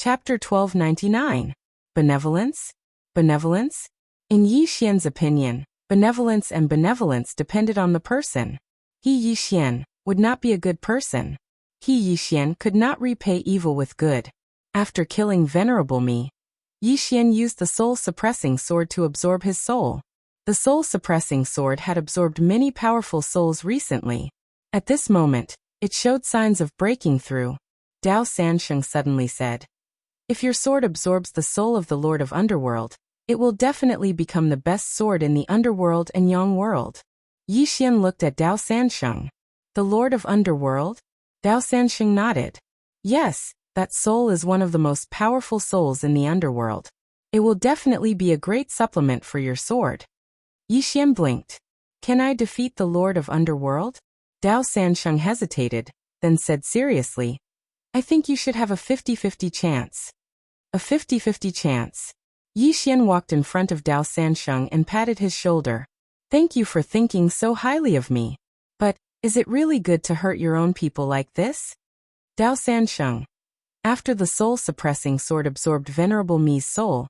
Chapter 1299. Benevolence? Benevolence? In Yi Xian's opinion, benevolence and benevolence depended on the person. He Yi Xian would not be a good person. He Yi Xian could not repay evil with good. After killing Venerable Mi, Yi Xian used the soul-suppressing sword to absorb his soul. The soul-suppressing sword had absorbed many powerful souls recently. At this moment, it showed signs of breaking through. Dao Sansheng suddenly said, "If your sword absorbs the soul of the Lord of Underworld, it will definitely become the best sword in the Underworld and Yang world." Yi Xian looked at Dao Sansheng. "The Lord of Underworld?" Dao Sansheng nodded. "Yes, that soul is one of the most powerful souls in the Underworld. It will definitely be a great supplement for your sword." Yi Xian blinked. "Can I defeat the Lord of Underworld?" Dao Sansheng hesitated, then said seriously, "I think you should have a 50-50 chance." A 50-50 chance. Yi Xian walked in front of Dao Sansheng and patted his shoulder. "Thank you for thinking so highly of me. But, is it really good to hurt your own people like this?" Dao Sansheng. After the soul-suppressing sword absorbed Venerable Mi's soul,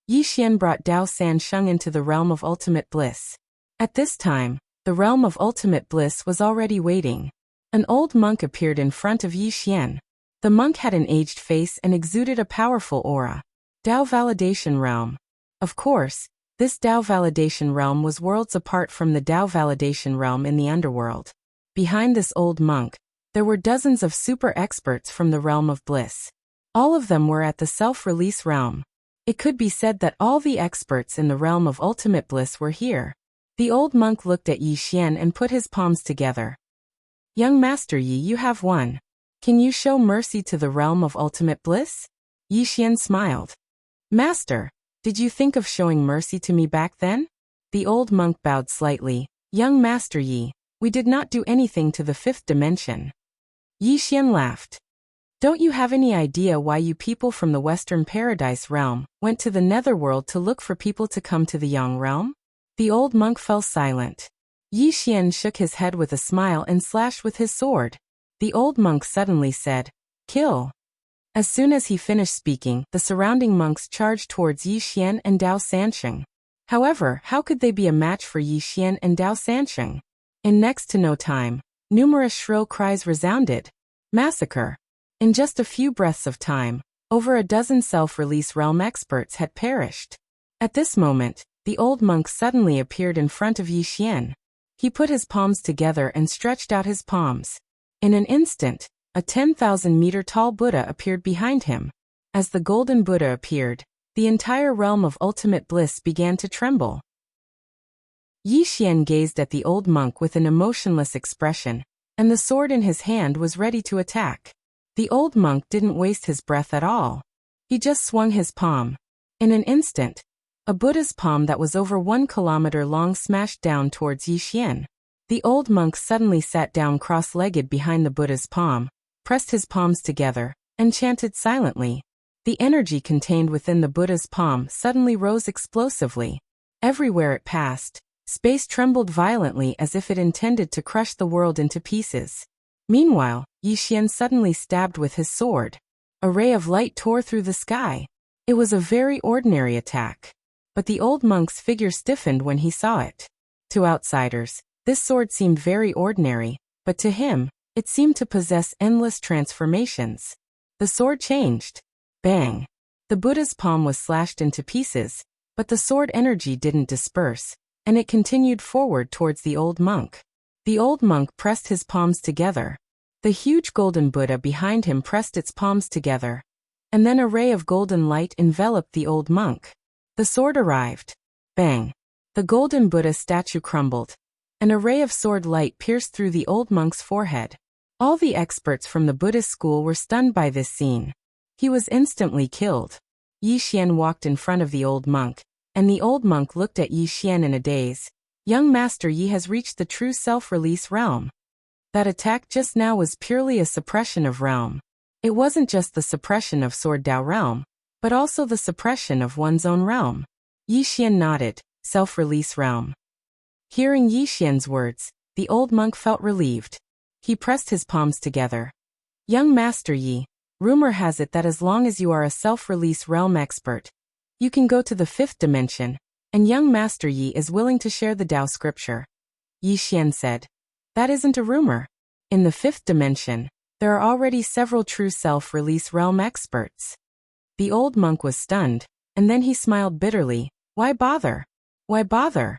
Yi Xian brought Dao Sansheng into the realm of ultimate bliss. At this time, the realm of ultimate bliss was already waiting. An old monk appeared in front of Yi Xian. The monk had an aged face and exuded a powerful aura. Dao Validation Realm. Of course, this Dao Validation Realm was worlds apart from the Dao Validation Realm in the Underworld. Behind this old monk, there were dozens of super experts from the realm of bliss. All of them were at the self-release realm. It could be said that all the experts in the realm of ultimate bliss were here. The old monk looked at Yi Xian and put his palms together. "Young Master Yi, you have won. Can you show mercy to the realm of ultimate bliss?" Yi Xian smiled. "Master, did you think of showing mercy to me back then?" The old monk bowed slightly. "Young Master Yi, we did not do anything to the fifth dimension." Yi Xian laughed. "Don't you have any idea why you people from the Western Paradise realm went to the Netherworld to look for people to come to the Yang realm?" The old monk fell silent. Yi Xian shook his head with a smile and slashed with his sword. The old monk suddenly said, "Kill." As soon as he finished speaking, the surrounding monks charged towards Yi Xian and Dao Sansheng. However, how could they be a match for Yi Xian and Dao Sansheng? In next to no time, numerous shrill cries resounded. Massacre. In just a few breaths of time, over a dozen self-release realm experts had perished. At this moment, the old monk suddenly appeared in front of Yi Xian. He put his palms together and stretched out his palms. In an instant, a 10,000-meter tall Buddha appeared behind him. As the golden Buddha appeared, the entire realm of ultimate bliss began to tremble. Yi Xian gazed at the old monk with an emotionless expression, and the sword in his hand was ready to attack. The old monk didn't waste his breath at all. He just swung his palm. In an instant, a Buddha's palm that was over 1 kilometer long smashed down towards Yi Xian. The old monk suddenly sat down cross-legged behind the Buddha's palm, pressed his palms together, and chanted silently. The energy contained within the Buddha's palm suddenly rose explosively. Everywhere it passed, space trembled violently as if it intended to crush the world into pieces. Meanwhile, Yi Xian suddenly stabbed with his sword. A ray of light tore through the sky. It was a very ordinary attack. But the old monk's figure stiffened when he saw it. To outsiders, this sword seemed very ordinary, but to him, it seemed to possess endless transformations. The sword changed. Bang! The Buddha's palm was slashed into pieces, but the sword energy didn't disperse, and it continued forward towards the old monk. The old monk pressed his palms together. The huge golden Buddha behind him pressed its palms together, and then a ray of golden light enveloped the old monk. The sword arrived. Bang! The golden Buddha statue crumbled, and a ray of sword light pierced through the old monk's forehead. All the experts from the Buddhist school were stunned by this scene. He was instantly killed. Yi Xian walked in front of the old monk, and the old monk looked at Yi Xian in a daze. "Young Master Yi has reached the true self-release realm." That attack just now was purely a suppression of realm. It wasn't just the suppression of Sword Dao realm, but also the suppression of one's own realm. Yi Xian nodded. Self-release realm. Hearing Yi Xian's words, the old monk felt relieved. He pressed his palms together. "Young Master Yi, Rumor has it that as long as you are a self-release realm expert, you can go to the 5th dimension, and young Master Yi is willing to share the Tao scripture. Yi Xian said. That isn't a rumor. In the 5th dimension, there are already several true self-release realm experts. The old monk was stunned, and then he smiled bitterly. Why bother? Why bother?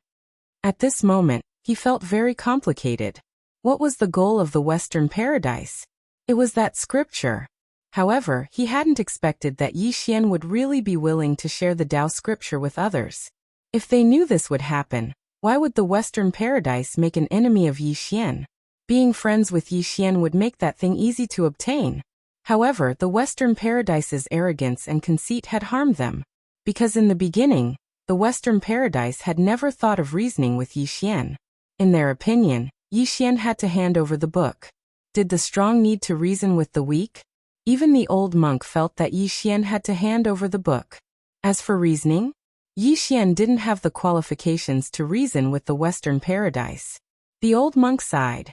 At this moment, he felt very complicated. What was the goal of the Western paradise? It was that scripture. However, he hadn't expected that Yi Xian would really be willing to share the Tao scripture with others. If they knew this would happen, why would the Western paradise make an enemy of Yi Xian? Being friends with Yi Xian would make that thing easy to obtain. However, the Western paradise's arrogance and conceit had harmed them. Because in the beginning, the Western paradise had never thought of reasoning with Yi Xian. In their opinion, Yi Xian had to hand over the book. Did the strong need to reason with the weak? Even the old monk felt that Yi Xian had to hand over the book. As for reasoning, Yi Xian didn't have the qualifications to reason with the Western paradise. The old monk sighed.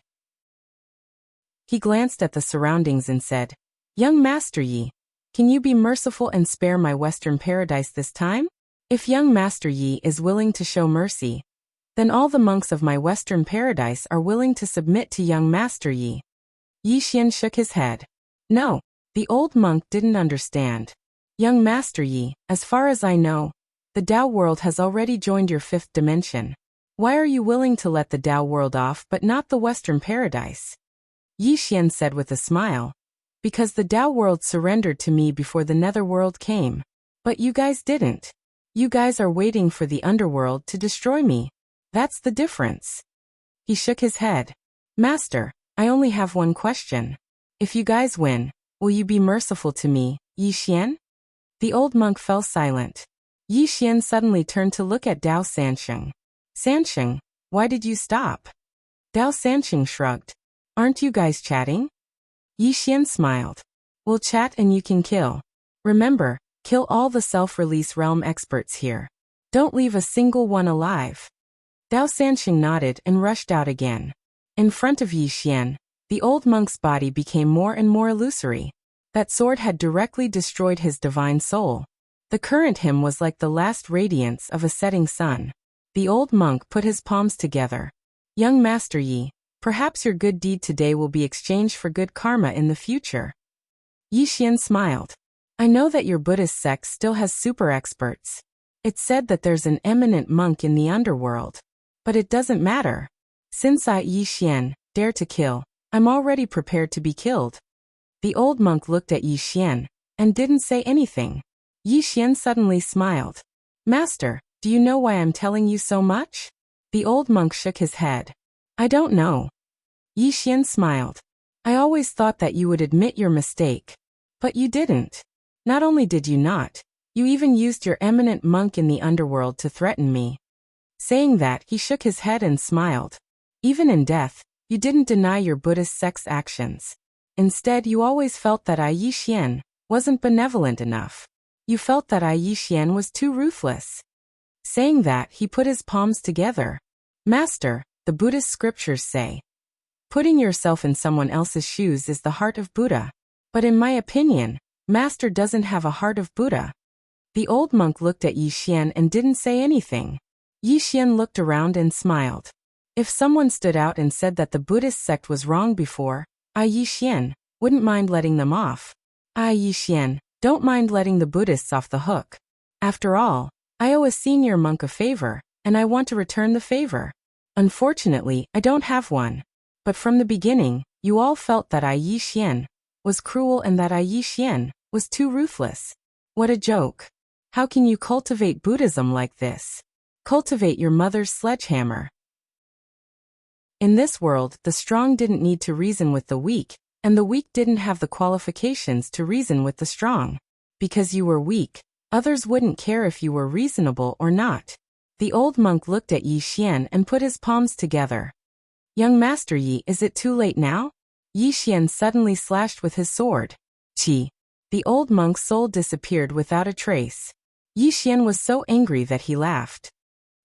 He glanced at the surroundings and said, Young Master Yi, can you be merciful and spare my Western paradise this time? If young Master Yi is willing to show mercy, then all the monks of my Western paradise are willing to submit to young Master Yi. Yi Xian shook his head. No, the old monk didn't understand. Young Master Yi, as far as I know, the Tao world has already joined your 5th dimension. Why are you willing to let the Tao world off but not the Western paradise? Yi Xian said with a smile. Because the Tao world surrendered to me before the netherworld came. But you guys didn't. You guys are waiting for the underworld to destroy me. That's the difference. He shook his head. Master, I only have one question. If you guys win, will you be merciful to me, Yi Xian? The old monk fell silent. Yi Xian suddenly turned to look at Dao Sansheng. Sansheng, why did you stop? Dao Sansheng shrugged. Aren't you guys chatting? Yi Xian smiled. We'll chat and you can kill. Remember, kill all the self-release realm experts here. Don't leave a single one alive. Dao Sansheng nodded and rushed out again. In front of Yi Xian, the old monk's body became more and more illusory. That sword had directly destroyed his divine soul. The current him was like the last radiance of a setting sun. The old monk put his palms together. Young Master Yi, perhaps your good deed today will be exchanged for good karma in the future. Yi Xian smiled. I know that your Buddhist sect still has super experts. It's said that there's an eminent monk in the underworld. But it doesn't matter. Since I, Yi Xian, dare to kill, I'm already prepared to be killed. The old monk looked at Yi Xian, and didn't say anything. Yi Xian suddenly smiled. Master, do you know why I'm telling you so much? The old monk shook his head. I don't know. Yi Xian smiled. I always thought that you would admit your mistake. But you didn't. Not only did you not, you even used your eminent monk in the underworld to threaten me. Saying that, he shook his head and smiled. Even in death, you didn't deny your Buddhist sect's actions. Instead, you always felt that I, Yi Xian, wasn't benevolent enough. You felt that I, Yi Xian, was too ruthless. Saying that, he put his palms together. Master, the Buddhist scriptures say, putting yourself in someone else's shoes is the heart of Buddha. But in my opinion, Master doesn't have a heart of Buddha. The old monk looked at Yi Xian and didn't say anything. Yi Xian looked around and smiled. If someone stood out and said that the Buddhist sect was wrong before, I, Yi Xian, wouldn't mind letting them off. I, Yi Xian, don't mind letting the Buddhists off the hook. After all, I owe a senior monk a favor, and I want to return the favor. Unfortunately, I don't have one. But from the beginning, you all felt that I, Yi Xian, was cruel and that I, Yi Xian, was too ruthless. What a joke. How can you cultivate Buddhism like this? Cultivate your mother's sledgehammer. In this world, the strong didn't need to reason with the weak, and the weak didn't have the qualifications to reason with the strong. Because you were weak, others wouldn't care if you were reasonable or not. The old monk looked at Yi Xian and put his palms together. Young Master Yi, is it too late now? Yi Xian suddenly slashed with his sword. Chi. The old monk's soul disappeared without a trace. Yi Xian was so angry that he laughed.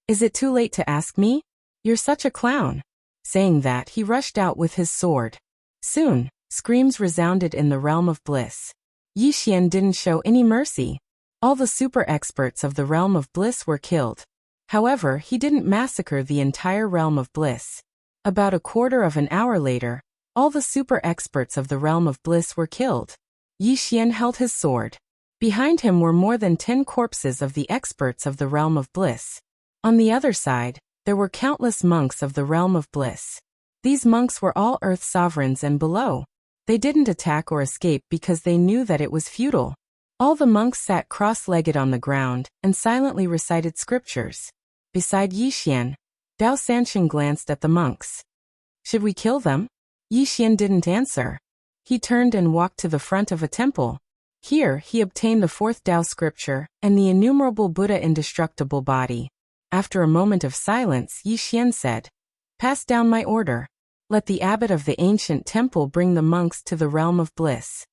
Is it too late to ask me? You're such a clown. Saying that, he rushed out with his sword. Soon, screams resounded in the realm of bliss. Yi Xian didn't show any mercy. All the super experts of the realm of bliss were killed. However, he didn't massacre the entire realm of bliss. About a quarter of an hour later, all the super experts of the realm of bliss were killed. Yi Xian held his sword. Behind him were more than 10 corpses of the experts of the realm of bliss. On the other side, there were countless monks of the realm of bliss. These monks were all Earth sovereigns and below. They didn't attack or escape because they knew that it was futile. All the monks sat cross-legged on the ground and silently recited scriptures. Beside Yi Xian, Dao Sanxing glanced at the monks. Should we kill them? Yi Xian didn't answer. He turned and walked to the front of a temple. Here, he obtained the 4th Dao scripture and the innumerable Buddha indestructible body. After a moment of silence, Yi Xian said, "Pass down my order. Let the abbot of the ancient temple bring the monks to the realm of bliss."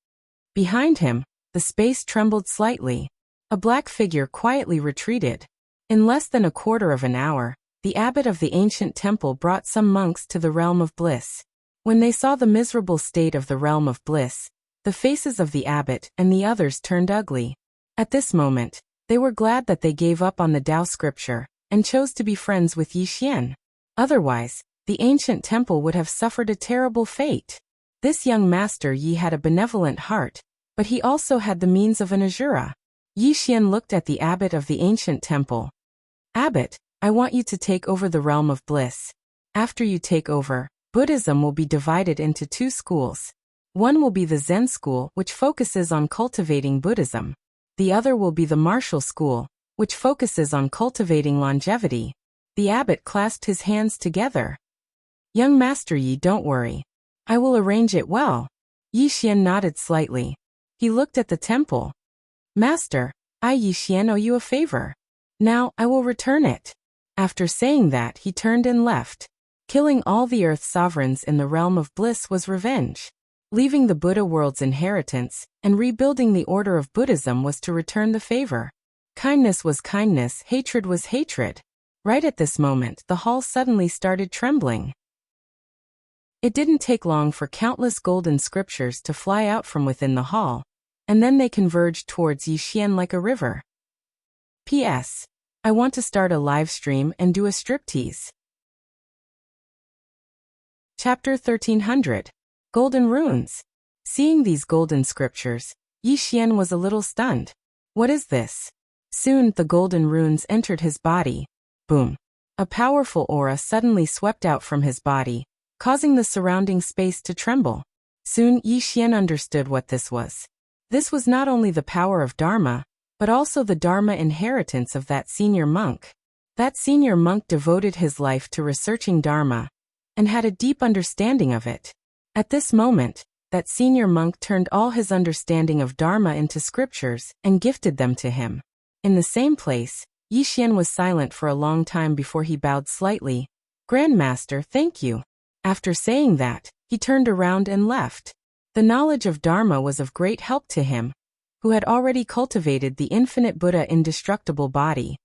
Behind him, the space trembled slightly. A black figure quietly retreated. In less than a quarter of an hour, the abbot of the ancient temple brought some monks to the realm of bliss. When they saw the miserable state of the realm of bliss, the faces of the abbot and the others turned ugly. At this moment, they were glad that they gave up on the Tao scripture and chose to be friends with Yi Xian. Otherwise, the ancient temple would have suffered a terrible fate. This young master Yi had a benevolent heart, but he also had the means of an Asura. Yi Xian looked at the abbot of the ancient temple. "Abbot, I want you to take over the realm of bliss. After you take over, Buddhism will be divided into 2 schools. One will be the Zen school, which focuses on cultivating Buddhism. The other will be the martial school, which focuses on cultivating longevity." The abbot clasped his hands together. "Young Master Yi, don't worry. I will arrange it well." Yi Xian nodded slightly. He looked at the temple. "Master, I Yi Xian owe you a favor. Now I will return it." After saying that, he turned and left. Killing all the earth sovereigns in the realm of bliss was revenge. Leaving the Buddha world's inheritance and rebuilding the order of Buddhism was to return the favor. Kindness was kindness, hatred was hatred. Right at this moment, the hall suddenly started trembling. It didn't take long for countless golden scriptures to fly out from within the hall, and then they converged towards Yi Xian like a river. P.S. I want to start a live stream and do a striptease. Chapter 1300. Golden Runes. Seeing these golden scriptures, Yi Xian was a little stunned. What is this? Soon the golden runes entered his body. Boom. A powerful aura suddenly swept out from his body, causing the surrounding space to tremble. Soon Yi Xian understood what this was. This was not only the power of Dharma, but also the Dharma inheritance of that senior monk. That senior monk devoted his life to researching Dharma, and had a deep understanding of it. At this moment, that senior monk turned all his understanding of Dharma into scriptures and gifted them to him. In the same place, Yi Xian was silent for a long time before he bowed slightly. "Grandmaster, thank you." After saying that, he turned around and left. The knowledge of Dharma was of great help to him, who had already cultivated the infinite Buddha indestructible body.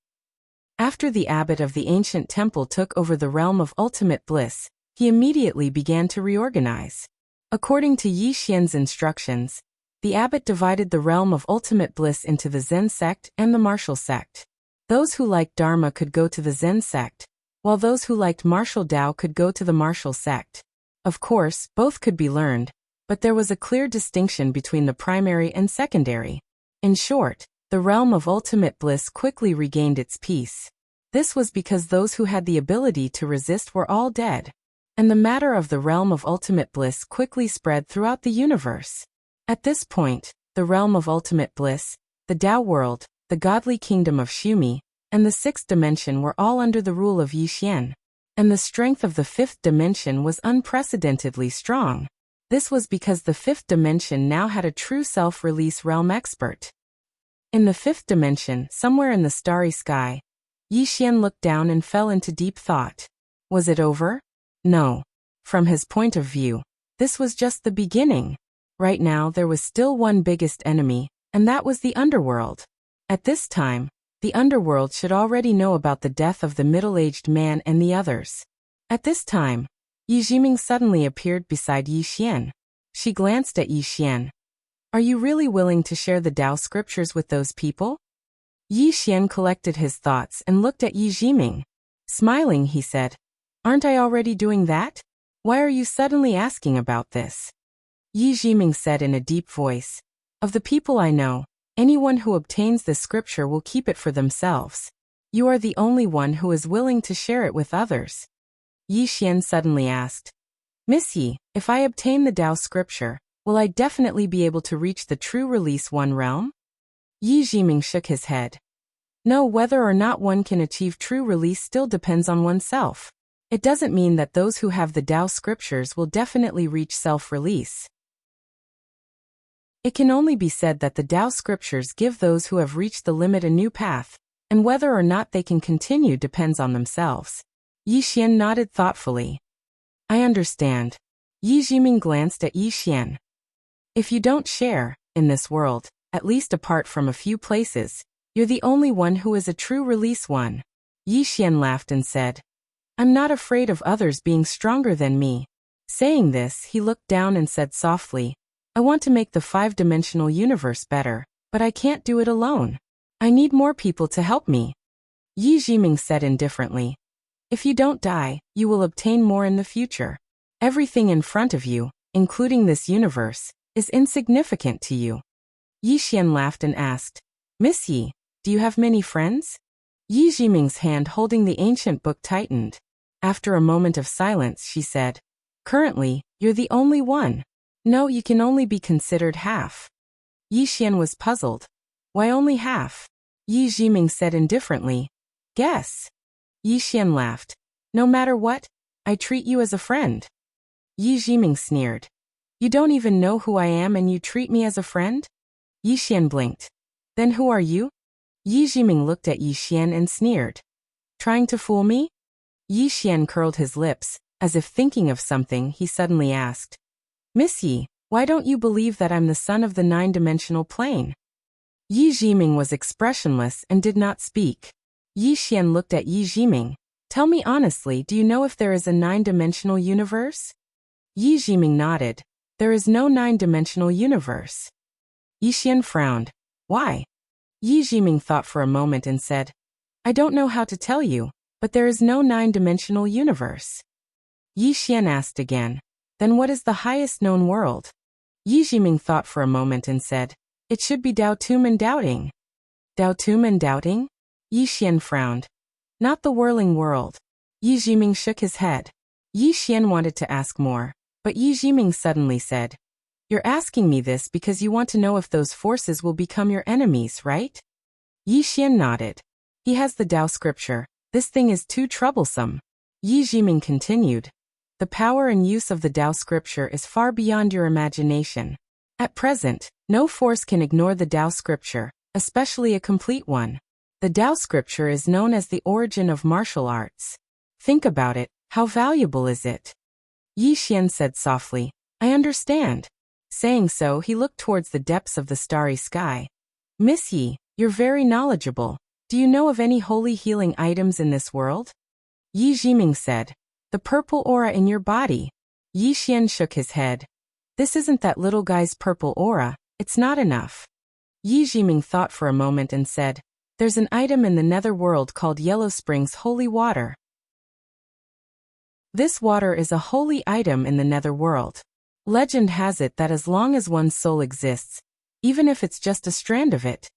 After the abbot of the ancient temple took over the realm of ultimate bliss, he immediately began to reorganize. According to Yi Xian's instructions, the abbot divided the realm of ultimate bliss into the Zen sect and the martial sect. Those who liked Dharma could go to the Zen sect, while those who liked martial Tao could go to the martial sect. Of course, both could be learned, but there was a clear distinction between the primary and secondary. In short, the realm of ultimate bliss quickly regained its peace. This was because those who had the ability to resist were all dead, and the matter of the realm of ultimate bliss quickly spread throughout the universe. At this point, the realm of ultimate bliss, the Tao world, the godly kingdom of Shumi, and the 6th dimension were all under the rule of Yi Xian, and the strength of the 5th dimension was unprecedentedly strong. This was because the 5th dimension now had a true self-release realm expert. In the 5th dimension, somewhere in the starry sky, Yi Xian looked down and fell into deep thought. Was it over? No. From his point of view, this was just the beginning. Right now there was still one biggest enemy, and that was the underworld. At this time, the underworld should already know about the death of the middle-aged man and the others. At this time, Yi Jiming suddenly appeared beside Yi Xian. She glanced at Yi Xian. Are you really willing to share the Tao scriptures with those people? Yi Xian collected his thoughts and looked at Yi Jiming. Smiling, he said, "Aren't I already doing that? Why are you suddenly asking about this?" Yi Jiming said in a deep voice, "Of the people I know, anyone who obtains this scripture will keep it for themselves. You are the only one who is willing to share it with others." Yi Xian suddenly asked, "Miss Yi, if I obtain the Tao scripture, will I definitely be able to reach the true release one realm?" Yi Jiming shook his head. "No, whether or not one can achieve true release still depends on oneself. It doesn't mean that those who have the Tao scriptures will definitely reach self-release. It can only be said that the Tao scriptures give those who have reached the limit a new path, and whether or not they can continue depends on themselves." Yi Xian nodded thoughtfully. "I understand." Yi Jiming glanced at Yi Xian. "If you don't share, in this world, at least apart from a few places, you're the only one who is a true release one." Yi Xian laughed and said, "I'm not afraid of others being stronger than me." Saying this, he looked down and said softly, "I want to make the five-dimensional universe better, but I can't do it alone. I need more people to help me." Yi Jiming said indifferently, "If you don't die, you will obtain more in the future. Everything in front of you, including this universe, is insignificant to you." Yi Xian laughed and asked, "Miss Yi, do you have many friends?" Yi Jiming's hand holding the ancient book tightened. After a moment of silence, she said, "Currently, you're the only one. No, you can only be considered half." Yi Xian was puzzled. "Why only half?" Yi Jiming said indifferently, "Guess." Yi Xian laughed. "No matter what, I treat you as a friend." Yi Jiming sneered. "You don't even know who I am and you treat me as a friend?" Yi Xian blinked. "Then who are you?" Yi Jiming looked at Yi Xian and sneered. "Trying to fool me?" Yi Xian curled his lips. As if thinking of something, he suddenly asked, "Miss Yi, why don't you believe that I'm the son of the nine-dimensional plane?" Yi Jiming was expressionless and did not speak. Yi Xian looked at Yi Jiming. "Tell me honestly, do you know if there is a nine-dimensional universe?" Yi Jiming nodded. "There is no nine-dimensional universe." Yi Xian frowned. "Why?" Yi Jiming thought for a moment and said, "I don't know how to tell you, but there is no nine-dimensional universe." Yi Xian asked again, "Then what is the highest known world?" Yi Jiming thought for a moment and said, "It should be Dao Tum and Doubting." "Dao Tum and Doubting?" Yi Xian frowned. "Not the whirling world." Yi Jiming shook his head. Yi Xian wanted to ask more, but Yi Jiming suddenly said, "You're asking me this because you want to know if those forces will become your enemies, right?" Yi Xian nodded. "He has the Tao scripture. This thing is too troublesome." Yi Jiming continued, "The power and use of the Tao scripture is far beyond your imagination. At present, no force can ignore the Tao scripture, especially a complete one. The Tao scripture is known as the origin of martial arts. Think about it, how valuable is it?" Yi Xian said softly, "I understand." Saying so, he looked towards the depths of the starry sky. "Miss Yi, you're very knowledgeable. Do you know of any holy healing items in this world?" Yi Jiming said, "The purple aura in your body." Yi Xian shook his head. "This isn't that little guy's purple aura, it's not enough." Yi Jiming thought for a moment and said, "There's an item in the nether world called Yellow Spring's holy water. This water is a holy item in the nether world. Legend has it that as long as one's soul exists, even if it's just a strand of it,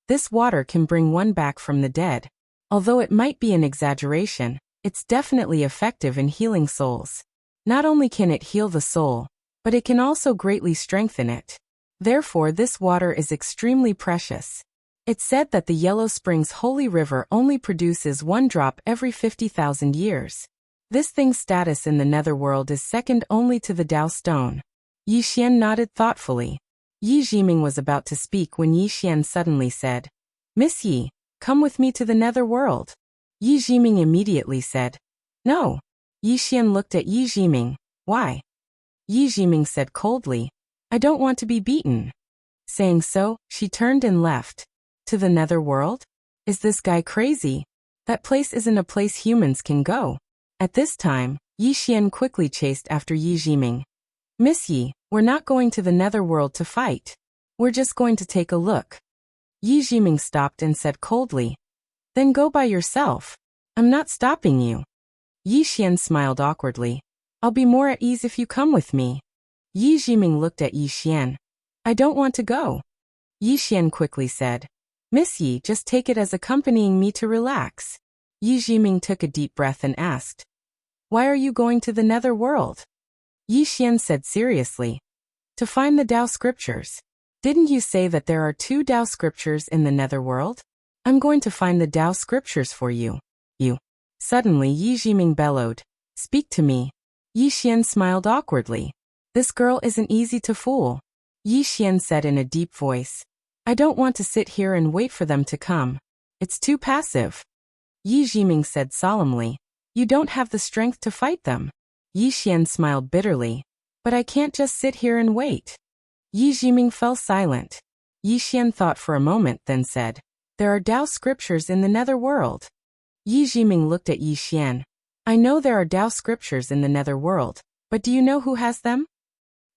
this water can bring one back from the dead. Although it might be an exaggeration, it's definitely effective in healing souls. Not only can it heal the soul, but it can also greatly strengthen it. Therefore, this water is extremely precious. It's said that the Yellow Springs holy river only produces one drop every 50,000 years. This thing's status in the netherworld is second only to the Tao stone." Yi Xian nodded thoughtfully. Yi Jiming was about to speak when Yi Xian suddenly said, "Miss Yi, come with me to the netherworld." Yi Jiming immediately said, "No." Yi Xian looked at Yi Jiming. "Why?" Yi Jiming said coldly, "I don't want to be beaten." Saying so, she turned and left. "To the netherworld? Is this guy crazy? That place isn't a place humans can go." At this time, Yi Xian quickly chased after Yi Jiming. "Miss Yi, we're not going to the netherworld to fight." We're just going to take a look. Yi Jiming stopped and said coldly. Then go by yourself. I'm not stopping you. Yi Xian smiled awkwardly. I'll be more at ease if you come with me. Yi Jiming looked at Yi Xian. I don't want to go. Yi Xian quickly said. Miss Yi, just take it as accompanying me to relax. Yi Jiming took a deep breath and asked. Why are you going to the nether world? Yi Xian said seriously. To find the Tao scriptures. Didn't you say that there are 2 Tao scriptures in the nether world? I'm going to find the Tao scriptures for you. You. Suddenly Yi Jiming bellowed. Speak to me. Yi Xian smiled awkwardly. This girl isn't easy to fool. Yi Xian said in a deep voice. I don't want to sit here and wait for them to come. It's too passive. Yi Jiming said solemnly. You don't have the strength to fight them. Yi Xian smiled bitterly. But I can't just sit here and wait. Yi Jiming fell silent. Yi Xian thought for a moment, then said. There are Tao scriptures in the nether world. Yi Jiming looked at Yi Xian. I know there are Tao scriptures in the nether world, but do you know who has them?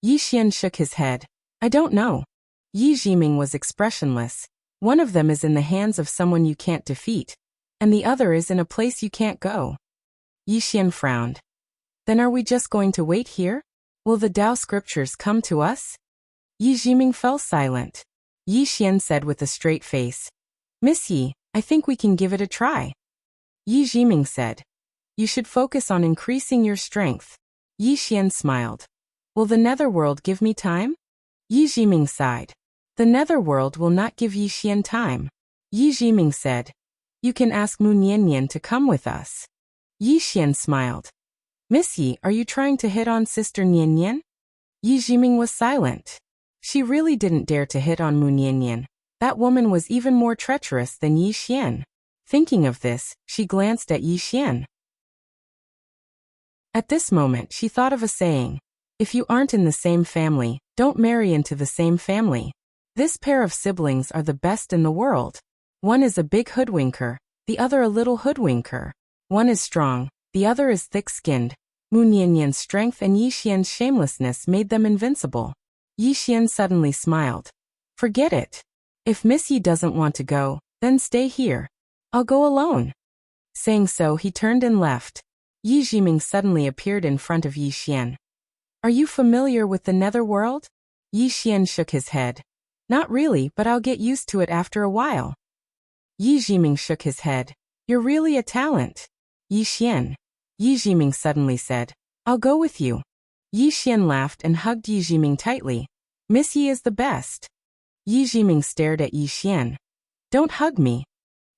Yi Xian shook his head. I don't know. Yi Jiming was expressionless. One of them is in the hands of someone you can't defeat, and the other is in a place you can't go. Yi Xian frowned. Then are we just going to wait here? Will the Tao scriptures come to us? Yi Jiming fell silent. Yi Xian said with a straight face. Miss Yi, I think we can give it a try. Yi Jiming said. You should focus on increasing your strength. Yi Xian smiled. Will the netherworld give me time? Yi Jiming sighed. The netherworld will not give Yi Xian time. Yi Jiming said. You can ask Mu Niannian to come with us. Yi Xian smiled. Miss Yi, are you trying to hit on Sister Niannian? Yi Jiming was silent. She really didn't dare to hit on Mu Niannian. That woman was even more treacherous than Yi Xian. Thinking of this, she glanced at Yi Xian. At this moment she thought of a saying. If you aren't in the same family, don't marry into the same family. This pair of siblings are the best in the world. One is a big hoodwinker, the other a little hoodwinker. One is strong, the other is thick-skinned. Mu Niannian's strength and Yi Xian's shamelessness made them invincible. Yi Xian suddenly smiled. Forget it. If Miss Yi doesn't want to go, then stay here. I'll go alone. Saying so, he turned and left. Yi Jiming suddenly appeared in front of Yi Xian. Are you familiar with the netherworld? Yi Xian shook his head. Not really, but I'll get used to it after a while. Yi Jiming shook his head. You're really a talent. Yi Xian. Yi Jiming suddenly said. I'll go with you. Yi Xian laughed and hugged Yi Jiming tightly. Miss Yi is the best. Yi Jiming stared at Yi Xian. Don't hug me.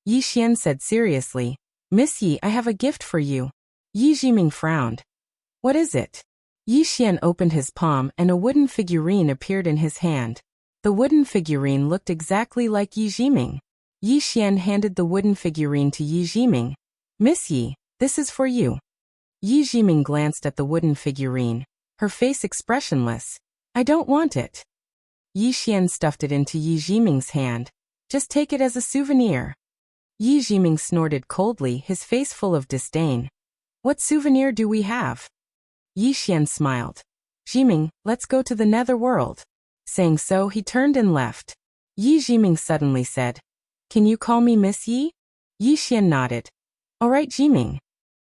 Yi Xian said seriously. Miss Yi, I have a gift for you. Yi Jiming frowned. What is it? Yi Xian opened his palm and a wooden figurine appeared in his hand. The wooden figurine looked exactly like Yi Jiming. Yi Xian handed the wooden figurine to Yi Jiming. Miss Yi, this is for you. Yi Jiming glanced at the wooden figurine, her face expressionless. I don't want it. Yi Xian stuffed it into Yi Jiming's hand. Just take it as a souvenir. Yi Jiming snorted coldly, his face full of disdain. What souvenir do we have? Yi Xian smiled. Jiming, let's go to the netherworld. Saying so, he turned and left. Yi Jiming suddenly said, Can you call me Miss Yi? Yi Xian nodded. All right, Jiming.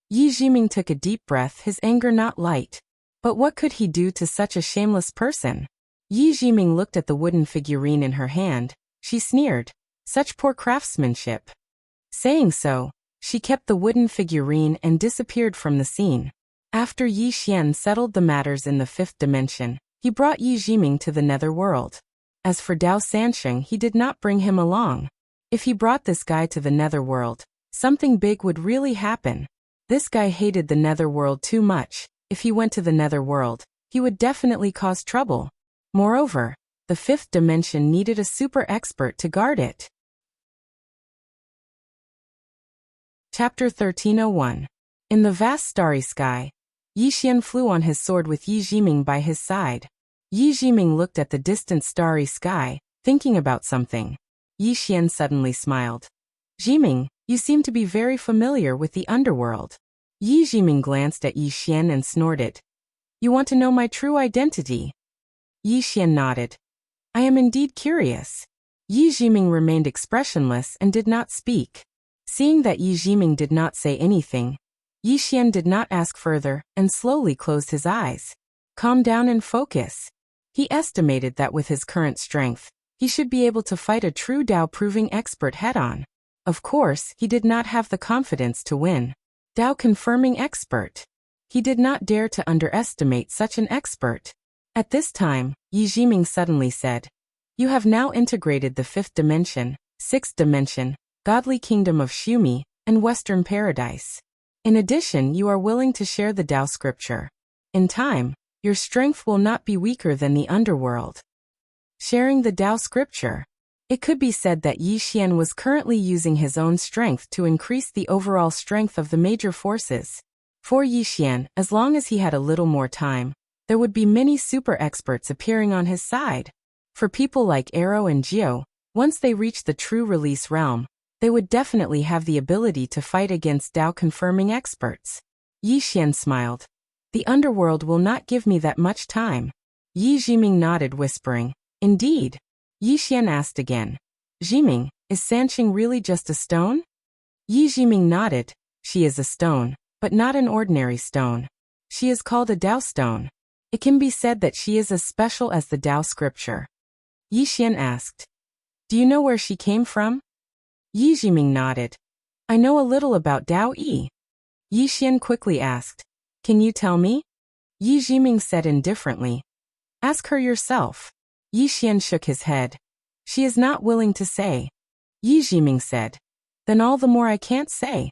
Yi Jiming took a deep breath, his anger not light. But what could he do to such a shameless person? Yi Jiming looked at the wooden figurine in her hand. She sneered. Such poor craftsmanship. Saying so, she kept the wooden figurine and disappeared from the scene. After Yi Xian settled the matters in the 5th dimension, he brought Yi Jiming to the netherworld. As for Dao Sansheng, he did not bring him along. If he brought this guy to the netherworld, something big would really happen. This guy hated the netherworld too much. If he went to the netherworld, he would definitely cause trouble. Moreover, the 5th dimension needed a super expert to guard it. Chapter 1301. In the vast starry sky, Yi Xian flew on his sword with Yi Jiming by his side. Yi Jiming looked at the distant starry sky, thinking about something. Yi Xian suddenly smiled. Jiming, you seem to be very familiar with the underworld. Yi Jiming glanced at Yi Xian and snorted. You want to know my true identity? Yi Xian nodded. I am indeed curious. Yi Jiming remained expressionless and did not speak. Seeing that Yi Jiming did not say anything, Yi Xian did not ask further and slowly closed his eyes. Calm down and focus. He estimated that with his current strength, he should be able to fight a true Dao-proving expert head-on. Of course, he did not have the confidence to win. Dao-confirming expert. He did not dare to underestimate such an expert. At this time, Yi Jiming suddenly said, "You have now integrated the 5th dimension, 6th dimension, godly kingdom of Shumi, and Western paradise. In addition, you are willing to share the Dao scripture. In time, your strength will not be weaker than the underworld." Sharing the Dao scripture. It could be said that Yi Xian was currently using his own strength to increase the overall strength of the major forces. For Yi Xian, as long as he had a little more time, there would be many super experts appearing on his side. For people like Arrow and Jiu, once they reach the true release realm, they would definitely have the ability to fight against Dao-confirming experts. Yi Xian smiled. The underworld will not give me that much time. Yi Jiming nodded, whispering, "Indeed." Yi Xian asked again, "Jiming, is Sanqing really just a stone?" Yi Jiming nodded. "She is a stone, but not an ordinary stone. She is called a Dao stone. It can be said that she is as special as the Dao scripture." Yi Xian asked, "Do you know where she came from?" Yi Jiming nodded. "I know a little about Dao Yi." Yi Xian quickly asked, "Can you tell me?" Yi Jiming said indifferently, "Ask her yourself." Yi Xian shook his head. "She is not willing to say." Yi Jiming said, "Then all the more I can't say."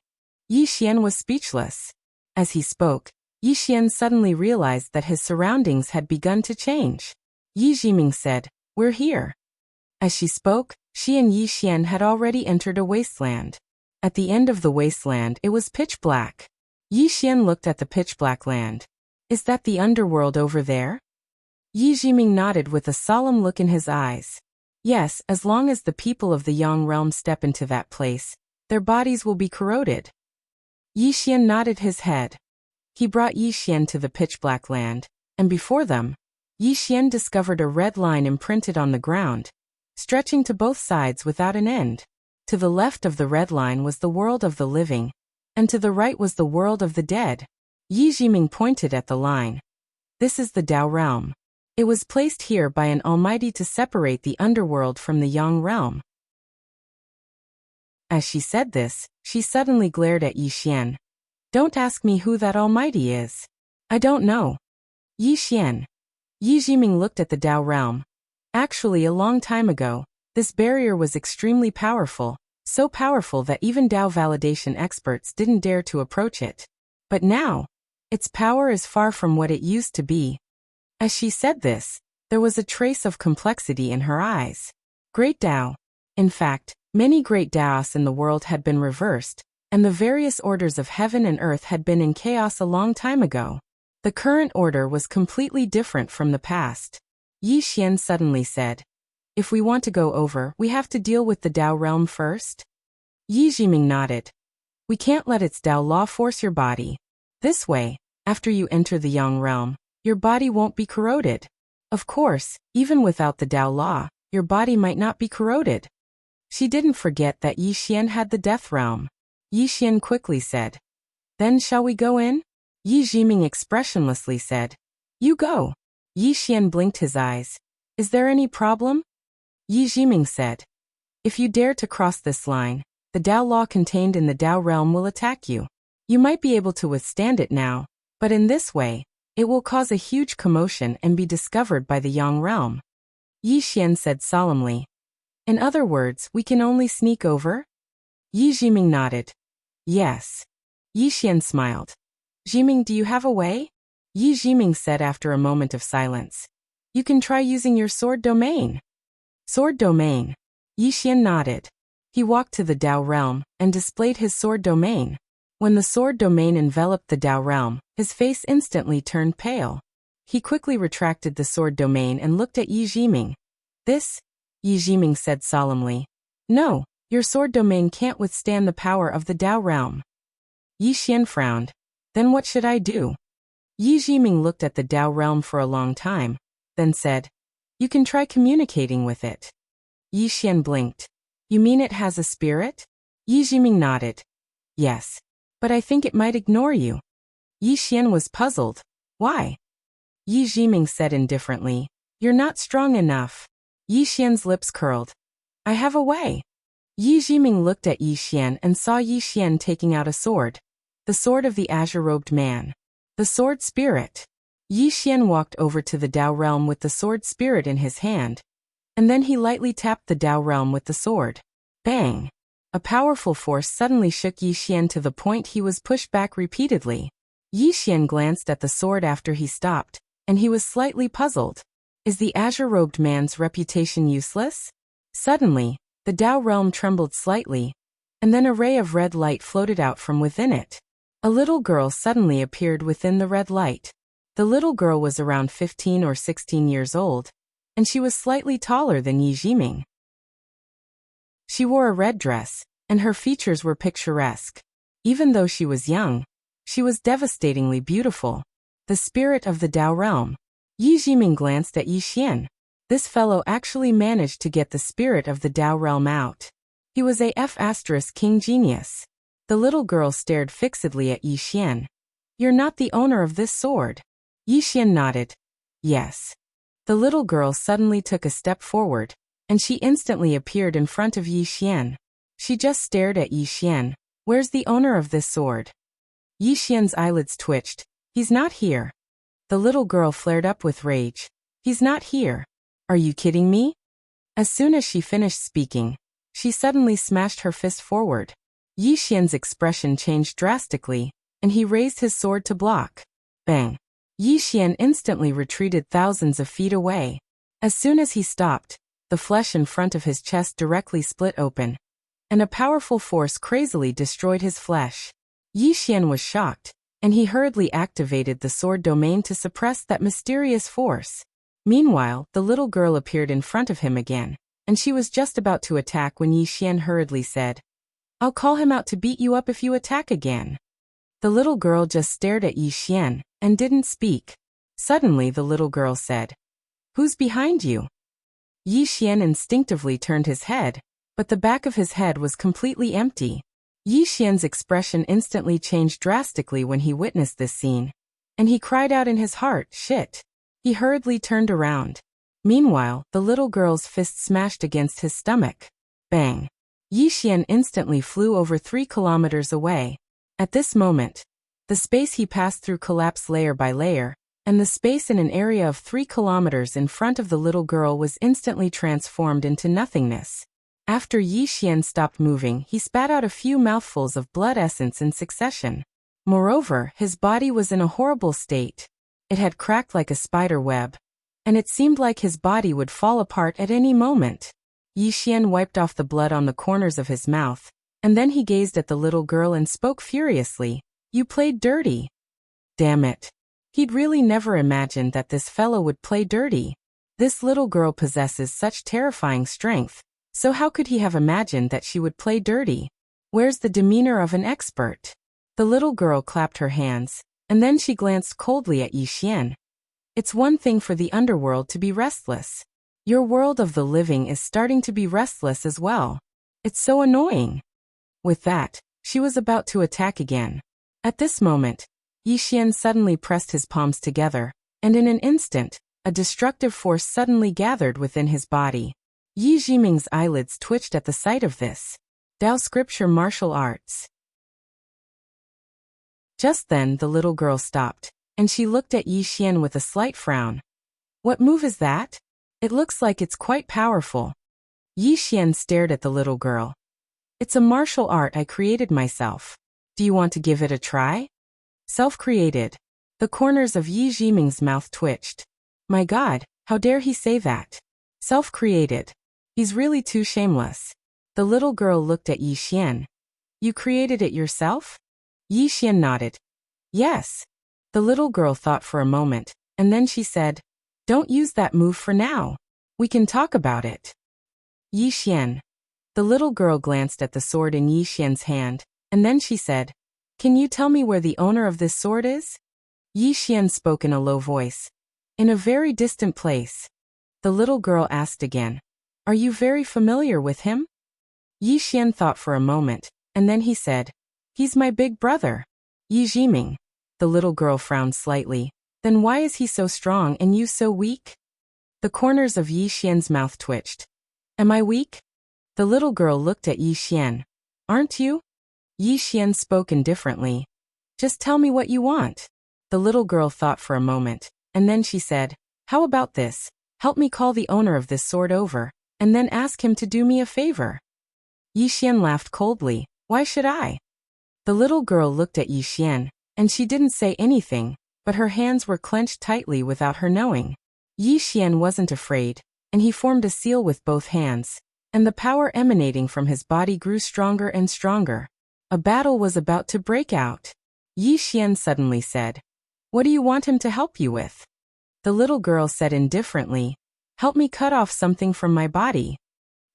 Yi Xian was speechless. As he spoke, Yi Xian suddenly realized that his surroundings had begun to change. Yi Jiming said, "We're here." As she spoke, she and Yi Xian had already entered a wasteland. At the end of the wasteland, it was pitch black. Yi Xian looked at the pitch black land. "Is that the underworld over there?" Yi Jiming nodded with a solemn look in his eyes. "Yes, as long as the people of the Yang realm step into that place, their bodies will be corroded." Yi Xian nodded his head. He brought Yi Xian to the pitch-black land, and before them, Yi Xian discovered a red line imprinted on the ground, stretching to both sides without an end. To the left of the red line was the world of the living, and to the right was the world of the dead. Yi Jiming pointed at the line. "This is the Dao realm. It was placed here by an almighty to separate the underworld from the Yang realm." As she said this, she suddenly glared at Yi Xian. "Don't ask me who that almighty is. I don't know." Yi Xian. Yi Jiming looked at the Dao realm. Actually, a long time ago, this barrier was extremely powerful, so powerful that even Dao validation experts didn't dare to approach it. But now, its power is far from what it used to be. As she said this, there was a trace of complexity in her eyes. Great Dao. In fact, many great Daos in the world had been reversed, and the various orders of heaven and earth had been in chaos a long time ago. The current order was completely different from the past. Yi Xian suddenly said, "If we want to go over, we have to deal with the Dao realm first?" Yi Jiming nodded. "We can't let its Dao law force your body. This way, after you enter the Yang realm, your body won't be corroded. Of course, even without the Dao law, your body might not be corroded." She didn't forget that Yi Xian had the death realm. Yi Xian quickly said, "Then shall we go in?" Yi Jiming expressionlessly said, "You go." Yi Xian blinked his eyes. "Is there any problem?" Yi Jiming said, "If you dare to cross this line, the Dao law contained in the Dao realm will attack you. You might be able to withstand it now, but in this way, it will cause a huge commotion and be discovered by the Yang realm." Yi Xian said solemnly, "In other words, we can only sneak over?" Yi Jiming nodded. "Yes." Yi Xian smiled. "Jiming, do you have a way?" Yi Jiming said after a moment of silence. "You can try using your sword domain." Sword domain. Yi Xian nodded. He walked to the Dao realm and displayed his sword domain. When the sword domain enveloped the Dao realm, his face instantly turned pale. He quickly retracted the sword domain and looked at Yi Jiming. "This?" Yi Jiming said solemnly. "No, your sword domain can't withstand the power of the Dao realm." Yi Xian frowned. "Then what should I do?" Yi Jiming looked at the Dao realm for a long time, then said, You can try communicating with it. Yi Xian blinked. You mean it has a spirit? Yi Jiming nodded. Yes. But I think it might ignore you. Yi Xian was puzzled. Why? Yi Jiming said indifferently. You're not strong enough. Yi Xian's lips curled. I have a way. Yi Jiming looked at Yi Xian and saw Yi Xian taking out a sword. The sword of the azure-robed man. The sword spirit. Yi Xian walked over to the Dao realm with the sword spirit in his hand, and then he lightly tapped the Dao realm with the sword. Bang! A powerful force suddenly shook Yi Xian to the point he was pushed back repeatedly. Yi Xian glanced at the sword after he stopped, and he was slightly puzzled. Is the azure-robed man's reputation useless? Suddenly, the Dao realm trembled slightly, and then a ray of red light floated out from within it. A little girl suddenly appeared within the red light. The little girl was around 15 or 16 years old, and she was slightly taller than Yi Jiming. She wore a red dress, and her features were picturesque. Even though she was young, she was devastatingly beautiful. The spirit of the Dao realm. Yi Jiming glanced at Yi Xian. This fellow actually managed to get the spirit of the Dao realm out. He was a F*** genius. The little girl stared fixedly at Yi Xian. You're not the owner of this sword. Yi Xian nodded. Yes. The little girl suddenly took a step forward, and she instantly appeared in front of Yi Xian. She just stared at Yi Xian. Where's the owner of this sword? Yi Xian's eyelids twitched. He's not here. The little girl flared up with rage. He's not here. Are you kidding me? As soon as she finished speaking, she suddenly smashed her fist forward. Yi Xian's expression changed drastically, and he raised his sword to block. Bang! Yi Xian instantly retreated thousands of feet away. As soon as he stopped, the flesh in front of his chest directly split open, and a powerful force crazily destroyed his flesh. Yi Xian was shocked, and he hurriedly activated the sword domain to suppress that mysterious force. Meanwhile, the little girl appeared in front of him again, and she was just about to attack when Yi Xian hurriedly said, I'll call him out to beat you up if you attack again. The little girl just stared at Yi Xian and didn't speak. Suddenly the little girl said, Who's behind you? Yi Xian instinctively turned his head, but the back of his head was completely empty. Yi Xian's expression instantly changed drastically when he witnessed this scene, and he cried out in his heart, shit. He hurriedly turned around. Meanwhile, the little girl's fist smashed against his stomach. Bang! Yi Xian instantly flew over 3 kilometers away. At this moment, the space he passed through collapsed layer by layer, and the space in an area of 3 kilometers in front of the little girl was instantly transformed into nothingness. After Yi Xian stopped moving, he spat out a few mouthfuls of blood essence in succession. Moreover, his body was in a horrible state. It had cracked like a spider web, and it seemed like his body would fall apart at any moment. Yi Xian wiped off the blood on the corners of his mouth, and then he gazed at the little girl and spoke furiously. You played dirty. Damn it. He'd really never imagined that this fellow would play dirty. This little girl possesses such terrifying strength, so how could he have imagined that she would play dirty? Where's the demeanor of an expert? The little girl clapped her hands, and then she glanced coldly at Yi Xian. It's one thing for the underworld to be restless. Your world of the living is starting to be restless as well. It's so annoying. With that, she was about to attack again. At this moment, Yi Xian suddenly pressed his palms together, and in an instant, a destructive force suddenly gathered within his body. Yi Jiming's eyelids twitched at the sight of this. Dao Scripture Martial Arts. Just then the little girl stopped, and she looked at Yi Xian with a slight frown. What move is that? It looks like it's quite powerful. Yi Xian stared at the little girl. It's a martial art I created myself. Do you want to give it a try? Self-created. The corners of Yi Jiming's mouth twitched. My God, how dare he say that? Self-created. He's really too shameless. The little girl looked at Yi Xian. You created it yourself? Yi Xian nodded. Yes. The little girl thought for a moment, and then she said, Don't use that move for now. We can talk about it. Yi Xian. The little girl glanced at the sword in Yi Xian's hand, and then she said, Can you tell me where the owner of this sword is? Yi Xian spoke in a low voice. In a very distant place. The little girl asked again. Are you very familiar with him? Yi Xian thought for a moment, and then he said, He's my big brother. Yi Jiming. The little girl frowned slightly. Then why is he so strong and you so weak? The corners of Yi Xian's mouth twitched. Am I weak? The little girl looked at Yi Xian. Aren't you? Yi Xian spoke indifferently. Just tell me what you want. The little girl thought for a moment, and then she said, How about this? Help me call the owner of this sword over, and then ask him to do me a favor. Yi Xian laughed coldly. Why should I? The little girl looked at Yi Xian, and she didn't say anything, but her hands were clenched tightly without her knowing. Yi Xian wasn't afraid, and he formed a seal with both hands, and the power emanating from his body grew stronger and stronger. A battle was about to break out. Yi Xian suddenly said, What do you want him to help you with? The little girl said indifferently, Help me cut off something from my body.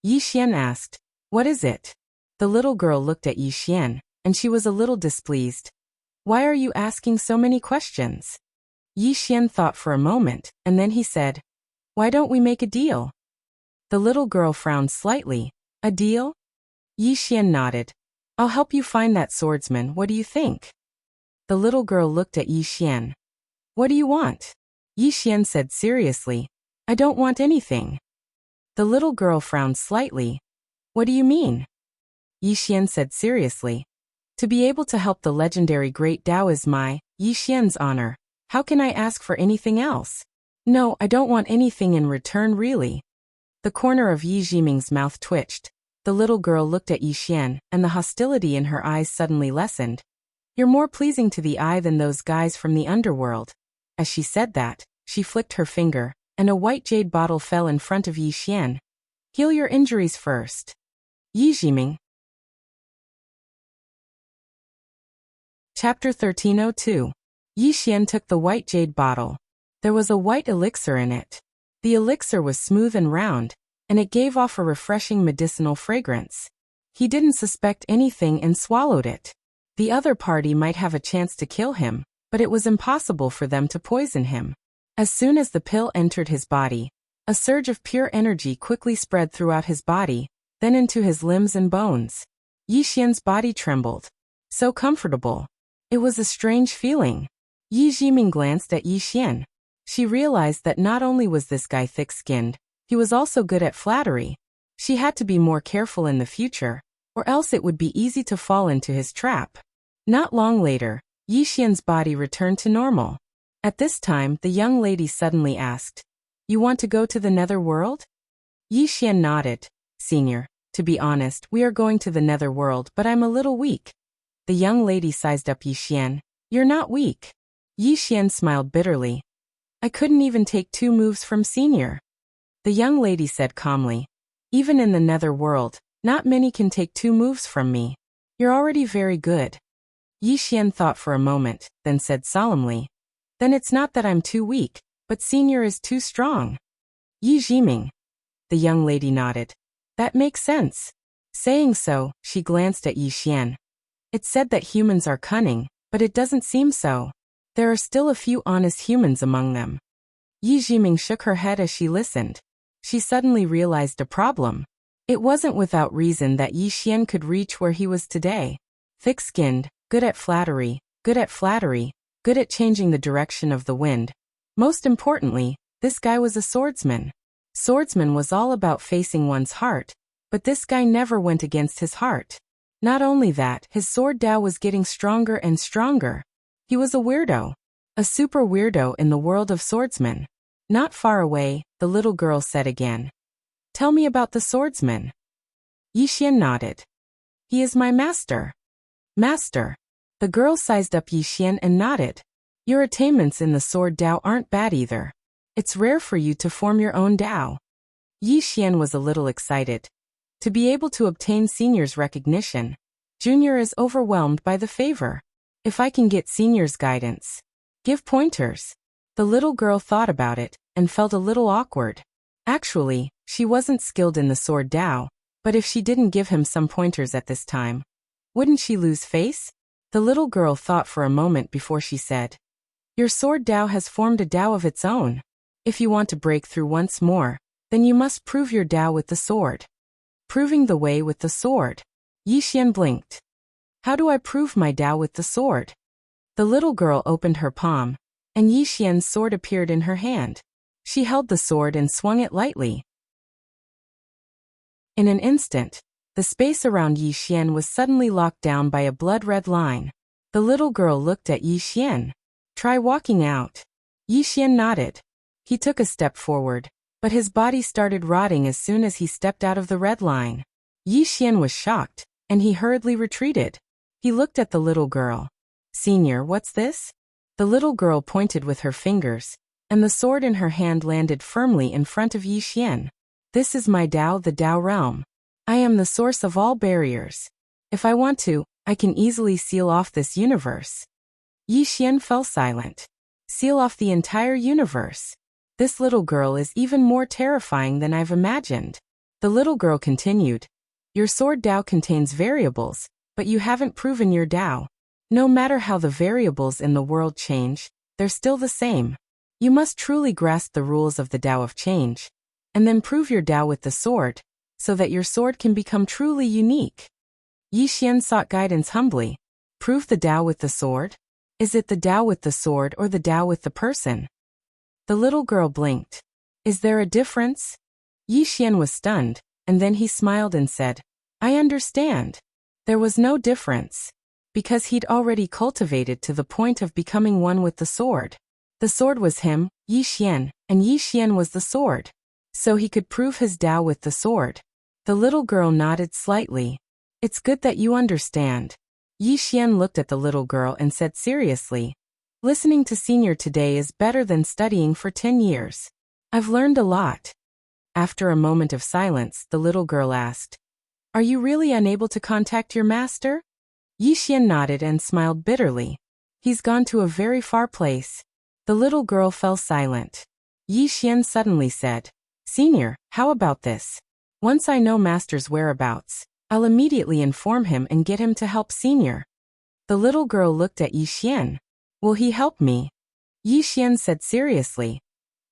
Yi Xian asked, What is it? The little girl looked at Yi Xian, and she was a little displeased. Why are you asking so many questions? Yi Xian thought for a moment, and then he said, Why don't we make a deal? The little girl frowned slightly. A deal? Yi Xian nodded. I'll help you find that swordsman, what do you think? The little girl looked at Yi Xian. What do you want? Yi Xian said seriously, I don't want anything. The little girl frowned slightly. What do you mean? Yi Xian said seriously. To be able to help the legendary Great Tao is my, Yi Xian's honor. How can I ask for anything else? No, I don't want anything in return really. The corner of Yi Jiming's mouth twitched. The little girl looked at Yi Xian, and the hostility in her eyes suddenly lessened. You're more pleasing to the eye than those guys from the underworld. As she said that, she flicked her finger, and a white jade bottle fell in front of Yi Xian. Heal your injuries first. Yi Jiming. Chapter 1302. Yi Xian took the white jade bottle. There was a white elixir in it. The elixir was smooth and round, and it gave off a refreshing medicinal fragrance. He didn't suspect anything and swallowed it. The other party might have a chance to kill him, but it was impossible for them to poison him. As soon as the pill entered his body, a surge of pure energy quickly spread throughout his body, then into his limbs and bones. Yi Xian's body trembled. So comfortable. It was a strange feeling. Yi Jiming glanced at Yi Xian. She realized that not only was this guy thick-skinned, he was also good at flattery. She had to be more careful in the future, or else it would be easy to fall into his trap. Not long later, Yi Xian's body returned to normal. At this time, the young lady suddenly asked, You want to go to the nether world? Yi Xian nodded. Senior, to be honest, we are going to the nether world, but I'm a little weak. The young lady sized up Yi Xian. You're not weak. Yi Xian smiled bitterly. I couldn't even take 2 moves from Senior. The young lady said calmly. Even in the nether world, not many can take 2 moves from me. You're already very good. Yi Xian thought for a moment, then said solemnly. Then it's not that I'm too weak, but Senior is too strong. Yi Jiming. The young lady nodded. That makes sense. Saying so, she glanced at Yi Xian. It's said that humans are cunning, but it doesn't seem so. There are still a few honest humans among them. Yi Jiming shook her head as she listened. She suddenly realized a problem. It wasn't without reason that Yi Xian could reach where he was today. Thick-skinned, good at flattery, good at changing the direction of the wind. Most importantly, this guy was a swordsman. Swordsman was all about facing one's heart, but this guy never went against his heart. Not only that, his sword Tao was getting stronger and stronger. He was a weirdo. A super weirdo in the world of swordsmen. Not far away, the little girl said again. Tell me about the swordsman. Yi Xian nodded. He is my master. Master. The girl sized up Yi Xian and nodded. Your attainments in the sword Tao aren't bad either. It's rare for you to form your own Tao. Yi Xian was a little excited. To be able to obtain Senior's recognition, Junior is overwhelmed by the favor. If I can get Senior's guidance. Give pointers. The little girl thought about it, and felt a little awkward. Actually, she wasn't skilled in the sword Tao, but if she didn't give him some pointers at this time, wouldn't she lose face? The little girl thought for a moment before she said, Your sword Tao has formed a Tao of its own. If you want to break through once more, then you must prove your Tao with the sword. Proving the way with the sword. Yixian blinked. How do I prove my Tao with the sword? The little girl opened her palm, and Yixian's sword appeared in her hand. She held the sword and swung it lightly. In an instant, the space around Yixian was suddenly locked down by a blood-red line. The little girl looked at Yixian. Try walking out. Yixian nodded. He took a step forward, but his body started rotting as soon as he stepped out of the red line. Yixian was shocked, and he hurriedly retreated. He looked at the little girl. Senior, what's this? The little girl pointed with her fingers, and the sword in her hand landed firmly in front of Yixian. This is my Tao, the Tao realm. I am the source of all barriers. If I want to, I can easily seal off this universe. Yixian fell silent. Seal off the entire universe. This little girl is even more terrifying than I've imagined. The little girl continued. Your sword Tao contains variables, but you haven't proven your Tao. No matter how the variables in the world change, they're still the same. You must truly grasp the rules of the Tao of change, and then prove your Tao with the sword, so that your sword can become truly unique. Yixian sought guidance humbly. Prove the Tao with the sword? Is it the Tao with the sword or the Tao with the person? The little girl blinked. Is there a difference? Yixian was stunned, and then he smiled and said, I understand. There was no difference, because he'd already cultivated to the point of becoming one with the sword. The sword was him, Yixian, and Yixian was the sword. So he could prove his Tao with the sword. The little girl nodded slightly. It's good that you understand. Yixian looked at the little girl and said seriously, listening to Senior today is better than studying for 10 years. I've learned a lot. After a moment of silence, the little girl asked, Are you really unable to contact your master? Yixian nodded and smiled bitterly. He's gone to a very far place. The little girl fell silent. Yixian suddenly said, Senior, how about this? Once I know Master's whereabouts, I'll immediately inform him and get him to help Senior. The little girl looked at Yixian. Will he help me? Yixian said seriously.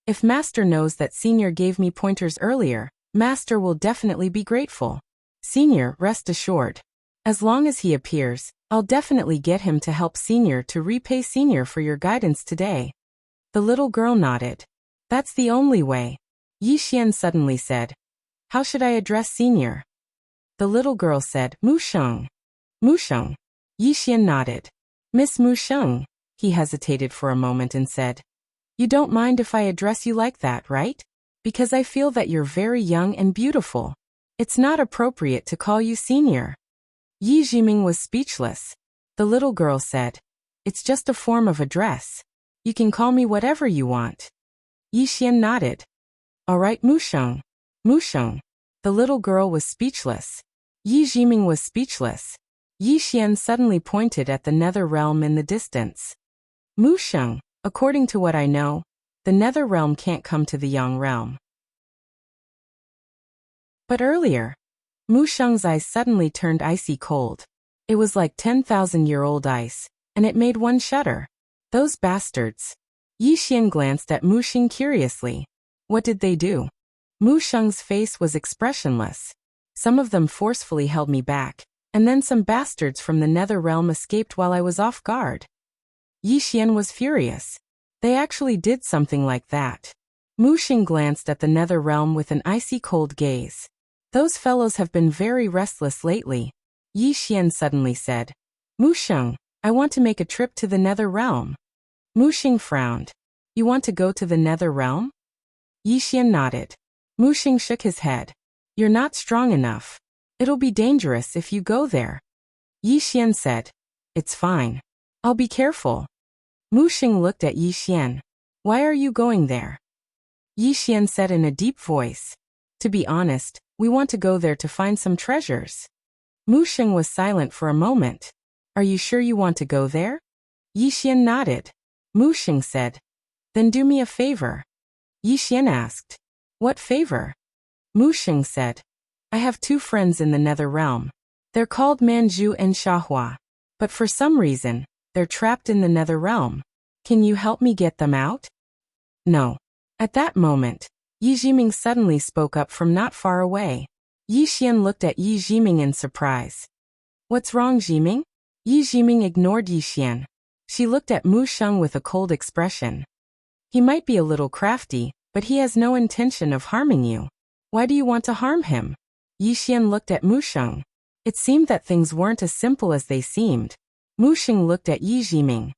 If Master knows that Senior gave me pointers earlier, Master will definitely be grateful. Senior, rest assured. As long as he appears, I'll definitely get him to help Senior to repay Senior for your guidance today. The little girl nodded. That's the only way. Yixian suddenly said, How should I address Senior? The little girl said, Musheng. Musheng. Yixian nodded. Miss Musheng. He hesitated for a moment and said, You don't mind if I address you like that, right? Because I feel that you're very young and beautiful. It's not appropriate to call you Senior. Yi Jiming was speechless. The little girl said, It's just a form of address. You can call me whatever you want. Yixian nodded. All right, Musheng. Musheng. The little girl was speechless. Yi Jiming was speechless. Yixian suddenly pointed at the nether realm in the distance. Musheng, according to what I know, the nether realm can't come to the yang realm. But earlier, Musheng's eyes suddenly turned icy cold. It was like 10,000-year-old ice, and it made one shudder. Those bastards. Yixian glanced at Musheng curiously. What did they do? Musheng's face was expressionless. Some of them forcefully held me back, and then some bastards from the nether realm escaped while I was off guard. Yixian was furious. They actually did something like that. Musheng glanced at the nether realm with an icy cold gaze. Those fellows have been very restless lately. Yixian suddenly said, Musheng, I want to make a trip to the nether realm. Musheng frowned. You want to go to the nether realm? Yixian nodded. Musheng shook his head. You're not strong enough. It'll be dangerous if you go there. Yixian said, It's fine. I'll be careful. Musheng looked at Yixian. Why are you going there? Yixian said in a deep voice. To be honest, we want to go there to find some treasures. Musheng was silent for a moment. Are you sure you want to go there? Yixian nodded. Musheng said, Then do me a favor. Yixian asked, What favor? Musheng said, I have 2 friends in the nether realm. They're called Manju and Xiahua. But for some reason, they're trapped in the nether realm. Can you help me get them out? No. At that moment, Yi Jiming suddenly spoke up from not far away. Yi Xian looked at Yi Jiming in surprise. What's wrong, Jiming? Yi Jiming ignored Yi Xian. She looked at Mu Sheng with a cold expression. He might be a little crafty, but he has no intention of harming you. Why do you want to harm him? Yi Xian looked at Mu Sheng. It seemed that things weren't as simple as they seemed. Mu Sheng looked at Yi Jiming.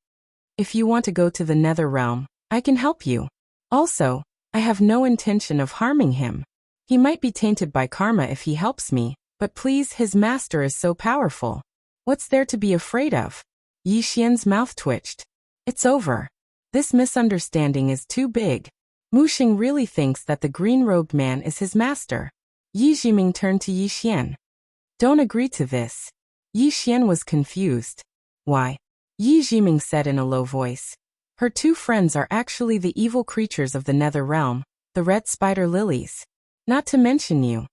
If you want to go to the Nether Realm, I can help you. Also, I have no intention of harming him. He might be tainted by karma if he helps me, but please, his master is so powerful. What's there to be afraid of? Yi Xian's mouth twitched. It's over. This misunderstanding is too big. Mu Sheng really thinks that the green-robed man is his master. Yi Jiming turned to Yi Xian. Don't agree to this. Yi Xian was confused. Why? Yi Jiming said in a low voice. Her two friends are actually the evil creatures of the Nether Realm, the red spider lilies. Not to mention you.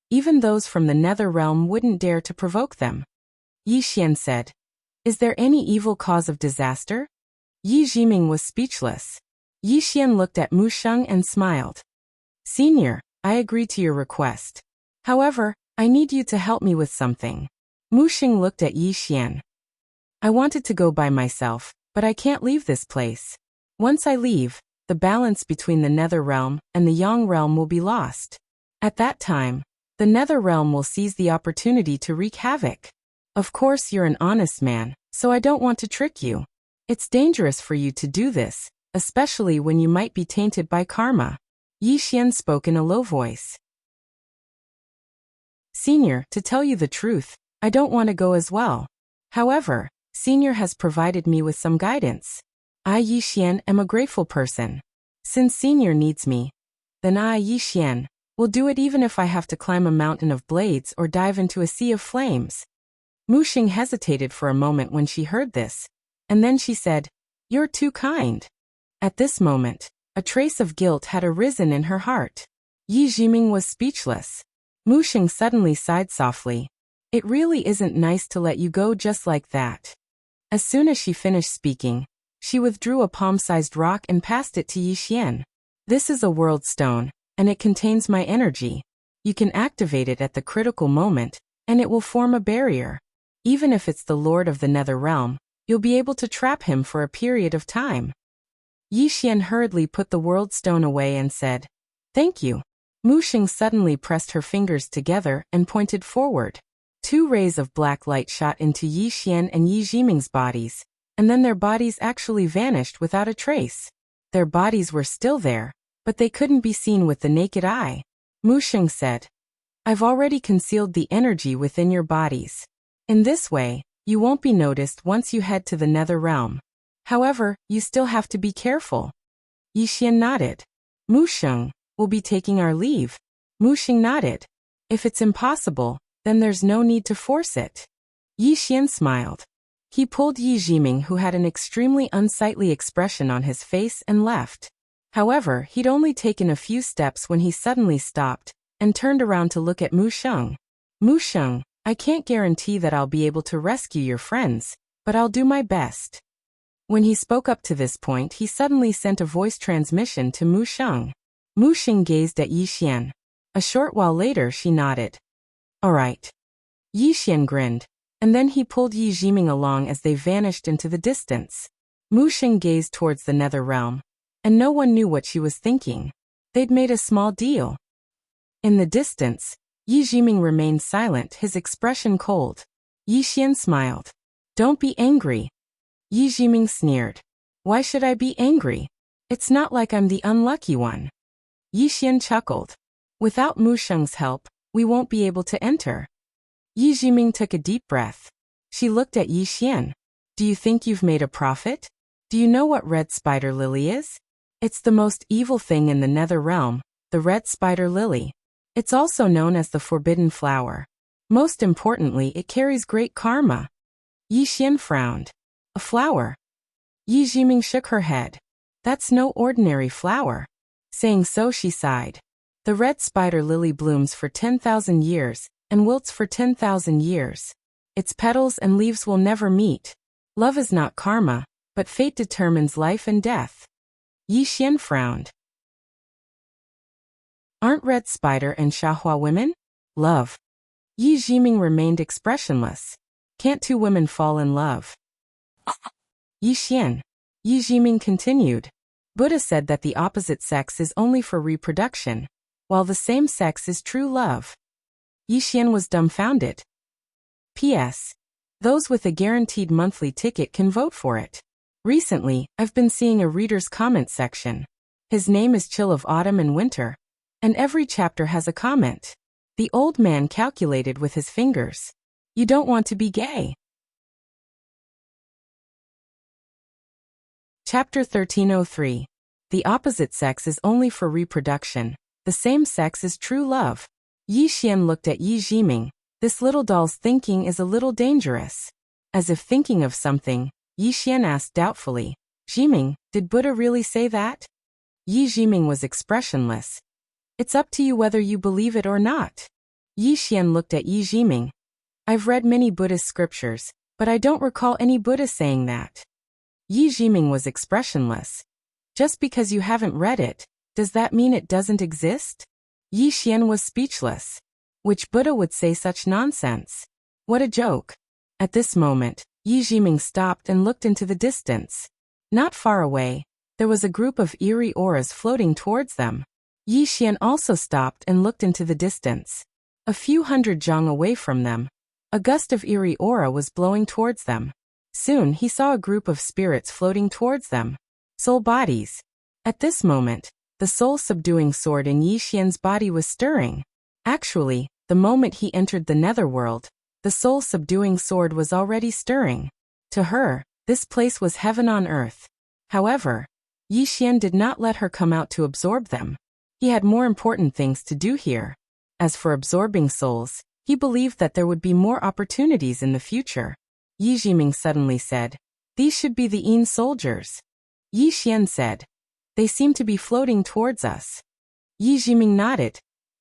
Even those from the Nether Realm wouldn't dare to provoke them. Yi Xian said. Is there any evil cause of disaster? Yi Jiming was speechless. Yi Xian looked at Mu Sheng and smiled. Senior, I agree to your request. However, I need you to help me with something. Mu Sheng looked at Yi Xian. I wanted to go by myself, but I can't leave this place. Once I leave, the balance between the Nether Realm and the Yang Realm will be lost. At that time, the Nether Realm will seize the opportunity to wreak havoc. Of course, you're an honest man, so I don't want to trick you. It's dangerous for you to do this, especially when you might be tainted by karma. Yi Xian spoke in a low voice. Senior, to tell you the truth, I don't want to go as well. However, Senior has provided me with some guidance. I, Yi Xian, am a grateful person. Since Senior needs me, then I, Yi Xian, will do it even if I have to climb a mountain of blades or dive into a sea of flames. Mu Sheng hesitated for a moment when she heard this, and then she said, You're too kind. At this moment, a trace of guilt had arisen in her heart. Yi Jiming was speechless. Mu Sheng suddenly sighed softly. It really isn't nice to let you go just like that. As soon as she finished speaking, she withdrew a palm-sized rock and passed it to Yi Xian. This is a world stone, and it contains my energy. You can activate it at the critical moment, and it will form a barrier. Even if it's the Lord of the Nether Realm, you'll be able to trap him for a period of time. Yi Xian hurriedly put the world stone away and said, Thank you. Mu Sheng suddenly pressed her fingers together and pointed forward. Two rays of black light shot into Yi Xian and Yi Jiming's bodies, and then their bodies actually vanished without a trace. Their bodies were still there, but they couldn't be seen with the naked eye. Mu Sheng said, I've already concealed the energy within your bodies. In this way, you won't be noticed once you head to the Nether Realm. However, you still have to be careful. Yi Xian nodded. Mu Sheng, we'll be taking our leave. Mu Sheng nodded. If it's impossible, then there's no need to force it. Yi Xian smiled. He pulled Yi Jiming, who had an extremely unsightly expression on his face, and left. However, he'd only taken a few steps when he suddenly stopped and turned around to look at Mu Sheng. Mu Sheng, I can't guarantee that I'll be able to rescue your friends, but I'll do my best. When he spoke up to this point, he suddenly sent a voice transmission to Mu Sheng. Mu Sheng gazed at Yi Xian. A short while later, she nodded. All right. Yi Xian grinned, and then he pulled Yi Jiming along as they vanished into the distance. Mu Sheng gazed towards the Nether Realm, and no one knew what she was thinking. They'd made a small deal. In the distance, Yi Jiming remained silent, his expression cold. Yi Xian smiled. Don't be angry. Yi Jiming sneered. Why should I be angry? It's not like I'm the unlucky one. Yi Xian chuckled. Without Mu Sheng's help, we won't be able to enter. Yi Jiming took a deep breath. She looked at Yi Xian. Do you think you've made a profit? Do you know what red spider lily is? It's the most evil thing in the Nether Realm, the red spider lily. It's also known as the forbidden flower. Most importantly, it carries great karma. Yi Xian frowned. A flower? Yi Jiming shook her head. That's no ordinary flower. Saying so, she sighed. The red spider lily blooms for 10,000 years and wilts for 10,000 years. Its petals and leaves will never meet. Love is not karma, but fate determines life and death. Yi Xian frowned. Aren't Red Spider and Xiahua women? Love. Yi Jiming remained expressionless. Can't two women fall in love? Yi Xian. Yi Jiming continued. Buddha said that the opposite sex is only for reproduction, while the same sex is true love. Yi Xian was dumbfounded. P.S. Those with a guaranteed monthly ticket can vote for it. Recently, I've been seeing a reader's comment section. His name is Chill of Autumn and Winter, and every chapter has a comment. The old man calculated with his fingers. You don't want to be gay. Chapter 1303. The opposite sex is only for reproduction. The same sex is true love. Yi Xian looked at Yi Jiming. This little doll's thinking is a little dangerous. As if thinking of something, Yi Xian asked doubtfully, Jiming, did Buddha really say that? Yi Jiming was expressionless. It's up to you whether you believe it or not. Yi Xian looked at Yi Jiming. I've read many Buddhist scriptures, but I don't recall any Buddha saying that. Yi Jiming was expressionless. Just because you haven't read it, does that mean it doesn't exist? Yi Xian was speechless. Which Buddha would say such nonsense? What a joke. At this moment, Yi Jiming stopped and looked into the distance. Not far away, there was a group of eerie auras floating towards them. Yi Xian also stopped and looked into the distance. A few hundred zhang away from them, a gust of eerie aura was blowing towards them. Soon he saw a group of spirits floating towards them. Soul bodies. At this moment, the soul-subduing sword in Yi Xian's body was stirring. Actually, the moment he entered the netherworld, the soul-subduing sword was already stirring. To her, this place was heaven on earth. However, Yi Xian did not let her come out to absorb them. He had more important things to do here. As for absorbing souls, he believed that there would be more opportunities in the future. Yi Jiming suddenly said, These should be the Yin soldiers. Yi Xian said, They seem to be floating towards us. Yi Jiming nodded.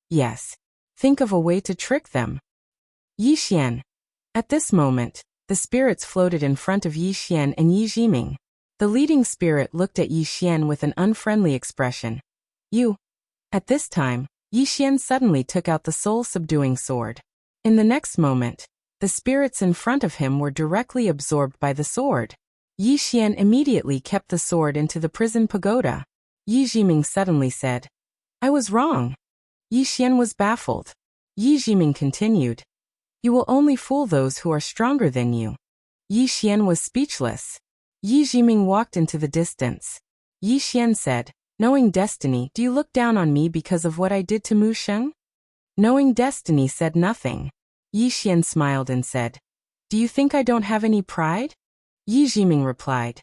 Yes. Think of a way to trick them. Yi Xian. At this moment, the spirits floated in front of Yi Xian and Yi Jiming. The leading spirit looked at Yi Xian with an unfriendly expression. You. At this time, Yi Xian suddenly took out the soul-subduing sword. In the next moment, the spirits in front of him were directly absorbed by the sword. Yi Xian immediately kept the sword into the prison pagoda. Yi Jiming suddenly said, I was wrong. Yi Xian was baffled. Yi Jiming continued, You will only fool those who are stronger than you. Yi Xian was speechless. Yi Jiming walked into the distance. Yi Xian said, Knowing destiny, do you look down on me because of what I did to Mu Sheng? Knowing destiny said nothing. Yi Xian smiled and said, Do you think I don't have any pride? Yi Jiming replied,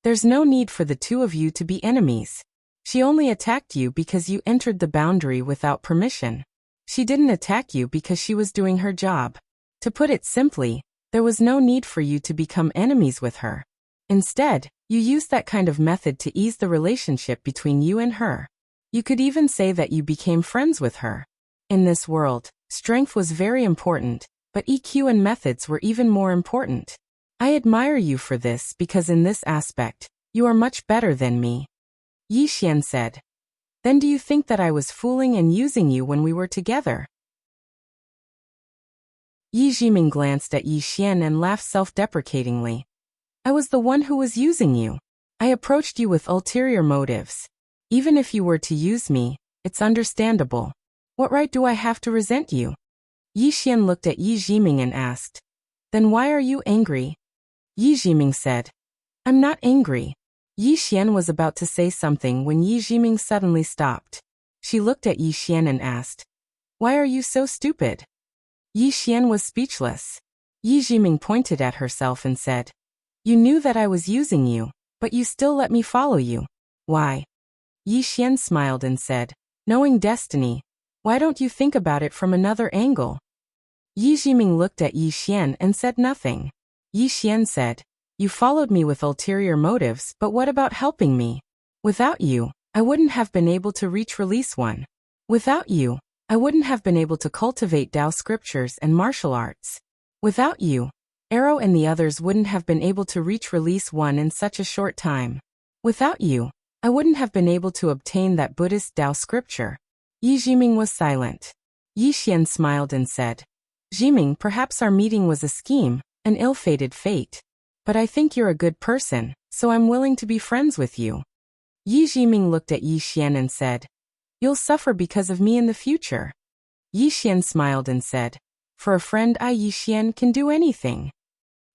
There's no need for the two of you to be enemies. She only attacked you because you entered the boundary without permission. She didn't attack you because she was doing her job. To put it simply, there was no need for you to become enemies with her. Instead, you used that kind of method to ease the relationship between you and her. You could even say that you became friends with her. In this world, strength was very important, but EQ and methods were even more important. I admire you for this because in this aspect, you are much better than me. Yi Xian said. Then do you think that I was fooling and using you when we were together? Yi Jiming glanced at Yi Xian and laughed self-deprecatingly. I was the one who was using you. I approached you with ulterior motives. Even if you were to use me, it's understandable. What right do I have to resent you? Yi Xian looked at Yi Jiming and asked, Then why are you angry? Yi Jiming said, I'm not angry. Yi Xian was about to say something when Yi Jiming suddenly stopped. She looked at Yi Xian and asked, Why are you so stupid? Yi Xian was speechless. Yi Jiming pointed at herself and said, You knew that I was using you, but you still let me follow you. Why? Yi Xian smiled and said, Knowing destiny, why don't you think about it from another angle? Yi Jiming looked at Yi Xian and said nothing. Yi Xian said, You followed me with ulterior motives, but what about helping me? Without you, I wouldn't have been able to reach release 1. Without you, I wouldn't have been able to cultivate Tao scriptures and martial arts. Without you, Arrow and the others wouldn't have been able to reach release 1 in such a short time. Without you, I wouldn't have been able to obtain that Buddhist Tao scripture. Yi Jiming was silent. Yi Xian smiled and said, Jiming, perhaps our meeting was a scheme, an ill-fated fate. But I think you're a good person, so I'm willing to be friends with you. Yi Jiming looked at Yi Xian and said, You'll suffer because of me in the future. Yi Xian smiled and said, For a friend I Yi Xian can do anything.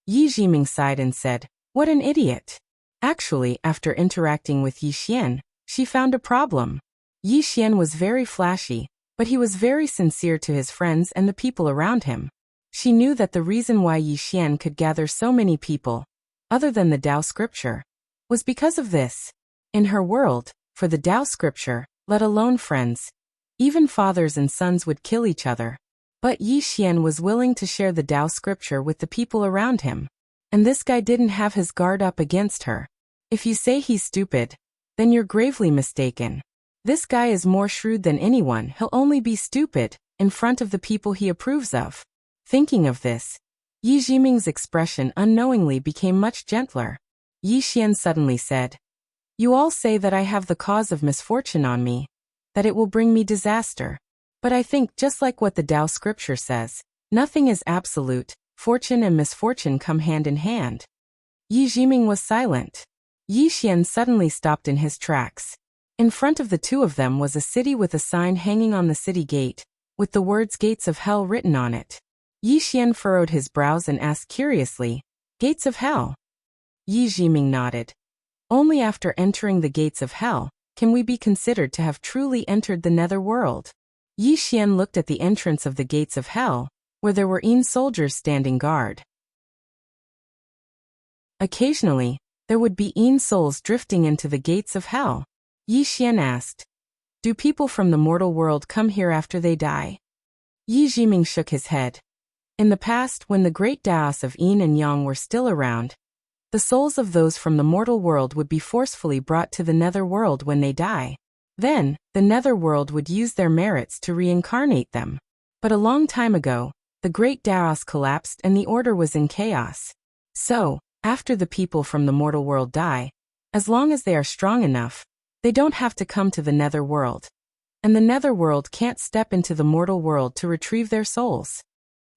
Yi Jiming sighed and said, What an idiot. Actually, after interacting with Yi Xian, she found a problem. Yi Xian was very flashy, but he was very sincere to his friends and the people around him. She knew that the reason why Yi Xian could gather so many people, other than the Tao scripture, was because of this. In her world, for the Tao scripture, let alone friends, even fathers and sons would kill each other. But Yi Xian was willing to share the Tao scripture with the people around him. And this guy didn't have his guard up against her. If you say he's stupid, then you're gravely mistaken. This guy is more shrewd than anyone. He'll only be stupid in front of the people he approves of. Thinking of this, Yi Jiming's expression unknowingly became much gentler. Yi Xian suddenly said, You all say that I have the cause of misfortune on me, that it will bring me disaster. But I think, just like what the Tao scripture says, nothing is absolute, fortune and misfortune come hand in hand. Yi Jiming was silent. Yi Xian suddenly stopped in his tracks. In front of the two of them was a city with a sign hanging on the city gate, with the words Gates of Hell written on it. Yi Xian furrowed his brows and asked curiously, Gates of Hell? Yi Jiming nodded. Only after entering the gates of hell can we be considered to have truly entered the nether world. Yi Xian looked at the entrance of the gates of hell, where there were soldiers standing guard. Occasionally, there would be souls drifting into the gates of hell. Yi Xian asked, Do people from the mortal world come here after they die? Yi Jiming shook his head. In the past, when the great Daos of Yin and Yang were still around, the souls of those from the mortal world would be forcefully brought to the nether world when they die. Then, the nether world would use their merits to reincarnate them. But a long time ago, the great Daos collapsed and the order was in chaos. So, after the people from the mortal world die, as long as they are strong enough, they don't have to come to the nether world. And the nether world can't step into the mortal world to retrieve their souls.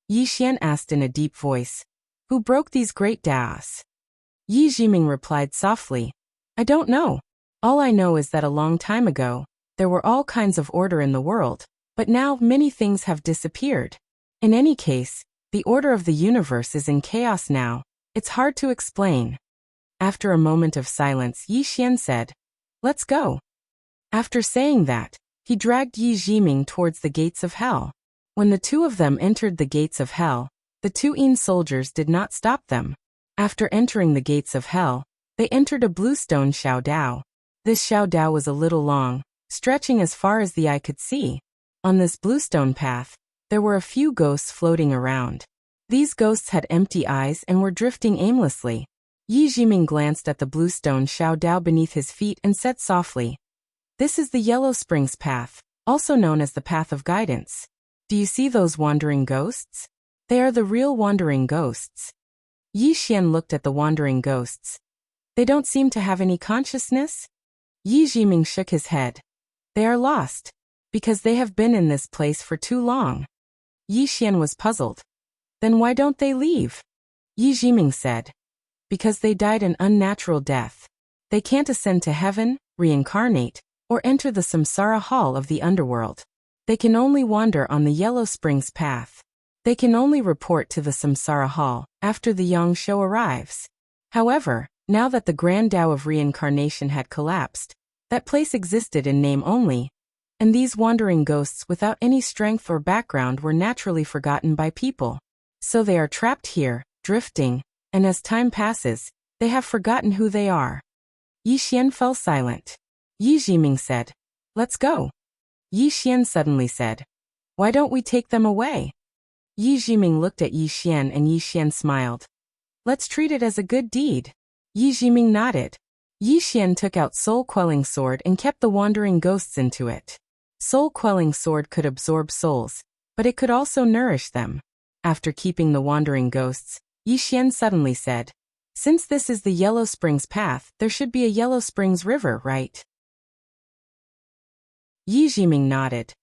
Yi Xian asked in a deep voice, Who broke these great Daos? Yi Jiming replied softly, I don't know. All I know is that a long time ago, there were all kinds of order in the world, but now many things have disappeared. In any case, the order of the universe is in chaos now. It's hard to explain. After a moment of silence, Yi Xian said, Let's go. After saying that, he dragged Yi Jiming towards the gates of hell. When the two of them entered the gates of hell, the two soldiers did not stop them. After entering the gates of hell, they entered a blue stone Xiao Dao. This Xiao Dao was a little long, stretching as far as the eye could see. On this bluestone path, there were a few ghosts floating around. These ghosts had empty eyes and were drifting aimlessly. Yi Jiming glanced at the bluestone Xiao Dao beneath his feet and said softly, This is the Yellow Springs Path, also known as the Path of Guidance. Do you see those wandering ghosts? They are the real wandering ghosts. Yi Xian looked at the wandering ghosts. They don't seem to have any consciousness? Yi Jiming shook his head. They are lost, because they have been in this place for too long. Yi Xian was puzzled. Then why don't they leave? Yi Jiming said. Because they died an unnatural death. They can't ascend to heaven, reincarnate, or enter the samsara hall of the underworld. They can only wander on the Yellow Springs Path. They can only report to the samsara hall after the Yang Shou arrives. However, now that the Grand Tao of Reincarnation had collapsed, that place existed in name only, and these wandering ghosts without any strength or background were naturally forgotten by people. So they are trapped here, drifting, and as time passes, they have forgotten who they are. Yi Xian fell silent. Yi Jiming said, Let's go. Yi Xian suddenly said, Why don't we take them away? Yi Jiming looked at Yi Xian and Yi Xian smiled. Let's treat it as a good deed. Yi Jiming nodded. Yi Xian took out Soul-Quelling Sword and kept the wandering ghosts into it. Soul-Quelling Sword could absorb souls, but it could also nourish them. After keeping the wandering ghosts, Yi Xian suddenly said, Since this is the Yellow Springs Path, there should be a Yellow Springs River, right? Yi Jiming nodded.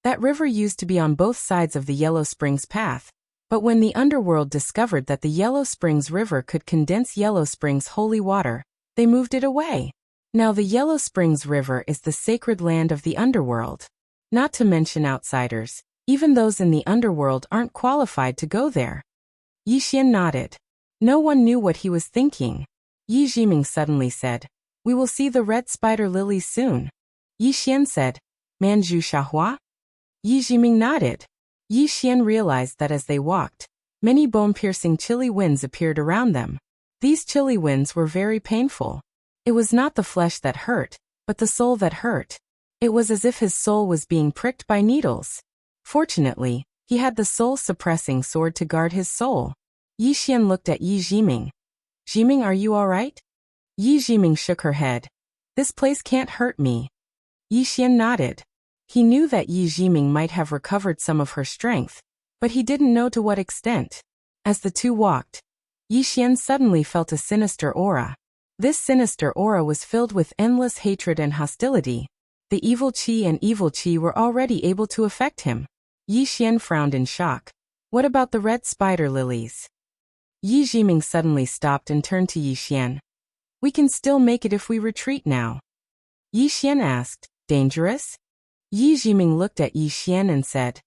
That river used to be on both sides of the Yellow Springs path, but when the underworld discovered that the Yellow Springs River could condense Yellow Springs' holy water, they moved it away. Now the Yellow Springs River is the sacred land of the underworld. Not to mention outsiders, even those in the underworld aren't qualified to go there. Yi Xian nodded. No one knew what he was thinking. Yi Jiming suddenly said, "We will see the red spider lilies soon." Yi Xian said, "Manju Shahua?" Yi Jiming nodded. Yi Xian realized that as they walked, many bone-piercing chilly winds appeared around them. These chilly winds were very painful. It was not the flesh that hurt, but the soul that hurt. It was as if his soul was being pricked by needles. Fortunately, he had the soul-suppressing sword to guard his soul. Yi Xian looked at Yi Jiming. "Jiming, are you all right?" Yi Jiming shook her head. "This place can't hurt me." Yi Xian nodded. He knew that Yi Jiming might have recovered some of her strength, but he didn't know to what extent. As the two walked, Yi Xian suddenly felt a sinister aura. This sinister aura was filled with endless hatred and hostility. The evil qi and evil qi were already able to affect him. Yi Xian frowned in shock. "What about the red spider lilies?" Yi Jiming suddenly stopped and turned to Yi Xian. "We can still make it if we retreat now." Yi Xian asked, "Dangerous?" Yi Jiming looked at Yi Xian and said,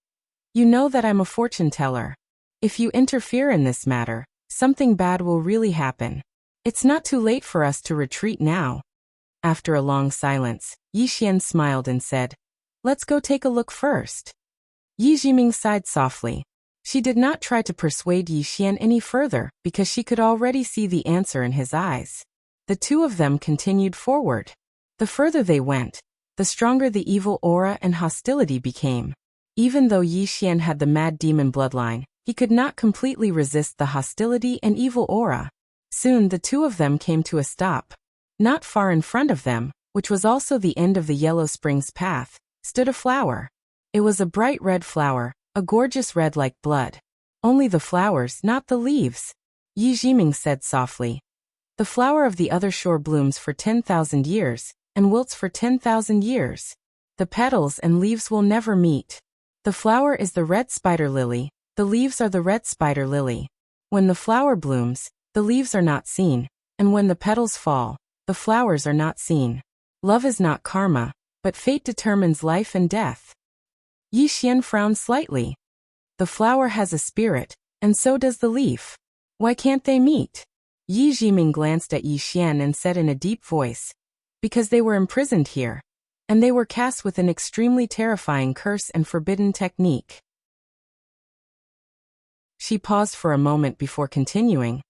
"You know that I'm a fortune teller. If you interfere in this matter, something bad will really happen. It's not too late for us to retreat now." After a long silence, Yi Xian smiled and said, "Let's go take a look first." Yi Jiming sighed softly. She did not try to persuade Yi Xian any further because she could already see the answer in his eyes. The two of them continued forward. The further they went, the stronger the evil aura and hostility became. Even though Yi Xian had the mad demon bloodline, he could not completely resist the hostility and evil aura. Soon the two of them came to a stop. Not far in front of them, which was also the end of the Yellow Springs path, stood a flower. It was a bright red flower, a gorgeous red like blood. Only the flowers, not the leaves. Yi Jiming said softly, "The flower of the other shore blooms for 10,000 years, and wilts for 10,000 years. The petals and leaves will never meet. The flower is the red spider lily, the leaves are the red spider lily. When the flower blooms, the leaves are not seen, and when the petals fall, the flowers are not seen. Love is not karma, but fate determines life and death." Yi Xian frowned slightly. "The flower has a spirit, and so does the leaf. Why can't they meet?" Yi Jiming glanced at Yi Xian and said in a deep voice, "Because they were imprisoned here, and they were cast with an extremely terrifying curse and forbidden technique." She paused for a moment before continuing.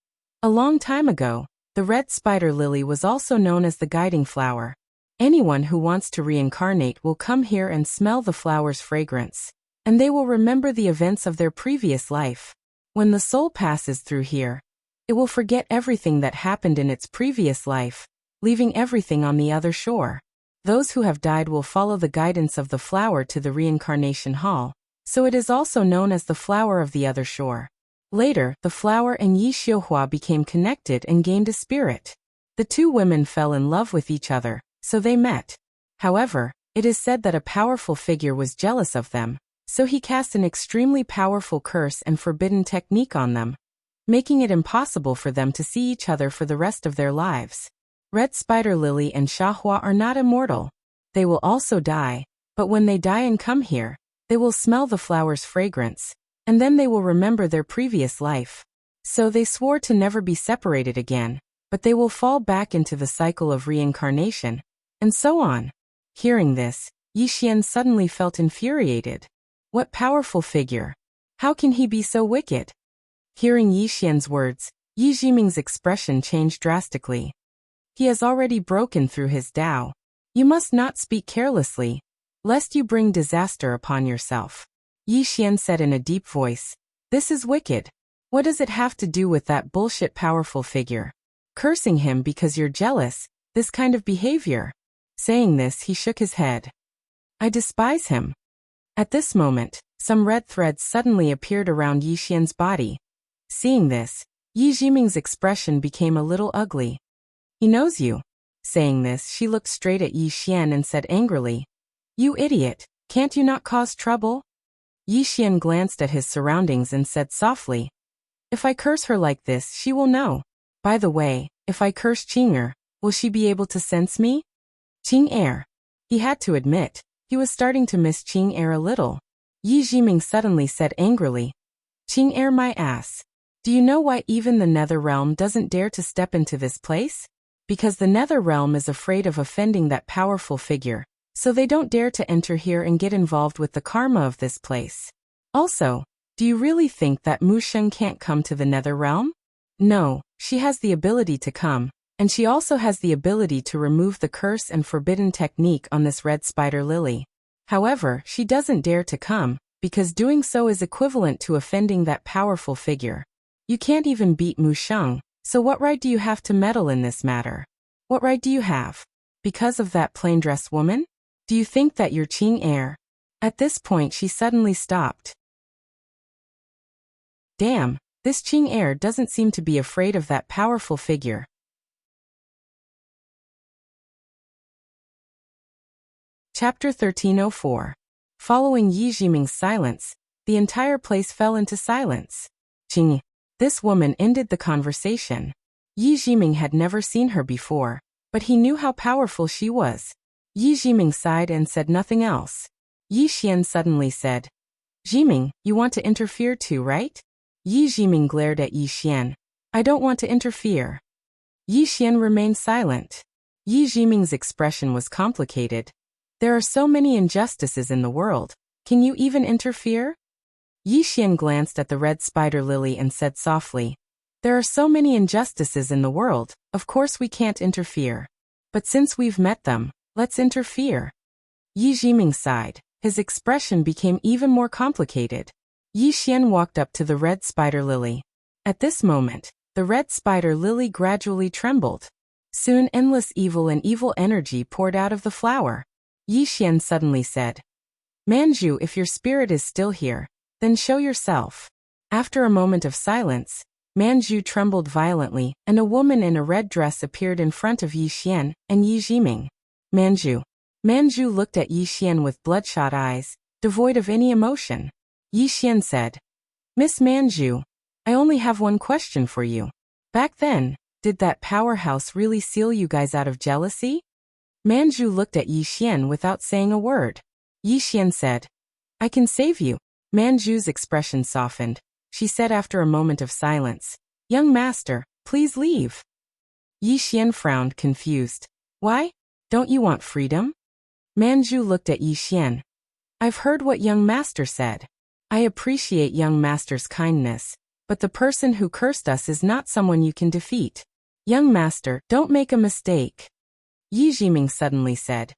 "A long time ago, the red spider lily was also known as the guiding flower. Anyone who wants to reincarnate will come here and smell the flower's fragrance, and they will remember the events of their previous life. When the soul passes through here, it will forget everything that happened in its previous life, leaving everything on the other shore. Those who have died will follow the guidance of the flower to the reincarnation hall, so it is also known as the flower of the other shore." Later, the flower and Yi Xiuhua became connected and gained a spirit. The two women fell in love with each other, so they met. However, it is said that a powerful figure was jealous of them, so he cast an extremely powerful curse and forbidden technique on them, making it impossible for them to see each other for the rest of their lives. Red Spider Lily and Shahua are not immortal. They will also die, but when they die and come here, they will smell the flower's fragrance, and then they will remember their previous life. So they swore to never be separated again, but they will fall back into the cycle of reincarnation, and so on. Hearing this, Yi Xian suddenly felt infuriated. What powerful figure! How can he be so wicked? Hearing Yi Xian's words, Yi Jiming's expression changed drastically. He has already broken through his Tao. You must not speak carelessly, lest you bring disaster upon yourself. Yi Xian said in a deep voice, "This is wicked. What does it have to do with that bullshit powerful figure? Cursing him because you're jealous, this kind of behavior." Saying this, he shook his head. "I despise him." At this moment, some red threads suddenly appeared around Yi Xian's body. Seeing this, Yi Jiming's expression became a little ugly. "He knows you." Saying this, she looked straight at Yi Xian and said angrily, You idiot, can't you not cause trouble? Yixian glanced at his surroundings and said softly, if I curse her like this, she will know. By the way, if I curse Qing'er, will she be able to sense me? Qing'er. He had to admit, he was starting to miss Qing'er a little. Yi Jiming suddenly said angrily, Qing'er my ass. Do you know why even the Nether Realm doesn't dare to step into this place? Because the Nether Realm is afraid of offending that powerful figure, so they don't dare to enter here and get involved with the karma of this place. Also, do you really think that Mu Sheng can't come to the Nether Realm? No, she has the ability to come, and she also has the ability to remove the curse and forbidden technique on this red spider lily. However, she doesn't dare to come, because doing so is equivalent to offending that powerful figure. You can't even beat Mu Sheng, so what right do you have to meddle in this matter? What right do you have? Because of that plain-dressed woman? Do you think that you're Qing'er? At this point she suddenly stopped. Damn, this Qing'er doesn't seem to be afraid of that powerful figure. Chapter 1304. Following Yi Jiming's silence, the entire place fell into silence. Qing. This woman ended the conversation. Yi Jiming had never seen her before, but he knew how powerful she was. Yi Jiming sighed and said nothing else. Yi Xian suddenly said, Jiming, you want to interfere too, right? Yi Jiming glared at Yi Xian. I don't want to interfere. Yi Xian remained silent. Yi Jiming's expression was complicated. There are so many injustices in the world. Can you even interfere? Yi Xian glanced at the red spider lily and said softly, there are so many injustices in the world, of course we can't interfere. But since we've met them, let's interfere. Yi Jiming sighed. His expression became even more complicated. Yi Xian walked up to the red spider lily. At this moment, the red spider lily gradually trembled. Soon endless evil and evil energy poured out of the flower. Yi Xian suddenly said, Manju, if your spirit is still here, then show yourself. After a moment of silence, Manju trembled violently, and a woman in a red dress appeared in front of Yi Xian and Yi Jiming. Manju. Manju looked at Yi Xian with bloodshot eyes, devoid of any emotion. Yi Xian said, Miss Manju, I only have one question for you. Back then, did that powerhouse really seal you guys out of jealousy? Manju looked at Yi Xian without saying a word. Yi Xian said, I can save you. Manju's expression softened. She said after a moment of silence, Young master, please leave. Yi Xian frowned, confused. Why? Don't you want freedom? Manju looked at Yi Xian. I've heard what young master said. I appreciate young master's kindness, but the person who cursed us is not someone you can defeat. Young master, don't make a mistake. Yi Jiming suddenly said,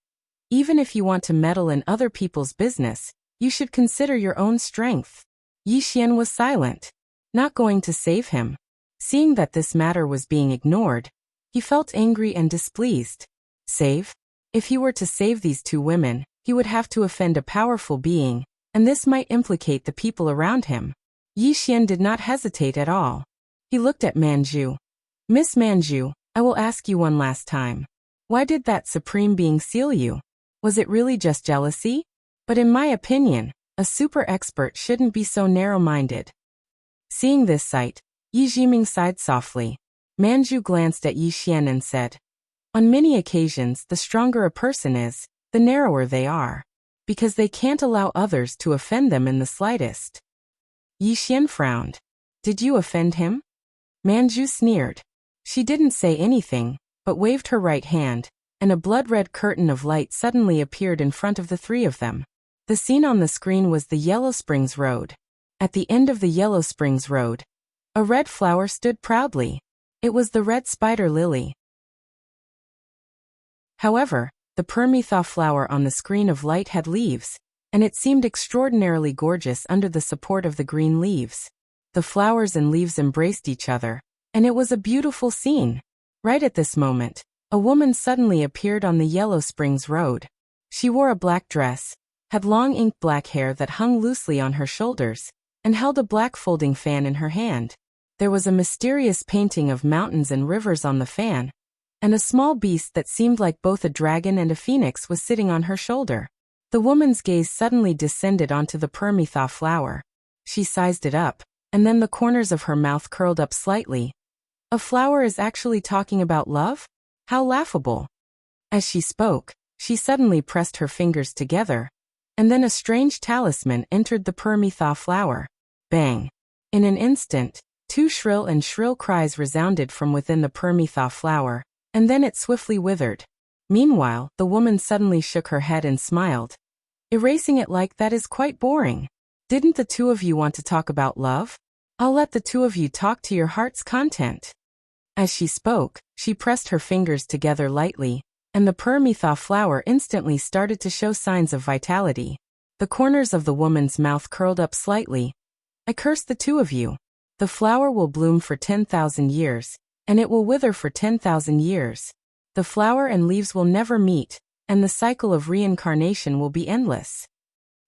even if you want to meddle in other people's business, you should consider your own strength. Yi Xian was silent, not going to save him. Seeing that this matter was being ignored, he felt angry and displeased. Save? If he were to save these two women, he would have to offend a powerful being, and this might implicate the people around him. Yi Xian did not hesitate at all. He looked at Manju. Miss Manju, I will ask you one last time. Why did that supreme being seal you? Was it really just jealousy? But in my opinion, a super expert shouldn't be so narrow-minded. Seeing this sight, Yi Jiming sighed softly. Manju glanced at Yi Xian and said, on many occasions the stronger a person is, the narrower they are, because they can't allow others to offend them in the slightest. Yi Xian frowned. Did you offend him? Manju sneered. She didn't say anything, but waved her right hand, and a blood-red curtain of light suddenly appeared in front of the three of them. The scene on the screen was the Yellow Springs Road. At the end of the Yellow Springs Road, a red flower stood proudly. It was the red spider lily. However, the Permetha flower on the screen of light had leaves, and it seemed extraordinarily gorgeous under the support of the green leaves. The flowers and leaves embraced each other, and it was a beautiful scene. Right at this moment, a woman suddenly appeared on the Yellow Springs Road. She wore a black dress, had long ink black hair that hung loosely on her shoulders, and held a black folding fan in her hand. There was a mysterious painting of mountains and rivers on the fan, and a small beast that seemed like both a dragon and a phoenix was sitting on her shoulder. The woman's gaze suddenly descended onto the permitha flower. She sized it up, and then the corners of her mouth curled up slightly. A flower is actually talking about love? How laughable. As she spoke, she suddenly pressed her fingers together, and then a strange talisman entered the permitha flower. Bang! In an instant, two shrill cries resounded from within the permitha flower, and then it swiftly withered. Meanwhile, the woman suddenly shook her head and smiled. Erasing it like that is quite boring. Didn't the two of you want to talk about love? I'll let the two of you talk to your heart's content. As she spoke, she pressed her fingers together lightly, and the permitha flower instantly started to show signs of vitality. The corners of the woman's mouth curled up slightly. I curse the two of you. The flower will bloom for 10,000 years, and it will wither for 10,000 years. The flower and leaves will never meet, and the cycle of reincarnation will be endless.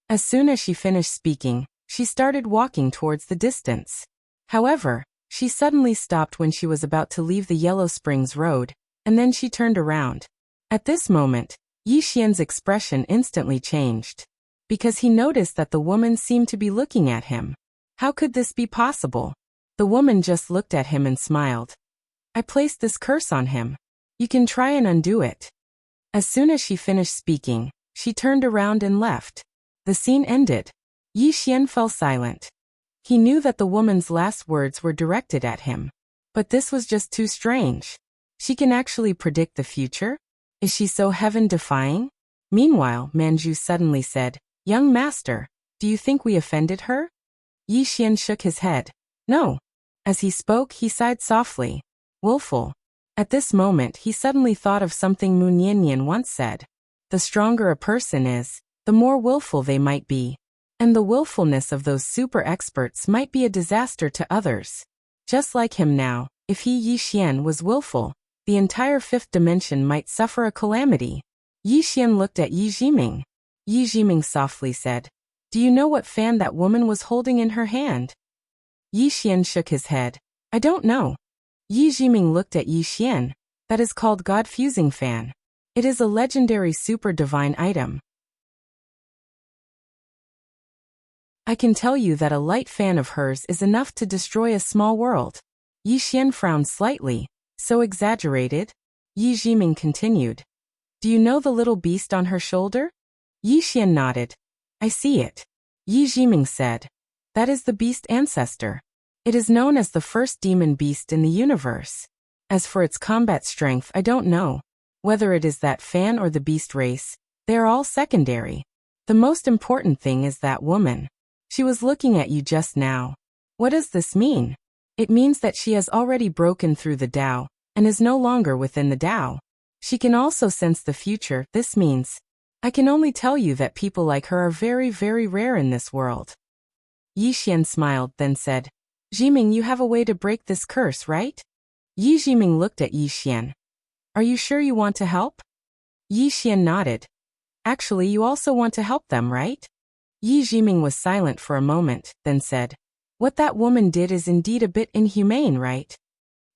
As soon as she finished speaking, she started walking towards the distance. However, she suddenly stopped when she was about to leave the Yellow Springs Road, and then she turned around. At this moment, Yi Xian's expression instantly changed, because he noticed that the woman seemed to be looking at him. How could this be possible? The woman just looked at him and smiled. I placed this curse on him. You can try and undo it. As soon as she finished speaking, she turned around and left. The scene ended. Yi Xian fell silent. He knew that the woman's last words were directed at him. But this was just too strange. She can actually predict the future? Is she so heaven-defying? Meanwhile, Manju suddenly said, Young master, do you think we offended her? Yi Xian shook his head. No. As he spoke, he sighed softly. Willful. At this moment, he suddenly thought of something Mu Niannian once said. The stronger a person is, the more willful they might be. And the willfulness of those super experts might be a disaster to others. Just like him now, if he Yi Xian was willful, the entire fifth dimension might suffer a calamity. Yi Xian looked at Yi Jiming. Yi Jiming softly said, Do you know what fan that woman was holding in her hand? Yi Xian shook his head. I don't know. Yi Jiming looked at Yi Xian. That is called God-fusing fan. It is a legendary super divine item. I can tell you that a light fan of hers is enough to destroy a small world. Yi Xian frowned slightly. So exaggerated? Yi Jiming continued. Do you know the little beast on her shoulder? Yi Xian nodded. I see it. Yi Jiming said. That is the beast ancestor. It is known as the first demon beast in the universe. As for its combat strength, I don't know. Whether it is that fan or the beast race, they are all secondary. The most important thing is that woman. She was looking at you just now. What does this mean? It means that she has already broken through the Tao, and is no longer within the Tao. She can also sense the future. This means, I can only tell you that people like her are very, very rare in this world. Yi Xian smiled, then said, Jiming, you have a way to break this curse, right? Yi Jiming looked at Yi Xian. Are you sure you want to help? Yi Xian nodded. Actually, you also want to help them, right? Yi Jiming was silent for a moment, then said, What that woman did is indeed a bit inhumane, right?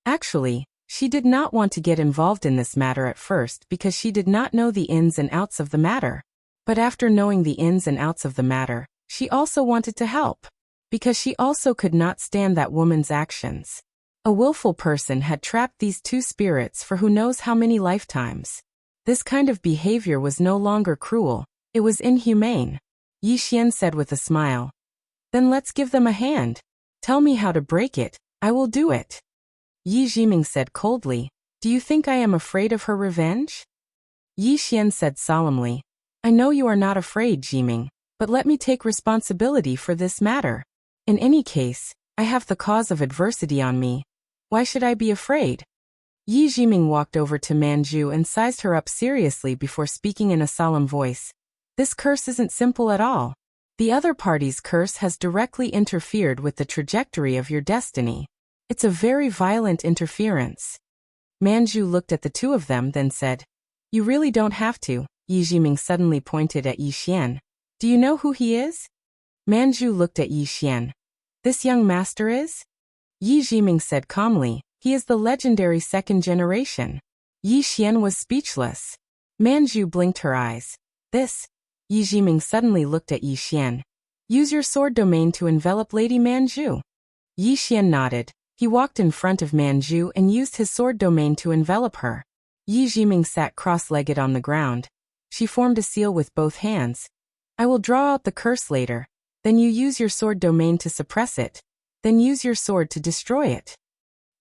Actually, she did not want to get involved in this matter at first because she did not know the ins and outs of the matter. But after knowing the ins and outs of the matter, she also wanted to help. Because she also could not stand that woman's actions. A willful person had trapped these two spirits for who knows how many lifetimes. This kind of behavior was no longer cruel, it was inhumane. Yi Xian said with a smile. Then let's give them a hand. Tell me how to break it, I will do it. Yi Jiming said coldly, Do you think I am afraid of her revenge? Yi Xian said solemnly, I know you are not afraid, Jiming, but let me take responsibility for this matter. In any case, I have the cause of adversity on me. Why should I be afraid? Yi Jiming walked over to Manju and sized her up seriously before speaking in a solemn voice. This curse isn't simple at all. The other party's curse has directly interfered with the trajectory of your destiny. It's a very violent interference. Manju looked at the two of them, then said, You really don't have to. Yi Jiming suddenly pointed at Yi Xian. Do you know who he is? Manju looked at Yi Xian. This young master is? Yi Jiming said calmly, He is the legendary second generation. Yi Xian was speechless. Manju blinked her eyes. This? Yi Jiming suddenly looked at Yi Xian. Use your sword domain to envelop Lady Manju. Yi Xian nodded. He walked in front of Manju and used his sword domain to envelop her. Yi Jiming sat cross-legged on the ground. She formed a seal with both hands. I will draw out the curse later. Then you use your sword domain to suppress it. Then use your sword to destroy it.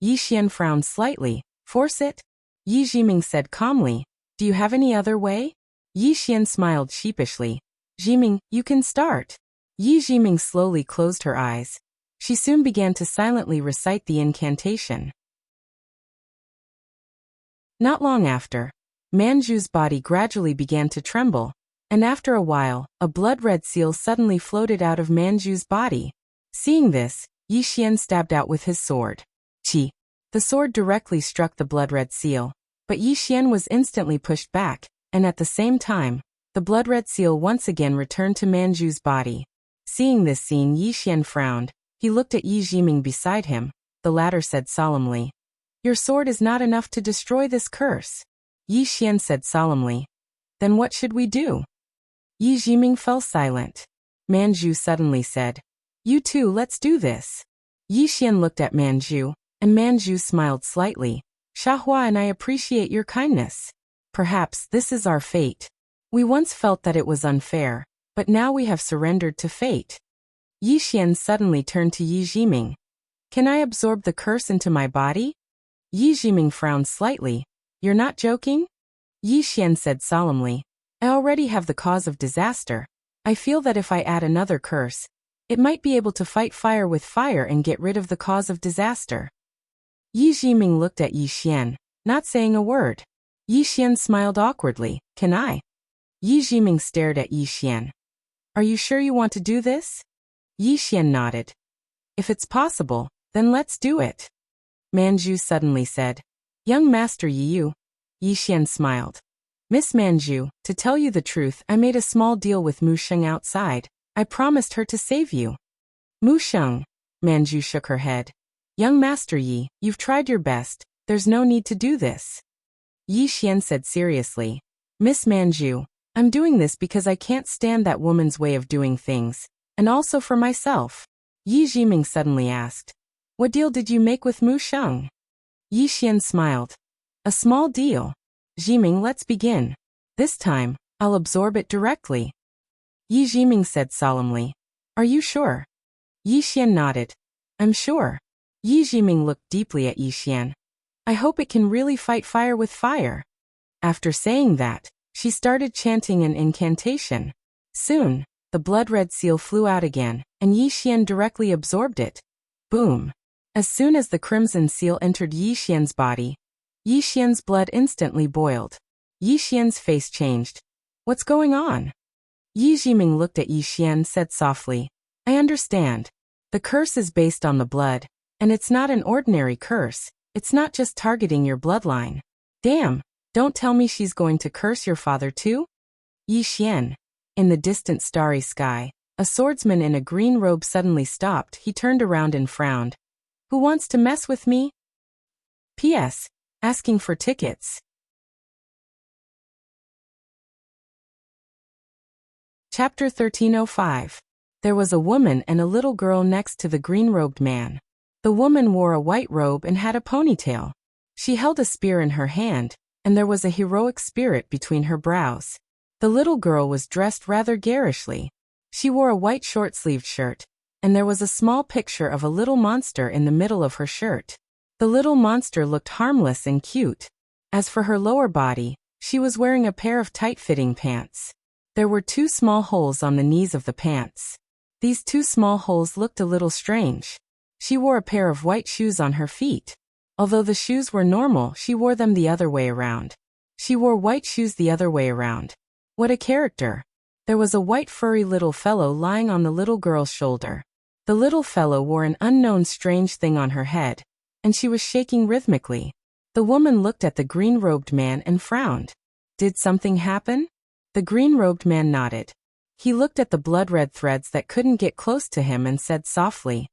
Yi Xian frowned slightly. Force it? Yi Jiming said calmly. Do you have any other way? Yi Xian smiled sheepishly. Jiming, you can start. Yi Jiming slowly closed her eyes. She soon began to silently recite the incantation. Not long after, Manju's body gradually began to tremble, and after a while, a blood-red seal suddenly floated out of Manju's body. Seeing this, Yi Xian stabbed out with his sword. Chi! The sword directly struck the blood-red seal, but Yi Xian was instantly pushed back, and at the same time, the blood-red seal once again returned to Manju's body. Seeing this scene, Yi Xian frowned. He looked at Yi Jiming beside him. The latter said solemnly, Your sword is not enough to destroy this curse. Yi Xian said solemnly, Then what should we do? Yi Jiming fell silent. Manju suddenly said, You too, let's do this. Yi Xian looked at Manju, and Manju smiled slightly. Shahua and I appreciate your kindness. Perhaps this is our fate. We once felt that it was unfair, but now we have surrendered to fate. Yi Xian suddenly turned to Yi Jiming. Can I absorb the curse into my body? Yi Jiming frowned slightly. You're not joking? Yi Xian said solemnly. I already have the cause of disaster. I feel that if I add another curse, it might be able to fight fire with fire and get rid of the cause of disaster. Yi Jiming looked at Yi Xian, not saying a word. Yi Xian smiled awkwardly. Can I? Yi Jiming stared at Yi Xian. Are you sure you want to do this? Yi Xian nodded. If it's possible, then let's do it. Manju suddenly said, Young Master Yi Xian smiled. Miss Manju, to tell you the truth, I made a small deal with Mu Sheng outside. I promised her to save you. Mu Sheng. Manju shook her head. Young Master Yi, you've tried your best. There's no need to do this. Yi Xian said seriously. Miss Manju, I'm doing this because I can't stand that woman's way of doing things. And also for myself. Yi Jiming suddenly asked. What deal did you make with Mu Sheng? Yi Xian smiled. A small deal. Jiming, let's begin. This time, I'll absorb it directly. Yi Jiming said solemnly. Are you sure? Yi Xian nodded. I'm sure. Yi Jiming looked deeply at Yi Xian. I hope it can really fight fire with fire. After saying that, she started chanting an incantation. Soon, the blood-red seal flew out again, and Yi Xian directly absorbed it. Boom! As soon as the crimson seal entered Yi Xian's body, Yi Xian's blood instantly boiled. Yi Xian's face changed. What's going on? Yi Jiming looked at Yi Xian, said softly. I understand. The curse is based on the blood, and it's not an ordinary curse. It's not just targeting your bloodline. Damn, don't tell me she's going to curse your father too? Yi Xian. In the distant starry sky, a swordsman in a green robe suddenly stopped. He turned around and frowned. Who wants to mess with me? P.S. Asking for tickets. Chapter 1305. There was a woman and a little girl next to the green-robed man. The woman wore a white robe and had a ponytail. She held a spear in her hand, and there was a heroic spirit between her brows. The little girl was dressed rather garishly. She wore a white short-sleeved shirt, and there was a small picture of a little monster in the middle of her shirt. The little monster looked harmless and cute. As for her lower body, she was wearing a pair of tight-fitting pants. There were 2 small holes on the knees of the pants. These 2 small holes looked a little strange. She wore a pair of white shoes on her feet. Although the shoes were normal, she wore them the other way around. She wore white shoes the other way around. What a character! There was a white furry little fellow lying on the little girl's shoulder. The little fellow wore an unknown strange thing on her head, and she was shaking rhythmically. The woman looked at the green-robed man and frowned. Did something happen? The green-robed man nodded. He looked at the blood-red threads that couldn't get close to him and said softly,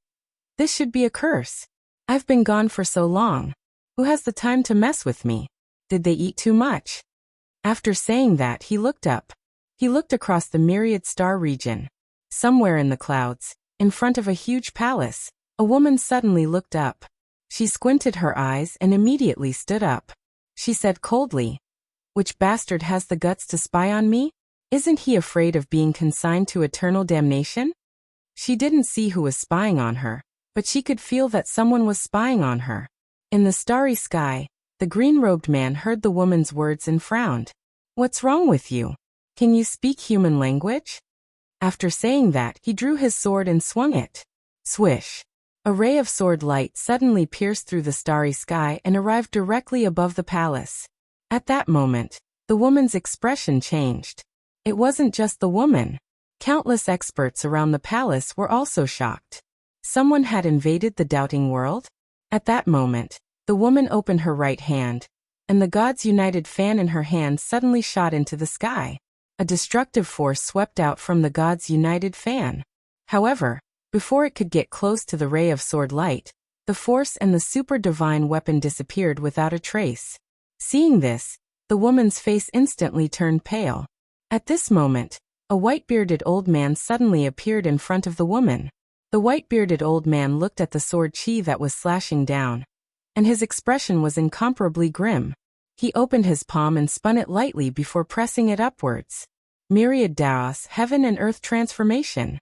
This should be a curse. I've been gone for so long. Who has the time to mess with me? Did they eat too much? After saying that, he looked up. He looked across the myriad star region. Somewhere in the clouds, in front of a huge palace, a woman suddenly looked up. She squinted her eyes and immediately stood up. She said coldly, "Which bastard has the guts to spy on me? Isn't he afraid of being consigned to eternal damnation?" She didn't see who was spying on her, but she could feel that someone was spying on her. In the starry sky, the green-robed man heard the woman's words and frowned. "What's wrong with you? Can you speak human language?" After saying that, he drew his sword and swung it. Swish! A ray of sword light suddenly pierced through the starry sky and arrived directly above the palace. At that moment, the woman's expression changed. It wasn't just the woman. Countless experts around the palace were also shocked. Someone had invaded the doubting world? At that moment, the woman opened her right hand, and the gods' united fan in her hand suddenly shot into the sky. A destructive force swept out from the gods' united fan. However, before it could get close to the ray of sword light, the force and the super-divine weapon disappeared without a trace. Seeing this, the woman's face instantly turned pale. At this moment, a white-bearded old man suddenly appeared in front of the woman. The white-bearded old man looked at the sword chi that was slashing down, and his expression was incomparably grim. He opened his palm and spun it lightly before pressing it upwards. Myriad Daos, heaven and earth transformation.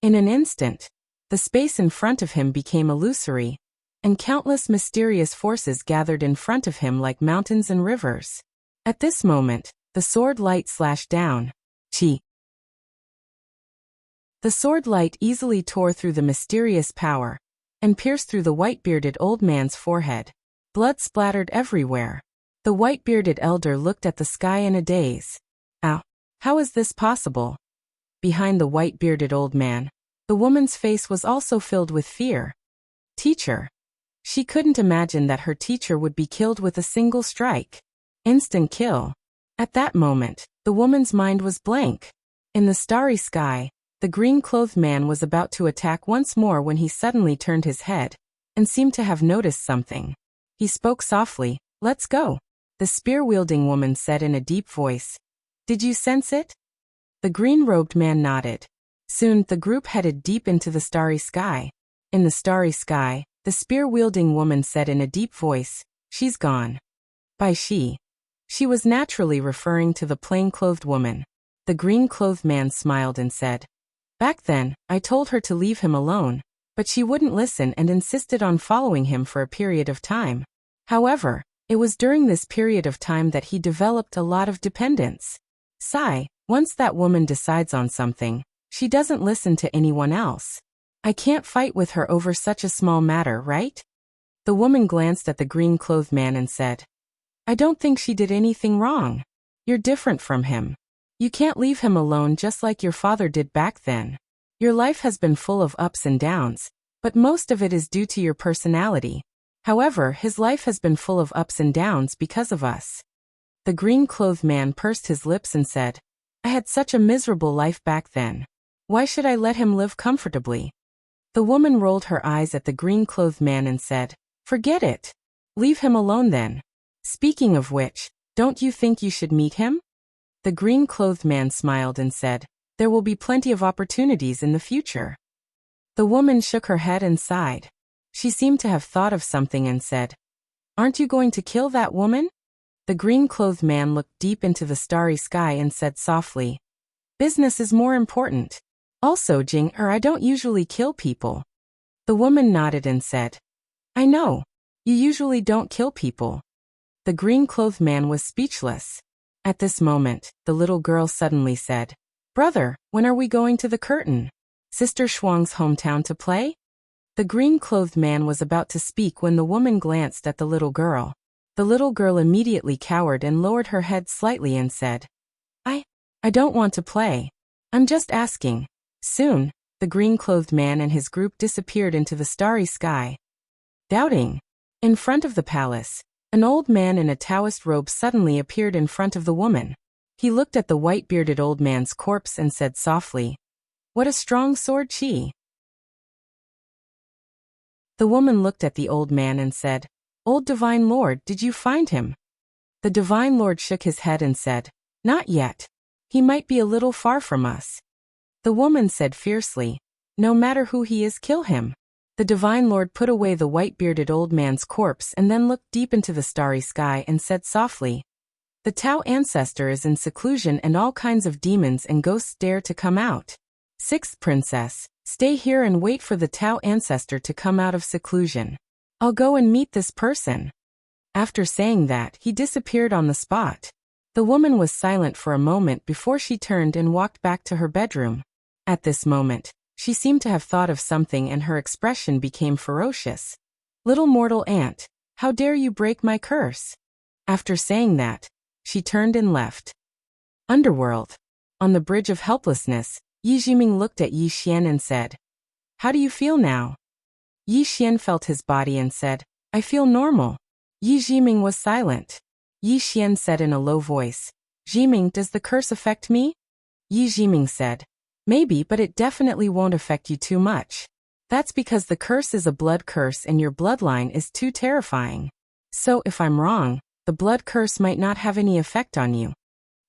In an instant, the space in front of him became illusory, and countless mysterious forces gathered in front of him like mountains and rivers. At this moment, the sword light slashed down. Chi. The sword light easily tore through the mysterious power, and pierced through the white-bearded old man's forehead. Blood splattered everywhere. The white-bearded elder looked at the sky in a daze. Ow! How is this possible? Behind the white-bearded old man, the woman's face was also filled with fear. Teacher. She couldn't imagine that her teacher would be killed with a single strike. Instant kill. At that moment, the woman's mind was blank. In the starry sky, the green-clothed man was about to attack once more when he suddenly turned his head, and seemed to have noticed something. He spoke softly, "Let's go," the spear-wielding woman said in a deep voice. "Did you sense it?" The green-robed man nodded. Soon, the group headed deep into the starry sky. In the starry sky, the spear-wielding woman said in a deep voice, "She's gone." By she was naturally referring to the plain-clothed woman. The green-clothed man smiled and said, "Back then, I told her to leave him alone, but she wouldn't listen and insisted on following him for a period of time. However, it was during this period of time that he developed a lot of dependence. Once that woman decides on something, she doesn't listen to anyone else. I can't fight with her over such a small matter, right?" The woman glanced at the green-clothed man and said, "I don't think she did anything wrong. You're different from him. You can't leave him alone just like your father did back then. Your life has been full of ups and downs, but most of it is due to your personality. However, his life has been full of ups and downs because of us." The green-clothed man pursed his lips and said, "I had such a miserable life back then. Why should I let him live comfortably?" The woman rolled her eyes at the green-clothed man and said, "Forget it. Leave him alone then. Speaking of which, don't you think you should meet him?" The green-clothed man smiled and said, "There will be plenty of opportunities in the future." The woman shook her head and sighed. She seemed to have thought of something and said, "Aren't you going to kill that woman?" The green-clothed man looked deep into the starry sky and said softly, "Business is more important. Also, I don't usually kill people." The woman nodded and said, "I know. You usually don't kill people." The green-clothed man was speechless. At this moment, the little girl suddenly said, "Brother, when are we going to the curtain? Sister Shuang's hometown to play?" The green-clothed man was about to speak when the woman glanced at the little girl. The little girl immediately cowered and lowered her head slightly and said, I don't want to play. I'm just asking." Soon, the green-clothed man and his group disappeared into the starry sky. Doubting. In front of the palace, an old man in a Taoist robe suddenly appeared in front of the woman. He looked at the white-bearded old man's corpse and said softly, "What a strong sword chi." The woman looked at the old man and said, "Old Divine Lord, did you find him?" The Divine Lord shook his head and said, "Not yet. He might be a little far from us. The woman said fiercely, "No matter who he is, kill him." The Divine Lord put away the white-bearded old man's corpse and then looked deep into the starry sky and said softly, "The Tao ancestor is in seclusion and all kinds of demons and ghosts dare to come out. Sixth princess, stay here and wait for the Tao ancestor to come out of seclusion. I'll go and meet this person." After saying that, he disappeared on the spot. The woman was silent for a moment before she turned and walked back to her bedroom. At this moment, she seemed to have thought of something and her expression became ferocious. "Little mortal ant, how dare you break my curse?" After saying that, she turned and left. Underworld. On the bridge of helplessness, Yi Jiming looked at Yi Xian and said, "How do you feel now?" Yi Xian felt his body and said, "I feel normal." Yi Jiming was silent. Yi Xian said in a low voice, "Jiming, does the curse affect me?" Yi Jiming said, "Maybe, but it definitely won't affect you too much. That's because the curse is a blood curse and your bloodline is too terrifying. So if I'm wrong, the blood curse might not have any effect on you."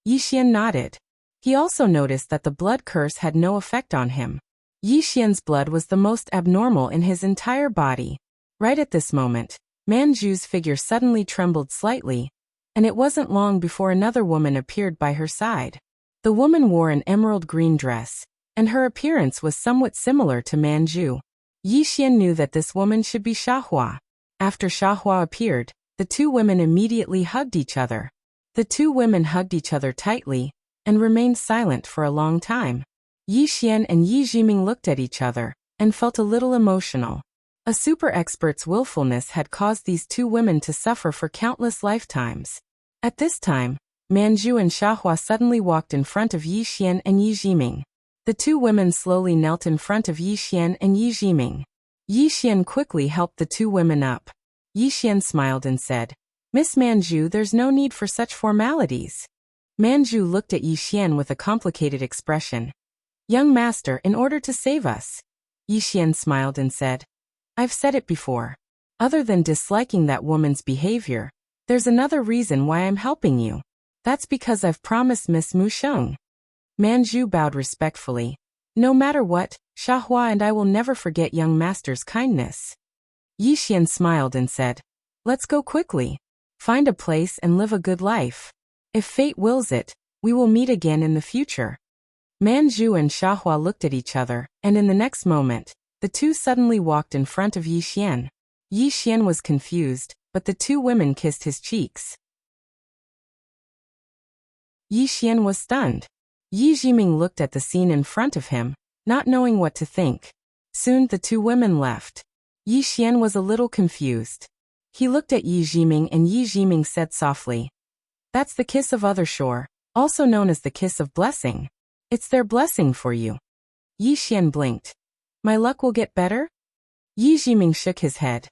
Yi Xian nodded. He also noticed that the blood curse had no effect on him. Yi Xian's blood was the most abnormal in his entire body. Right at this moment, Manju's figure suddenly trembled slightly, and it wasn't long before another woman appeared by her side. The woman wore an emerald green dress, and her appearance was somewhat similar to Manju. Yi Xian knew that this woman should be Xiahua. After Xiahua appeared, the two women immediately hugged each other. The two women hugged each other tightly, and remained silent for a long time. Yi Xian and Yi Jiming looked at each other, and felt a little emotional. A super expert's willfulness had caused these two women to suffer for countless lifetimes. At this time, Manju and Xiahua suddenly walked in front of Yi Xian and Yi Jiming. The two women slowly knelt in front of Yi Xian and Yi Jiming. Yi Xian quickly helped the two women up. Yi Xian smiled and said, "Miss Manju, there's no need for such formalities." Manju looked at Yi Xian with a complicated expression. "Young master, in order to save us." Yi Xian smiled and said, "I've said it before. Other than disliking that woman's behavior, there's another reason why I'm helping you. That's because I've promised Miss Mu Sheng." Manju bowed respectfully. "No matter what, Xiahua and I will never forget young master's kindness." Yi Xian smiled and said, "Let's go quickly. Find a place and live a good life. If fate wills it, we will meet again in the future." Manju and Xiahua looked at each other, and in the next moment, the two suddenly walked in front of Yi Xian. Yi Xian was confused, but the two women kissed his cheeks. Yi Xian was stunned. Yi Jiming looked at the scene in front of him, not knowing what to think. Soon the two women left. Yi Xian was a little confused. He looked at Yi Jiming and Yi Jiming said softly, "That's the kiss of other shore, also known as the kiss of blessing. It's their blessing for you." Yi Xian blinked. "My luck will get better?" Yi Jiming shook his head.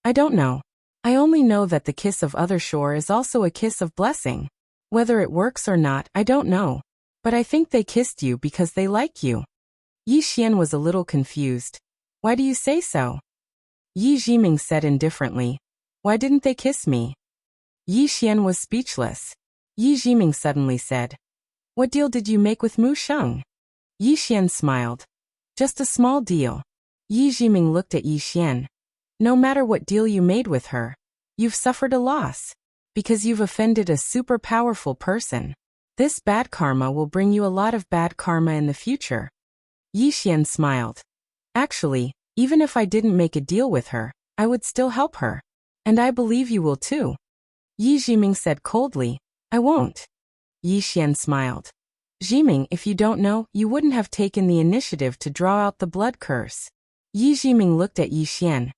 "I don't know. I only know that the kiss of other shore is also a kiss of blessing. Whether it works or not, I don't know. But I think they kissed you because they like you." Yi Xian was a little confused. "Why do you say so?" Yi Jiming said indifferently, "Why didn't they kiss me?" Yi Xian was speechless. Yi Jiming suddenly said, "What deal did you make with Mu Sheng?" Yi Xian smiled. "Just a small deal." Yi Jiming looked at Yi Xian. "No matter what deal you made with her, you've suffered a loss. Because you've offended a super powerful person. This bad karma will bring you a lot of bad karma in the future." Yi Xian smiled. "Actually, even if I didn't make a deal with her, I would still help her. And I believe you will too." Yi Jiming said coldly, "I won't." Yi Xian smiled. "Jiming, if you don't know, you wouldn't have taken the initiative to draw out the blood curse." Yi Jiming looked at Yi Xian.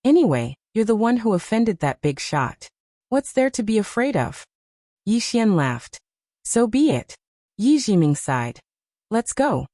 "Anyway, you're the one who offended that big shot. What's there to be afraid of?" Yi Xian laughed. "So be it." Yi Jiming sighed. "Let's go."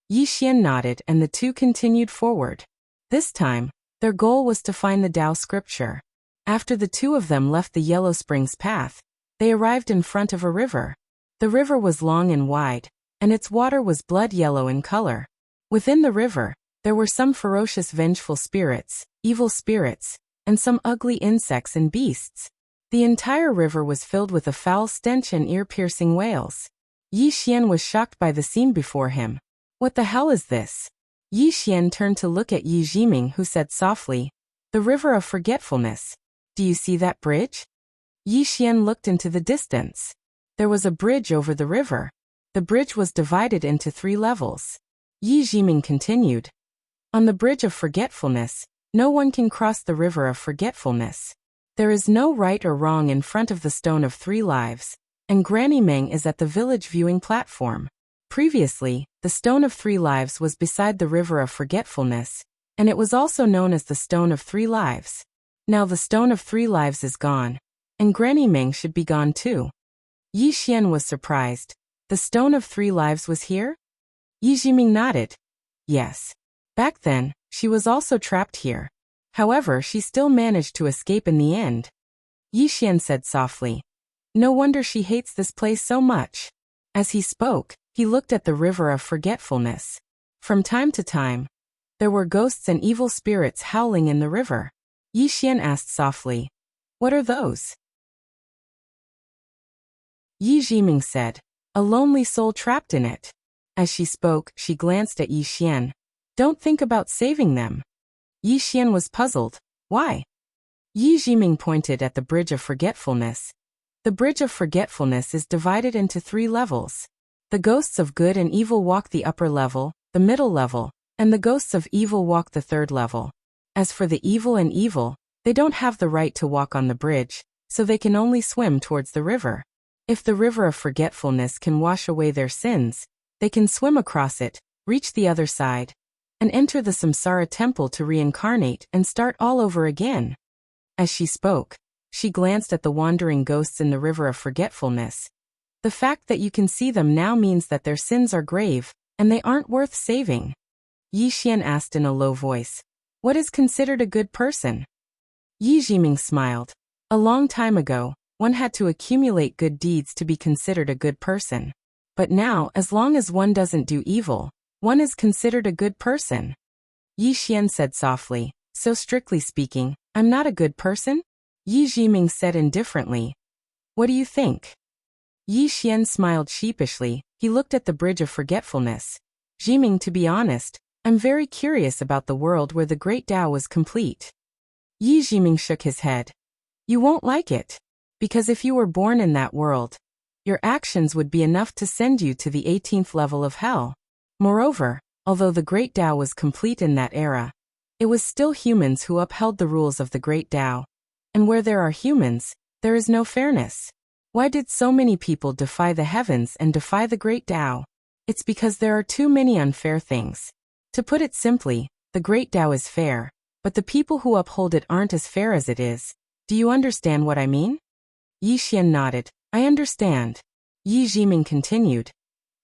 Yi Xian nodded and the two continued forward. This time, their goal was to find the Tao scripture. After the two of them left the Yellow Springs path, they arrived in front of a river. The river was long and wide, and its water was blood yellow in color. Within the river, there were some ferocious vengeful spirits, evil spirits, and some ugly insects and beasts. The entire river was filled with a foul stench and ear-piercing wails. Yi Xian was shocked by the scene before him. What the hell is this? Yi Xian turned to look at Yi Jiming, who said softly, "The river of forgetfulness. Do you see that bridge?" Yi Xian looked into the distance. There was a bridge over the river. The bridge was divided into 3 levels. Yi Jiming continued, "On the bridge of forgetfulness, no one can cross the river of forgetfulness. There is no right or wrong in front of the stone of 3 lives, and Granny Meng is at the village viewing platform. Previously, the stone of 3 lives was beside the river of forgetfulness, and it was also known as the stone of 3 lives. Now the stone of 3 lives is gone, and Granny Meng should be gone too." Yi Xian was surprised. The stone of 3 lives was here? Yi Jiming nodded. Yes. Back then, she was also trapped here. However, she still managed to escape in the end. Yi Xian said softly, "No wonder she hates this place so much." As he spoke, he looked at the river of forgetfulness. From time to time, there were ghosts and evil spirits howling in the river. Yi Xian asked softly, "What are those?" Yi Jiming said, "A lonely soul trapped in it." As she spoke, she glanced at Yi Xian. "Don't think about saving them." Yi Xian was puzzled. Why? Yi Jiming pointed at the bridge of forgetfulness. The bridge of forgetfulness is divided into 3 levels. The ghosts of good and evil walk the upper level, the middle level, and the ghosts of evil walk the 3rd level. As for the evil and evil, they don't have the right to walk on the bridge, so they can only swim towards the river. If the river of forgetfulness can wash away their sins, they can swim across it, reach the other side, and enter the Samsara temple to reincarnate and start all over again. As she spoke, she glanced at the wandering ghosts in the river of forgetfulness. The fact that you can see them now means that their sins are grave, and they aren't worth saving. Yi Xian asked in a low voice, "What is considered a good person?" Yi Jiming smiled. A long time ago, one had to accumulate good deeds to be considered a good person. But now, as long as one doesn't do evil, one is considered a good person. Yi Xian said softly, "So strictly speaking, I'm not a good person?" Yi Jiming said indifferently, "What do you think?" Yi Xian smiled sheepishly. He looked at the bridge of forgetfulness. "Jiming, to be honest, I'm very curious about the world where the great Tao was complete." Yi Jiming shook his head. "You won't like it. Because if you were born in that world, your actions would be enough to send you to the 18th level of hell. Moreover, although the great Tao was complete in that era, it was still humans who upheld the rules of the great Tao. And where there are humans, there is no fairness. Why did so many people defy the heavens and defy the great Tao? It's because there are too many unfair things. To put it simply, the great Tao is fair, but the people who uphold it aren't as fair as it is. Do you understand what I mean?" Yi Xian nodded. "I understand." Yi Jiming continued,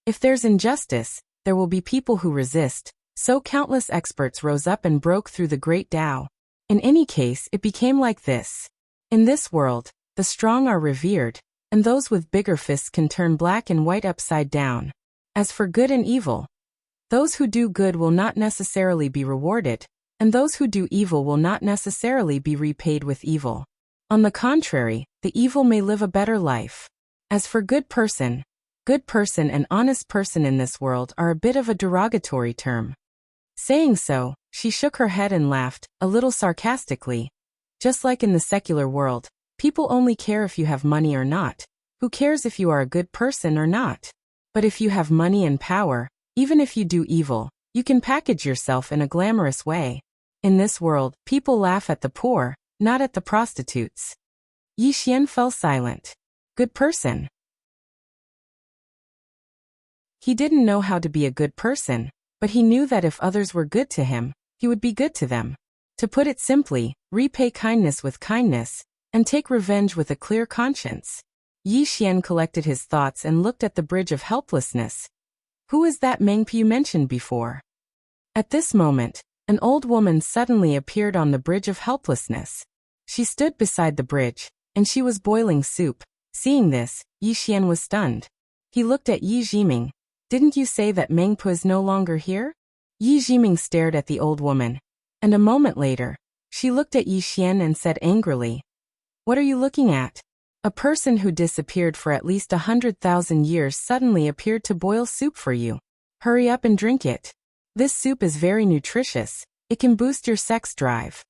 "If there's injustice, there will be people who resist, so countless experts rose up and broke through the great Tao. In any case, it became like this. In this world, the strong are revered, and those with bigger fists can turn black and white upside down. As for good and evil, those who do good will not necessarily be rewarded, and those who do evil will not necessarily be repaid with evil. On the contrary, the evil may live a better life. As for good person and honest person in this world are a bit of a derogatory term." Saying so, she shook her head and laughed, a little sarcastically. "Just like in the secular world, people only care if you have money or not. Who cares if you are a good person or not? But if you have money and power, even if you do evil, you can package yourself in a glamorous way. In this world, people laugh at the poor, not at the prostitutes." Yi Xian fell silent. Good person. He didn't know how to be a good person, but he knew that if others were good to him, he would be good to them. To put it simply, repay kindness with kindness, and take revenge with a clear conscience. Yi Xian collected his thoughts and looked at the bridge of helplessness. Who is that Mengpu you mentioned before? At this moment, an old woman suddenly appeared on the bridge of helplessness. She stood beside the bridge, and she was boiling soup. Seeing this, Yi Xian was stunned. He looked at Yi Jiming. "Didn't you say that Mengpu is no longer here?" Yi Jiming stared at the old woman, and a moment later, she looked at Yi Xian and said angrily, "What are you looking at?" A person who disappeared for at least 100,000 years suddenly appeared to boil soup for you. Hurry up and drink it. This soup is very nutritious. It can boost your sex drive.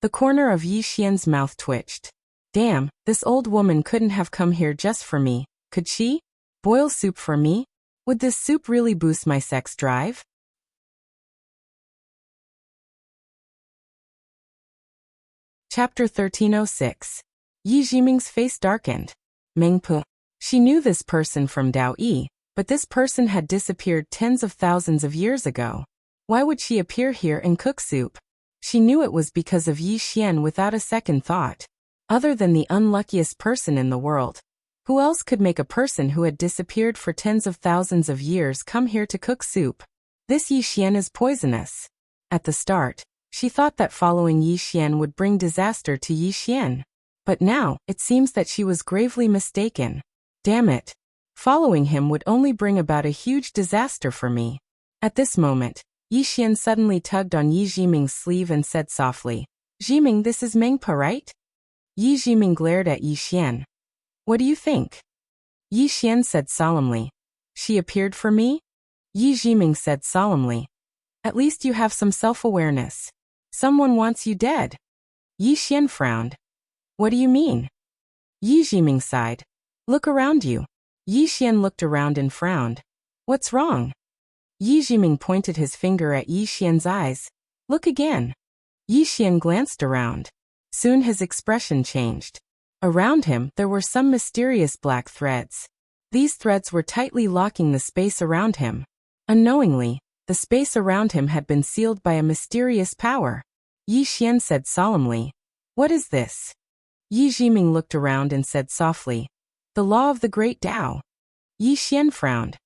The corner of Yi Xian's mouth twitched. Damn, this old woman couldn't have come here just for me, could she? Boil soup for me? Would this soup really boost my sex drive? Chapter 1306. Yi Jiming's face darkened. Mengpu. She knew this person from Dao Yi, but this person had disappeared tens of thousands of years ago. Why would she appear here and cook soup? She knew it was because of Yi Xian without a second thought. Other than the unluckiest person in the world. Who else could make a person who had disappeared for tens of thousands of years come here to cook soup? This Yi Xian is poisonous. At the start, she thought that following Yi Xian would bring disaster to Yi Xian. But now, it seems that she was gravely mistaken. Damn it. Following him would only bring about a huge disaster for me. At this moment, Yi Xian suddenly tugged on Yi Jiming's sleeve and said softly, Jiming, this is Mengpa, right? Yi Jiming glared at Yi Xian. What do you think? Yi Xian said solemnly. She appeared for me? Yi Jiming said solemnly. At least you have some self-awareness. Someone wants you dead. Yi Xian frowned. What do you mean? Yi Jiming sighed. Look around you. Yi Xian looked around and frowned. What's wrong? Yi Jiming pointed his finger at Yi Xian's eyes. Look again. Yi Xian glanced around. Soon his expression changed. Around him there were some mysterious black threads. These threads were tightly locking the space around him. Unknowingly, the space around him had been sealed by a mysterious power. Yi Xian said solemnly, What is this? Yi Jiming looked around and said softly, The law of the great Tao. Yi Xian frowned.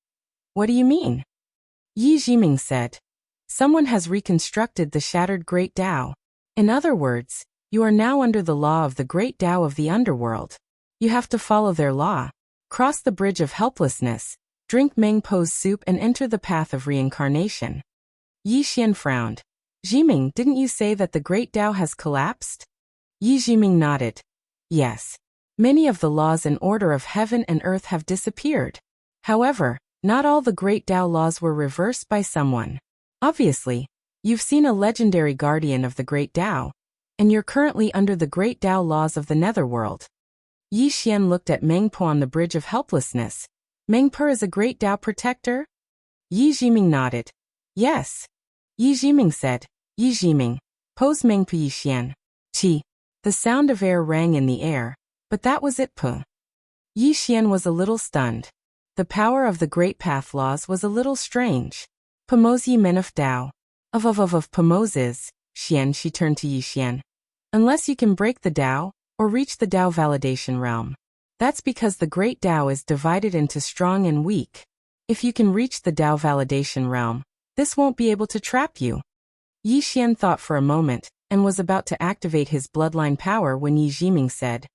What do you mean? Yi Jiming said, Someone has reconstructed the shattered great Tao. In other words, you are now under the law of the great Tao of the underworld. You have to follow their law. Cross the bridge of helplessness, drink Mengpo's soup and enter the path of reincarnation. Yi Xian frowned. Jiming, didn't you say that the great Tao has collapsed? Yi Jiming nodded. Yes. Many of the laws and order of heaven and earth have disappeared. However, not all the great Tao laws were reversed by someone. Obviously, you've seen a legendary guardian of the great Tao, and you're currently under the great Tao laws of the netherworld. Yi Xian looked at Mengpo on the bridge of helplessness. Mengpo is a great Tao protector? Yi Jiming nodded. Yes. Yi Jiming said, Yi Jiming, pose Mengpo Yi Xian. Qi. The sound of air rang in the air, but that was it. Yi Xian was a little stunned. The power of the great path laws was a little strange. Pamos Yi Men of Tao. Of Pamos is, Xian, she turned to Yi Xian. Unless you can break the Tao, or reach the Tao validation realm. That's because the great Tao is divided into strong and weak. If you can reach the Tao validation realm, this won't be able to trap you. Yi Xian thought for a moment, and was about to activate his bloodline power when Yi Jiming said,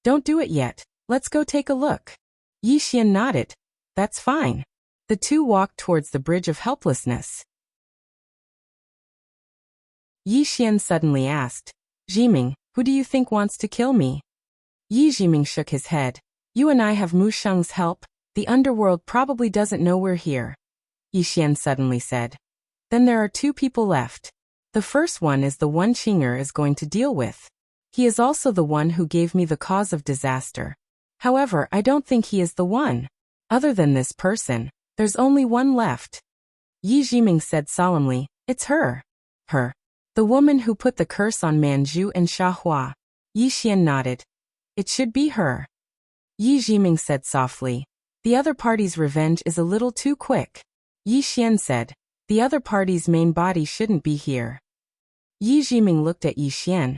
Don't do it yet, let's go take a look. Yi Xian nodded. That's fine. The two walked towards the bridge of helplessness. Yi Xian suddenly asked, Jiming, who do you think wants to kill me? Yi Jiming shook his head. You and I have Mu Sheng's help. The underworld probably doesn't know we're here. Yi Xian suddenly said. Then there are two people left. The first one is the one Qinger is going to deal with. He is also the one who gave me the cause of disaster. However, I don't think he is the one. Other than this person, there's only one left. Yi Jiming said solemnly, It's her. Her. The woman who put the curse on Manju and Xiahua. Yi Xian nodded. It should be her. Yi Jiming said softly. The other party's revenge is a little too quick. Yi Xian said. The other party's main body shouldn't be here. Yi Jiming looked at Yi Xian.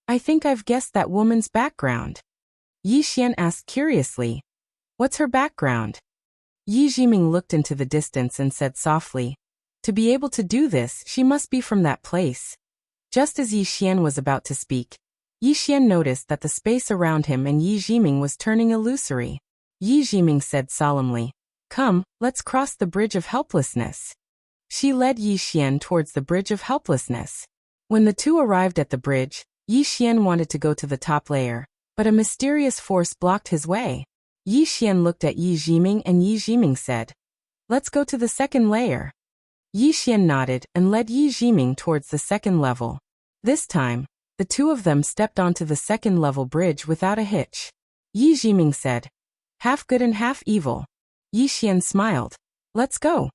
I think I've guessed that woman's background. Yi Xian asked curiously. What's her background? Yi Jiming looked into the distance and said softly. To be able to do this, she must be from that place. Just as Yi Xian was about to speak, Yi Xian noticed that the space around him and Yi Jiming was turning illusory. Yi Jiming said solemnly. Come, let's cross the bridge of helplessness. She led Yi Xian towards the bridge of helplessness. When the two arrived at the bridge, Yi Xian wanted to go to the top layer, but a mysterious force blocked his way. Yi Xian looked at Yi Jiming and Yi Jiming said, "Let's go to the second layer." Yi Xian nodded and led Yi Jiming towards the second level. This time, the two of them stepped onto the second level bridge without a hitch. Yi Jiming said, "Half good and half evil." Yi Xian smiled. "Let's go."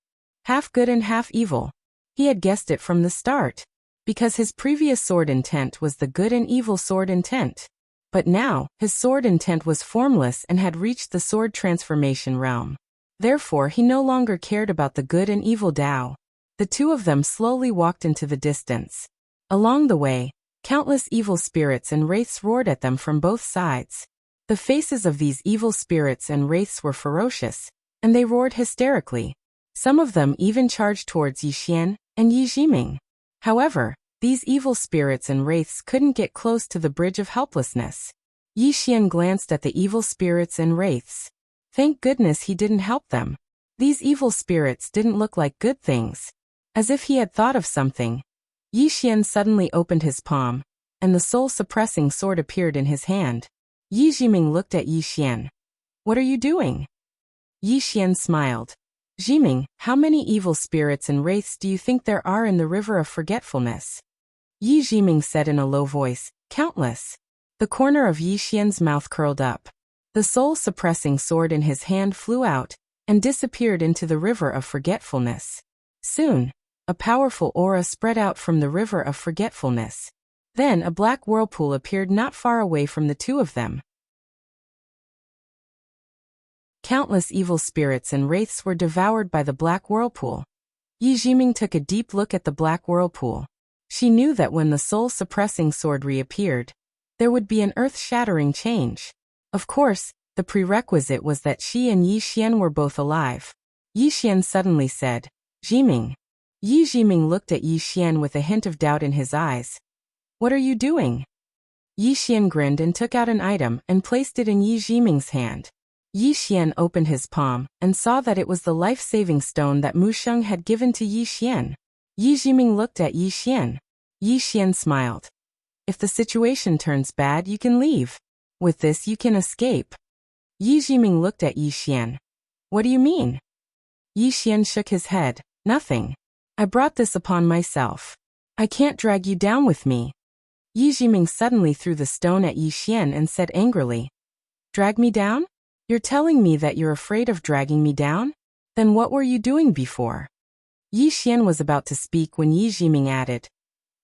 Half good and half evil. He had guessed it from the start, because his previous sword intent was the good and evil sword intent. But now, his sword intent was formless and had reached the sword transformation realm. Therefore he no longer cared about the good and evil Tao. The two of them slowly walked into the distance. Along the way, countless evil spirits and wraiths roared at them from both sides. The faces of these evil spirits and wraiths were ferocious, and they roared hysterically. Some of them even charged towards Yi Xian and Yi Jiming. However, these evil spirits and wraiths couldn't get close to the bridge of helplessness. Yi Xian glanced at the evil spirits and wraiths. Thank goodness he didn't help them. These evil spirits didn't look like good things. As if he had thought of something, Yi Xian suddenly opened his palm, and the soul-suppressing sword appeared in his hand. Yi Jiming looked at Yi Xian. "What are you doing?" Yi Xian smiled. "Jiming, how many evil spirits and wraiths do you think there are in the river of forgetfulness?" Yi Jiming said in a low voice, "Countless." The corner of Yi Xian's mouth curled up. The soul-suppressing sword in his hand flew out and disappeared into the river of forgetfulness. Soon, a powerful aura spread out from the river of forgetfulness. Then a black whirlpool appeared not far away from the two of them. Countless evil spirits and wraiths were devoured by the black whirlpool. Yi Jiming took a deep look at the black whirlpool. She knew that when the soul-suppressing sword reappeared, there would be an earth-shattering change. Of course, the prerequisite was that she and Yi Xian were both alive. Yi Xian suddenly said, "Jiming." Yi Jiming looked at Yi Xian with a hint of doubt in his eyes. "What are you doing?" Yi Xian grinned and took out an item and placed it in Yi Jiming's hand. Yi Xian opened his palm and saw that it was the life-saving stone that Mu Sheng had given to Yi Xian. Yi Jiming looked at Yi Xian. Yi Xian smiled. "If the situation turns bad, you can leave. With this you can escape." Yi Jiming looked at Yi Xian. "What do you mean?" Yi Xian shook his head. "Nothing. I brought this upon myself. I can't drag you down with me." Yi Jiming suddenly threw the stone at Yi Xian and said angrily, "Drag me down? You're telling me that you're afraid of dragging me down? Then what were you doing before?" Yi Xian was about to speak when Yi Jiming added,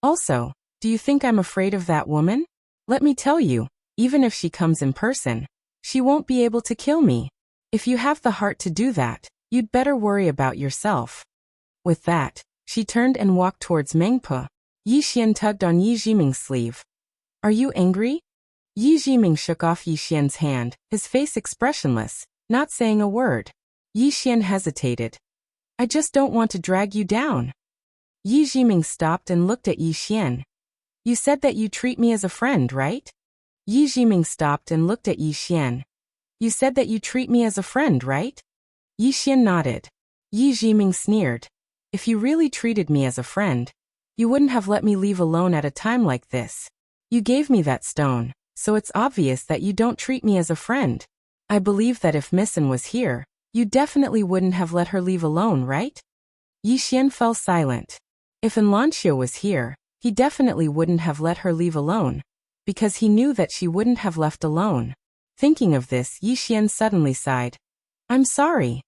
"Also, do you think I'm afraid of that woman? Let me tell you, even if she comes in person, she won't be able to kill me. If you have the heart to do that, you'd better worry about yourself." With that, she turned and walked towards Mengpe. Yi Xian tugged on Yi Jiming's sleeve. "Are you angry?" Yi Jiming shook off Yi Xian's hand, his face expressionless, not saying a word. Yi Xian hesitated. "I just don't want to drag you down." Yi Jiming stopped and looked at Yi Xian. "You said that you treat me as a friend, right?" Yi Jiming stopped and looked at Yi Xian. "You said that you treat me as a friend, right?" Yi Xian nodded. Yi Jiming sneered. "If you really treated me as a friend, you wouldn't have let me leave alone at a time like this. You gave me that stone, so it's obvious that you don't treat me as a friend. I believe that if Missen was here, you definitely wouldn't have let her leave alone, right?" Yi Xian fell silent. If Enlancio was here, he definitely wouldn't have let her leave alone, because he knew that she wouldn't have left alone. Thinking of this, Yi Xian suddenly sighed. "I'm sorry."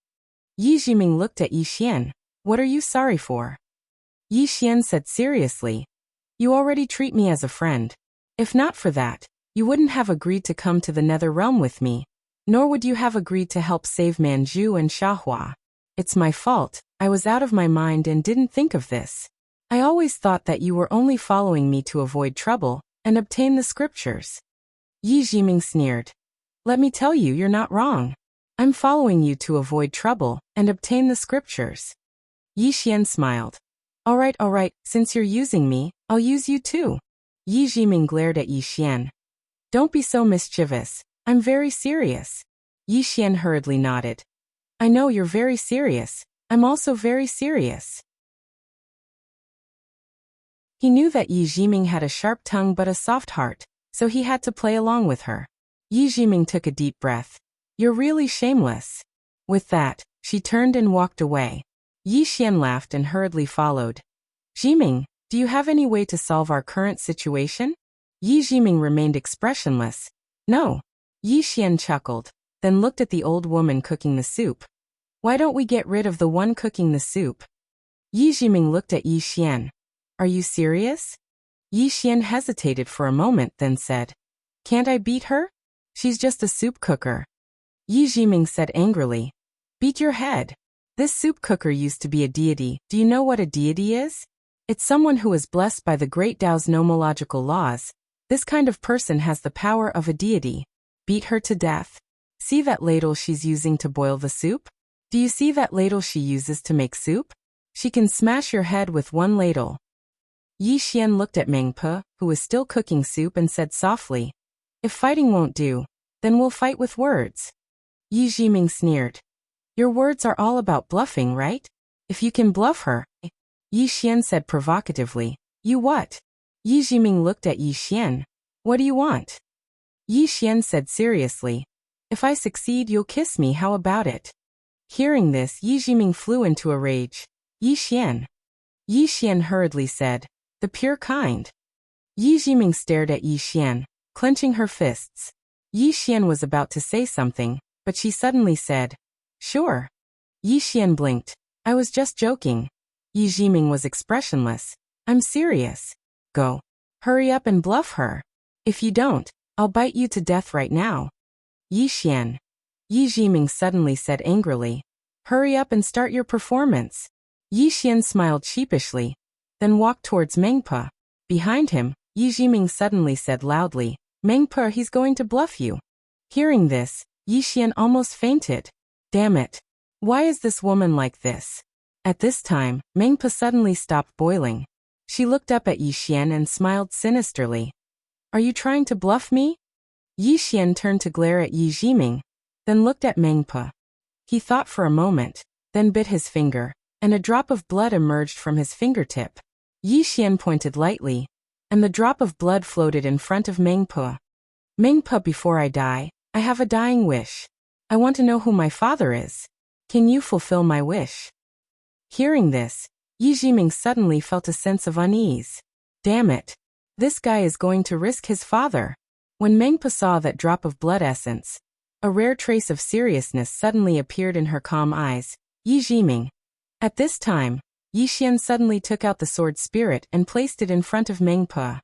Yi Jiming looked at Yi Xian. "What are you sorry for?" Yi Xian said seriously, "You already treat me as a friend. If not for that, you wouldn't have agreed to come to the Nether Realm with me, nor would you have agreed to help save Manju and Xiahua. It's my fault, I was out of my mind and didn't think of this. I always thought that you were only following me to avoid trouble and obtain the scriptures." Yi Jiming sneered. "Let me tell you, you're not wrong. I'm following you to avoid trouble and obtain the scriptures." Yi Xian smiled. All right, since you're using me, I'll use you too." Yi Jiming glared at Yi Xian. "Don't be so mischievous, I'm very serious." Yi Xian hurriedly nodded. "I know you're very serious, I'm also very serious." He knew that Yi Jiming had a sharp tongue but a soft heart, so he had to play along with her. Yi Jiming took a deep breath. You're really shameless. With that, she turned and walked away. Yi Xian laughed and hurriedly followed. Jiming, do you have any way to solve our current situation? Yi Jiming remained expressionless. No. Yi Xian chuckled, then looked at the old woman cooking the soup. Why don't we get rid of the one cooking the soup? Yi Jiming looked at Yi Xian. Are you serious? Yi Xian hesitated for a moment, then said, Can't I beat her? She's just a soup cooker. Yi Jiming said angrily, Beat your head. This soup cooker used to be a deity. Do you know what a deity is? It's someone who is blessed by the great Tao's nomological laws. This kind of person has the power of a deity. Beat her to death. See that ladle she's using to boil the soup? Do you see that ladle she uses to make soup? She can smash your head with one ladle. Yi Xian looked at Meng Pe, who was still cooking soup, and said softly, If fighting won't do, then we'll fight with words. Yi Jiming sneered. Your words are all about bluffing, right? If you can bluff her. Yi Xian said provocatively, You what? Yi Jiming looked at Yi Xian. What do you want? Yi Xian said seriously, If I succeed, you'll kiss me, how about it? Hearing this, Yi Jiming flew into a rage. Yi Xian. Yi Xian hurriedly said, The pure kind. Yi Jiming stared at Yi Xian, clenching her fists. Yi Xian was about to say something, but she suddenly said, Sure. Yi Xian blinked. I was just joking. Yi Jiming was expressionless. I'm serious. Go. Hurry up and bluff her. If you don't, I'll bite you to death right now. Yi Xian. Yi Jiming suddenly said angrily, Hurry up and start your performance. Yi Xian smiled sheepishly, then walked towards Meng Pe. Behind him, Yi Jiming suddenly said loudly, Meng Pe, he's going to bluff you. Hearing this, Yi Xian almost fainted. Damn it. Why is this woman like this? At this time, Meng Pe suddenly stopped boiling. She looked up at Yi Xian and smiled sinisterly. Are you trying to bluff me? Yi Xian turned to glare at Yi Jiming, then looked at Meng Pe. He thought for a moment, then bit his finger, and a drop of blood emerged from his fingertip. Yi Xian pointed lightly, and the drop of blood floated in front of Meng Pe. Meng Pe, before I die, I have a dying wish. I want to know who my father is. Can you fulfill my wish? Hearing this, Yi Jiming suddenly felt a sense of unease. Damn it. This guy is going to risk his father. When Meng Pe saw that drop of blood essence, a rare trace of seriousness suddenly appeared in her calm eyes. Yi Jiming. At this time, Yi Xian suddenly took out the sword spirit and placed it in front of Meng Pe.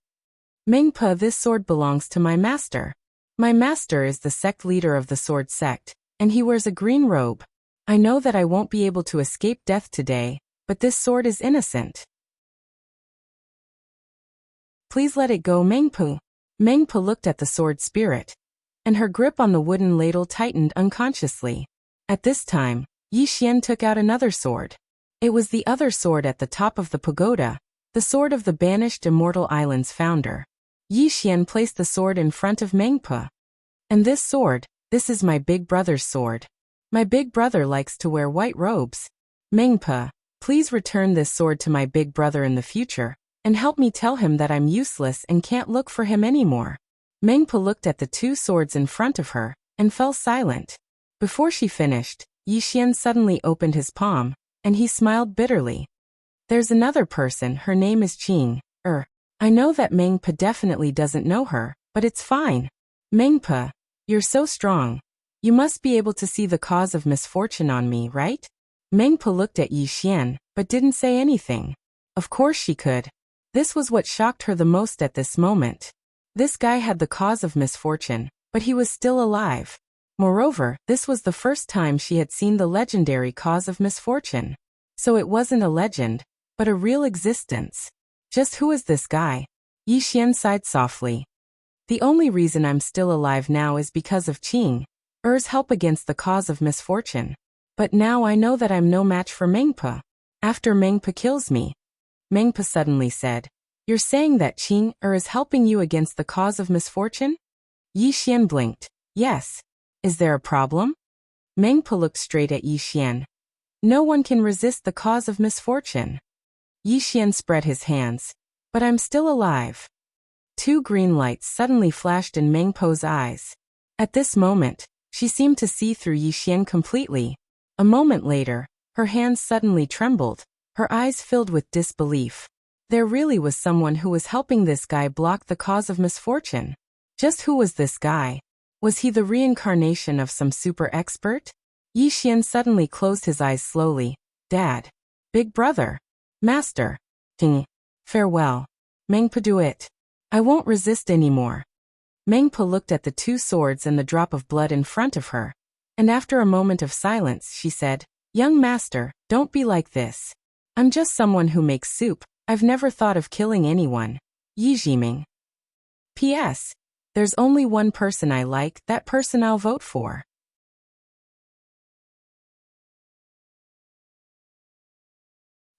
Meng Pe, this sword belongs to my master. My master is the sect leader of the sword sect, and he wears a green robe. I know that I won't be able to escape death today, but this sword is innocent. Please let it go, Meng Pe. Meng Pe looked at the sword spirit, and her grip on the wooden ladle tightened unconsciously. At this time, Yi Xian took out another sword. It was the other sword at the top of the pagoda, the sword of the banished Immortal Island's founder. Yi Xian placed the sword in front of Meng Pe. And this sword, this is my big brother's sword. My big brother likes to wear white robes. Meng Pe, please return this sword to my big brother in the future, and help me tell him that I'm useless and can't look for him anymore. Meng Pe looked at the two swords in front of her, and fell silent. Before she finished, Yi Xian suddenly opened his palm, and he smiled bitterly. There's another person, her name is Qing. I know that Meng Pe definitely doesn't know her, but it's fine. Meng Pe, you're so strong. You must be able to see the cause of misfortune on me, right? Meng Pe looked at Yi Xian, but didn't say anything. Of course she could. This was what shocked her the most at this moment. This guy had the cause of misfortune, but he was still alive. Moreover, this was the first time she had seen the legendary cause of misfortune. So it wasn't a legend, but a real existence. Just who is this guy? Yi Xian sighed softly. The only reason I'm still alive now is because of Qing's help against the cause of misfortune. But now I know that I'm no match for Meng Pe. After Meng Pe kills me. Meng Pe suddenly said, You're saying that Qing is helping you against the cause of misfortune? Yi Xian blinked. Yes. Is there a problem? Meng Pe looked straight at Yi Xian. No one can resist the cause of misfortune. Yi Xian spread his hands. But I'm still alive. Two green lights suddenly flashed in Meng Pe's eyes. At this moment, she seemed to see through Yixian completely. A moment later, her hands suddenly trembled, her eyes filled with disbelief. There really was someone who was helping this guy block the cause of misfortune. Just who was this guy? Was he the reincarnation of some super expert? Yixian suddenly closed his eyes slowly. Dad. Big brother. Master. Ting. Farewell. Mengpa, do it. I won't resist anymore. Mengpa looked at the two swords and the drop of blood in front of her. And after a moment of silence, she said, Young master, don't be like this. I'm just someone who makes soup. I've never thought of killing anyone. Yi Jiming. P.S. There's only one person I like, that person I'll vote for.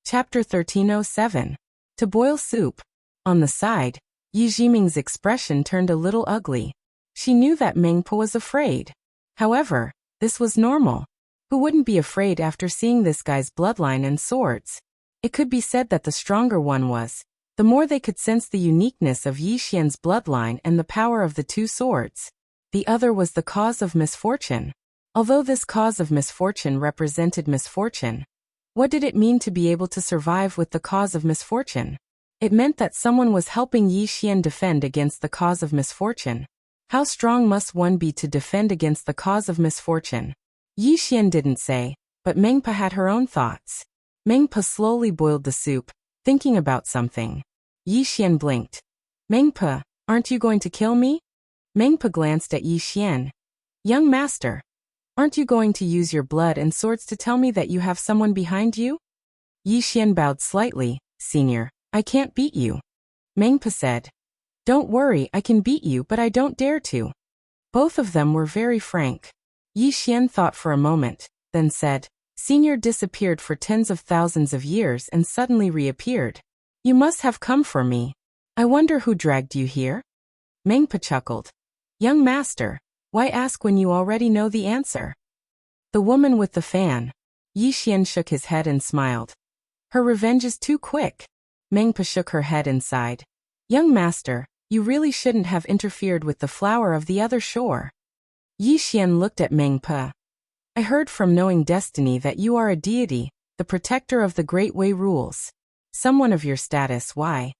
Chapter 1307. To boil soup. On the side, Yi Jiming's expression turned a little ugly. She knew that Mengpa was afraid. However, this was normal. Who wouldn't be afraid after seeing this guy's bloodline and swords? It could be said that the stronger one was. The more they could sense the uniqueness of Yixian's bloodline and the power of the two swords. The other was the cause of misfortune. Although this cause of misfortune represented misfortune, what did it mean to be able to survive with the cause of misfortune? It meant that someone was helping Yixian defend against the cause of misfortune. How strong must one be to defend against the cause of misfortune? Yixian didn't say, but Mengpa had her own thoughts. Mengpa slowly boiled the soup, thinking about something. Yixian blinked. Mengpa, aren't you going to kill me? Mengpa glanced at Yixian. Young master, aren't you going to use your blood and swords to tell me that you have someone behind you? Yixian bowed slightly. Senior, I can't beat you. Mengpa said. Don't worry, I can beat you, but I don't dare to. Both of them were very frank. Yixian thought for a moment, then said, Senior disappeared for tens of thousands of years and suddenly reappeared. You must have come for me. I wonder who dragged you here? Mengpa chuckled. Young master, why ask when you already know the answer? The woman with the fan. Yixian shook his head and smiled. Her revenge is too quick. Mengpa shook her head and sighed. Young master, you really shouldn't have interfered with the flower of the other shore. Yixian looked at Mengpa. I heard from knowing destiny that you are a deity, the protector of the Great Way rules. Someone of your status, why?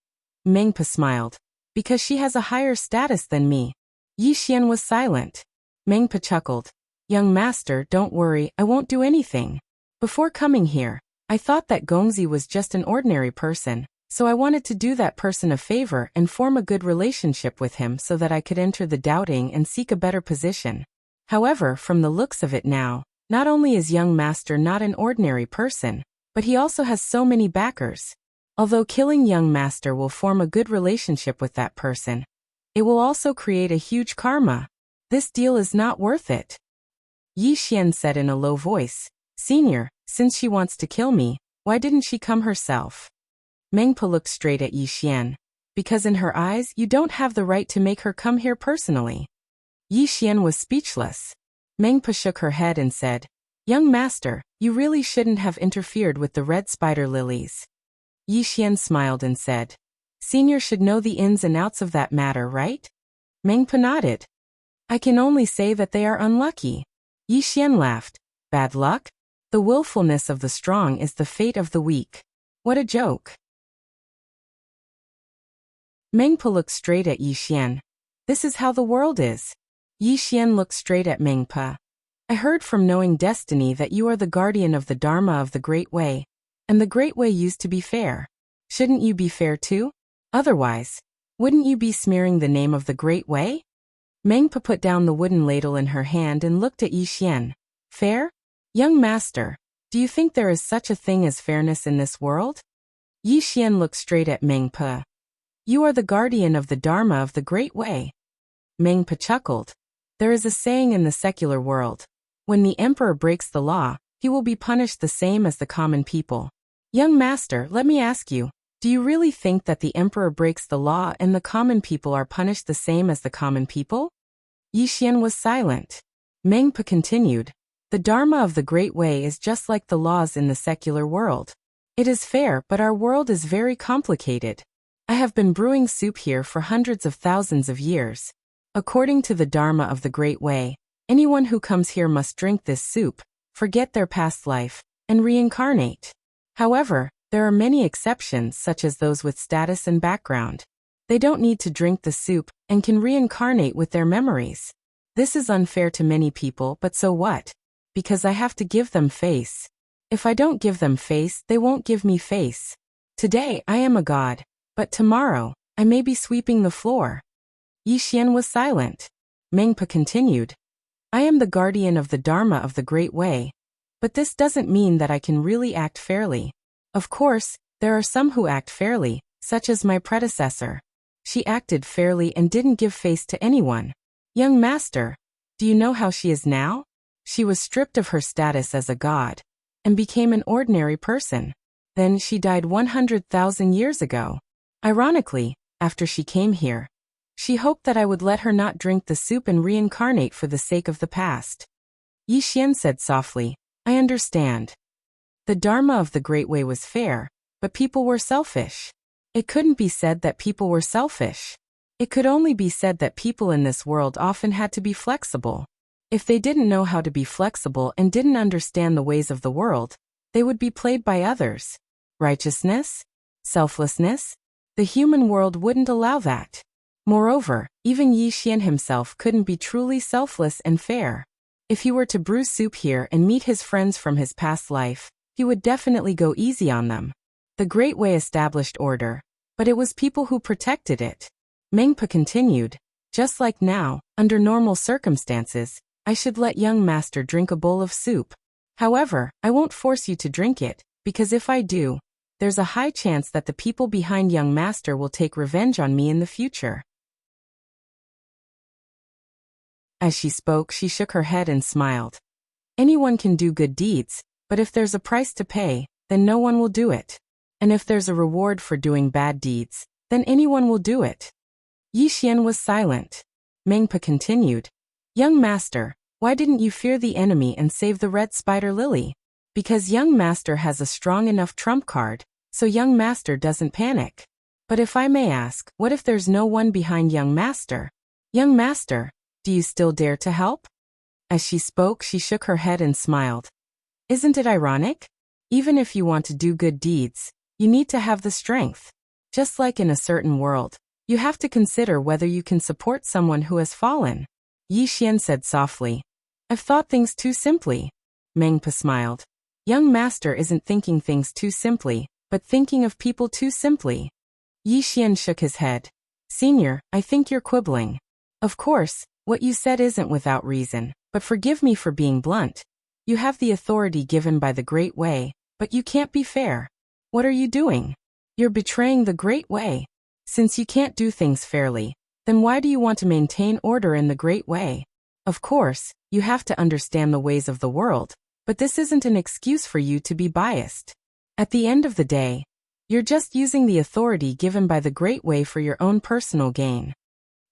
Mengpa smiled. Because she has a higher status than me. Yixian was silent. Mengpa chuckled. Young master, don't worry, I won't do anything. Before coming here, I thought that Gongzi was just an ordinary person, so I wanted to do that person a favor and form a good relationship with him so that I could enter the doubting and seek a better position. However, from the looks of it now, not only is young master not an ordinary person, but he also has so many backers. Although killing young master will form a good relationship with that person, it will also create a huge karma. This deal is not worth it. Yixian said in a low voice, Senior, since she wants to kill me, why didn't she come herself? Mengpa looked straight at Yixian. Because in her eyes, you don't have the right to make her come here personally. Yixian was speechless. Mengpa shook her head and said, Young master, you really shouldn't have interfered with the red spider lilies. Yixian smiled and said, Senior should know the ins and outs of that matter, right? Mengpa nodded. I can only say that they are unlucky. Yixian laughed. Bad luck? The willfulness of the strong is the fate of the weak. What a joke. Mengpa looked straight at Yixian. This is how the world is. Yixian looked straight at Mengpa. I heard from knowing destiny that you are the guardian of the Dharma of the Great Way. And the Great Way used to be fair. Shouldn't you be fair too? Otherwise, wouldn't you be smearing the name of the Great Way? Mengpa put down the wooden ladle in her hand and looked at Yixian. Fair? Young master, do you think there is such a thing as fairness in this world? Yixian looked straight at Mengpa. You are the guardian of the Dharma of the Great Way. Mengpa chuckled. There is a saying in the secular world. When the emperor breaks the law, he will be punished the same as the common people. Young master, let me ask you, do you really think that the emperor breaks the law and the common people are punished the same as the common people? Yixian was silent. Mengpa continued. The Dharma of the Great Way is just like the laws in the secular world. It is fair, but our world is very complicated. I have been brewing soup here for hundreds of thousands of years. According to the Dharma of the Great Way, anyone who comes here must drink this soup, forget their past life, and reincarnate. However, there are many exceptions such as those with status and background. They don't need to drink the soup and can reincarnate with their memories. This is unfair to many people, but so what? Because I have to give them face. If I don't give them face, they won't give me face. Today, I am a god, but tomorrow, I may be sweeping the floor. Yi Xian was silent. Mengpa continued. I am the guardian of the Dharma of the Great Way, but this doesn't mean that I can really act fairly. Of course, there are some who act fairly, such as my predecessor. She acted fairly and didn't give face to anyone. Young master, do you know how she is now? She was stripped of her status as a god and became an ordinary person. Then she died 100,000 years ago. Ironically, after she came here, she hoped that I would let her not drink the soup and reincarnate for the sake of the past. Yi Xian said softly, I understand. The Dharma of the Great Way was fair, but people were selfish. It couldn't be said that people were selfish. It could only be said that people in this world often had to be flexible. If they didn't know how to be flexible and didn't understand the ways of the world, they would be played by others. Righteousness? Selflessness? The human world wouldn't allow that. Moreover, even Yi Xian himself couldn't be truly selfless and fair. If he were to brew soup here and meet his friends from his past life, he would definitely go easy on them. The Great Way established order, but it was people who protected it. Mengpa continued, just like now, under normal circumstances, I should let young master drink a bowl of soup. However, I won't force you to drink it, because if I do, there's a high chance that the people behind young master will take revenge on me in the future. As she spoke, she shook her head and smiled. Anyone can do good deeds, but if there's a price to pay, then no one will do it. And if there's a reward for doing bad deeds, then anyone will do it. Yi Xian was silent. Mengpa continued. Young master, why didn't you fear the enemy and save the red spider lily? Because young master has a strong enough trump card, so young master doesn't panic. But if I may ask, what if there's no one behind young master? Young master, do you still dare to help? As she spoke, she shook her head and smiled. Isn't it ironic? Even if you want to do good deeds, you need to have the strength. Just like in a certain world, you have to consider whether you can support someone who has fallen. Yi Xian said softly. I've thought things too simply. Mengpa smiled. Young master isn't thinking things too simply, but thinking of people too simply. Yi Xian shook his head. Senior, I think you're quibbling. Of course, what you said isn't without reason, but forgive me for being blunt. You have the authority given by the Great Way, but you can't be fair. What are you doing? You're betraying the Great Way. Since you can't do things fairly, then why do you want to maintain order in the Great Way? Of course, you have to understand the ways of the world, but this isn't an excuse for you to be biased. At the end of the day, you're just using the authority given by the Great Way for your own personal gain.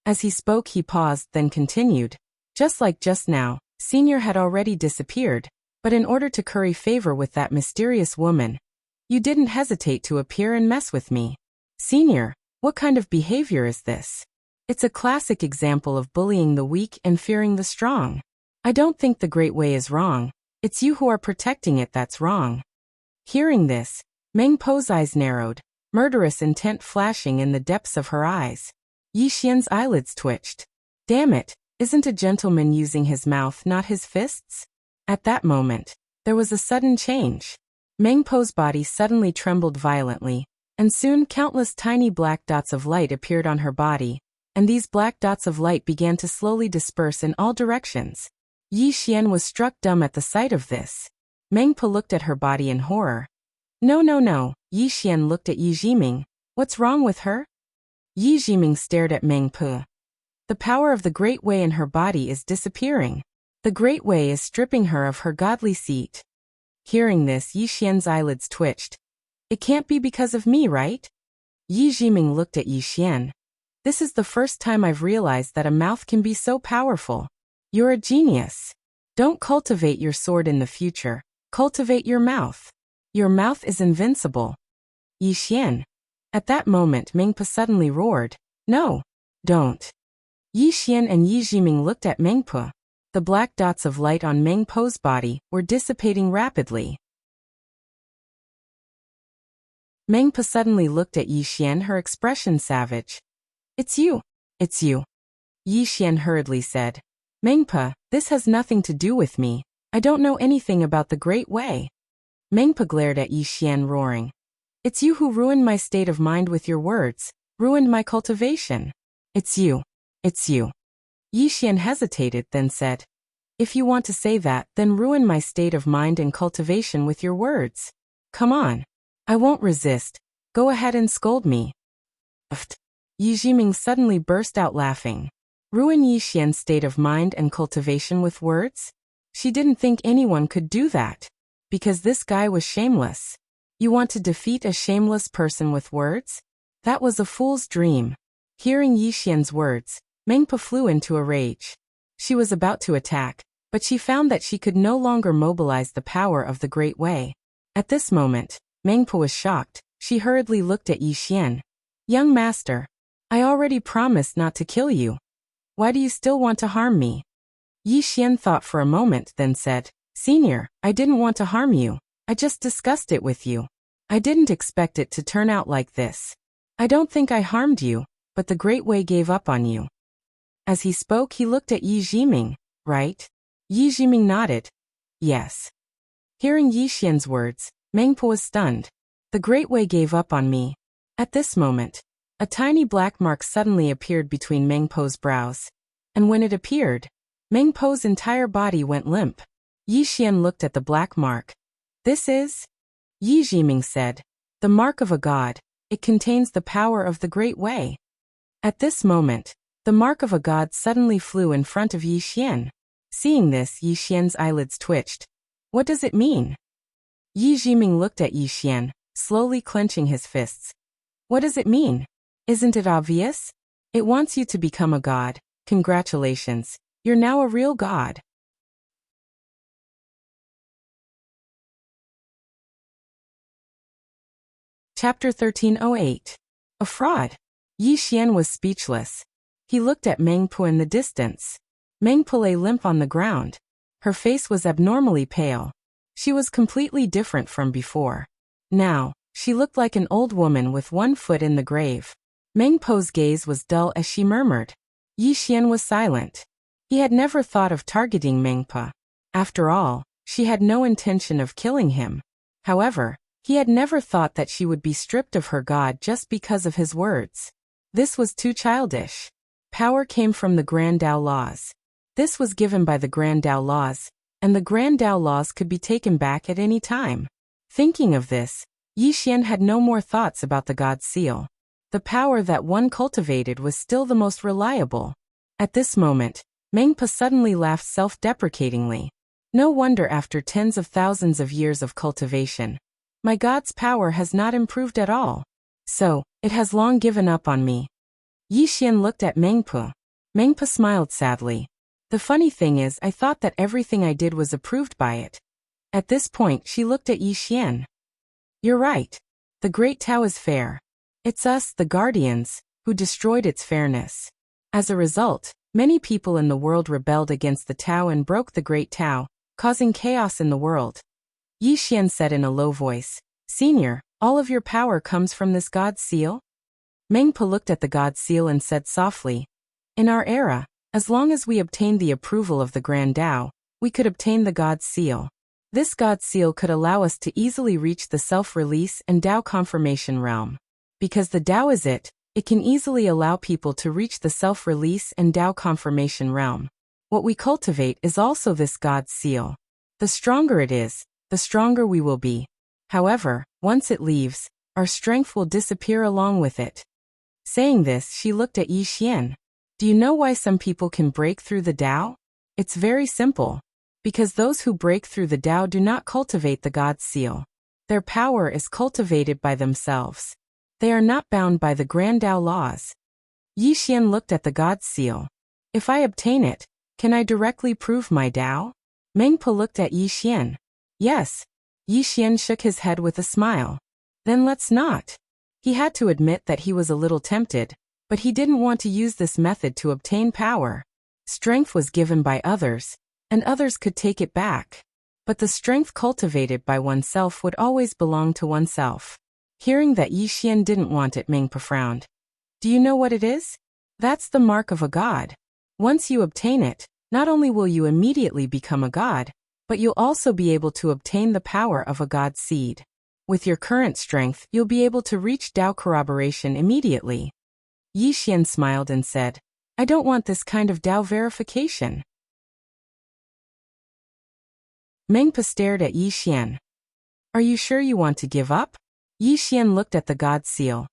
As he spoke, he paused, then continued. Just like just now, Senior had already disappeared, but in order to curry favor with that mysterious woman, you didn't hesitate to appear and mess with me. Senior, what kind of behavior is this? It's a classic example of bullying the weak and fearing the strong. I don't think the Great Way is wrong. It's you who are protecting it that's wrong. Hearing this, Meng Po's eyes narrowed, murderous intent flashing in the depths of her eyes. Yi Xian's eyelids twitched. Damn it, isn't a gentleman using his mouth, not his fists? At that moment, there was a sudden change. Meng Po's body suddenly trembled violently, and soon countless tiny black dots of light appeared on her body, and these black dots of light began to slowly disperse in all directions. Yi Xian was struck dumb at the sight of this. Meng Po looked at her body in horror. No. Yi Xian looked at Yi Jiming. What's wrong with her? Yi Jiming stared at Meng Po. The power of the Great Way in her body is disappearing. The Great Way is stripping her of her godly seat. Hearing this, Yi Xian's eyelids twitched. It can't be because of me, right? Yi Jiming looked at Yi Xian. This is the first time I've realized that a mouth can be so powerful. You're a genius. Don't cultivate your sword in the future. Cultivate your mouth. Your mouth is invincible. Yi Xian. At that moment, Mengpa suddenly roared. No. Don't. Yi Xian and Yi Jiming looked at Meng Po. The black dots of light on Meng Po's body were dissipating rapidly. Meng Po suddenly looked at Yi Xian, her expression savage. It's you. It's you. Yi Xian hurriedly said. Meng Po, this has nothing to do with me. I don't know anything about the Great Way. Meng Po glared at Yi Xian, roaring. It's you who ruined my state of mind with your words, ruined my cultivation. It's you. It's you. Yi Xian hesitated, then said. If you want to say that, then ruin my state of mind and cultivation with your words. Come on. I won't resist. Go ahead and scold me. Yi Jiming suddenly burst out laughing. Ruin Yi Xian's state of mind and cultivation with words? She didn't think anyone could do that. Because this guy was shameless. You want to defeat a shameless person with words? That was a fool's dream. Hearing Yi Xian's words, Meng Po flew into a rage. She was about to attack, but she found that she could no longer mobilize the power of the Great Way. At this moment, Meng Po was shocked. She hurriedly looked at Yi Xian. Young master, I already promised not to kill you. Why do you still want to harm me? Yi Xian thought for a moment, then said, Senior, I didn't want to harm you. I just discussed it with you. I didn't expect it to turn out like this. I don't think I harmed you, but the Great Way gave up on you. As he spoke, he looked at Yi Jiming, right? Yi Jiming nodded. Yes. Hearing Yi Xian's words, Meng Po was stunned. The Great Way gave up on me. At this moment, a tiny black mark suddenly appeared between Meng Po's brows. And when it appeared, Meng Po's entire body went limp. Yi Xian looked at the black mark. This is? Yi Jiming said. The mark of a god. It contains the power of the Great Way. At this moment, the mark of a god suddenly flew in front of Yi Xian. Seeing this, Yi Xian's eyelids twitched. What does it mean? Yi Jiming looked at Yi Xian, slowly clenching his fists. What does it mean? Isn't it obvious? It wants you to become a god. Congratulations. You're now a real god. Chapter 1308. A fraud. Yi Xian was speechless. He looked at Meng Po in the distance. Meng Po lay limp on the ground. Her face was abnormally pale. She was completely different from before. Now, she looked like an old woman with one foot in the grave. Meng Po's gaze was dull as she murmured. Yi Xian was silent. He had never thought of targeting Meng Po. After all, she had no intention of killing him. However, he had never thought that she would be stripped of her god just because of his words. This was too childish. Power came from the Grand Tao laws. This was given by the Grand Tao laws, and the Grand Tao laws could be taken back at any time. Thinking of this, Yi Xian had no more thoughts about the god's seal. The power that one cultivated was still the most reliable. At this moment, Meng Po suddenly laughed self-deprecatingly. No wonder after tens of thousands of years of cultivation, my god's power has not improved at all. So, it has long given up on me. Yi Xian looked at Meng Po. Meng Po smiled sadly. The funny thing is, I thought that everything I did was approved by it. At this point, she looked at Yi Xian. You're right. The Great Tao is fair. It's us, the Guardians, who destroyed its fairness. As a result, many people in the world rebelled against the Tao and broke the Great Tao, causing chaos in the world. Yi Xian said in a low voice, Senior, all of your power comes from this god's seal? Meng Po looked at the god's seal and said softly, In our era, as long as we obtained the approval of the Grand Tao, we could obtain the god's seal. This god's seal could allow us to easily reach the self-release and Tao confirmation realm. Because the Tao is it can easily allow people to reach the self-release and Tao confirmation realm. What we cultivate is also this god's seal. The stronger it is, the stronger we will be. However, once it leaves, our strength will disappear along with it. Saying this, she looked at Yi Xian. Do you know why some people can break through the Tao? It's very simple. Because those who break through the Tao do not cultivate the god's seal. Their power is cultivated by themselves. They are not bound by the Grand Tao laws. Yi Xian looked at the god's seal. If I obtain it, can I directly prove my Tao? Meng Po looked at Yi Xian. Yes. Yi Xian shook his head with a smile. Then let's not. He had to admit that he was a little tempted, But he didn't want to use this method to obtain power. Strength was given by others, and others could take it back. But the strength cultivated by oneself would always belong to oneself. Hearing that Yi Xian didn't want it, Mengpo frowned. Do you know what it is? That's the mark of a god. Once you obtain it, not only will you immediately become a god, but you'll also be able to obtain the power of a god's seed. With your current strength, you'll be able to reach Dao corroboration immediately. Yi Xian smiled and said, I don't want this kind of Dao verification. Mengpo stared at Yi Xian. Are you sure you want to give up? Yi Xian looked at the god's seal.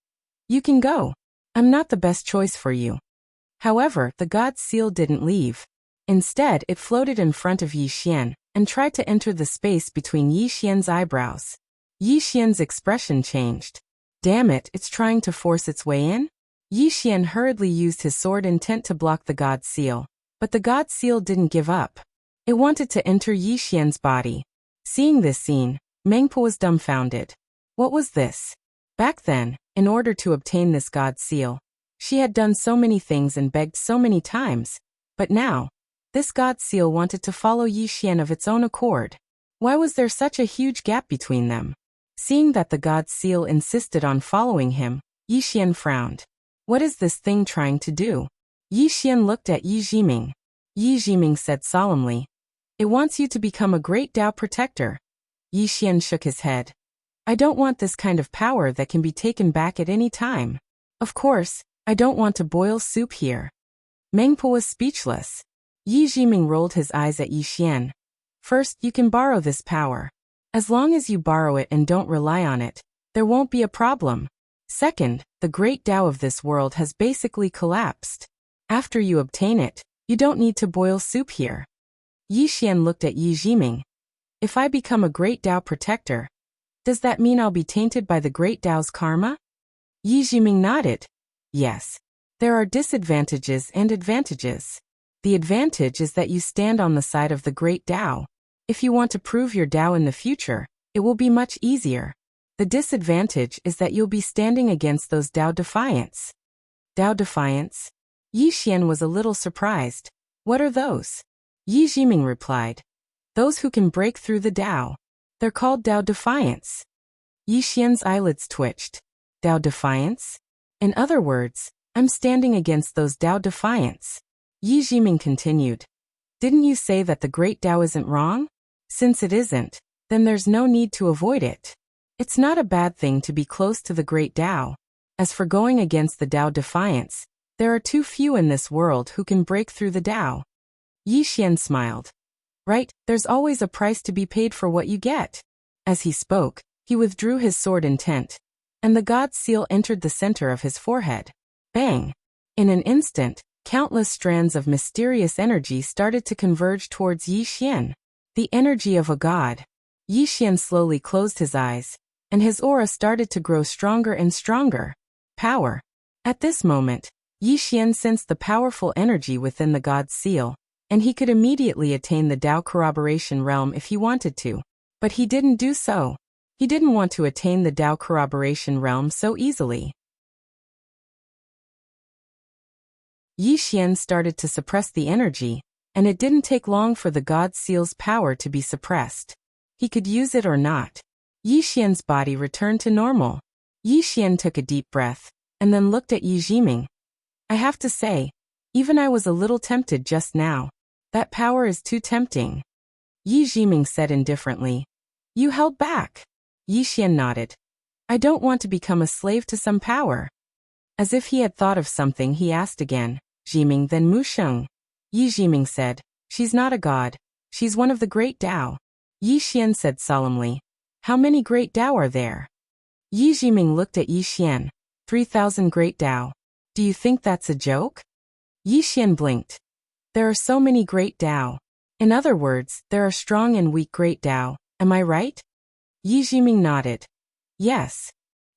You can go. I'm not the best choice for you. However, the god's seal didn't leave. Instead, it floated in front of Yi Xian and tried to enter the space between Yi Xian's eyebrows. Yi Xian's expression changed. Damn it, it's trying to force its way in? Yi Xian hurriedly used his sword intent to block the god's seal, but the god's seal didn't give up. It wanted to enter Yi Xian's body. Seeing this scene, Mengpo was dumbfounded. What was this? Back then, in order to obtain this god's seal, she had done so many things and begged so many times, but now, this god's seal wanted to follow Yi Xian of its own accord. Why was there such a huge gap between them? Seeing that the god's seal insisted on following him, Yi Xian frowned. What is this thing trying to do? Yi Xian looked at Yi Jiming. Yi Jiming said solemnly, It wants you to become a great Dao protector. Yi Xian shook his head. I don't want this kind of power that can be taken back at any time. Of course, I don't want to boil soup here. Mengpo was speechless. Yi Jiming rolled his eyes at Yi Xian. First, you can borrow this power. As long as you borrow it and don't rely on it, there won't be a problem. Second, the great Dao of this world has basically collapsed. After you obtain it, you don't need to boil soup here. Yi Xian looked at Yi Jiming. If I become a great Dao protector, does that mean I'll be tainted by the great Dao's karma? Yi Jiming nodded. Yes. There are disadvantages and advantages. The advantage is that you stand on the side of the great Dao. If you want to prove your Dao in the future, it will be much easier. The disadvantage is that you'll be standing against those Dao defiants. Dao defiants? Yi Xian was a little surprised. What are those? Yi Jiming replied. Those who can break through the Dao. They're called Dao defiants. Yi Xian's eyelids twitched. Dao defiants? In other words, I'm standing against those Dao defiants. Yi Jiming continued. Didn't you say that the great Dao isn't wrong? Since it isn't, then there's no need to avoid it. It's not a bad thing to be close to the great Dao. As for going against the Dao defiants, there are too few in this world who can break through the Dao. Yi Xian smiled. Right, there's always a price to be paid for what you get. As he spoke, he withdrew his sword intent, and the god's seal entered the center of his forehead. Bang! In an instant, countless strands of mysterious energy started to converge towards Yi Xian. The energy of a god. Yi Xian slowly closed his eyes, and his aura started to grow stronger and stronger. Power. At this moment, Yi Xian sensed the powerful energy within the god's seal, and he could immediately attain the Dao corroboration realm if he wanted to. But he didn't do so. He didn't want to attain the Dao corroboration realm so easily. Yi Xian started to suppress the energy, and it didn't take long for the god's seal's power to be suppressed. He could use it or not. Yi Xian's body returned to normal. Yi Xian took a deep breath, and then looked at Yi Jiming. I have to say, even I was a little tempted just now. That power is too tempting. Yi Jiming said indifferently. You held back. Yi Xian nodded. I don't want to become a slave to some power. As if he had thought of something, he asked again. Jiming then Mu Sheng. Yi Jiming said, She's not a god. She's one of the great Dao. Yi Xian said solemnly. How many great Dao are there? Yi Jiming looked at Yi Xian. 3,000 great Dao. Do you think that's a joke? Yi Xian blinked. There are so many great Dao. In other words, there are strong and weak great Dao. Am I right? Yi Jiming nodded. Yes.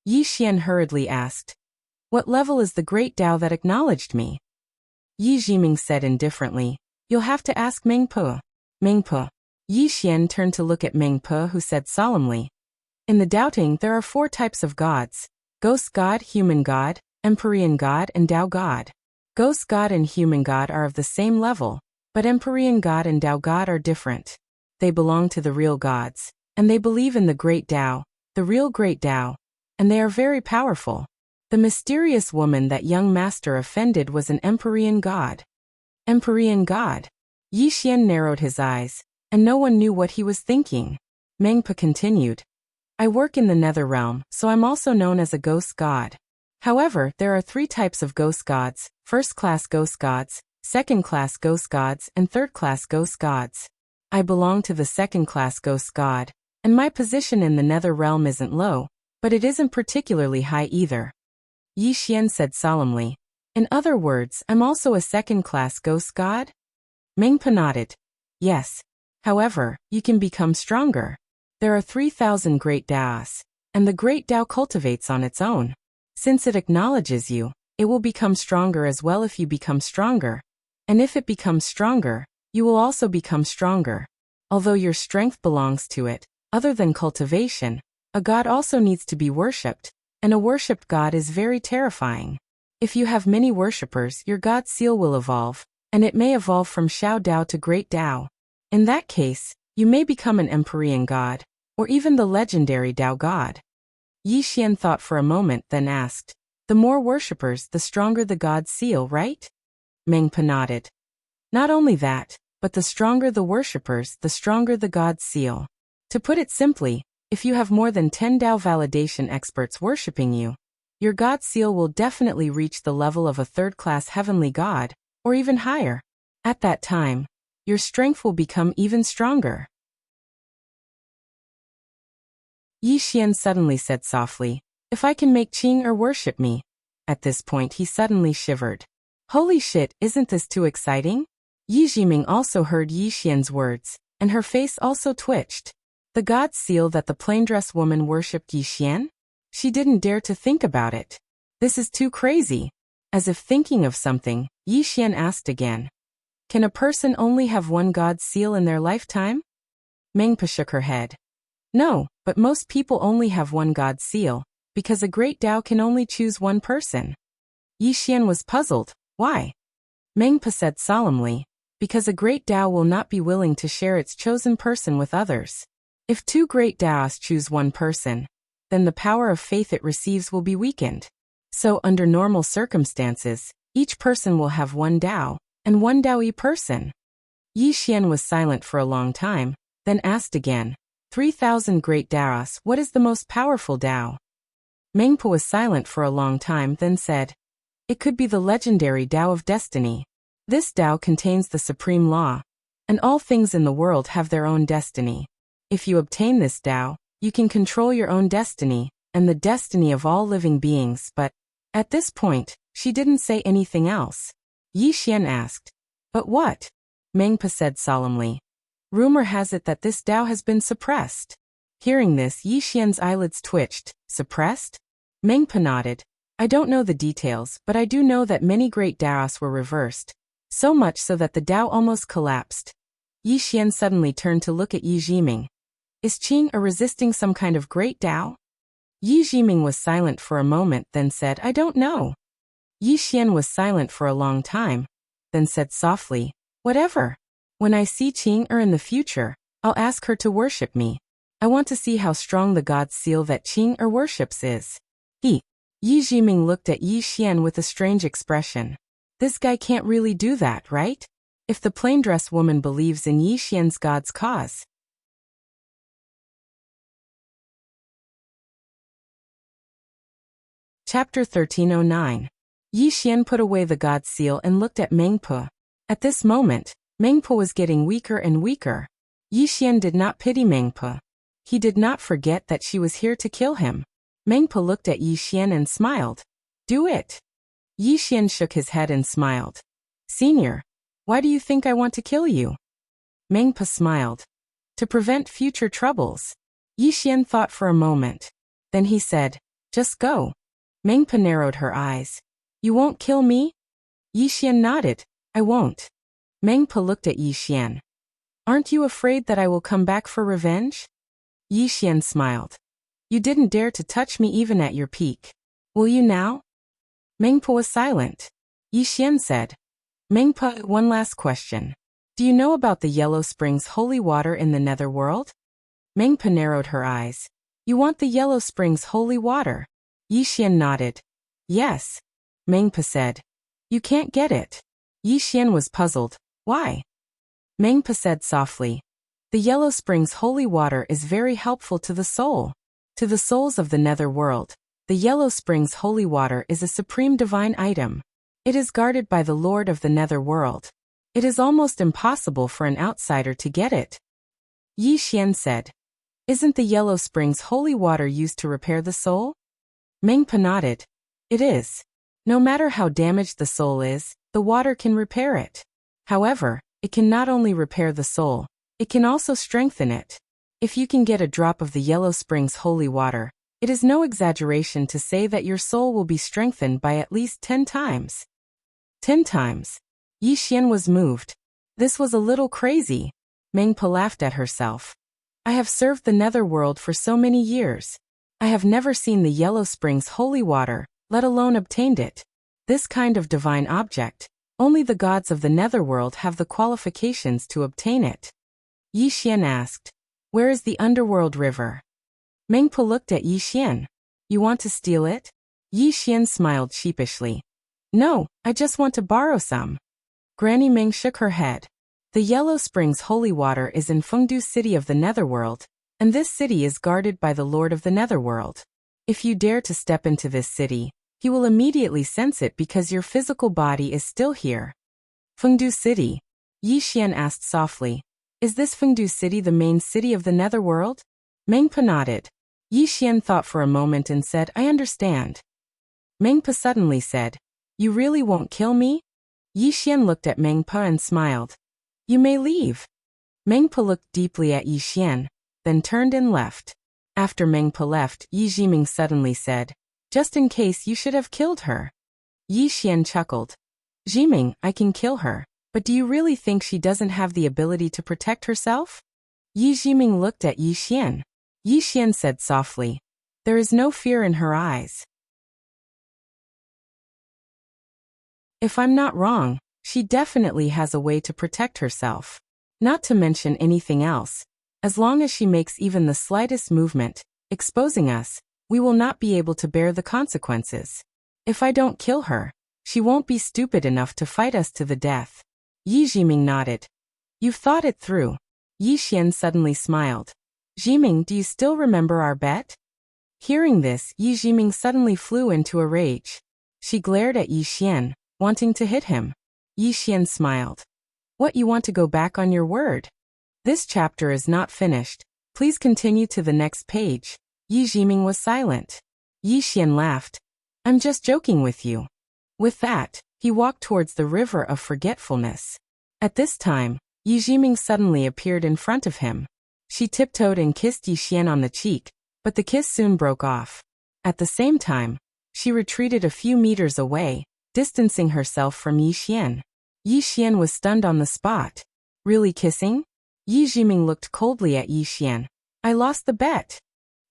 Yi Xian hurriedly asked. What level is the great Dao that acknowledged me? Yi Jiming said indifferently. You'll have to ask Mengpo. Mengpo. Yi Xian turned to look at Mengpo, who said solemnly. In the doubting there are 4 types of gods. Ghost god, human god, Empyrean God and Tao God. Ghost God and human God are of the same level, but Empyrean God and Tao God are different. They belong to the real gods, and they believe in the great Tao, the real great Tao, and they are very powerful. The mysterious woman that young master offended was an Empyrean God. Empyrean God. Yi Xian narrowed his eyes, and no one knew what he was thinking. Mengpa continued. I work in the nether realm, so I'm also known as a ghost god. However, there are 3 types of ghost gods: first-class ghost gods, second-class ghost gods, and third-class ghost gods. I belong to the second-class ghost god, and my position in the nether realm isn't low, but it isn't particularly high either. Yi Xian said solemnly. In other words, I'm also a second-class ghost god? Mengpa nodded. Yes. However, you can become stronger. There are 3,000 great Taos, and the great Tao cultivates on its own. Since it acknowledges you, it will become stronger as well if you become stronger. And if it becomes stronger, you will also become stronger. Although your strength belongs to it, other than cultivation, a god also needs to be worshipped, and a worshipped god is very terrifying. If you have many worshippers, your god seal will evolve, and it may evolve from Xiao Dao to Great Tao. In that case, you may become an Empyrean god, or even the legendary Tao god. Yi Xian thought for a moment, then asked, the more worshippers, the stronger the god's seal, right? Mengpa nodded. Not only that, but the stronger the worshippers, the stronger the god's seal. To put it simply, if you have more than 10 Tao validation experts worshipping you, your god seal will definitely reach the level of a third-class heavenly god, or even higher. At that time, your strength will become even stronger. Yi Xian suddenly said softly, if I can make Qing worship me. At this point he suddenly shivered. Holy shit, isn't this too exciting? Yi Jiming also heard Yi Xian's words, and her face also twitched. The god seal that the plain dress woman worshipped Yi Xian? She didn't dare to think about it. This is too crazy. As if thinking of something, Yi Xian asked again. Can a person only have one god seal in their lifetime? Mengpa shook her head. No, but most people only have one god seal, because a great Tao can only choose one person. Yi Xian was puzzled. Why? Mengpa said solemnly, because a great Tao will not be willing to share its chosen person with others. If 2 great Taos choose one person, then the power of faith it receives will be weakened. So under normal circumstances, each person will have one Tao, and one Taoyi person. Yi Xian was silent for a long time, then asked again, 3,000 great Taos, what is the most powerful Tao? Mengpa was silent for a long time, then said, it could be the legendary Tao of destiny. This Tao contains the supreme law, and all things in the world have their own destiny. If you obtain this Tao, you can control your own destiny, and the destiny of all living beings, but at this point, she didn't say anything else. Yi Xian asked, but what? Mengpa said solemnly. Rumor has it that this Tao has been suppressed. Hearing this, Yi Xian's eyelids twitched. Suppressed? Mengpa nodded. I don't know the details, but I do know that many great Taos were reversed. So much so that the Tao almost collapsed. Yi Xian suddenly turned to look at Yi Jiming. Is Qing resisting some kind of great Tao? Yi Jiming was silent for a moment, then said, I don't know. Yi Xian was silent for a long time, then said softly, whatever. When I see Qing in the future, I'll ask her to worship me. I want to see how strong the god seal that Qing worships is. Yi Jiming looked at Yi Xian with a strange expression. This guy can't really do that, right? If the plain dress woman believes in Yi Xian's god's cause. Chapter 1309. Yi Xian put away the god seal and looked at Mengpa. At this moment, Mengpa was getting weaker and weaker. Yi Xian did not pity Mengpa. He did not forget that she was here to kill him. Mengpa looked at Yi Xian and smiled. Do it. Yi Xian shook his head and smiled. Senior, why do you think I want to kill you? Mengpa smiled. To prevent future troubles. Yi Xian thought for a moment. Then he said, just go. Mengpa narrowed her eyes. You won't kill me? Yi Xian nodded. I won't. Mengpa looked at Yi Xian. Aren't you afraid that I will come back for revenge? Yi Xian smiled. You didn't dare to touch me even at your peak. Will you now? Mengpa was silent. Yi Xian said, Mengpa, one last question. Do you know about the Yellow Springs holy water in the netherworld? Mengpa narrowed her eyes. You want the Yellow Springs holy water? Yi Xian nodded. Yes. Mengpa said. You can't get it. Yi Xian was puzzled. Why? Mengpa said softly. The Yellow Springs holy water is very helpful to the soul. To the souls of the netherworld, the Yellow Springs holy water is a supreme divine item. It is guarded by the Lord of the netherworld. It is almost impossible for an outsider to get it. Yi Xian said. Isn't the Yellow Springs holy water used to repair the soul? Mengpa nodded. It is. No matter how damaged the soul is, the water can repair it. However, it can not only repair the soul, it can also strengthen it. If you can get a drop of the Yellow Springs holy water, it is no exaggeration to say that your soul will be strengthened by at least 10 times. 10 times. Yi Xian was moved. This was a little crazy. Mengpa laughed at herself. I have served the netherworld for so many years. I have never seen the Yellow Springs holy water, let alone obtained it. This kind of divine object, only the gods of the netherworld have the qualifications to obtain it. Yi Xian asked, Where is the underworld river? Mengpa looked at Yi Xian. You want to steal it? Yi Xian smiled sheepishly. No, I just want to borrow some. Granny Meng shook her head. The Yellow Springs holy water is in Fengdu city of the netherworld, and this city is guarded by the Lord of the netherworld. If you dare to step into this city, he will immediately sense it because your physical body is still here. Fengdu city? Yi Xian asked softly. Is this Fengdu city the main city of the netherworld? Mengpa nodded. Yi Xian thought for a moment and said, I understand. Mengpa suddenly said, You really won't kill me? Yi Xian looked at Mengpa and smiled. You may leave. Mengpa looked deeply at Yi Xian, then turned and left. After Mengpa left, Yi Jiming suddenly said, Just in case you should have killed her. Yi Xian chuckled. Jiming, I can kill her, but do you really think she doesn't have the ability to protect herself? Yi Jiming looked at Yi Xian. Yi Xian said softly, There is no fear in her eyes. If I'm not wrong, she definitely has a way to protect herself. Not to mention anything else. As long as she makes even the slightest movement, exposing us, we will not be able to bear the consequences. If I don't kill her, she won't be stupid enough to fight us to the death. Yi Jiming nodded. You've thought it through. Yi Xian suddenly smiled. Jiming, do you still remember our bet? Hearing this, Yi Jiming suddenly flew into a rage. She glared at Yi Xian, wanting to hit him. Yi Xian smiled. What, you want to go back on your word? This chapter is not finished. Please continue to the next page. Yi Jiming was silent. Yi Xian laughed. I'm just joking with you. With that, he walked towards the river of forgetfulness. At this time, Yi Jiming suddenly appeared in front of him. She tiptoed and kissed Yi Xian on the cheek, but the kiss soon broke off. At the same time, she retreated a few meters away, distancing herself from Yi Xian. Yi Xian was stunned on the spot. Really kissing? Yi Jiming looked coldly at Yi Xian. I lost the bet.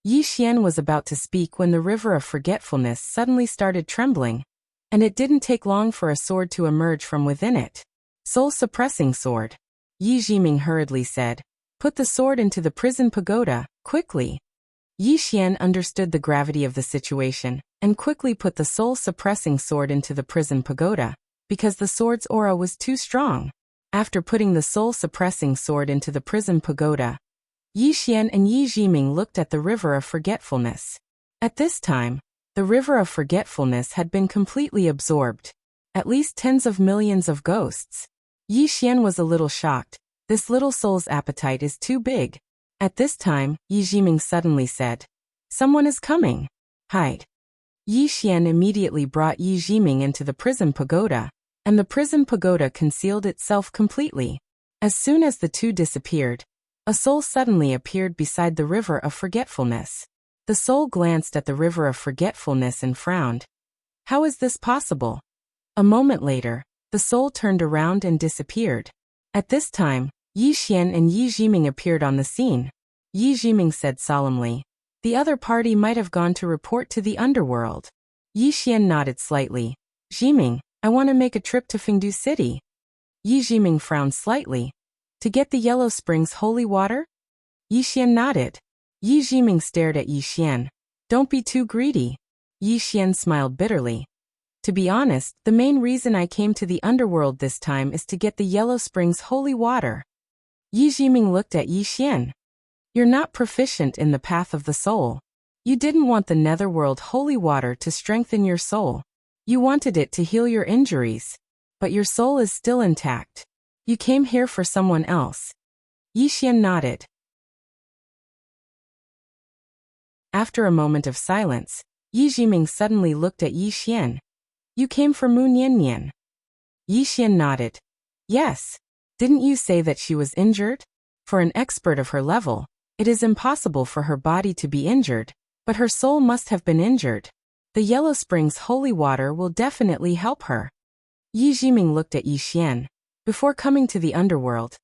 Yi Xian was about to speak when the river of forgetfulness suddenly started trembling, and it didn't take long for a sword to emerge from within it. Soul-suppressing sword. Yi Jiming hurriedly said, Put the sword into the prison pagoda, quickly. Yi Xian understood the gravity of the situation, and quickly put the soul-suppressing sword into the prison pagoda, because the sword's aura was too strong. After putting the soul-suppressing sword into the prison pagoda, Yi Xian and Yi Jiming looked at the river of forgetfulness. At this time, the river of forgetfulness had been completely absorbed. At least tens of millions of ghosts. Yi Xian was a little shocked. This little soul's appetite is too big. At this time, Yi Jiming suddenly said, Someone is coming. Hide. Yi Xian immediately brought Yi Jiming into the prison pagoda, and the prison pagoda concealed itself completely. As soon as the two disappeared, a soul suddenly appeared beside the river of forgetfulness. The soul glanced at the river of forgetfulness and frowned. How is this possible? A moment later, the soul turned around and disappeared. At this time, Yi Xian and Yi Jiming appeared on the scene. Yi Jiming said solemnly, The other party might have gone to report to the underworld. Yi Xian nodded slightly. Jiming, I want to make a trip to Fengdu City. Yi Jiming frowned slightly. To get the Yellow Springs holy water? Yi Xian nodded. Yi Jiming stared at Yi Xian. Don't be too greedy. Yi Xian smiled bitterly. To be honest, the main reason I came to the underworld this time is to get the Yellow Springs holy water. Yi Jiming looked at Yi Xian. You're not proficient in the path of the soul. You didn't want the netherworld holy water to strengthen your soul. You wanted it to heal your injuries. But your soul is still intact. You came here for someone else. Yi Xian nodded. After a moment of silence, Yi Jiming suddenly looked at Yi Xian. You came for Mu Nian. Yi Xian nodded. Yes. Didn't you say that she was injured? For an expert of her level, it is impossible for her body to be injured, but her soul must have been injured. The Yellow Springs holy water will definitely help her. Yi Jiming looked at Yi Xian. Before coming to the underworld,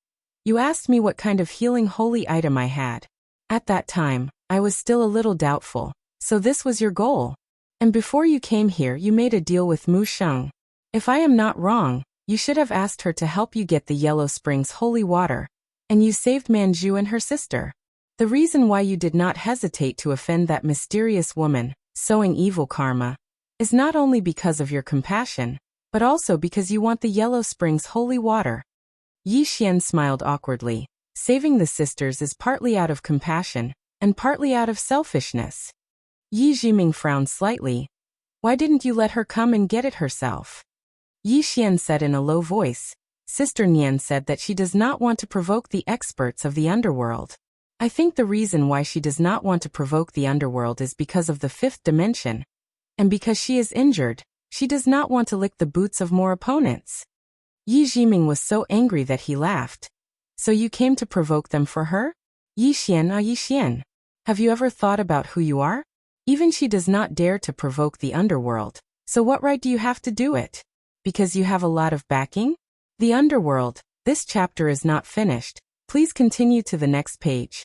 you asked me what kind of healing holy item I had. At that time, I was still a little doubtful, so this was your goal. And before you came here you made a deal with Mu Sheng. If I am not wrong, you should have asked her to help you get the Yellow Springs holy water, and you saved Manju and her sister. The reason why you did not hesitate to offend that mysterious woman, sowing evil karma, is not only because of your compassion, but also because you want the Yellow Springs holy water. Yi Xian smiled awkwardly. Saving the sisters is partly out of compassion, and partly out of selfishness. Yi Jiming frowned slightly. Why didn't you let her come and get it herself? Yi Xian said in a low voice. Sister Nian said that she does not want to provoke the experts of the underworld. I think the reason why she does not want to provoke the underworld is because of the fifth dimension. And because she is injured, she does not want to lick the boots of more opponents. Yi Jiming was so angry that he laughed. So you came to provoke them for her? Yi Xian, Yi Xian. Have you ever thought about who you are? Even she does not dare to provoke the underworld. So what right do you have to do it? Because you have a lot of backing? The underworld. This chapter is not finished. Please continue to the next page.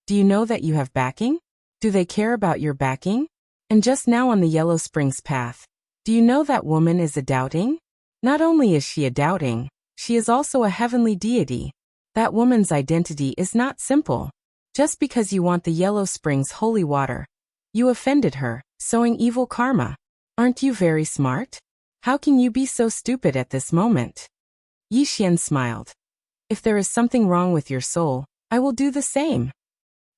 Do you know that you have backing? Do they care about your backing? And just now on the Yellow Springs path, do you know that woman is a doubting? Not only is she a doubting, she is also a heavenly deity. That woman's identity is not simple. Just because you want the Yellow Springs holy water, you offended her, sowing evil karma. Aren't you very smart? How can you be so stupid at this moment? Yi Xian smiled. If there is something wrong with your soul, I will do the same.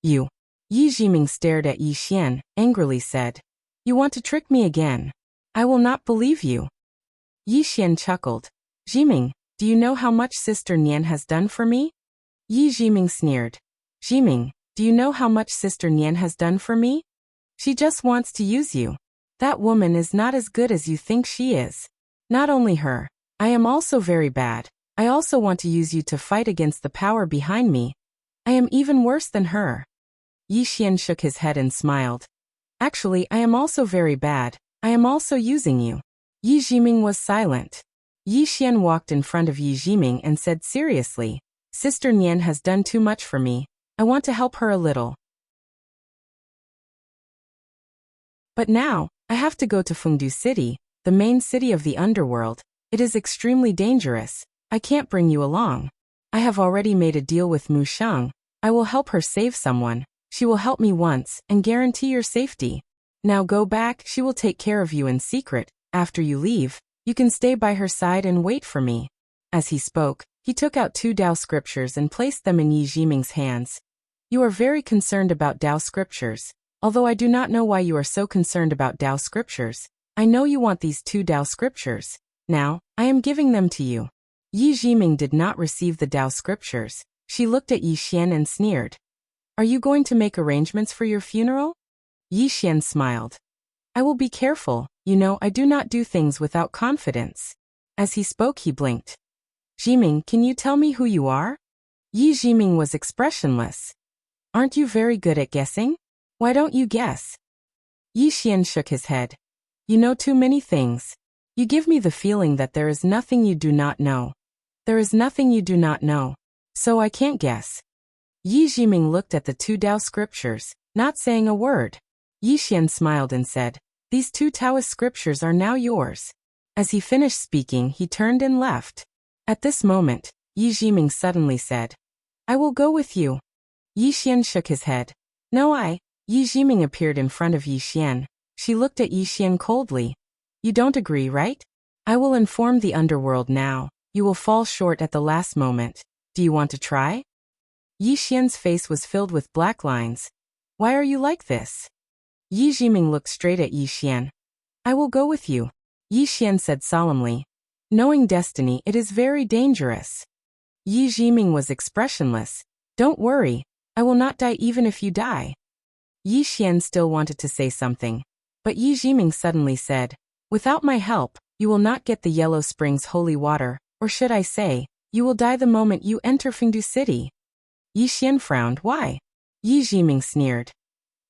You. Yi Jiming stared at Yi Xian, angrily said. You want to trick me again? I will not believe you. Yi Xian chuckled. Jiming, do you know how much Sister Nian has done for me? Yi Jiming sneered. Jiming, do you know how much Sister Nian has done for me? She just wants to use you. That woman is not as good as you think she is. Not only her, I am also very bad. I also want to use you to fight against the power behind me. I am even worse than her. Yi Xian shook his head and smiled. Actually, I am also very bad. I am also using you. Yi Jiming was silent. Yi Xian walked in front of Yi Jiming and said seriously, Sister Nian has done too much for me. I want to help her a little. But now, I have to go to Fengdu City, the main city of the underworld. It is extremely dangerous. I can't bring you along. I have already made a deal with Mu Sheng. I will help her save someone. She will help me once and guarantee your safety. Now go back, she will take care of you in secret. After you leave, you can stay by her side and wait for me. As he spoke, he took out 2 Tao scriptures and placed them in Yi Jiming's hands. You are very concerned about Tao scriptures. Although I do not know why you are so concerned about Tao scriptures, I know you want these 2 Tao scriptures. Now, I am giving them to you. Yi Jiming did not receive the Tao scriptures. She looked at Yi Xian and sneered. Are you going to make arrangements for your funeral? Yi Xian smiled. I will be careful. You know, I do not do things without confidence. As he spoke, he blinked. Jiming, can you tell me who you are? Yi Jiming was expressionless. Aren't you very good at guessing? Why don't you guess? Yi Xian shook his head. You know too many things. You give me the feeling that there is nothing you do not know. There is nothing you do not know. So I can't guess. Yi Jiming looked at the 2 Tao scriptures, not saying a word. Yi Xian smiled and said, These 2 Taoist scriptures are now yours. As he finished speaking, he turned and left. At this moment, Yi Jiming suddenly said, I will go with you. Yi Xian shook his head. No, Yi Jiming appeared in front of Yi Xian. She looked at Yi Xian coldly. You don't agree, right? I will inform the underworld now. You will fall short at the last moment. Do you want to try? Yi Xian's face was filled with black lines. Why are you like this? Yi Jiming looked straight at Yi Xian. I will go with you. Yi Xian said solemnly. Knowing destiny, it is very dangerous. Yi Jiming was expressionless. Don't worry. I will not die even if you die. Yi Xian still wanted to say something. But Yi Jiming suddenly said, Without my help, you will not get the Yellow Springs holy water, or should I say, you will die the moment you enter Fengdu City. Yi Xian frowned. Why? Yi Jiming sneered.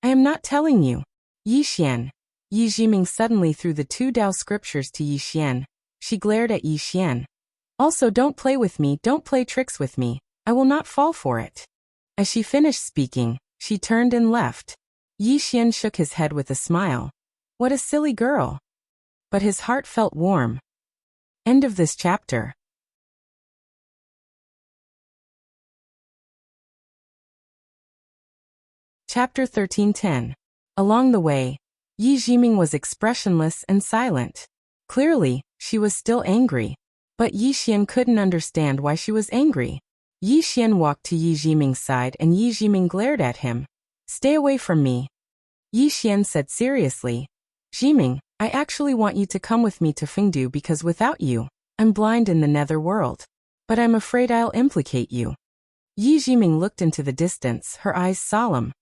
I am not telling you. Yi Xian. Yi Jiming suddenly threw the 2 Tao scriptures to Yi Xian. She glared at Yi Xian. Also, don't play with me, don't play tricks with me. I will not fall for it. As she finished speaking, she turned and left. Yi Xian shook his head with a smile. What a silly girl. But his heart felt warm. End of this chapter. Chapter 13:10. Along the way, Yi Jiming was expressionless and silent. Clearly, she was still angry. But Yi Xian couldn't understand why she was angry. Yi Xian walked to Yi Jiming's side and Yi Jiming glared at him. Stay away from me. Yi Xian said seriously. Jiming, I actually want you to come with me to Fengdu because without you, I'm blind in the nether world. But I'm afraid I'll implicate you. Yi Jiming looked into the distance, her eyes solemn.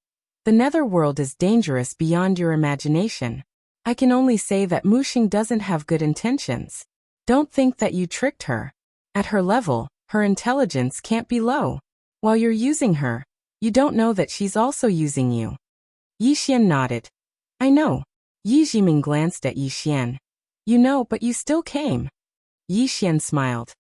The nether world is dangerous beyond your imagination. I can only say that Muxing doesn't have good intentions. Don't think that you tricked her. At her level, her intelligence can't be low. While you're using her, you don't know that she's also using you. Yi Xian nodded. I know. Yi Jiming glanced at Yi Xian. You know, but you still came. Yi Xian smiled.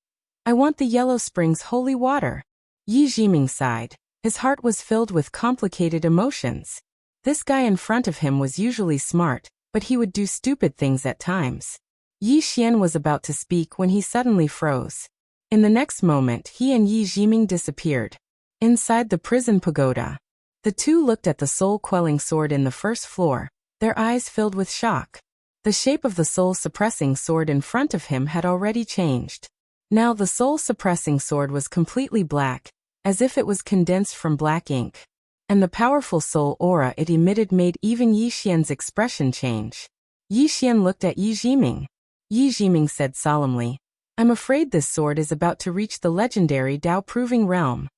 I want the Yellow Springs holy water. Yi Jiming sighed. His heart was filled with complicated emotions. This guy in front of him was usually smart, but he would do stupid things at times. Yi Xian was about to speak when he suddenly froze. In the next moment, he and Yi Jiming disappeared. Inside the prison pagoda, the two looked at the soul-quelling sword in the first floor, their eyes filled with shock. The shape of the soul-suppressing sword in front of him had already changed. Now the soul-suppressing sword was completely black, as if it was condensed from black ink. And the powerful soul aura it emitted made even Yi Xian's expression change. Yi Xian looked at Yi Jiming. Yi Jiming said solemnly, I'm afraid this sword is about to reach the legendary Tao-proving realm.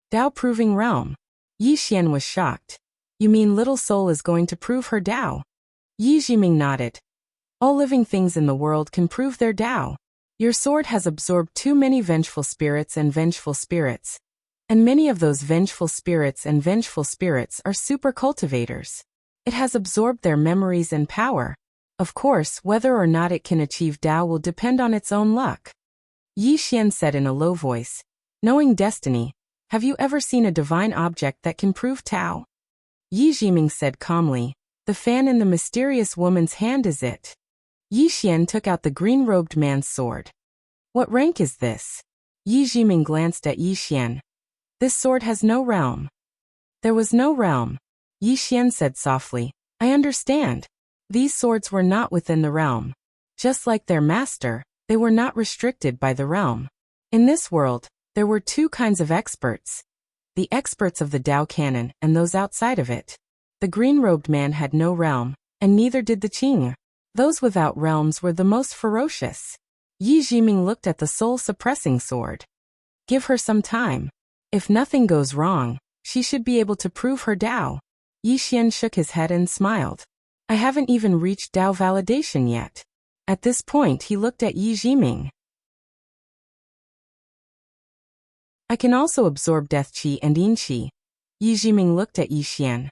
Tao-proving realm? Yi Xian was shocked. You mean little soul is going to prove her Tao? Yi Jiming nodded. All living things in the world can prove their Tao. Your sword has absorbed too many vengeful spirits and vengeful spirits. And many of those vengeful spirits and vengeful spirits are super cultivators. It has absorbed their memories and power. Of course, whether or not it can achieve Tao will depend on its own luck. Yi Xian said in a low voice, Knowing destiny, have you ever seen a divine object that can prove Tao? Yi Jiming said calmly, The fan in the mysterious woman's hand is it. Yi Xian took out the green-robed man's sword. What rank is this? Yi Jiming glanced at Yi Xian. This sword has no realm. There was no realm. Yi Xian said softly, I understand. These swords were not within the realm. Just like their master, they were not restricted by the realm. In this world, there were 2 kinds of experts. The experts of the Tao canon and those outside of it. The green-robed man had no realm, and neither did the Qing. Those without realms were the most ferocious. Yi Jiming looked at the soul-suppressing sword. Give her some time. If nothing goes wrong, she should be able to prove her Tao. Yi Xian shook his head and smiled. I haven't even reached Tao validation yet. At this point he looked at Yi Jiming. I can also absorb death qi and yin qi. Yi Jiming looked at Yi Xian.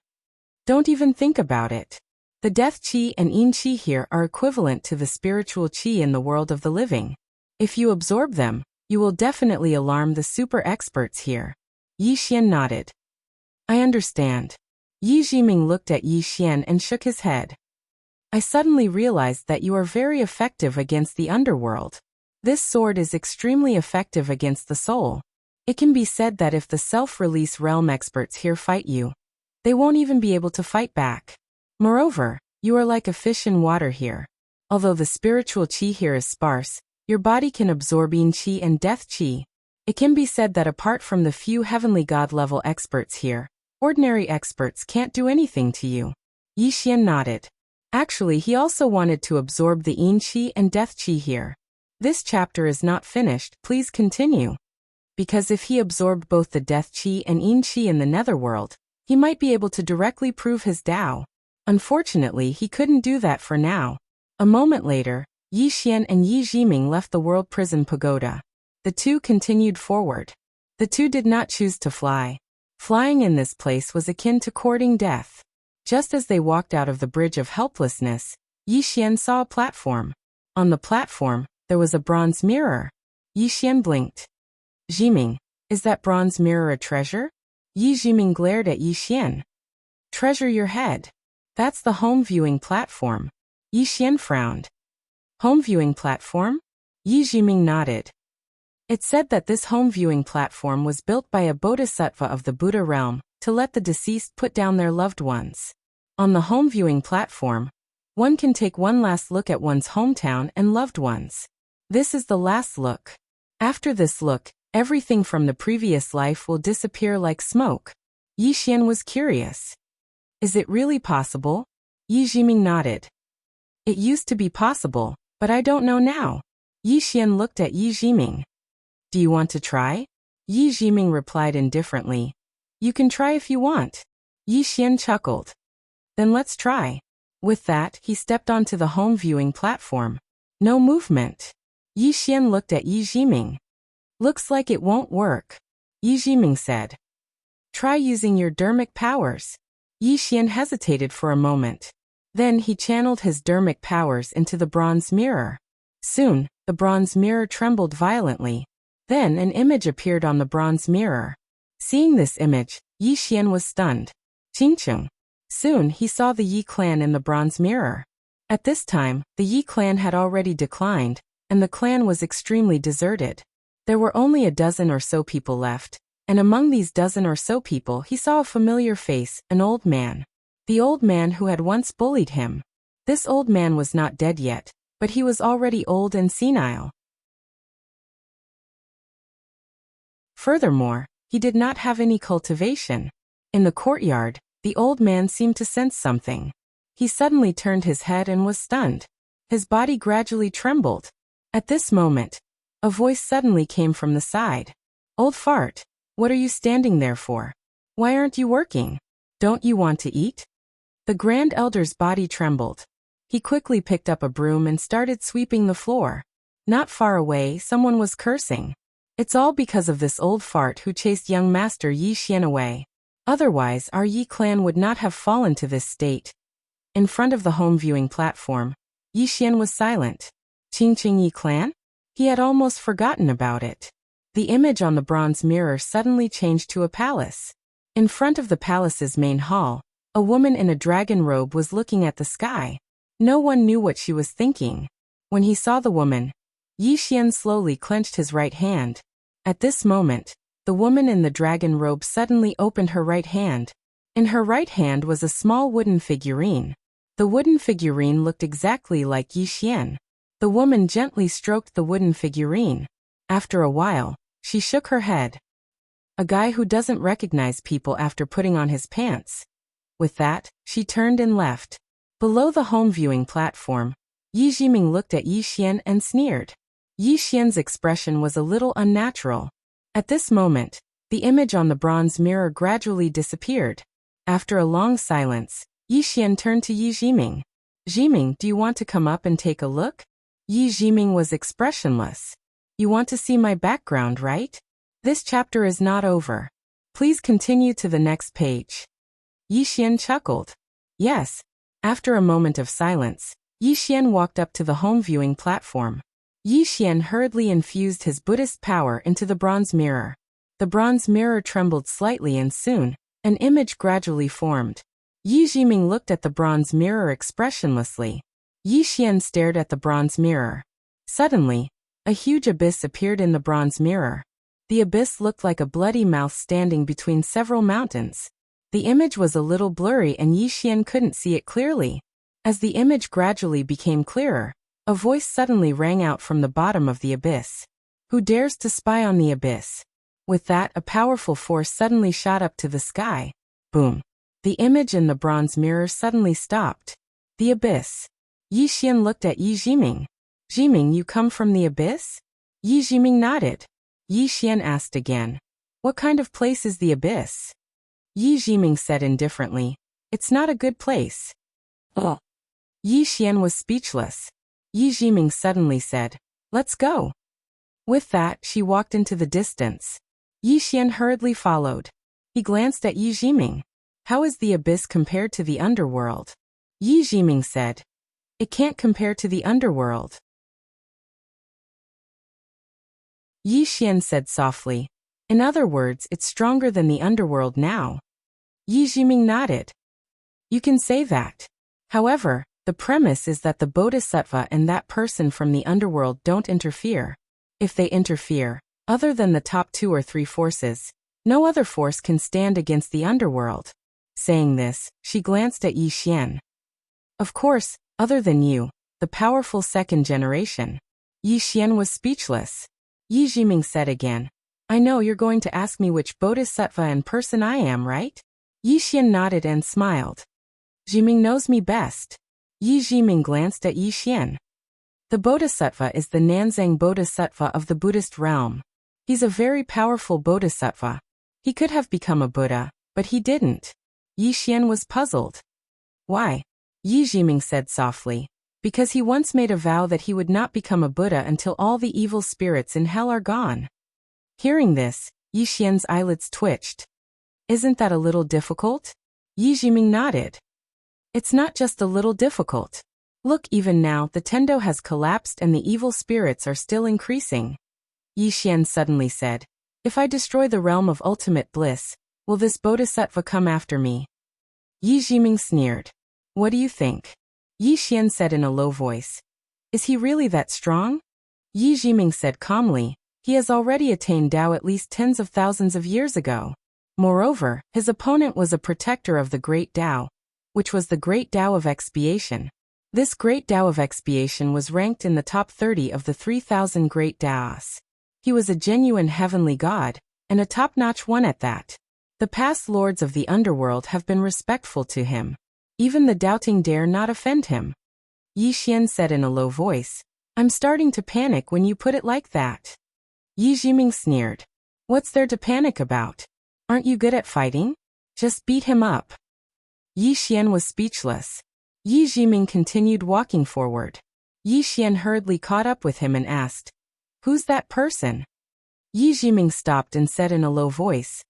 Don't even think about it. The death qi and yin qi here are equivalent to the spiritual qi in the world of the living. If you absorb them, you will definitely alarm the super experts here. Yi Xian nodded. I understand. Yi Jiming looked at Yi Xian and shook his head. I suddenly realized that you are very effective against the underworld. This sword is extremely effective against the soul. It can be said that if the self-release realm experts here fight you, they won't even be able to fight back. Moreover, you are like a fish in water here. Although the spiritual qi here is sparse, your body can absorb yin qi and death qi. It can be said that apart from the few heavenly god-level experts here, ordinary experts can't do anything to you. Yi Xian nodded. Actually, he also wanted to absorb the yin qi and death qi here. This chapter is not finished, please continue. Because if he absorbed both the death qi and yin qi in the netherworld, he might be able to directly prove his Tao. Unfortunately, he couldn't do that for now. A moment later, Yi Xian and Yi Jiming left the World Prison Pagoda. The two continued forward. The two did not choose to fly. Flying in this place was akin to courting death. Just as they walked out of the Bridge of Helplessness, Yi Xian saw a platform. On the platform, there was a bronze mirror. Yi Xian blinked. Jiming, is that bronze mirror a treasure? Yi Jiming glared at Yi Xian. Treasure your head. That's the home viewing platform. Yi Xian frowned. Home viewing platform? Yi Jiming nodded. It said that this home viewing platform was built by a bodhisattva of the Buddha realm to let the deceased put down their loved ones. On the home viewing platform, one can take one last look at one's hometown and loved ones. This is the last look. After this look, everything from the previous life will disappear like smoke. Yi Xian was curious. Is it really possible? Yi Jiming nodded. It used to be possible, but I don't know now. Yi Xian looked at Yi Jiming. Do you want to try? Yi Jiming replied indifferently. You can try if you want. Yi Xian chuckled. Then let's try. With that, he stepped onto the home viewing platform. No movement. Yi Xian looked at Yi Jiming. Looks like it won't work. Yi Jiming said. Try using your dermic powers. Yi Xian hesitated for a moment. Then he channeled his dermic powers into the bronze mirror. Soon, the bronze mirror trembled violently. Then an image appeared on the bronze mirror. Seeing this image, Yi Xian was stunned. Ching-chung. Soon he saw the Yi clan in the bronze mirror. At this time, the Yi clan had already declined, and the clan was extremely deserted. There were only a dozen or so people left, and among these dozen or so people he saw a familiar face, an old man. The old man who had once bullied him. This old man was not dead yet, but he was already old and senile. Furthermore, he did not have any cultivation. In the courtyard, the old man seemed to sense something. He suddenly turned his head and was stunned. His body gradually trembled. At this moment, a voice suddenly came from the side. Old fart, what are you standing there for? Why aren't you working? Don't you want to eat? The Grand Elder's body trembled. He quickly picked up a broom and started sweeping the floor. Not far away, someone was cursing. It's all because of this old fart who chased young Master Yi Xian away. Otherwise, our Yi clan would not have fallen to this state. In front of the home viewing platform, Yi Xian was silent. Qing Yi clan? He had almost forgotten about it. The image on the bronze mirror suddenly changed to a palace. In front of the palace's main hall, a woman in a dragon robe was looking at the sky. No one knew what she was thinking. When he saw the woman, Yi Xian slowly clenched his right hand. At this moment, the woman in the dragon robe suddenly opened her right hand. In her right hand was a small wooden figurine. The wooden figurine looked exactly like Yi Xian. The woman gently stroked the wooden figurine. After a while, she shook her head. A guy who doesn't recognize people after putting on his pants. With that, she turned and left. Below the home viewing platform, Yi Jiming looked at Yi Xian and sneered. Yi Xian's expression was a little unnatural. At this moment, the image on the bronze mirror gradually disappeared. After a long silence, Yi Xian turned to Yi Jiming. Jiming, do you want to come up and take a look? Yi Jiming was expressionless. You want to see my background, right? This chapter is not over. Please continue to the next page. Yi Xian chuckled. Yes. After a moment of silence, Yi Xian walked up to the home viewing platform. Yi Xian hurriedly infused his Buddhist power into the bronze mirror. The bronze mirror trembled slightly and soon, an image gradually formed. Yi Jiming looked at the bronze mirror expressionlessly. Yi Xian stared at the bronze mirror. Suddenly, a huge abyss appeared in the bronze mirror. The abyss looked like a bloody mouth standing between several mountains. The image was a little blurry and Yi Xian couldn't see it clearly. As the image gradually became clearer, a voice suddenly rang out from the bottom of the abyss. Who dares to spy on the abyss? With that, a powerful force suddenly shot up to the sky. Boom. The image in the bronze mirror suddenly stopped. The abyss. Yi Xian looked at Yi Jiming. Jiming, you come from the abyss? Yi Jiming nodded. Yi Xian asked again. What kind of place is the abyss? Yi Jiming said indifferently. It's not a good place. Ugh. Yi Xian was speechless. Yi Jiming suddenly said, let's go. With that, she walked into the distance. Yi Xian hurriedly followed. He glanced at Yi Jiming. How is the abyss compared to the underworld? Yi Jiming said. It can't compare to the underworld. Yi Xian said softly. In other words, it's stronger than the underworld now. Yi Jiming nodded. You can say that. However, the premise is that the bodhisattva and that person from the underworld don't interfere. If they interfere, other than the top 2 or 3 forces, no other force can stand against the underworld. Saying this, she glanced at Yi Xian. Of course, other than you, the powerful second generation. Yi Xian was speechless. Yi Jiming said again, I know you're going to ask me which bodhisattva and person I am, right? Yi Xian nodded and smiled. Jiming knows me best. Yi Jiming glanced at Yi Xian. The bodhisattva is the Nanzang bodhisattva of the Buddhist realm. He's a very powerful bodhisattva. He could have become a Buddha, but he didn't. Yi Xian was puzzled. Why? Yi Jiming said softly. Because he once made a vow that he would not become a Buddha until all the evil spirits in hell are gone. Hearing this, Yi Xian's eyelids twitched. Isn't that a little difficult? Yi Jiming nodded. It's not just a little difficult. Look, even now, the Tendo has collapsed and the evil spirits are still increasing. Yi Xian suddenly said, if I destroy the realm of ultimate bliss, will this bodhisattva come after me? Yi Jiming sneered. What do you think? Yi Xian said in a low voice. Is he really that strong? Yi Jiming said calmly, he has already attained Tao at least tens of thousands of years ago. Moreover, his opponent was a protector of the Great Tao, which was the Great Tao of Expiation. This Great Tao of Expiation was ranked in the top 30 of the 3,000 Great Taos. He was a genuine heavenly god, and a top-notch one at that. The past lords of the underworld have been respectful to him. Even the doubting dare not offend him. Yi Xian said in a low voice, I'm starting to panic when you put it like that. Yi Jiming sneered. What's there to panic about? Aren't you good at fighting? Just beat him up. Yi Xian was speechless. Yi Jiming continued walking forward. Yi Xian hurriedly caught up with him and asked, Who's that person? Yi Jiming stopped and said in a low voice,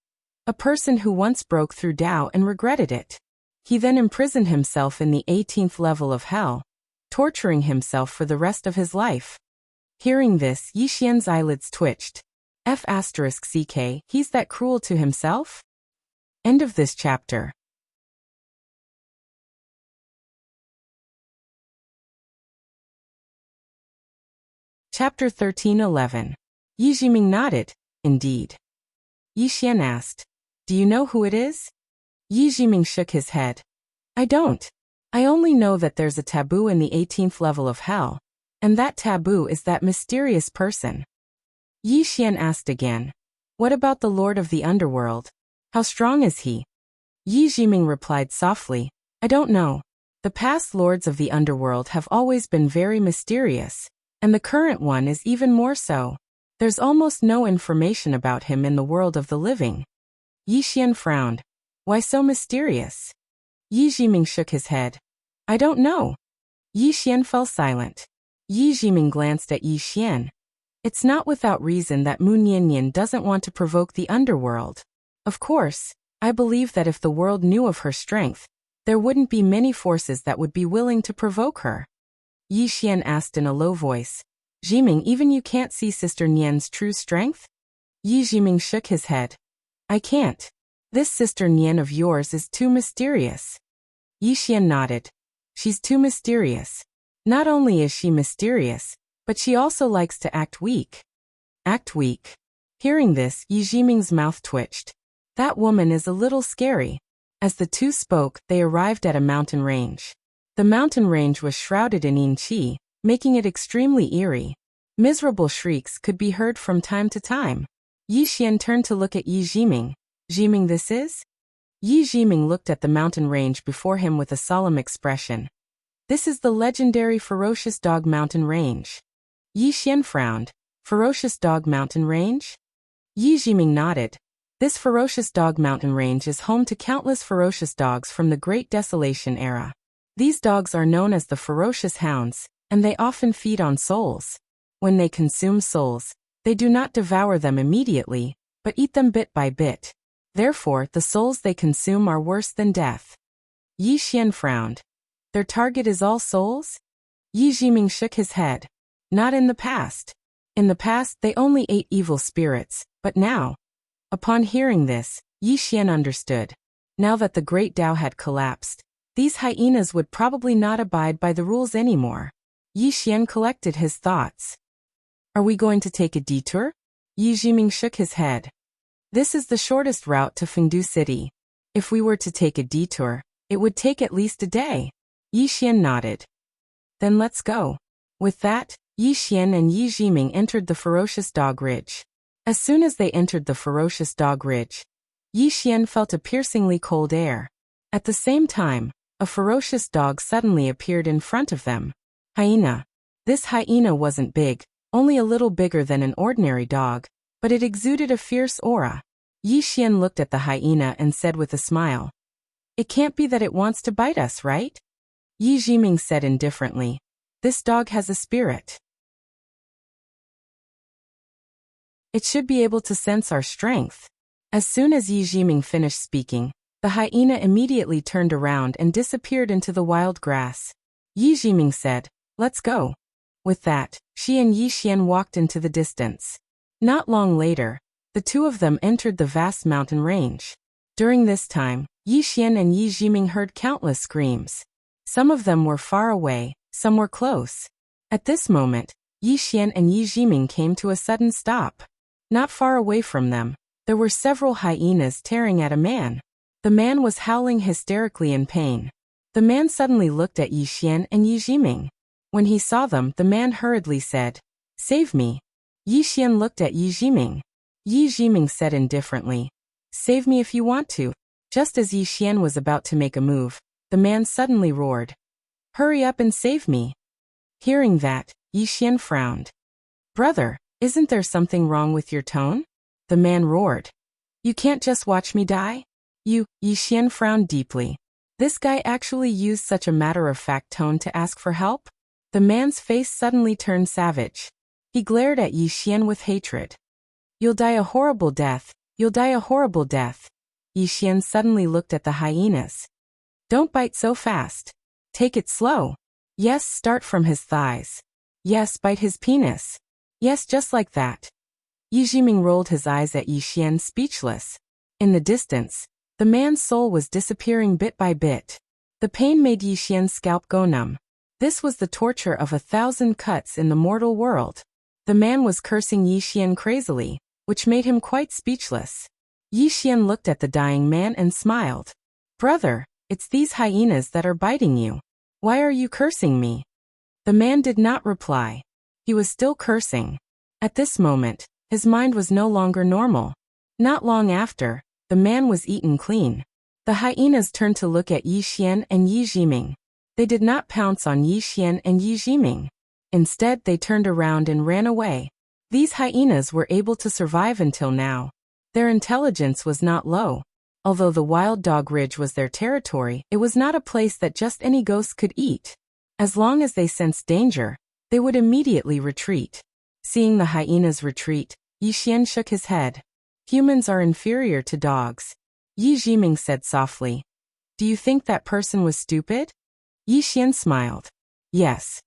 A person who once broke through Tao and regretted it. He then imprisoned himself in the 18th level of hell, torturing himself for the rest of his life. Hearing this, Yi Xian's eyelids twitched. F***ck, he's that cruel to himself? End of this chapter. Chapter 13:11. Yi Jiming nodded. Indeed. Yi Xian asked, Do you know who it is? Yi Jiming shook his head. I don't. I only know that there's a taboo in the 18th level of hell, and that taboo is that mysterious person. Yi Xian asked again, What about the Lord of the Underworld? How strong is he? Yi Jiming replied softly, I don't know. The past lords of the underworld have always been very mysterious, and the current one is even more so. There's almost no information about him in the world of the living. Yi Xian frowned. Why so mysterious? Yi Jiming shook his head. I don't know. Yi Xian fell silent. Yi Jiming glanced at Yi Xian. It's not without reason that Mu Niannian doesn't want to provoke the underworld. Of course, I believe that if the world knew of her strength, there wouldn't be many forces that would be willing to provoke her. Yi Xian asked in a low voice, Jiming, even you can't see Sister Nian's true strength? Yi Jiming shook his head. I can't. This Sister Nian of yours is too mysterious. Yixian nodded. She's too mysterious. Not only is she mysterious, but she also likes to act weak. Act weak. Hearing this, Yi Jiming's mouth twitched. That woman is a little scary. As the two spoke, they arrived at a mountain range. The mountain range was shrouded in yin qi, making it extremely eerie. Miserable shrieks could be heard from time to time. Yi Xian turned to look at Yi Jiming. Jiming, this is? Yi Jiming looked at the mountain range before him with a solemn expression. This is the legendary Ferocious Dog Mountain Range. Yi Xian frowned. Ferocious Dog Mountain Range? Yi Jiming nodded. This Ferocious Dog Mountain Range is home to countless ferocious dogs from the Great Desolation era. These dogs are known as the Ferocious Hounds, and they often feed on souls. When they consume souls, they do not devour them immediately, but eat them bit by bit. Therefore, the souls they consume are worse than death. Yi Xian frowned. Their target is all souls? Yi Jiming shook his head. Not in the past. In the past, they only ate evil spirits, but now. Upon hearing this, Yi Xian understood. Now that the Great Tao had collapsed, these hyenas would probably not abide by the rules anymore. Yi Xian collected his thoughts. Are we going to take a detour? Yi Jiming shook his head. This is the shortest route to Fengdu City. If we were to take a detour, it would take at least a day. Yi Xian nodded. Then let's go. With that, Yi Xian and Yi Jiming entered the Ferocious Dog Ridge. As soon as they entered the Ferocious Dog Ridge, Yi Xian felt a piercingly cold air. At the same time, a ferocious dog suddenly appeared in front of them. Hyena. This hyena wasn't big, only a little bigger than an ordinary dog, but it exuded a fierce aura. Yi Xian looked at the hyena and said with a smile. It can't be that it wants to bite us, right? Yi Jiming said indifferently. This dog has a spirit. It should be able to sense our strength. As soon as Yi Jiming finished speaking, the hyena immediately turned around and disappeared into the wild grass. Yi Jiming said, let's go. With that, she and Yi Xian walked into the distance. Not long later, the two of them entered the vast mountain range. During this time, Yi Xian and Yi Jiming heard countless screams. Some of them were far away, some were close. At this moment, Yi Xian and Yi Jiming came to a sudden stop. Not far away from them, there were several hyenas tearing at a man. The man was howling hysterically in pain. The man suddenly looked at Yi Xian and Yi Jiming. When he saw them, the man hurriedly said, Save me. Yi Xian looked at Yi Jiming. Yi Jiming said indifferently, Save me if you want to. Just as Yi Xian was about to make a move, the man suddenly roared, Hurry up and save me. Hearing that, Yi Xian frowned. Brother, isn't there something wrong with your tone? The man roared. You can't just watch me die? Yi Xian frowned deeply. This guy actually used such a matter-of-fact tone to ask for help? The man's face suddenly turned savage. He glared at Yi Xian with hatred. You'll die a horrible death. You'll die a horrible death. Yi Xian suddenly looked at the hyenas. Don't bite so fast. Take it slow. Yes, start from his thighs. Yes, bite his penis. Yes, just like that. Yi Jiming rolled his eyes at Yi Xian, speechless. In the distance, the man's soul was disappearing bit by bit. The pain made Yi Xian's scalp go numb. This was the torture of 1,000 cuts in the mortal world. The man was cursing Yi Xian crazily, which made him quite speechless. Yi Xian looked at the dying man and smiled. Brother, it's these hyenas that are biting you. Why are you cursing me? The man did not reply. He was still cursing. At this moment, his mind was no longer normal. Not long after, the man was eaten clean. The hyenas turned to look at Yi Xian and Yi Jiming. They did not pounce on Yi Xian and Yi Jiming. Instead, they turned around and ran away. These hyenas were able to survive until now. Their intelligence was not low. Although the Wild Dog Ridge was their territory, it was not a place that just any ghost could eat. As long as they sensed danger, they would immediately retreat. Seeing the hyenas retreat, Yi Xian shook his head. Humans are inferior to dogs. Yi Jiming said softly. Do you think that person was stupid? Yi Xian smiled. Yes.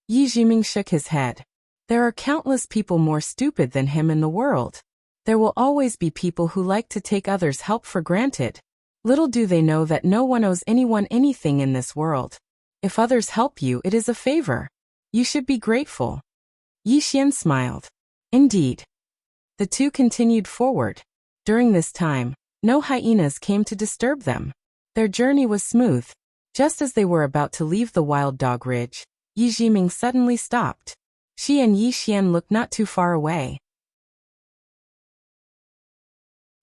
Yi Jiming shook his head. There are countless people more stupid than him in the world. There will always be people who like to take others' help for granted. Little do they know that no one owes anyone anything in this world. If others help you, it is a favor. You should be grateful. Yi Xian smiled. Indeed. The two continued forward. During this time, no hyenas came to disturb them. Their journey was smooth. Just as they were about to leave the wild dog ridge, Yi Jiming suddenly stopped. She and Yi Xian looked not too far away.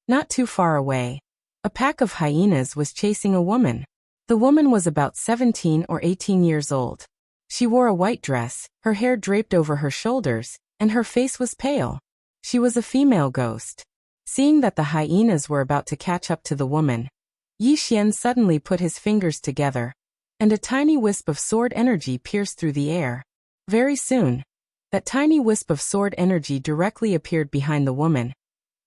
Not too far away, a pack of hyenas was chasing a woman. The woman was about 17 or 18 years old. She wore a white dress, her hair draped over her shoulders, and her face was pale. She was a female ghost. Seeing that the hyenas were about to catch up to the woman, Yi Xian suddenly put his fingers together, and a tiny wisp of sword energy pierced through the air. Very soon, that tiny wisp of sword energy directly appeared behind the woman,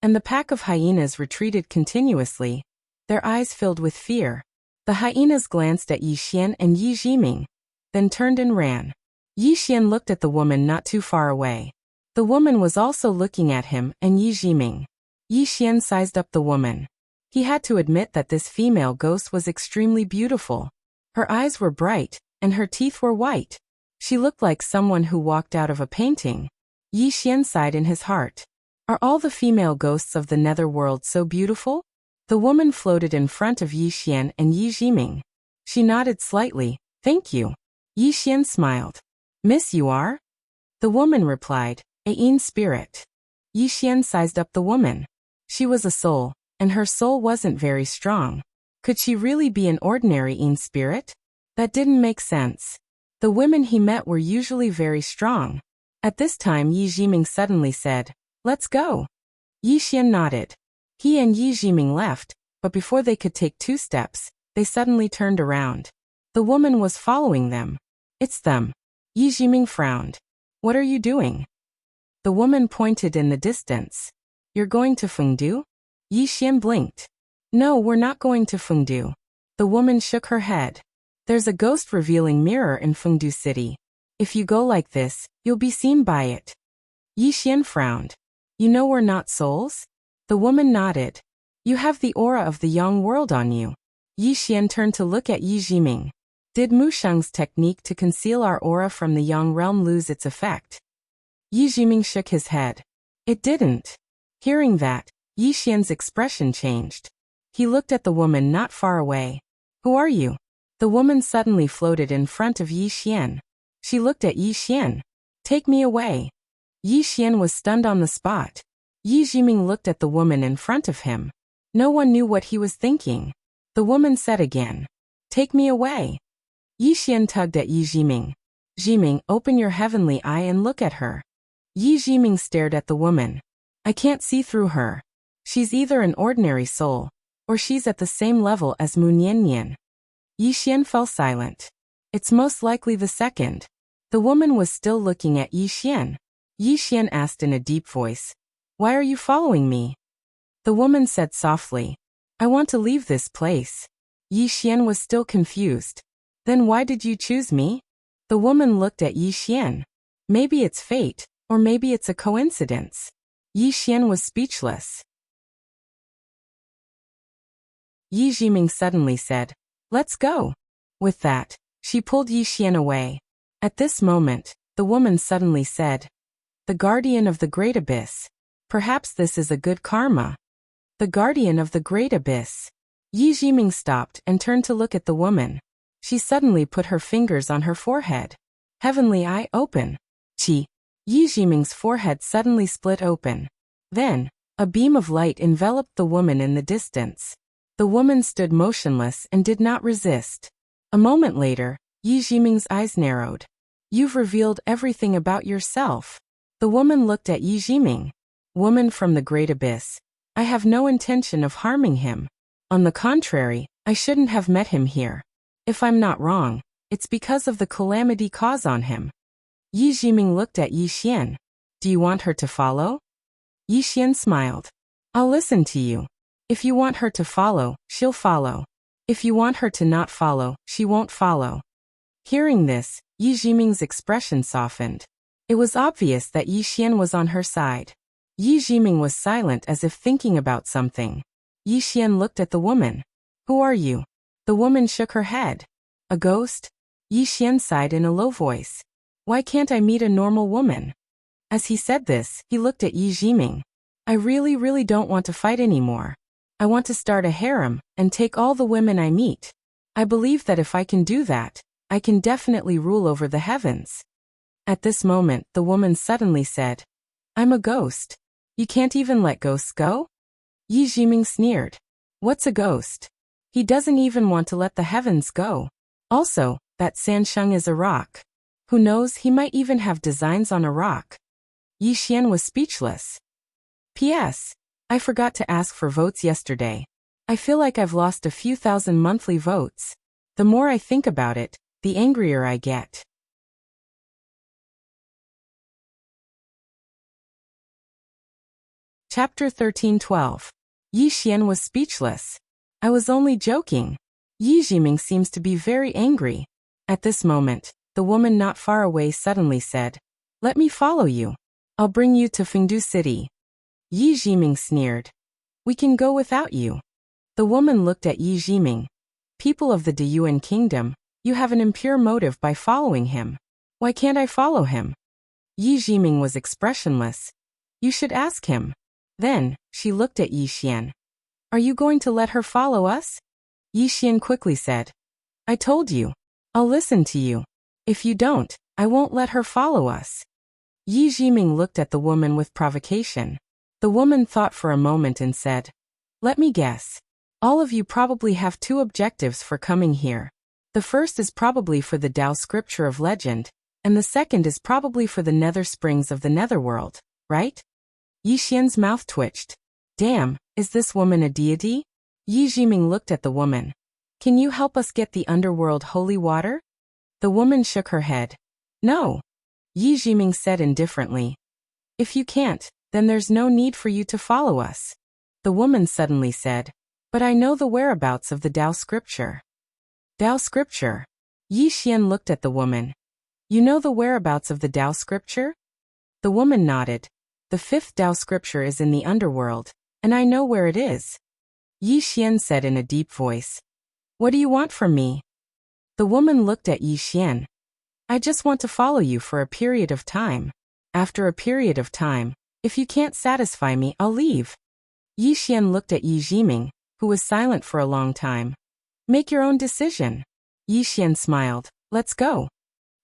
and the pack of hyenas retreated continuously, their eyes filled with fear. The hyenas glanced at Yi Xian and Yi Jiming, then turned and ran. Yi Xian looked at the woman not too far away. The woman was also looking at him and Yi Jiming. Yi Xian sized up the woman. He had to admit that this female ghost was extremely beautiful. Her eyes were bright, and her teeth were white. She looked like someone who walked out of a painting. Yi Xian sighed in his heart. Are all the female ghosts of the netherworld so beautiful? The woman floated in front of Yi Xian and Yi Jiming. She nodded slightly. Thank you. Yi Xian smiled. Miss, you are? The woman replied, a Yin spirit. Yi Xian sized up the woman. She was a soul, and her soul wasn't very strong. Could she really be an ordinary Yin spirit? That didn't make sense. The women he met were usually very strong. At this time Yi Jiming suddenly said, let's go. Yi Xian nodded. He and Yi Jiming left, but before they could take 2 steps, they suddenly turned around. The woman was following them. It's them. Yi Jiming frowned. What are you doing? The woman pointed in the distance. You're going to Fengdu? Yi Xian blinked. No, we're not going to Fengdu. The woman shook her head. There's a ghost revealing mirror in Fengdu City. If you go like this, you'll be seen by it. Yi Xian frowned. You know we're not souls? The woman nodded. You have the aura of the Yang world on you. Yi Xian turned to look at Yi Jiming. Did Mu Sheng's technique to conceal our aura from the Yang realm lose its effect? Yi Jiming shook his head. It didn't. Hearing that, Yi Xian's expression changed. He looked at the woman not far away. Who are you? The woman suddenly floated in front of Yi Xian. She looked at Yi Xian. Take me away. Yi Xian was stunned on the spot. Yi Jiming looked at the woman in front of him. No one knew what he was thinking. The woman said again, take me away. Yi Xian tugged at Yi Jiming. Jiming, open your heavenly eye and look at her. Yi Jiming stared at the woman. I can't see through her. She's either an ordinary soul, or she's at the same level as Mu Nian. Yi Xian fell silent. It's most likely the second. The woman was still looking at Yi Xian. Yi Xian asked in a deep voice, why are you following me? The woman said softly, I want to leave this place. Yi Xian was still confused. Then why did you choose me? The woman looked at Yi Xian. Maybe it's fate, or maybe it's a coincidence. Yi Xian was speechless. Yi Jiming suddenly said, let's go. With that, she pulled Yi Xian away. At this moment, the woman suddenly said, the guardian of the great abyss. Perhaps this is a good karma. The guardian of the great abyss. Yi Jiming stopped and turned to look at the woman. She suddenly put her fingers on her forehead. Heavenly eye open. Chi. Yi Jiming's forehead suddenly split open. Then, a beam of light enveloped the woman in the distance. The woman stood motionless and did not resist. A moment later, Yi Jiming's eyes narrowed. You've revealed everything about yourself. The woman looked at Yi Jiming. Woman from the great abyss. I have no intention of harming him. On the contrary, I shouldn't have met him here. If I'm not wrong, it's because of the calamity caused on him. Yi Jiming looked at Yi Xian. Do you want her to follow? Yi Xian smiled. I'll listen to you. If you want her to follow, she'll follow. If you want her to not follow, she won't follow. Hearing this, Yi Jiming's expression softened. It was obvious that Yi Xian was on her side. Yi Jiming was silent as if thinking about something. Yi Xian looked at the woman. Who are you? The woman shook her head. A ghost? Yi Xian sighed in a low voice. Why can't I meet a normal woman? As he said this, he looked at Yi Jiming. I really don't want to fight anymore. I want to start a harem and take all the women I meet. I believe that if I can do that, I can definitely rule over the heavens. At this moment, the woman suddenly said, I'm a ghost. You can't even let ghosts go? Yi Jiming sneered. What's a ghost? He doesn't even want to let the heavens go. Also, that Sansheng is a rock. Who knows, he might even have designs on a rock. Yi Xian was speechless. P.S. I forgot to ask for votes yesterday. I feel like I've lost a few thousand monthly votes. The more I think about it, the angrier I get. Chapter 13:12. Yi Xian was speechless. I was only joking. Yi Jiming seems to be very angry. At this moment, the woman not far away suddenly said, Let me follow you. I'll bring you to Fengdu City. Yi Jiming sneered. We can go without you. The woman looked at Yi Jiming. People of the Deyuan kingdom, you have an impure motive by following him. Why can't I follow him? Yi Jiming was expressionless. You should ask him. Then, she looked at Yi Xian. Are you going to let her follow us? Yi Xian quickly said. I told you. I'll listen to you. If you don't, I won't let her follow us. Yi Jiming looked at the woman with provocation. The woman thought for a moment and said, Let me guess. All of you probably have two objectives for coming here. The first is probably for the Tao scripture of legend, and the second is probably for the nether springs of the netherworld, right? Yi Xian's mouth twitched. Damn, is this woman a deity? Yi Jiming looked at the woman. Can you help us get the underworld holy water? The woman shook her head. No. Yi Jiming said indifferently. If you can't, then there's no need for you to follow us. The woman suddenly said. But I know the whereabouts of the Tao scripture. Tao scripture? Yi Xian looked at the woman. You know the whereabouts of the Tao scripture? The woman nodded. The fifth Tao scripture is in the underworld, and I know where it is. Yi Xian said in a deep voice. What do you want from me? The woman looked at Yi Xian. I just want to follow you for a period of time. After a period of time, if you can't satisfy me, I'll leave. Yi Xian looked at Yi Jiming, who was silent for a long time. Make your own decision. Yi Xian smiled. Let's go.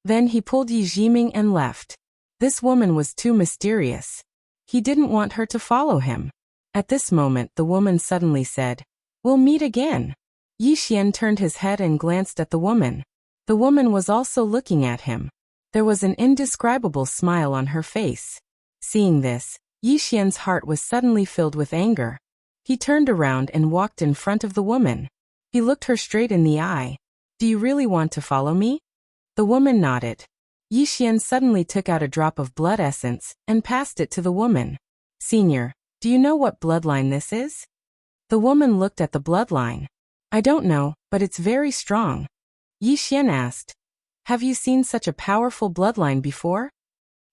Then he pulled Yi Jiming and left. This woman was too mysterious. He didn't want her to follow him. At this moment, the woman suddenly said, We'll meet again. Yi Xian turned his head and glanced at the woman. The woman was also looking at him. There was an indescribable smile on her face. Seeing this, Yi Xian's heart was suddenly filled with anger. He turned around and walked in front of the woman. He looked her straight in the eye. Do you really want to follow me? The woman nodded. Yi Xian suddenly took out a drop of blood essence and passed it to the woman. Senior, do you know what bloodline this is? The woman looked at the bloodline. I don't know, but it's very strong. Yi Xian asked. Have you seen such a powerful bloodline before?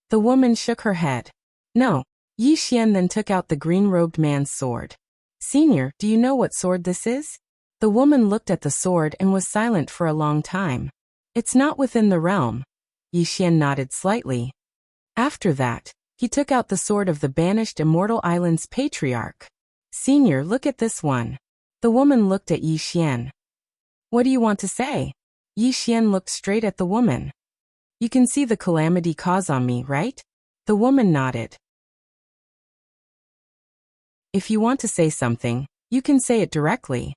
The woman shook her head. No. Yi Xian then took out the green-robed man's sword. Senior, do you know what sword this is? The woman looked at the sword and was silent for a long time. It's not within the realm. Yi Xian nodded slightly. After that, he took out the sword of the banished Immortal Island's patriarch. Senior, look at this one. The woman looked at Yi Xian. What do you want to say? Yi Xian looked straight at the woman. You can see the calamity cause on me, right? The woman nodded. If you want to say something, you can say it directly.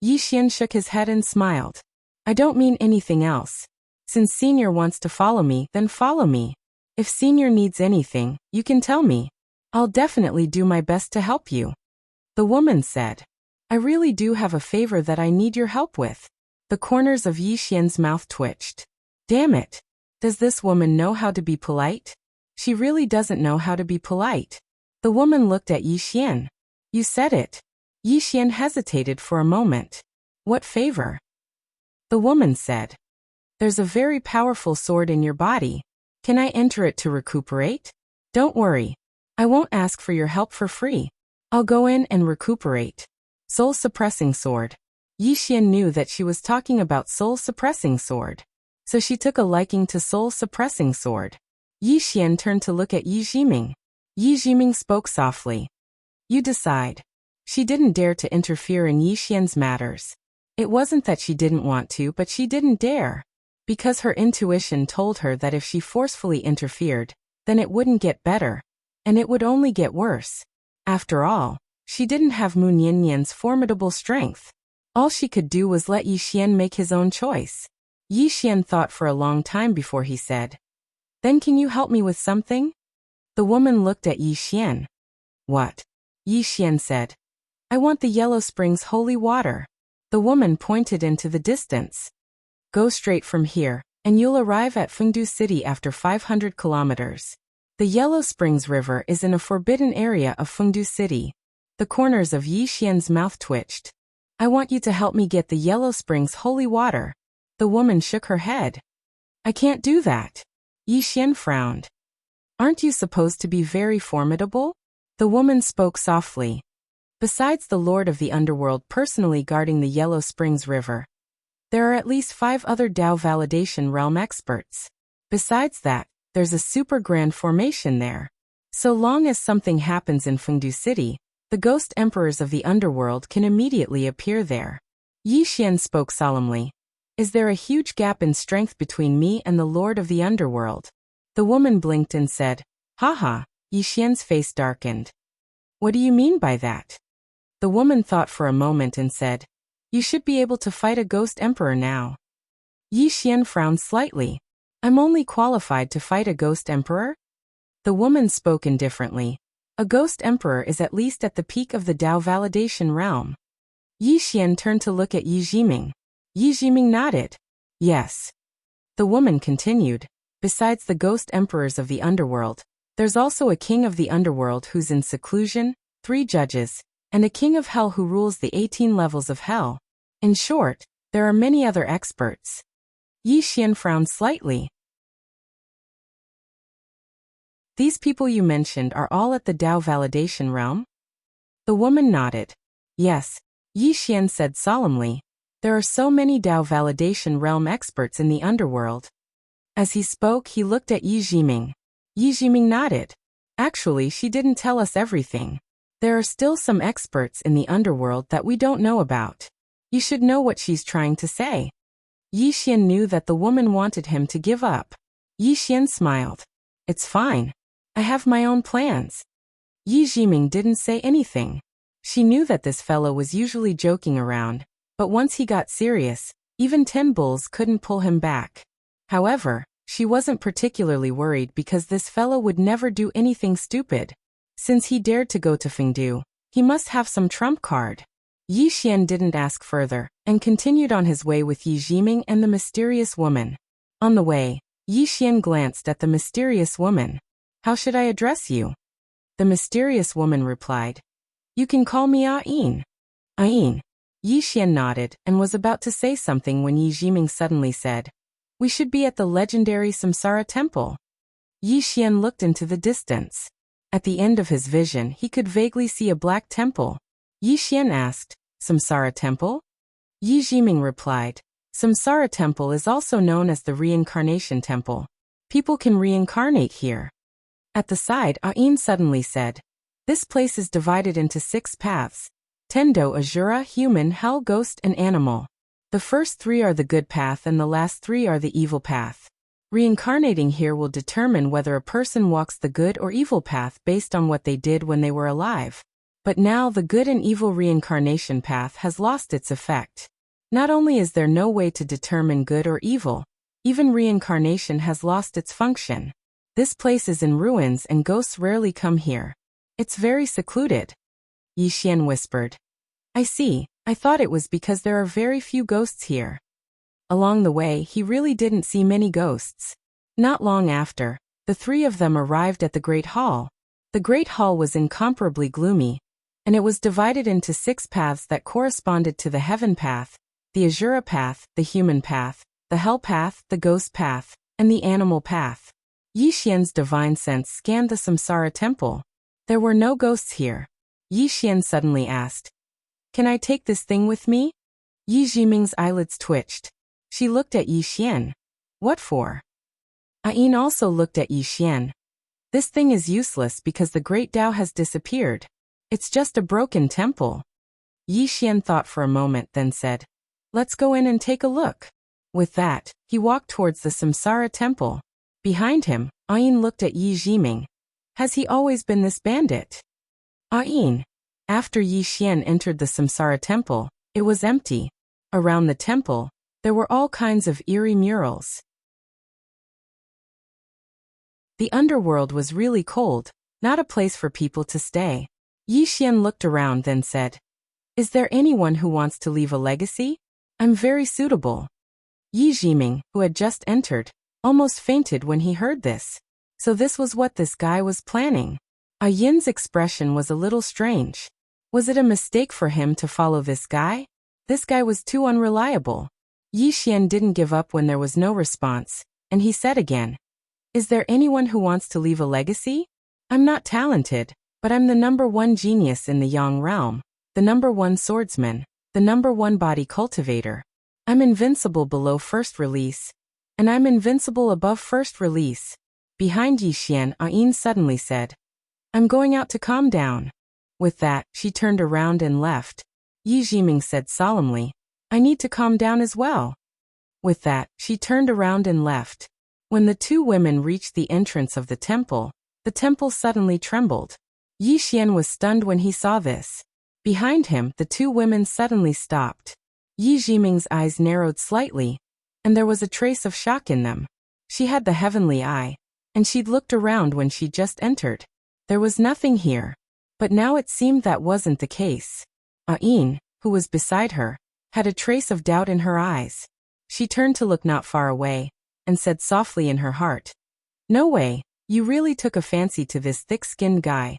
Yi Xian shook his head and smiled. I don't mean anything else. Since Senior wants to follow me, then follow me. If Senior needs anything, you can tell me. I'll definitely do my best to help you. The woman said. I really do have a favor that I need your help with. The corners of Yi Xian's mouth twitched. Damn it. Does this woman know how to be polite? She really doesn't know how to be polite. The woman looked at Yi Xian. You said it. Yi Xian hesitated for a moment. What favor? The woman said. There's a very powerful sword in your body. Can I enter it to recuperate? Don't worry. I won't ask for your help for free. I'll go in and recuperate. Soul-suppressing sword. Yi Xian knew that she was talking about soul-suppressing sword. So she took a liking to soul-suppressing sword. Yi Xian turned to look at Yi Jiming. Yi Jiming spoke softly. You decide. She didn't dare to interfere in Yi Xian's matters. It wasn't that she didn't want to, but she didn't dare. Because her intuition told her that if she forcefully interfered, then it wouldn't get better. And it would only get worse. After all, she didn't have Mu Niannian's formidable strength. All she could do was let Yi Xian make his own choice. Yi Xian thought for a long time before he said, Then can you help me with something? The woman looked at Yi Xian. What? Yi Xian said. I want the Yellow Springs holy water. The woman pointed into the distance. Go straight from here, and you'll arrive at Fengdu City after 500 kilometers. The Yellow Springs River is in a forbidden area of Fengdu City. The corners of Yi Xian's mouth twitched. I want you to help me get the Yellow Springs holy water. The woman shook her head. I can't do that. Yi Xian frowned. Aren't you supposed to be very formidable? The woman spoke softly. Besides the Lord of the Underworld personally guarding the Yellow Springs River, there are at least 5 other Dao Validation Realm experts. Besides that, there's a super grand formation there. So long as something happens in Fengdu City, the ghost emperors of the underworld can immediately appear there. Yi Xian spoke solemnly. Is there a huge gap in strength between me and the Lord of the Underworld? The woman blinked and said, Haha. Yi Xian's face darkened. What do you mean by that? The woman thought for a moment and said, You should be able to fight a ghost emperor now. Yi Xian frowned slightly. I'm only qualified to fight a ghost emperor? The woman spoke indifferently. A ghost emperor is at least at the peak of the Dao validation realm. Yi Xian turned to look at Yi Jiming. Yi Jiming nodded. Yes. The woman continued. Besides the ghost emperors of the underworld, there's also a king of the underworld who's in seclusion, 3 judges, and a king of hell who rules the 18 levels of hell. In short, there are many other experts. Yi Xian frowned slightly. These people you mentioned are all at the Dao validation realm? The woman nodded. Yes. Yi Xian said solemnly. There are so many Dao validation realm experts in the underworld. As he spoke, he looked at Yi Jiming. Yi Jiming nodded. Actually, she didn't tell us everything. There are still some experts in the underworld that we don't know about. You should know what she's trying to say. Yi Xian knew that the woman wanted him to give up. Yi Xian smiled. It's fine. I have my own plans. Yi Jiming didn't say anything. She knew that this fellow was usually joking around, but once he got serious, even 10 bulls couldn't pull him back. However, she wasn't particularly worried because this fellow would never do anything stupid. Since he dared to go to Fengdu, he must have some trump card. Yi Xian didn't ask further, and continued on his way with Yi Jiming and the mysterious woman. On the way, Yi Xian glanced at the mysterious woman. How should I address you? The mysterious woman replied. You can call me Ain. Ain. Yi Xian nodded and was about to say something when Yi Jiming suddenly said, We should be at the legendary Samsara Temple. Yi Xian looked into the distance. At the end of his vision, he could vaguely see a black temple. Yi Xian asked, Samsara Temple? Yi Jiming replied, Samsara Temple is also known as the Reincarnation Temple. People can reincarnate here. At the side, Ain suddenly said, This place is divided into 6 paths. Tendo Azura, human, hell, ghost, and animal. The first 3 are the good path and the last 3 are the evil path. Reincarnating here will determine whether a person walks the good or evil path based on what they did when they were alive. But now the good and evil reincarnation path has lost its effect. Not only is there no way to determine good or evil, even reincarnation has lost its function. This place is in ruins and ghosts rarely come here. It's very secluded. Yi Xian whispered. I see. I thought it was because there are very few ghosts here. Along the way, he really didn't see many ghosts. Not long after, the 3 of them arrived at the Great Hall. The Great Hall was incomparably gloomy, and it was divided into 6 paths that corresponded to the Heaven Path, the Azura Path, the Human Path, the Hell Path, the Ghost Path, and the Animal Path. Yi Xian's divine sense scanned the Samsara Temple. There were no ghosts here. Yi Xian suddenly asked, Can I take this thing with me? Yi Jiming's eyelids twitched. She looked at Yi Xian. What for? Ain also looked at Yi Xian. This thing is useless because the great Tao has disappeared. It's just a broken temple. Yi Xian thought for a moment, then said, let's go in and take a look. With that, he walked towards the Samsara temple. Behind him, Ain looked at Yi Jiming. Has he always been this bandit? Ain. After Yi Xian entered the Samsara temple, it was empty. Around the temple, there were all kinds of eerie murals. The underworld was really cold, not a place for people to stay. Yi Xian looked around, then said, is there anyone who wants to leave a legacy? I'm very suitable. Yi Jiming, who had just entered, almost fainted when he heard this. So this was what this guy was planning. Yin's expression was a little strange. Was it a mistake for him to follow this guy? This guy was too unreliable. Yi Xian didn't give up when there was no response, and he said again, is there anyone who wants to leave a legacy? I'm not talented, but I'm the #1 genius in the Yang realm, the #1 swordsman, the #1 body cultivator. I'm invincible below first release, and I'm invincible above first release. Behind Yi Xian, Ain suddenly said, I'm going out to calm down. With that, she turned around and left. Yi Jiming said solemnly, I need to calm down as well. With that, she turned around and left. When the two women reached the entrance of the temple suddenly trembled. Yi Xian was stunned when he saw this. Behind him, the two women suddenly stopped. Yi Jiming's eyes narrowed slightly, and there was a trace of shock in them. She had the heavenly eye, and she'd looked around when she just entered. There was nothing here. But now it seemed that wasn't the case. Ain, who was beside her, had a trace of doubt in her eyes. She turned to look not far away, and said softly in her heart, no way, you really took a fancy to this thick-skinned guy.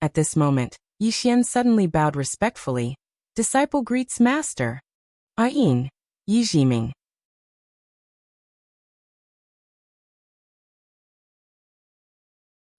At this moment, Yi Xian suddenly bowed respectfully. Disciple greets master. Ain. Yi Jiming.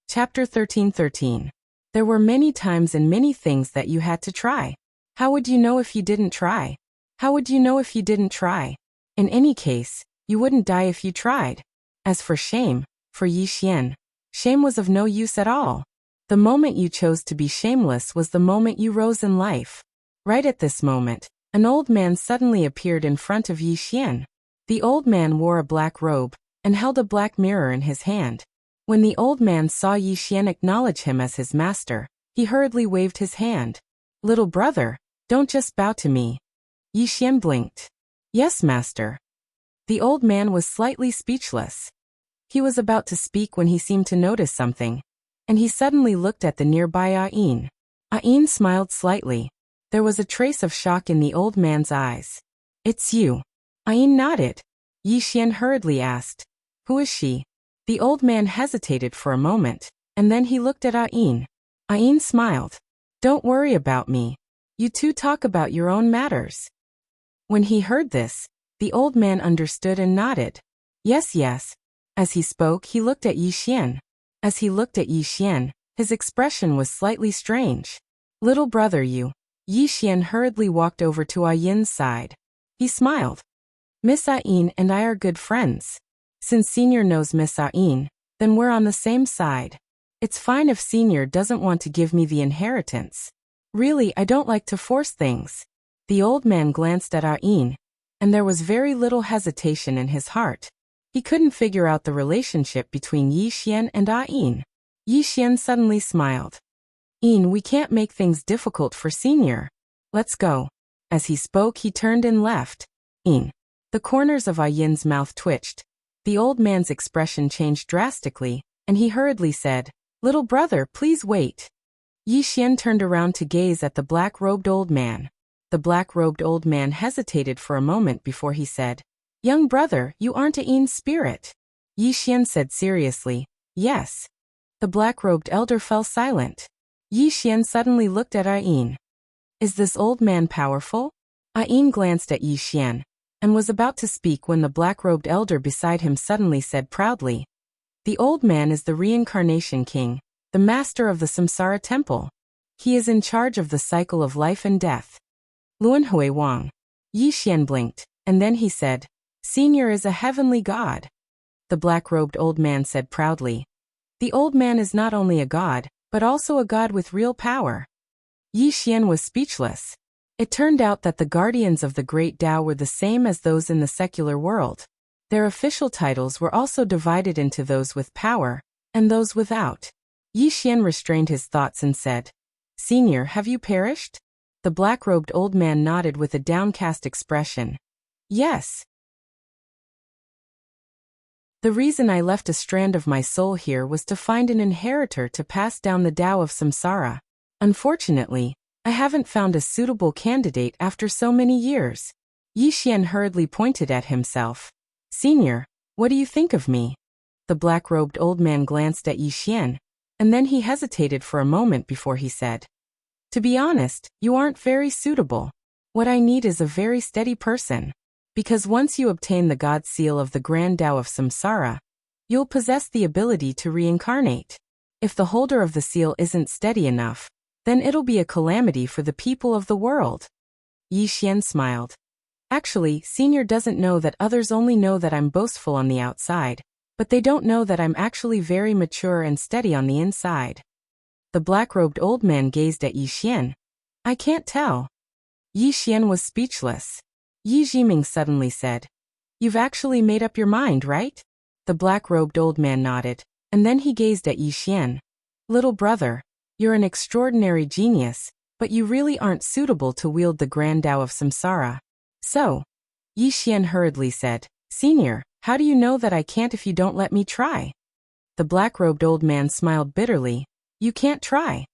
Chapter 13:13. There were many times and many things that you had to try. How would you know if you didn't try? How would you know if you didn't try? In any case, you wouldn't die if you tried. As for shame, for Yi Xian, shame was of no use at all. The moment you chose to be shameless was the moment you rose in life. Right at this moment, an old man suddenly appeared in front of Yi Xian. The old man wore a black robe, and held a black mirror in his hand. When the old man saw Yi Xian acknowledge him as his master, he hurriedly waved his hand. Little brother, don't just bow to me. Yi Xian blinked. Yes, master. The old man was slightly speechless. He was about to speak when he seemed to notice something, and he suddenly looked at the nearby Ain. Ain smiled slightly. There was a trace of shock in the old man's eyes. It's you. Ain nodded. Yi Xian hurriedly asked, who is she? The old man hesitated for a moment, and then he looked at Ain. Ain smiled. Don't worry about me. You two talk about your own matters. When he heard this, the old man understood and nodded. Yes, yes. As he spoke, he looked at Yi Xian. As he looked at Yi Xian, his expression was slightly strange. Little brother, you. Yi Xian hurriedly walked over to Yin's side. He smiled. Miss Ain and I are good friends. Since Senior knows Miss Ain, then we're on the same side. It's fine if Senior doesn't want to give me the inheritance. Really, I don't like to force things. The old man glanced at Ain, and there was very little hesitation in his heart. He couldn't figure out the relationship between Yi Xian and Ain. Yi Xian suddenly smiled. Ain, we can't make things difficult for Senior. Let's go. As he spoke, he turned and left. Ain. The corners of Yin's mouth twitched. The old man's expression changed drastically, and he hurriedly said, Little brother, please wait. Yi Xian turned around to gaze at the black-robed old man. The black-robed old man hesitated for a moment before he said, Young brother, you aren't Ain's spirit. Yi Xian said seriously, Yes. The black-robed elder fell silent. Yi Xian suddenly looked at Ain. Is this old man powerful? Ain glanced at Yi Xian, and was about to speak when the black-robed elder beside him suddenly said proudly, The old man is the reincarnation king, the master of the Samsara temple. He is in charge of the cycle of life and death. Luanhui Wang. Yi Xian blinked, and then he said, "Senior is a heavenly god." The black-robed old man said proudly. The old man is not only a god, but also a god with real power. Yi Xian was speechless. It turned out that the guardians of the Great Tao were the same as those in the secular world. Their official titles were also divided into those with power, and those without. Yi Xian restrained his thoughts and said, "Senior, have you perished?" The black-robed old man nodded with a downcast expression. "Yes. The reason I left a strand of my soul here was to find an inheritor to pass down the Tao of Samsara. Unfortunately, I haven't found a suitable candidate after so many years." Yi Xian hurriedly pointed at himself. "Senior, what do you think of me?" The black-robed old man glanced at Yi Xian, and then he hesitated for a moment before he said, "To be honest, you aren't very suitable. What I need is a very steady person. Because once you obtain the God Seal of the Grand Tao of Samsara, you'll possess the ability to reincarnate. If the holder of the seal isn't steady enough, then it'll be a calamity for the people of the world." Yi Xian smiled. "Actually, Senior doesn't know that others only know that I'm boastful on the outside, but they don't know that I'm actually very mature and steady on the inside." The black-robed old man gazed at Yi Xian. "I can't tell." Yi Xian was speechless. Yi Jiming suddenly said, "You've actually made up your mind, right?" The black-robed old man nodded, and then he gazed at Yi Xian. "Little brother, you're an extraordinary genius, but you really aren't suitable to wield the Grand Tao of Samsara." "So," Yi Xian hurriedly said, "Senior, how do you know that I can't if you don't let me try?" The black-robed old man smiled bitterly. "You can't try."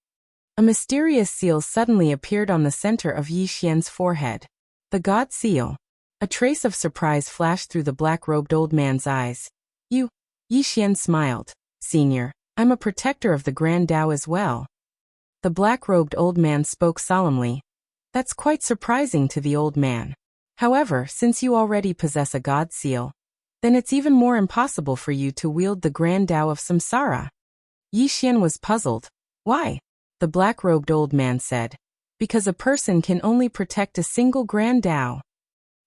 A mysterious seal suddenly appeared on the center of Yi Xian's forehead. The God Seal. A trace of surprise flashed through the black-robed old man's eyes. "You," Yi Xian smiled. "Senior, I'm a protector of the Grand Tao as well." The black-robed old man spoke solemnly. "That's quite surprising to the old man. However, since you already possess a God Seal, then it's even more impossible for you to wield the Grand Tao of Samsara." Yi Xian was puzzled. "Why?" The black-robed old man said. "Because a person can only protect a single Grand Tao."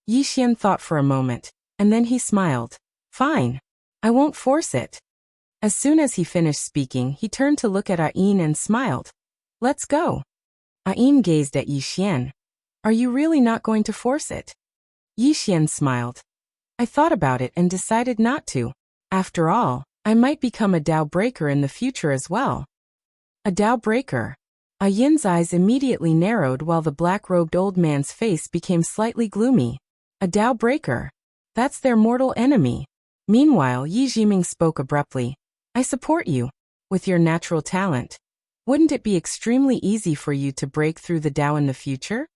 Yi Xian thought for a moment, and then he smiled. "Fine. I won't force it." As soon as he finished speaking, he turned to look at Ain and smiled. "Let's go." Ain gazed at Yi Xian. "Are you really not going to force it?" Yi Xian smiled. "I thought about it and decided not to. After all, I might become a Tao breaker in the future as well." A Tao breaker. Yin's eyes immediately narrowed while the black-robed old man's face became slightly gloomy. A Tao breaker. That's their mortal enemy. Meanwhile, Yi Jiming spoke abruptly. "I support you. With your natural talent, wouldn't it be extremely easy for you to break through the Tao in the future?"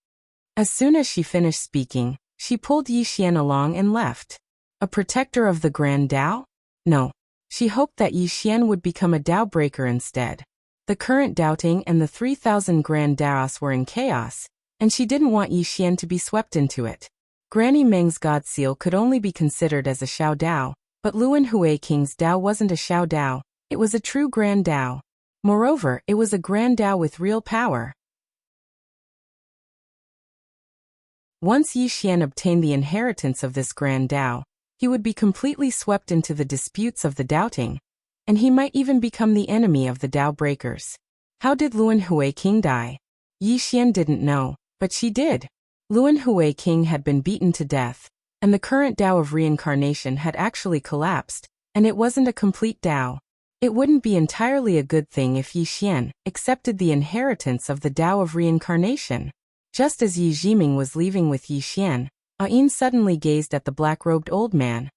As soon as she finished speaking, she pulled Yi Xian along and left. A protector of the Grand Tao? No. She hoped that Yi Xian would become a Tao breaker instead. The current doubting and the 3,000 Grand Taos were in chaos, and she didn't want Yi Xian to be swept into it. Granny Meng's God Seal could only be considered as a Xiao Dao, but Luan Hui King's Dao wasn't a Xiao Dao, it was a true Grand Dao. Moreover, it was a Grand Dao with real power. Once Yi Xian obtained the inheritance of this Grand Dao, he would be completely swept into the disputes of the doubting, and he might even become the enemy of the Tao breakers. How did Luan Hui King die? Yi Xian didn't know, but she did. Luan Hui King had been beaten to death, and the current Tao of reincarnation had actually collapsed, and it wasn't a complete Tao. It wouldn't be entirely a good thing if Yi Xian accepted the inheritance of the Tao of reincarnation. Just as Yi Jiming was leaving with Yi Xian, Ain suddenly gazed at the black-robed old man.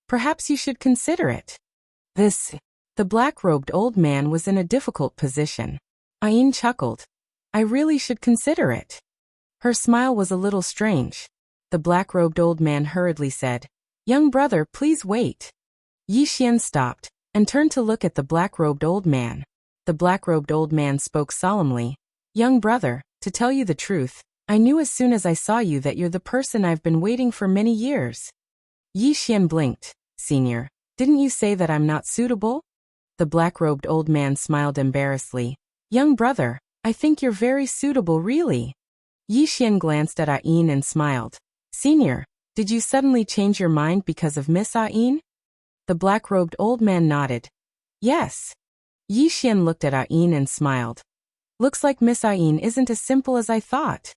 "Perhaps you should consider it." The black-robed old man was in a difficult position. Ain chuckled. "I really should consider it." Her smile was a little strange. The black-robed old man hurriedly said, "Young brother, please wait." Yi Xian stopped, and turned to look at the black-robed old man. The black-robed old man spoke solemnly. "Young brother, to tell you the truth, I knew as soon as I saw you that you're the person I've been waiting for many years." Yi Xian blinked. "Senior, didn't you say that I'm not suitable?" The black-robed old man smiled embarrassedly. "Young brother, I think you're very suitable really." Yi Xian glanced at Ain and smiled. Senior, did you suddenly change your mind because of Miss Ain? The black-robed old man nodded. Yes. Yi Xian looked at Ain and smiled. Looks like Miss Ain isn't as simple as I thought.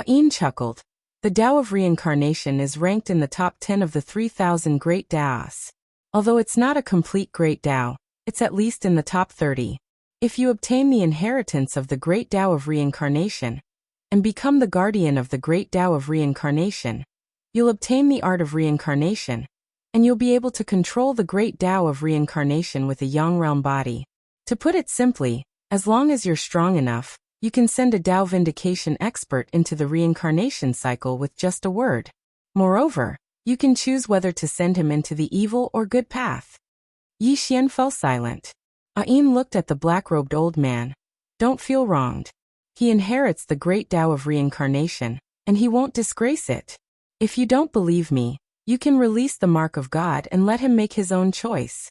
Ain chuckled. The Tao of Reincarnation is ranked in the top 10 of the 3,000 great Taos. Although it's not a complete great Tao, it's at least in the top 30. If you obtain the inheritance of the great Tao of Reincarnation, and become the guardian of the great Tao of Reincarnation, you'll obtain the art of reincarnation, and you'll be able to control the great Tao of Reincarnation with a yang realm body. To put it simply, as long as you're strong enough, you can send a Tao vindication expert into the reincarnation cycle with just a word. Moreover, you can choose whether to send him into the evil or good path. Yi Xian fell silent. Ain looked at the black-robed old man. Don't feel wronged. He inherits the great Tao of reincarnation, and he won't disgrace it. If you don't believe me, you can release the mark of God and let him make his own choice.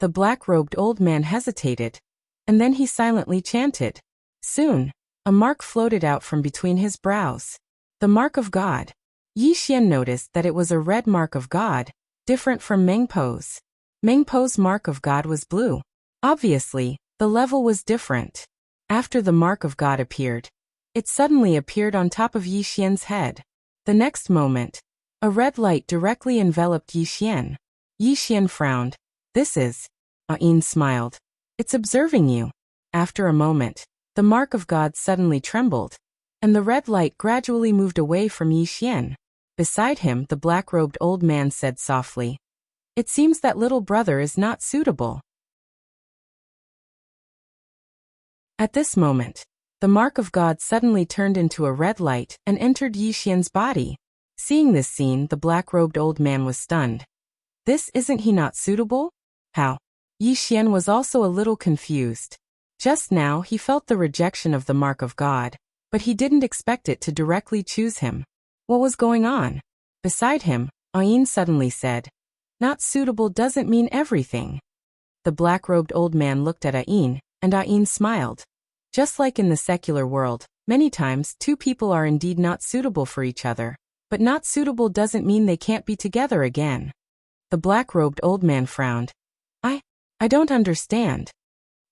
The black-robed old man hesitated, and then he silently chanted. Soon, a mark floated out from between his brows. The mark of God. Yi Xian noticed that it was a red mark of God, different from Meng Po's. Meng Po's mark of God was blue. Obviously, the level was different. After the mark of God appeared, it suddenly appeared on top of Yi Xian's head. The next moment, a red light directly enveloped Yi Xian. Yi Xian frowned. This is... Ain smiled. It's observing you. After a moment, the mark of God suddenly trembled, and the red light gradually moved away from Yi Xian. Beside him, the black-robed old man said softly, "It seems that little brother is not suitable." At this moment, the mark of God suddenly turned into a red light and entered Yi Xian's body. Seeing this scene, the black-robed old man was stunned. This isn't he not suitable? How? Yi Xian was also a little confused. Just now he felt the rejection of the mark of God, but he didn't expect it to directly choose him. What was going on? Beside him, Ain suddenly said, "Not suitable doesn't mean everything." The black-robed old man looked at Ain, and Ain smiled. Just like in the secular world, many times two people are indeed not suitable for each other, but not suitable doesn't mean they can't be together again. The black-robed old man frowned. I don't understand.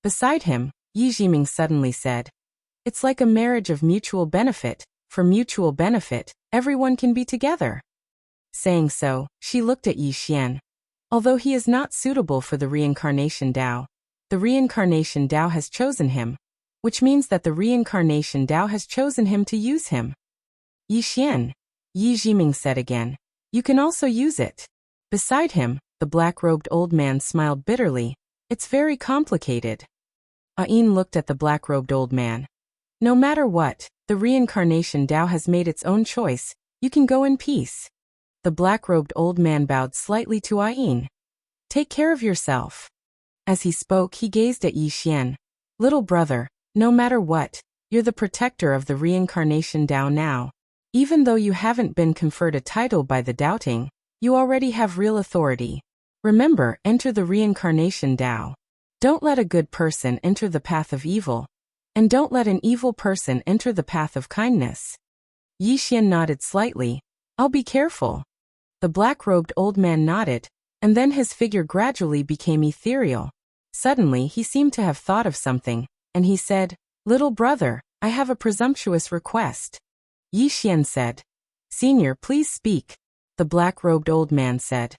Beside him, Yi Jiming suddenly said, "It's like a marriage of mutual benefit. For mutual benefit, everyone can be together." Saying so, she looked at Yi Xian. Although he is not suitable for the reincarnation Tao, the reincarnation Tao has chosen him, which means that the reincarnation Tao has chosen him to use him. Yi Xian, Yi Jiming said again, "You can also use it." Beside him, the black-robed old man smiled bitterly. It's very complicated. Ain looked at the black-robed old man. No matter what, the reincarnation Tao has made its own choice. You can go in peace. The black-robed old man bowed slightly to Ain. Take care of yourself. As he spoke, he gazed at Yi Xian. Little brother, no matter what, you're the protector of the reincarnation Tao now. Even though you haven't been conferred a title by the doubting, you already have real authority. Remember, enter the reincarnation Tao. Don't let a good person enter the path of evil, and don't let an evil person enter the path of kindness. Yi Xian nodded slightly. I'll be careful. The black-robed old man nodded, and then his figure gradually became ethereal. Suddenly he seemed to have thought of something, and he said, "Little brother, I have a presumptuous request." Yi Xian said, "Senior, please speak." The black-robed old man said,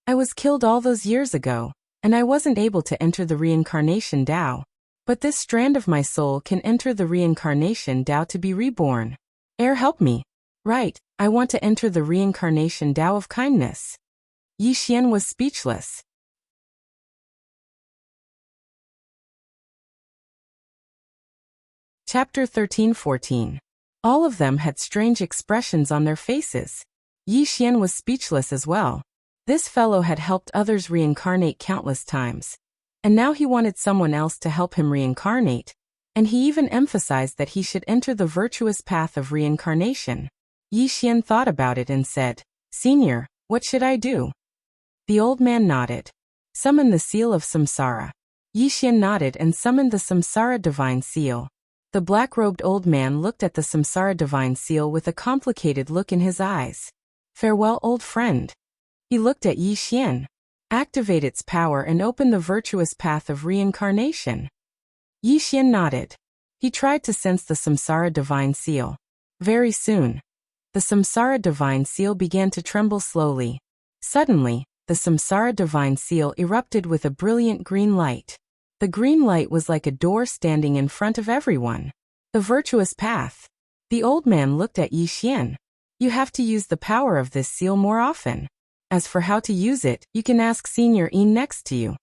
"I was killed all those years ago, and I wasn't able to enter the reincarnation Tao. But this strand of my soul can enter the reincarnation Tao to be reborn. Help me. Right, I want to enter the reincarnation Tao of kindness." Yi Xian was speechless. Chapter 13-14. All of them had strange expressions on their faces. Yi Xian was speechless as well. This fellow had helped others reincarnate countless times, and now he wanted someone else to help him reincarnate, and he even emphasized that he should enter the virtuous path of reincarnation. Yi Xian thought about it and said, "Senior, what should I do?" The old man nodded. "Summon the seal of samsara." Yi Xian nodded and summoned the samsara divine seal. The black-robed old man looked at the Samsara divine seal with a complicated look in his eyes. Farewell, old friend. He looked at Yi Xian. Activate its power and open the virtuous path of reincarnation. Yi Xian nodded. He tried to sense the Samsara divine seal. Very soon, the Samsara divine seal began to tremble slowly. Suddenly, the Samsara divine seal erupted with a brilliant green light. The green light was like a door standing in front of everyone. The virtuous path. The old man looked at Yi Xian. You have to use the power of this seal more often. As for how to use it, you can ask Senior Yin next to you.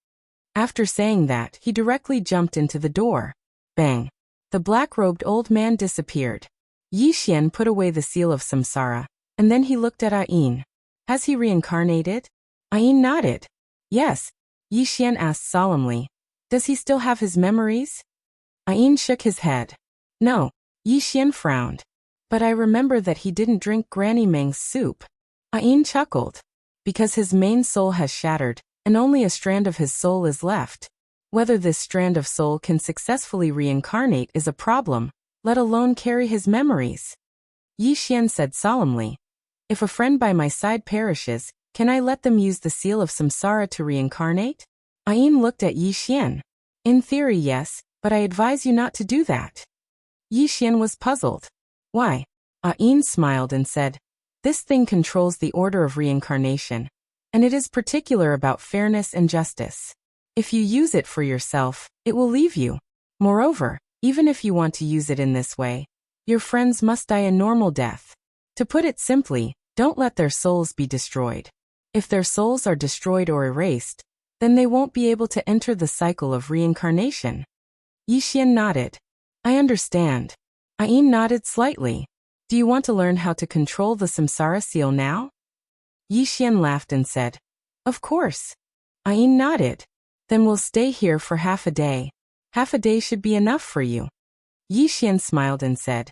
After saying that, he directly jumped into the door. Bang! The black-robed old man disappeared. Yi Xian put away the seal of Samsara, and then he looked at Ayin. Has he reincarnated? Ayin nodded. Yes. Yi Xian asked solemnly. Does he still have his memories? Ayin shook his head. No. Yi Xian frowned. But I remember that he didn't drink Granny Meng's soup. Ayin chuckled. Because his main soul has shattered, and only a strand of his soul is left. Whether this strand of soul can successfully reincarnate is a problem, let alone carry his memories. Yi Xian said solemnly. If a friend by my side perishes, can I let them use the seal of Samsara to reincarnate? Ayin looked at Yi Xian. In theory, yes, but I advise you not to do that. Yi Xian was puzzled. Why? Ayin smiled and said, this thing controls the order of reincarnation, and it is particular about fairness and justice. If you use it for yourself, it will leave you. Moreover, even if you want to use it in this way, your friends must die a normal death. To put it simply, don't let their souls be destroyed. If their souls are destroyed or erased, then they won't be able to enter the cycle of reincarnation. Yi Xian nodded. I understand. Ayin nodded slightly. Do you want to learn how to control the Samsara seal now? Yi Xian laughed and said, of course. Ayin nodded. Then we'll stay here for half a day. Half a day should be enough for you. Yi Xian smiled and said,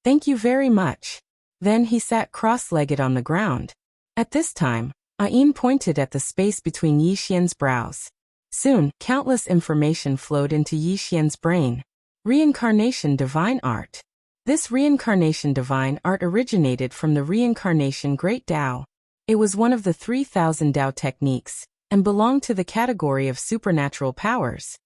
thank you very much. Then he sat cross-legged on the ground. At this time, Ayin pointed at the space between Yi Xian's brows. Soon, countless information flowed into Yi Xian's brain. Reincarnation divine art. This reincarnation divine art originated from the reincarnation Great Tao. It was one of the 3,000 Tao techniques, and belonged to the category of supernatural powers.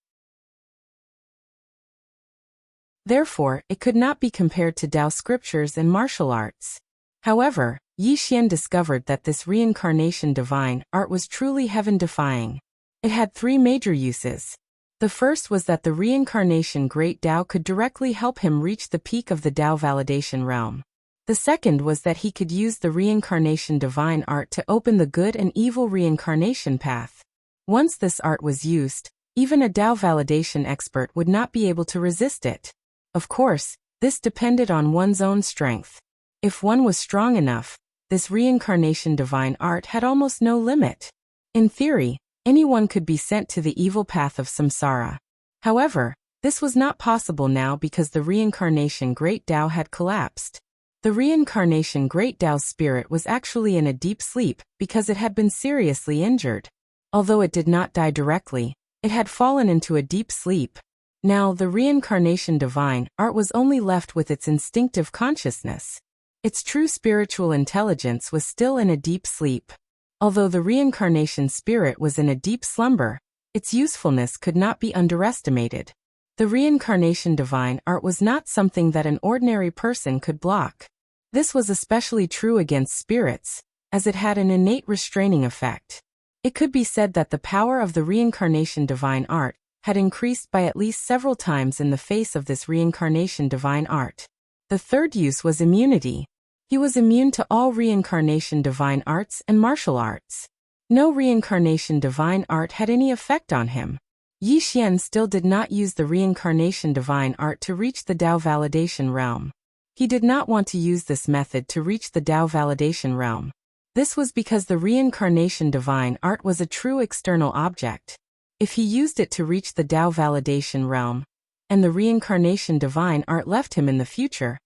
Therefore, it could not be compared to Tao scriptures and martial arts. However, Yi Xian discovered that this reincarnation divine art was truly heaven-defying. It had three major uses. The first was that the reincarnation Great Tao could directly help him reach the peak of the Tao validation realm. The second was that he could use the reincarnation divine art to open the good and evil reincarnation path. Once this art was used, even a Tao validation expert would not be able to resist it. Of course, this depended on one's own strength. If one was strong enough, this reincarnation divine art had almost no limit. In theory, anyone could be sent to the evil path of samsara. However, this was not possible now because the reincarnation Great Tao had collapsed. The reincarnation Great Tao's spirit was actually in a deep sleep because it had been seriously injured. Although it did not die directly, it had fallen into a deep sleep. Now the reincarnation divine art was only left with its instinctive consciousness. Its true spiritual intelligence was still in a deep sleep. Although the reincarnation spirit was in a deep slumber, its usefulness could not be underestimated. The reincarnation divine art was not something that an ordinary person could block. This was especially true against spirits, as it had an innate restraining effect. It could be said that the power of the reincarnation divine art had increased by at least several times in the face of this reincarnation divine art. The third use was immunity. He was immune to all reincarnation divine arts and martial arts. No reincarnation divine art had any effect on him. Yi Xian still did not use the reincarnation divine art to reach the Tao validation realm. He did not want to use this method to reach the Tao validation realm. This was because the reincarnation divine art was a true external object. If he used it to reach the Tao validation realm, and the reincarnation divine art left him in the future,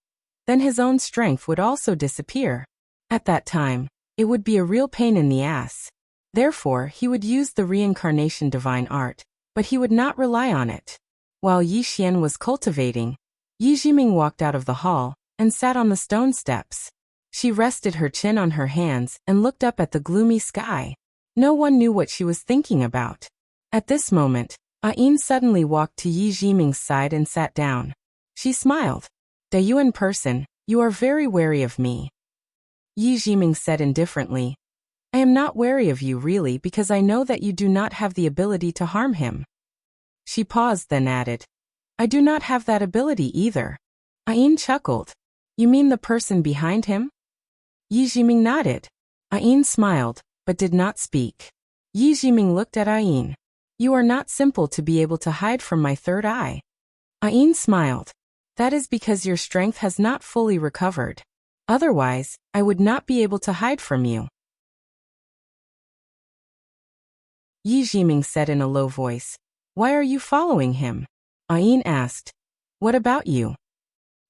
then his own strength would also disappear. At that time, it would be a real pain in the ass. Therefore, he would use the reincarnation divine art, but he would not rely on it. While Yi Xian was cultivating, Yi Jiming walked out of the hall and sat on the stone steps. She rested her chin on her hands and looked up at the gloomy sky. No one knew what she was thinking about. At this moment, Ain suddenly walked to Yi Jiming's side and sat down. She smiled. "Da Yuan person, you are very wary of me." Yi Jiming said indifferently, "I am not wary of you really because I know that you do not have the ability to harm him." She paused then added, "I do not have that ability either." Ain chuckled. "You mean the person behind him?" Yi Jiming nodded. Ain smiled, but did not speak. Yi Jiming looked at Ain. "You are not simple to be able to hide from my third eye." Ain smiled. "That is because your strength has not fully recovered. Otherwise, I would not be able to hide from you." Yi Jiming said in a low voice, "Why are you following him?" Ain asked, "What about you?"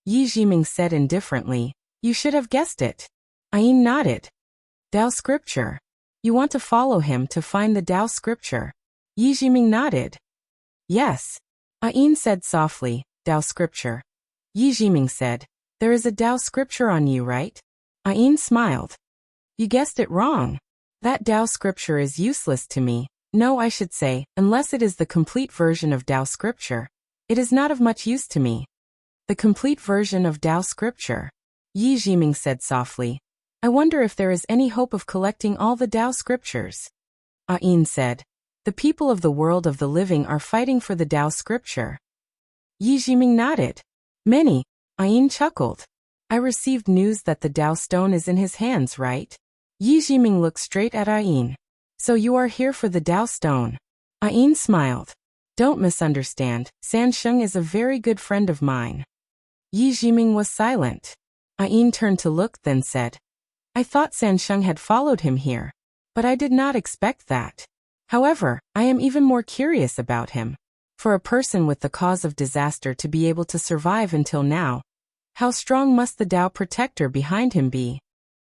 Yi Jiming said indifferently, "You should have guessed it." Ain nodded. "Tao scripture. You want to follow him to find the Tao scripture." Yi Jiming nodded. "Yes." Ain said softly, "Tao scripture." Yi Jiming said, "There is a Tao scripture on you, right?" Ain smiled. "You guessed it wrong. That Tao scripture is useless to me. No, I should say, unless it is the complete version of Tao scripture. It is not of much use to me." "The complete version of Tao scripture?" Yi Jiming said softly. "I wonder if there is any hope of collecting all the Tao scriptures." Ain said, "The people of the world of the living are fighting for the Tao scripture." Yi Jiming nodded. "Many." Ain chuckled. "I received news that the Tao stone is in his hands, right?" Yi Jiming looked straight at Ain. "So you are here for the Tao stone?" Ain smiled. "Don't misunderstand, Sansheng is a very good friend of mine." Yi Jiming was silent. Ain turned to look then said, "I thought Sansheng had followed him here. But I did not expect that. However, I am even more curious about him. For a person with the cause of disaster to be able to survive until now, how strong must the Tao protector behind him be?"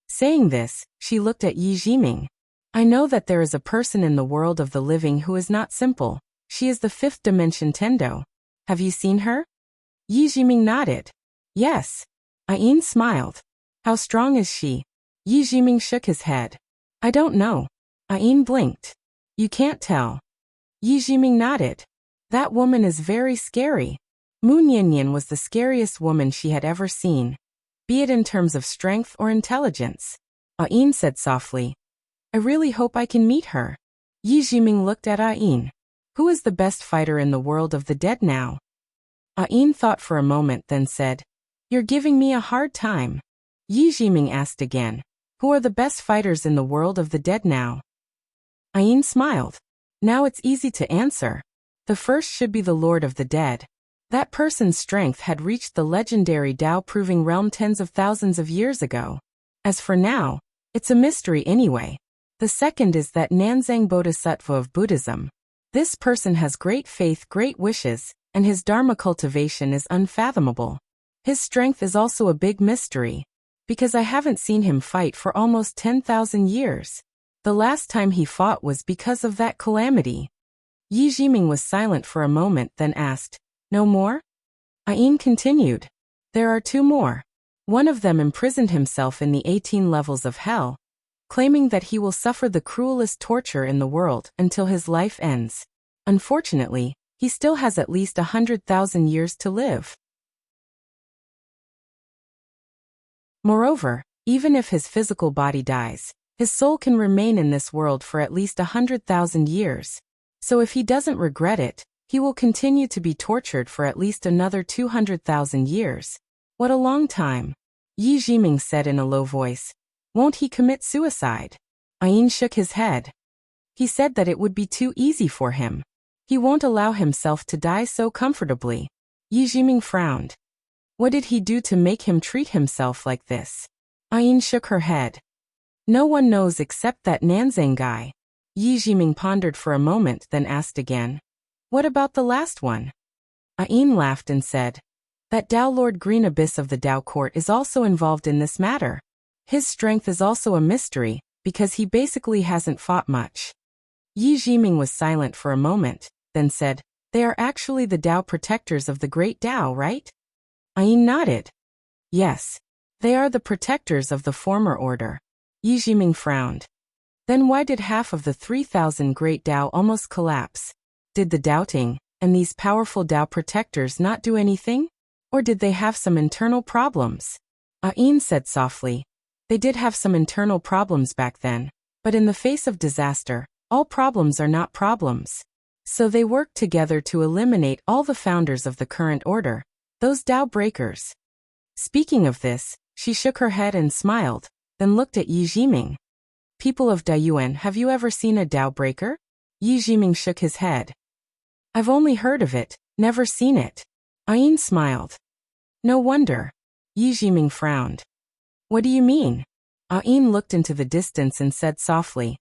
Saying this, she looked at Yi Jiming. "I know that there is a person in the world of the living who is not simple. She is the fifth dimension Tendo. Have you seen her?" Yi Jiming nodded. "Yes." Ain smiled. "How strong is she?" Yi Jiming shook his head. "I don't know." Ain blinked. "You can't tell." Yi Jiming nodded. "That woman is very scary." Mu Nianyan was the scariest woman she had ever seen, be it in terms of strength or intelligence. Ain said softly, "I really hope I can meet her." Yi Jiming looked at Ain. "Who is the best fighter in the world of the dead now?" Ain thought for a moment then said, "You're giving me a hard time." Yi Jiming asked again, "Who are the best fighters in the world of the dead now?" Ain smiled. "Now it's easy to answer. The first should be the Lord of the Dead. That person's strength had reached the legendary Tao-proving realm tens of thousands of years ago. As for now, it's a mystery anyway. The second is that Nanzang Bodhisattva of Buddhism. This person has great faith, great wishes, and his Dharma cultivation is unfathomable. His strength is also a big mystery, because I haven't seen him fight for almost 10,000 years. The last time he fought was because of that calamity." Yi Jiming was silent for a moment then asked, "No more?" Ain continued, "There are two more. One of them imprisoned himself in the 18 levels of hell, claiming that he will suffer the cruelest torture in the world until his life ends. Unfortunately, he still has at least 100,000 years to live. Moreover, even if his physical body dies, his soul can remain in this world for at least 100,000 years. So if he doesn't regret it, he will continue to be tortured for at least another 200,000 years. What a long time." Yi Jiming said in a low voice, "Won't he commit suicide?" Ain shook his head. He said that it would be too easy for him. He won't allow himself to die so comfortably. Yi Jiming frowned. What did he do to make him treat himself like this? Ain shook her head. No one knows except that Nanzang guy. Yi Jiming pondered for a moment then asked again, "What about the last one?" Ain laughed and said, "That Tao Lord Green Abyss of the Tao Court is also involved in this matter. His strength is also a mystery, because he basically hasn't fought much." Yi Jiming was silent for a moment, then said, "They are actually the Tao protectors of the great Tao, right?" Ain nodded. Yes. They are the protectors of the former order. Yi Jiming frowned. Then why did half of the 3,000 great Dao almost collapse? Did the doubting, and these powerful Dao protectors not do anything? Or did they have some internal problems? Ain said softly. They did have some internal problems back then, but in the face of disaster, all problems are not problems. So they worked together to eliminate all the founders of the current order, those Dao breakers. Speaking of this, she shook her head and smiled, then looked at Yi Jiming. People of Daiyuan, have you ever seen a Dao breaker? Yi Jiming shook his head. I've only heard of it, never seen it. Ain smiled. No wonder. Yi Jiming frowned. What do you mean? Ain looked into the distance and said softly.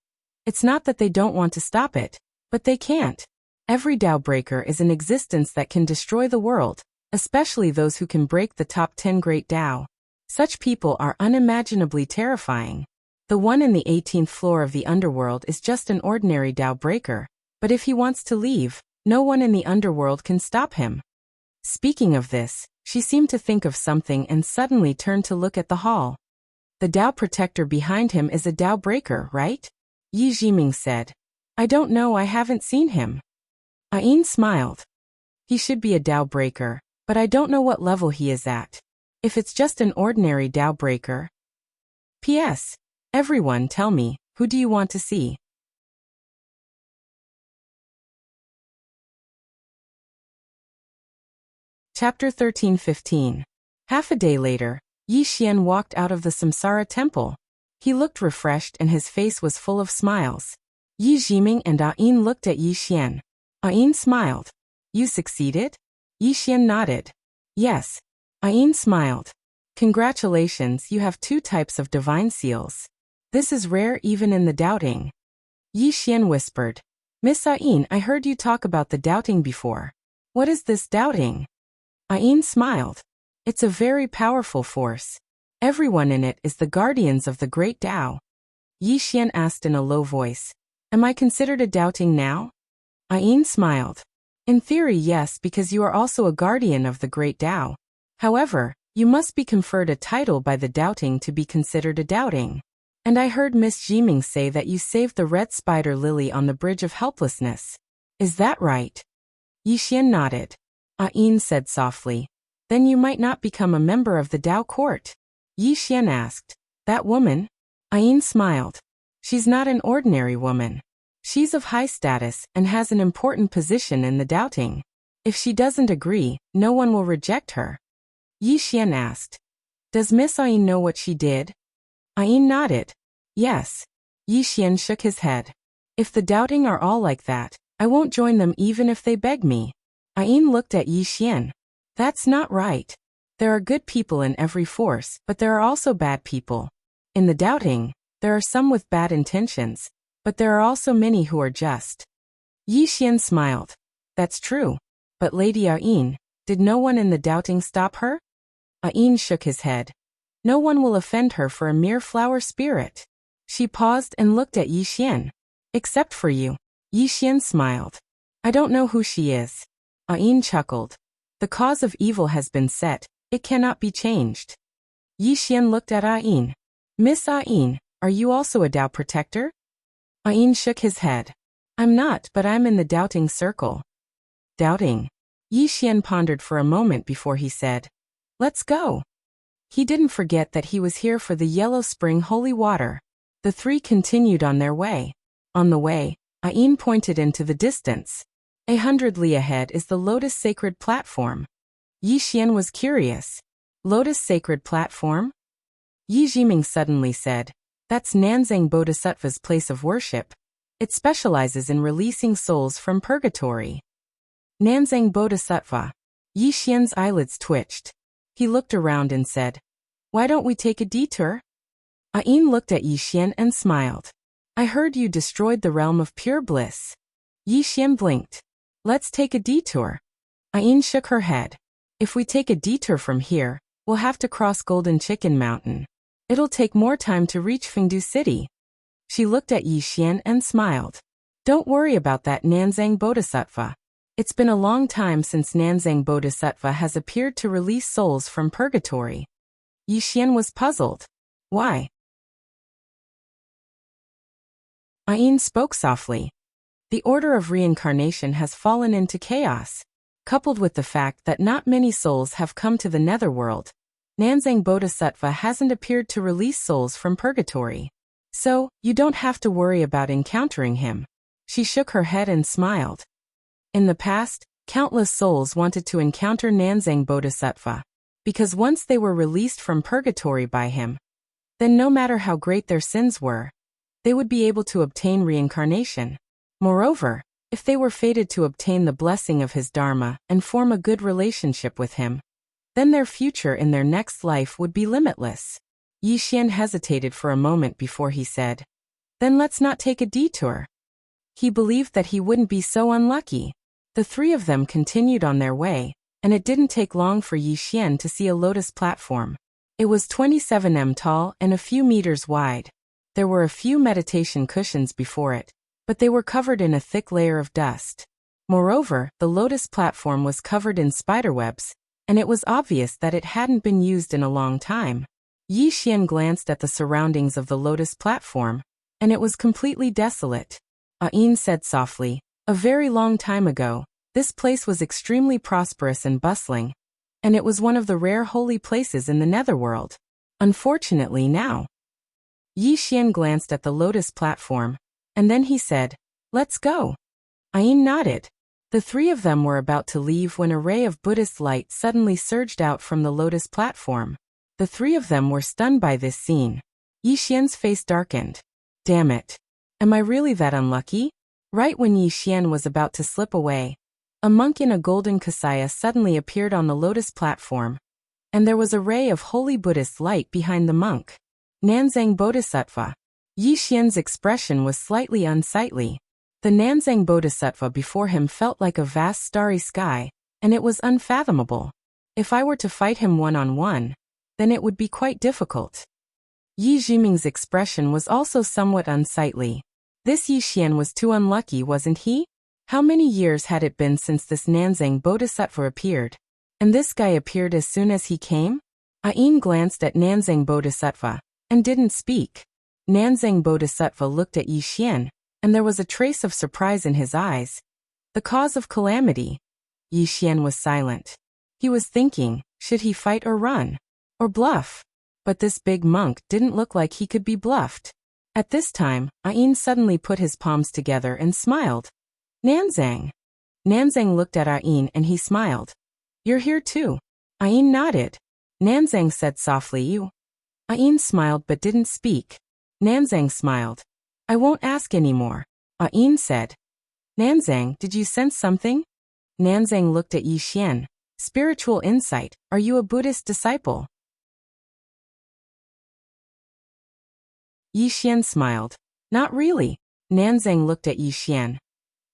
It's not that they don't want to stop it, but they can't. Every Dao breaker is an existence that can destroy the world, especially those who can break the top 10 great Dao. Such people are unimaginably terrifying. The one in the 18th floor of the underworld is just an ordinary Dao breaker, but if he wants to leave, no one in the underworld can stop him. Speaking of this, she seemed to think of something and suddenly turned to look at the hall. The Dao protector behind him is a Dao breaker, right? Yi Jiming said. I don't know, I haven't seen him. Ain smiled. He should be a Dao breaker, but I don't know what level he is at. If it's just an ordinary Dao breaker. P.S. Everyone tell me, who do you want to see? Chapter 13-15. Half a day later, Yi Xian walked out of the Samsara temple. He looked refreshed and his face was full of smiles. Yi Jiming and Ain looked at Yi Xian. Ain smiled. You succeeded? Yi Xian nodded. Yes. Ain smiled. Congratulations, you have 2 types of divine seals. This is rare even in the doubting. Yi Xian whispered. Miss Ain, I heard you talk about the doubting before. What is this doubting? Ain smiled. It's a very powerful force. Everyone in it is the guardians of the great Dao. Yi Xian asked in a low voice. Am I considered a doubting now? Ain smiled. In theory, yes, because you are also a guardian of the great Dao. However, you must be conferred a title by the doubting to be considered a doubting. And I heard Miss Jiming say that you saved the red spider lily on the bridge of helplessness. Is that right? Yi Xian nodded. Ain said softly. Then you might not become a member of the Dao court. Yi Xian asked. That woman? Ain smiled. She's not an ordinary woman. She's of high status and has an important position in the doubting. If she doesn't agree, no one will reject her. Yi Xian asked. Does Miss Ain know what she did? Ain nodded. Yes. Yi Xian shook his head. If the doubting are all like that, I won't join them even if they beg me. Ain looked at Yi Xian. That's not right. There are good people in every force, but there are also bad people. In the doubting, there are some with bad intentions, but there are also many who are just. Yi Xian smiled. That's true. But Lady Ain, did no one in the doubting stop her? Ain shook his head. No one will offend her for a mere flower spirit. She paused and looked at Yi Xian. Except for you. Yi Xian smiled. I don't know who she is. Ain chuckled. The cause of evil has been set. It cannot be changed. Yi Xian looked at Ain. Miss Ain, are you also a Dao protector? Ain shook his head. I'm not, but I'm in the doubting circle. Doubting? Yi Xian pondered for a moment before he said. Let's go. He didn't forget that he was here for the Yellow Spring holy water. The 3 continued on their way. On the way, Ain pointed into the distance. 100 li ahead is the Lotus Sacred Platform. Yi Xian was curious. Lotus Sacred Platform? Yi Jiming suddenly said. That's Nanzang Bodhisattva's place of worship. It specializes in releasing souls from purgatory. Nanzang Bodhisattva. Yi Xian's eyelids twitched. He looked around and said, Why don't we take a detour? Ain looked at Yi Xian and smiled. I heard you destroyed the realm of pure bliss. Yi Xian blinked. Let's take a detour. Ain shook her head. If we take a detour from here, we'll have to cross Golden Chicken Mountain. It'll take more time to reach Fengdu City. She looked at Yi Xian and smiled. Don't worry about that Nanzang Bodhisattva. It's been a long time since Nanzang Bodhisattva has appeared to release souls from purgatory. Yixian was puzzled. Why? Ayin spoke softly. The order of reincarnation has fallen into chaos. Coupled with the fact that not many souls have come to the netherworld, Nanzang Bodhisattva hasn't appeared to release souls from purgatory. So, you don't have to worry about encountering him. She shook her head and smiled. In the past, countless souls wanted to encounter Nanzang Bodhisattva, because once they were released from purgatory by him, then no matter how great their sins were, they would be able to obtain reincarnation. Moreover, if they were fated to obtain the blessing of his dharma and form a good relationship with him, then their future in their next life would be limitless. Yixian hesitated for a moment before he said, "Then let's not take a detour." He believed that he wouldn't be so unlucky. The three of them continued on their way, and it didn't take long for Yixian to see a lotus platform. It was 27 m tall and a few meters wide. There were a few meditation cushions before it, but they were covered in a thick layer of dust. Moreover, the lotus platform was covered in spiderwebs, and it was obvious that it hadn't been used in a long time. Yixian glanced at the surroundings of the lotus platform, and it was completely desolate. Ayin said softly, "A very long time ago, this place was extremely prosperous and bustling, and it was one of the rare holy places in the netherworld. Unfortunately now." Yixian glanced at the lotus platform, and then he said, "Let's go." Ayin nodded. The three of them were about to leave when a ray of Buddhist light suddenly surged out from the lotus platform. The three of them were stunned by this scene. Yixian's face darkened. Damn it. Am I really that unlucky? Right when Yixian was about to slip away, a monk in a golden kasaya suddenly appeared on the lotus platform, and there was a ray of holy Buddhist light behind the monk. Nanzang Bodhisattva. Yixian's expression was slightly unsightly. The Nanzang Bodhisattva before him felt like a vast starry sky, and it was unfathomable. If I were to fight him one-on-one, then it would be quite difficult. Yi Jiming's expression was also somewhat unsightly. This Yixian was too unlucky, wasn't he? How many years had it been since this Nanzang Bodhisattva appeared? And this guy appeared as soon as he came? Ayin glanced at Nanzang Bodhisattva, and didn't speak. Nanzang Bodhisattva looked at Yixian, and there was a trace of surprise in his eyes. The cause of calamity? Yixian was silent. He was thinking, should he fight or run? Or bluff? But this big monk didn't look like he could be bluffed. At this time, Ayin suddenly put his palms together and smiled. Nanzang. Nanzang looked at Ayin and he smiled. You're here too. Ayin nodded. Nanzang said softly, You. Ayin smiled but didn't speak. Nanzang smiled. I won't ask anymore. Ayin said. Nanzang, did you sense something? Nanzang looked at Yixian. Spiritual insight, are you a Buddhist disciple? Yixian smiled. Not really. Nanzang looked at Yixian.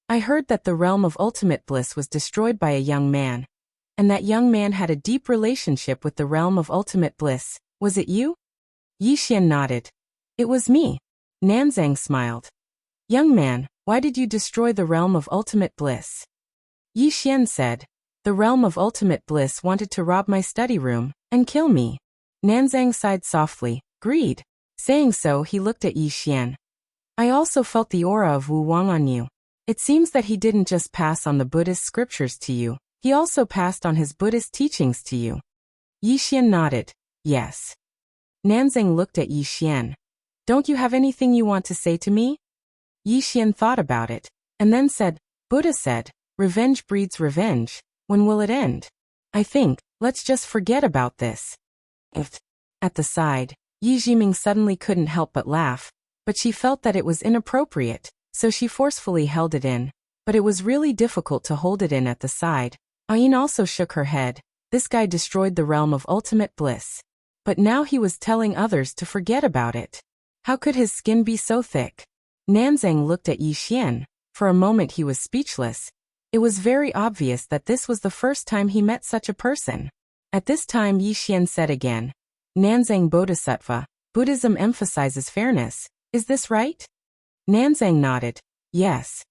I heard that the realm of ultimate bliss was destroyed by a young man, and that young man had a deep relationship with the realm of ultimate bliss. Was it you? Yixian nodded. It was me. Nanzang smiled. Young man, why did you destroy the realm of ultimate bliss? Yixian said. The realm of ultimate bliss wanted to rob my study room and kill me. Nanzang sighed softly. Greed. Saying so, he looked at Yixian. I also felt the aura of Wu Wang on you. It seems that he didn't just pass on the Buddhist scriptures to you, he also passed on his Buddhist teachings to you. Yixian nodded. Yes. Nanzang looked at Yixian. Don't you have anything you want to say to me? Yixian thought about it, and then said, Buddha said, revenge breeds revenge. When will it end? I think, let's just forget about this. If. At the side, Yi Jiming suddenly couldn't help but laugh, but she felt that it was inappropriate, so she forcefully held it in, but it was really difficult to hold it in at the side. Ayin also shook her head. This guy destroyed the realm of ultimate bliss. But now he was telling others to forget about it. How could his skin be so thick? Nanzang looked at Yixian. For a moment he was speechless. It was very obvious that this was the first time he met such a person. At this time Yixian said again, Nanzang Bodhisattva, Buddhism emphasizes fairness, is this right? Nanzang nodded. Yes.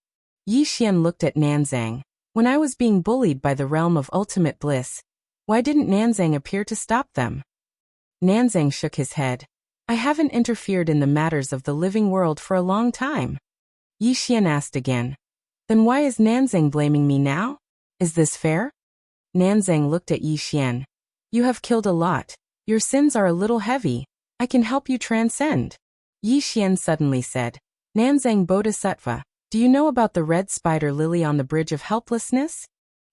Yixian looked at Nanzang. When I was being bullied by the realm of ultimate bliss, why didn't Nanzang appear to stop them? Nanzang shook his head. I haven't interfered in the matters of the living world for a long time. Yi Xian asked again. Then why is Nanzang blaming me now? Is this fair? Nanzang looked at Yi Xian. You have killed a lot. Your sins are a little heavy. I can help you transcend. Yi Xian suddenly said. Nanzang Bodhisattva, do you know about the red spider lily on the bridge of helplessness?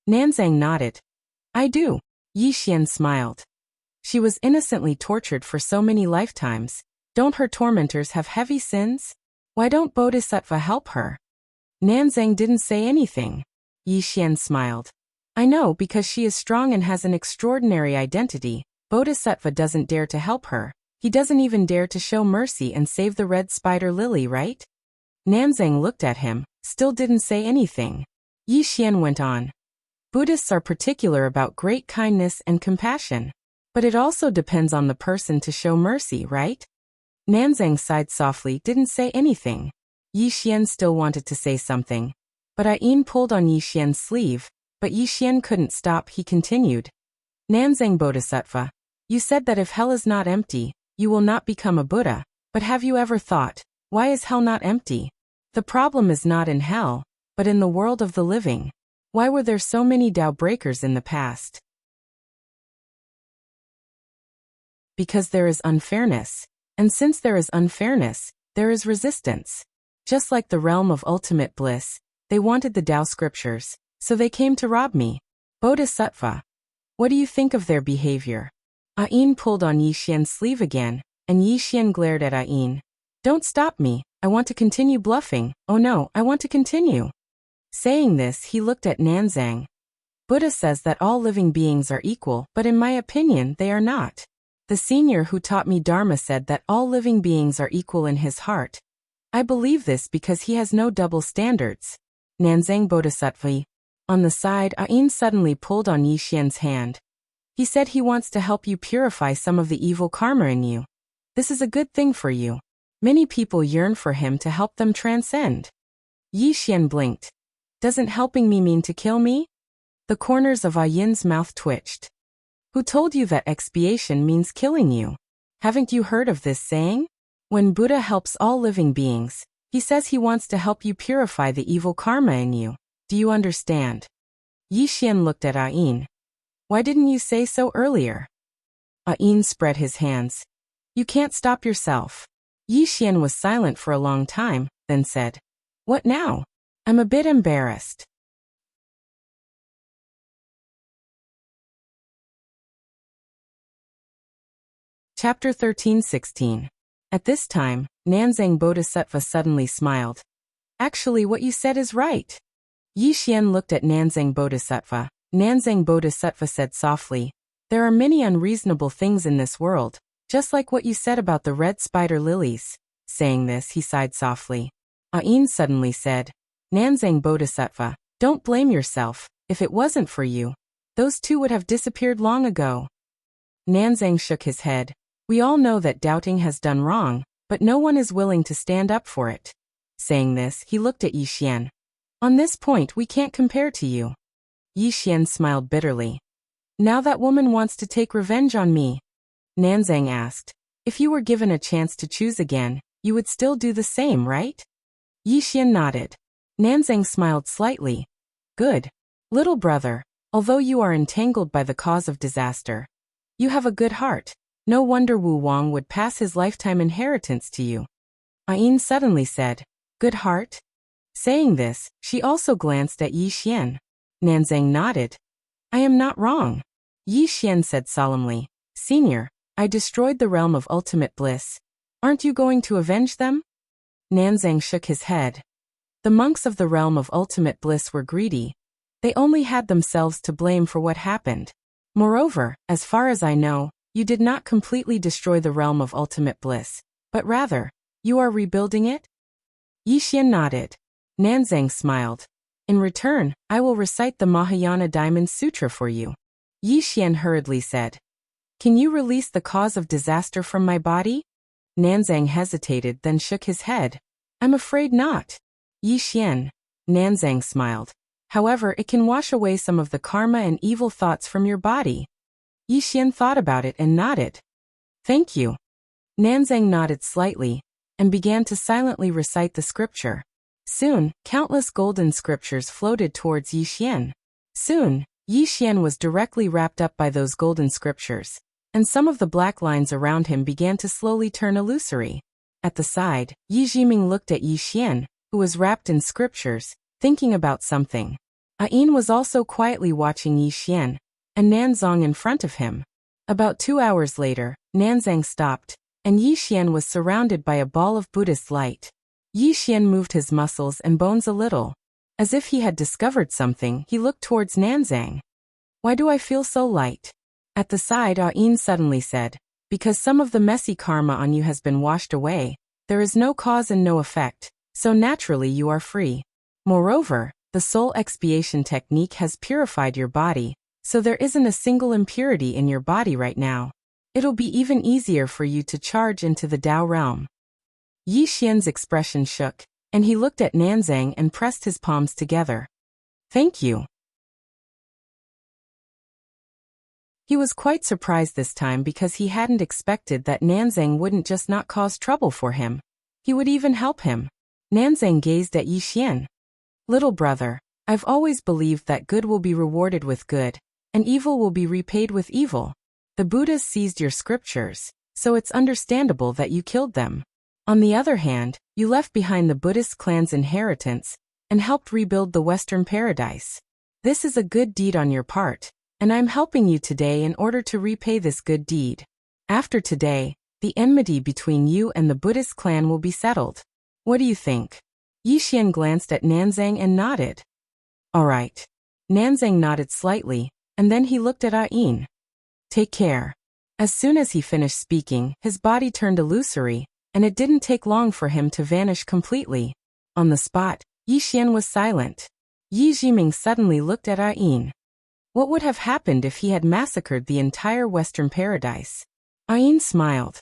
Nanzang nodded. I do. Yi Xian smiled. She was innocently tortured for so many lifetimes. Don't her tormentors have heavy sins? Why don't Bodhisattva help her? Nanzang didn't say anything. Yi Xian smiled. I know, because she is strong and has an extraordinary identity. Bodhisattva doesn't dare to help her. He doesn't even dare to show mercy and save the red spider lily, right? Nanzang looked at him, still didn't say anything. Yi Xian went on. Buddhists are particular about great kindness and compassion. But it also depends on the person to show mercy, right? Nanzang sighed softly, didn't say anything. Yi Xian still wanted to say something. But Ayin pulled on Yi Xian's sleeve, but Yi Xian couldn't stop. He continued. Nanzang Bodhisattva, you said that if hell is not empty, you will not become a Buddha. But have you ever thought, why is hell not empty? The problem is not in hell, but in the world of the living. Why were there so many Tao breakers in the past? Because there is unfairness. And since there is unfairness, there is resistance. Just like the realm of ultimate bliss, they wanted the Tao scriptures, so they came to rob me. Bodhisattva, what do you think of their behavior? Ayin pulled on Yi Xian's sleeve again, and Yi Xian glared at Ayin. Don't stop me, I want to continue bluffing. Oh no, I want to continue. Saying this, he looked at Nanzang. Buddha says that all living beings are equal, but in my opinion, they are not. The senior who taught me Dharma said that all living beings are equal in his heart. I believe this because he has no double standards. Nanzang Bodhisattva. On the side, Ayin suddenly pulled on Yi Xian's hand. He said he wants to help you purify some of the evil karma in you. This is a good thing for you. Many people yearn for him to help them transcend. Yi Xian blinked. Doesn't helping me mean to kill me? The corners of Ayin's mouth twitched. Who told you that expiation means killing you? Haven't you heard of this saying? When Buddha helps all living beings, he says he wants to help you purify the evil karma in you. Do you understand? Yi Xian looked at Ayin. Why didn't you say so earlier? Ayin spread his hands. You can't stop yourself. Yi Xian was silent for a long time, then said, What now? I'm a bit embarrassed. Chapter 13-16. At this time, Nanzang Bodhisattva suddenly smiled. Actually, what you said is right. Yi Xian looked at Nanzang Bodhisattva. Nanzang Bodhisattva said softly, There are many unreasonable things in this world, just like what you said about the red spider lilies. Saying this, he sighed softly. Ayin suddenly said, Nanzang Bodhisattva, don't blame yourself. If it wasn't for you, those two would have disappeared long ago. Nanzang shook his head. We all know that doubting has done wrong, but no one is willing to stand up for it. Saying this, he looked at Yi Xian. On this point, we can't compare to you. Yi Xian smiled bitterly. Now that woman wants to take revenge on me. Nanzang asked. If you were given a chance to choose again, you would still do the same, right? Yi Xian nodded. Nanzang smiled slightly. Good. Little brother, although you are entangled by the cause of disaster, you have a good heart. No wonder Wu Wang would pass his lifetime inheritance to you. Ayin suddenly said, Good heart? Saying this, she also glanced at Yi Xian. Nanzang nodded. I am not wrong. Yi Xian said solemnly, Senior, I destroyed the realm of ultimate bliss. Aren't you going to avenge them? Nanzang shook his head. The monks of the realm of ultimate bliss were greedy. They only had themselves to blame for what happened. Moreover, as far as I know, you did not completely destroy the realm of ultimate bliss, but rather, you are rebuilding it? Yi Xian nodded. Nanzang smiled. In return, I will recite the Mahayana Diamond Sutra for you. Yi Xian hurriedly said. Can you release the cause of disaster from my body? Nanzang hesitated, then shook his head. I'm afraid not. Yi Xian. Nanzang smiled. However, it can wash away some of the karma and evil thoughts from your body. Yixian thought about it and nodded. Thank you. Nanzang nodded slightly and began to silently recite the scripture. Soon, countless golden scriptures floated towards Yixian. Soon, Yixian was directly wrapped up by those golden scriptures, and some of the black lines around him began to slowly turn illusory. At the side, Yi Jiming looked at Yixian, who was wrapped in scriptures, thinking about something. Ain was also quietly watching Yixian, and Nanzang in front of him. About 2 hours later, Nanzang stopped, and Yixian was surrounded by a ball of Buddhist light. Yixian moved his muscles and bones a little. As if he had discovered something, he looked towards Nanzang. Why do I feel so light? At the side, Ain suddenly said, because some of the messy karma on you has been washed away, there is no cause and no effect, so naturally you are free. Moreover, the soul expiation technique has purified your body, so there isn't a single impurity in your body right now. It'll be even easier for you to charge into the Tao realm. Yixian's expression shook, and he looked at Nanzang and pressed his palms together. Thank you. He was quite surprised this time because he hadn't expected that Nanzang wouldn't just not cause trouble for him. He would even help him. Nanzang gazed at Yixian. Little brother, I've always believed that good will be rewarded with good, and evil will be repaid with evil. The Buddhas seized your scriptures, so it's understandable that you killed them. On the other hand, you left behind the Buddhist clan's inheritance and helped rebuild the Western paradise. This is a good deed on your part, and I'm helping you today in order to repay this good deed. After today, the enmity between you and the Buddhist clan will be settled. What do you think? Yixian glanced at Nanzang and nodded. All right. Nanzang nodded slightly, and then he looked at Ain. Take care. As soon as he finished speaking, his body turned illusory, and it didn't take long for him to vanish completely. On the spot, Yixian was silent. Yi Jiming suddenly looked at Ain. What would have happened if he had massacred the entire Western paradise? Ain smiled.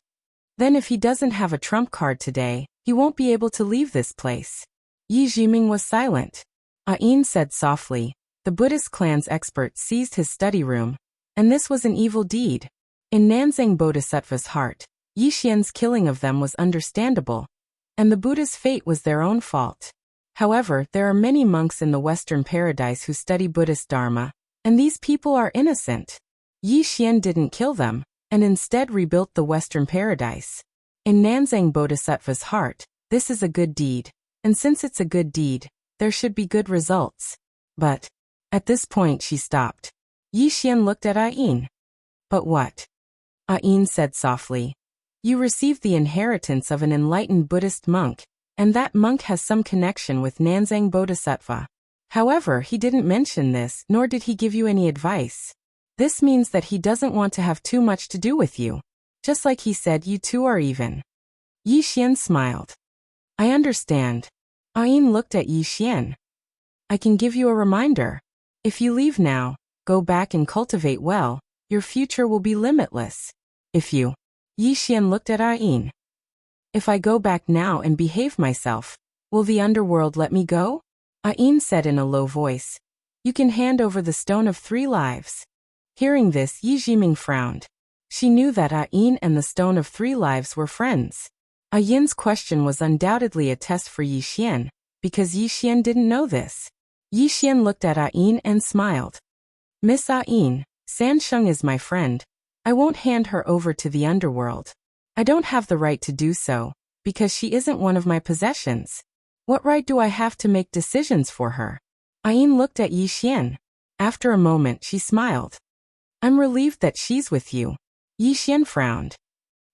Then if he doesn't have a trump card today, he won't be able to leave this place. Yi Jiming was silent. Ain said softly, the Buddhist clan's expert seized his study room, and this was an evil deed. In Nanzang Bodhisattva's heart, Yixian's killing of them was understandable, and the Buddha's fate was their own fault. However, there are many monks in the Western paradise who study Buddhist Dharma, and these people are innocent. Yixian didn't kill them, and instead rebuilt the Western paradise. In Nanzang Bodhisattva's heart, this is a good deed, and since it's a good deed, there should be good results. But, at this point she stopped. Yixian looked at Ain. But what? Ain said softly. You received the inheritance of an enlightened Buddhist monk, and that monk has some connection with Nanzang Bodhisattva. However, he didn't mention this, nor did he give you any advice. This means that he doesn't want to have too much to do with you. Just like he said, you two are even. Yixian smiled. I understand. Ain looked at Yixian. I can give you a reminder. If you leave now, go back and cultivate well, your future will be limitless. If you... Yixian looked at Ain. If I go back now and behave myself, will the underworld let me go? Ain said in a low voice. You can hand over the stone of 3 lives. Hearing this, Yi Jiming frowned. She knew that Ain and the stone of 3 lives were friends. Ain's question was undoubtedly a test for Yixian, because Yixian didn't know this. Yixian looked at Ain and smiled. Miss Ain, Sansheng is my friend. I won't hand her over to the underworld. I don't have the right to do so, because she isn't one of my possessions. What right do I have to make decisions for her? Ain looked at Yixian. After a moment she smiled. I'm relieved that she's with you. Yixian frowned.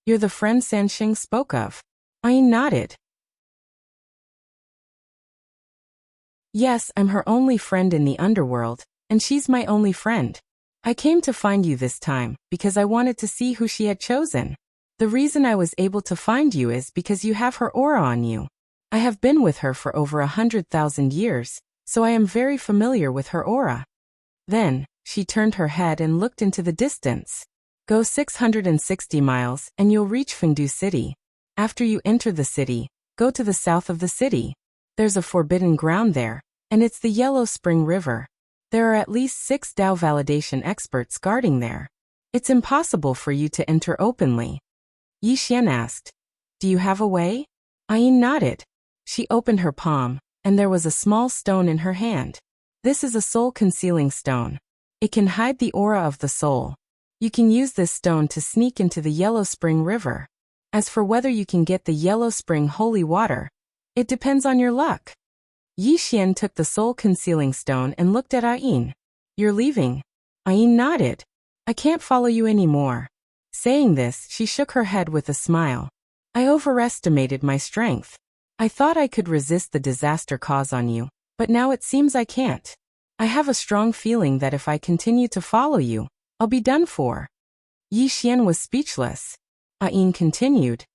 You're the friend Sansheng spoke of. Ain nodded. Yes, I'm her only friend in the underworld, and she's my only friend. I came to find you this time, because I wanted to see who she had chosen. The reason I was able to find you is because you have her aura on you. I have been with her for over 100,000 years, so I am very familiar with her aura. Then, she turned her head and looked into the distance. Go 660 miles and you'll reach Fengdu City. After you enter the city, go to the south of the city. There's a forbidden ground there, And it's the Yellow Spring River. There are at least 6 Dao validation experts guarding there. It's impossible for you to enter openly. Yixian asked, "Do you have a way?" Ayin nodded. She opened her palm, and there was a small stone in her hand. This is a soul-concealing stone. It can hide the aura of the soul. You can use this stone to sneak into the Yellow Spring River. As for whether you can get the Yellow Spring holy water, it depends on your luck. Yixian took the soul-concealing stone and looked at Ayin. "You're leaving?" Ayin nodded. "I can't follow you anymore." Saying this, she shook her head with a smile. "I overestimated my strength. I thought I could resist the disaster cause on you, but now it seems I can't. I have a strong feeling that if I continue to follow you, I'll be done for." Yixian was speechless. Ayin continued,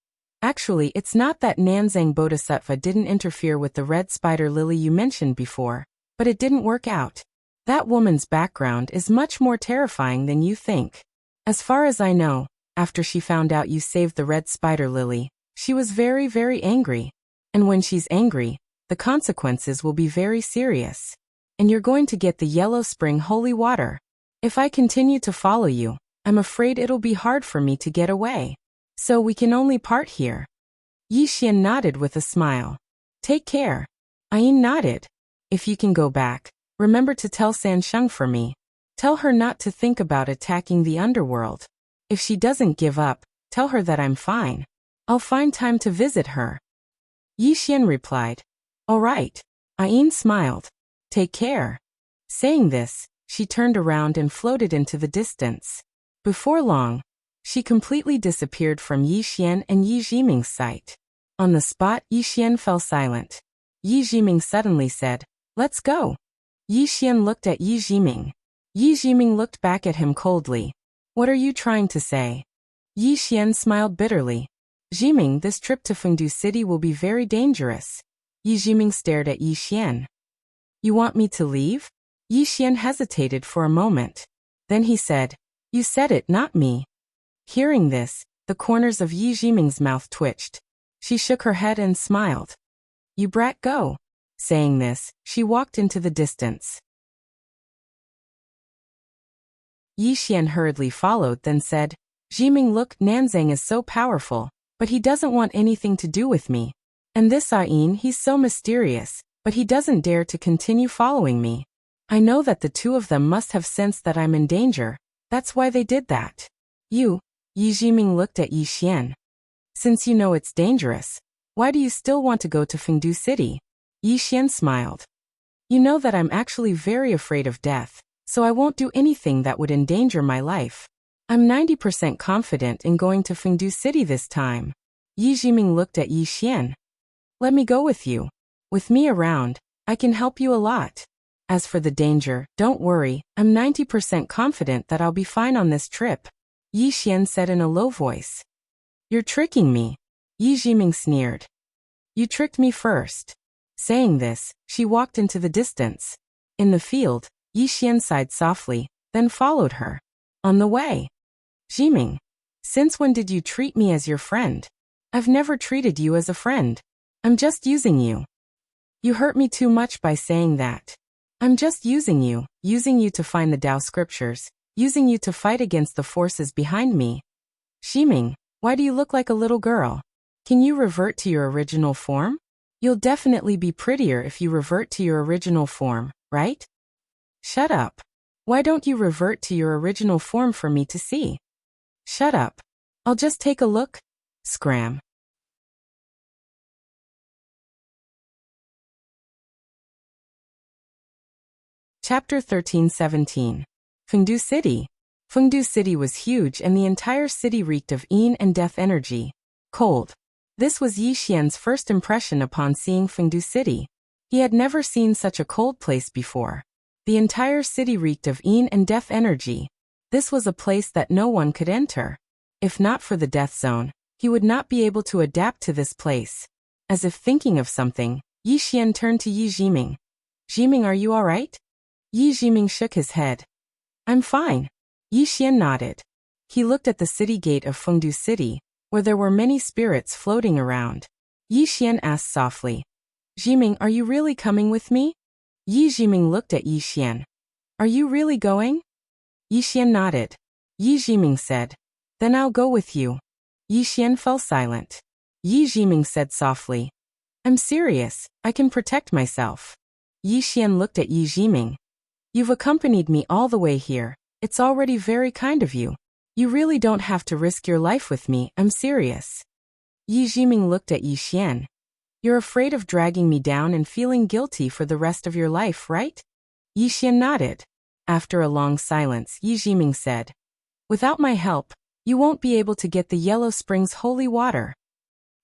"Actually, it's not that Nanzang Bodhisattva didn't interfere with the red spider lily you mentioned before, but it didn't work out. That woman's background is much more terrifying than you think. As far as I know, after she found out you saved the red spider lily, she was very, very angry. And when she's angry, the consequences will be very serious. And you're going to get the Yellow Spring holy water. If I continue to follow you, I'm afraid it'll be hard for me to get away. So we can only part here." Yixian nodded with a smile. "Take care." Ayin nodded. "If you can go back, remember to tell Sansheng for me. Tell her not to think about attacking the underworld. If she doesn't give up, tell her that I'm fine. I'll find time to visit her." Yixian replied, "All right." Ayin smiled. "Take care." Saying this, she turned around and floated into the distance. Before long, she completely disappeared from Yixian and Yi Jiming's sight. On the spot, Yixian fell silent. Yi Jiming suddenly said, "Let's go." Yixian looked at Yi Jiming. Yi Jiming looked back at him coldly. "What are you trying to say?" Yixian smiled bitterly. "Jiming, this trip to Fengdu City will be very dangerous." Yi Jiming stared at Yixian. "You want me to leave?" Yixian hesitated for a moment. Then he said, "You said it, not me." Hearing this, the corners of Yi Jiming's mouth twitched. She shook her head and smiled. "You brat, go." Saying this, she walked into the distance. Yixian hurriedly followed, then said, "Jiming, look, Nanzang is so powerful, but he doesn't want anything to do with me. And this Ayin, he's so mysterious, but he doesn't dare to continue following me. I know that the two of them must have sensed that I'm in danger. That's why they did that." "You," Yi Jiming looked at Yixian. "Since you know it's dangerous, why do you still want to go to Fengdu City?" Yixian smiled. "You know that I'm actually very afraid of death, so I won't do anything that would endanger my life. I'm 90% confident in going to Fengdu City this time." Yi Jiming looked at Yixian. "Let me go with you. With me around, I can help you a lot. As for the danger, don't worry, I'm 90% confident that I'll be fine on this trip," Yixian said in a low voice. "You're tricking me," Yi Jiming sneered. "You tricked me first." Saying this, she walked into the distance. In the field, Yixian sighed softly, then followed her. On the way, "Jiming, since when did you treat me as your friend? I've never treated you as a friend. I'm just using you." "You hurt me too much by saying that. I'm just using you to find the Tao scriptures, using you to fight against the forces behind me." "Jiming, why do you look like a little girl? Can you revert to your original form? You'll definitely be prettier if you revert to your original form, right?" "Shut up. Why don't you revert to your original form for me to see?" "Shut up. I'll just take a look." Scram. Chapter 13-17. Fengdu City. Fengdu City was huge and the entire city reeked of yin and death energy. Cold. This was Yixian's first impression upon seeing Fengdu City. He had never seen such a cold place before. The entire city reeked of yin and death energy. This was a place that no one could enter. If not for the death zone, he would not be able to adapt to this place. As if thinking of something, Yixian turned to Yi Jiming. "Jiming, are you all right?" Yi Jiming shook his head. "I'm fine." Yixian nodded. He looked at the city gate of Fengdu City, where there were many spirits floating around. Yixian asked softly, "Jiming, are you really coming with me?" Yi Jiming looked at Yi Xian. Are you really going? Yi Xian nodded. Yi Jiming said, then I'll go with you. Yi Xian fell silent. Yi Jiming said softly, I'm serious, I can protect myself. Yi Xian looked at Yi Jiming. You've accompanied me all the way here. It's already very kind of you. You really don't have to risk your life with me, I'm serious. Yi Jiming looked at Yi Xian. You're afraid of dragging me down and feeling guilty for the rest of your life, right? Yi Xian nodded. After a long silence, Yi Jiming said, without my help, you won't be able to get the Yellow Springs holy water.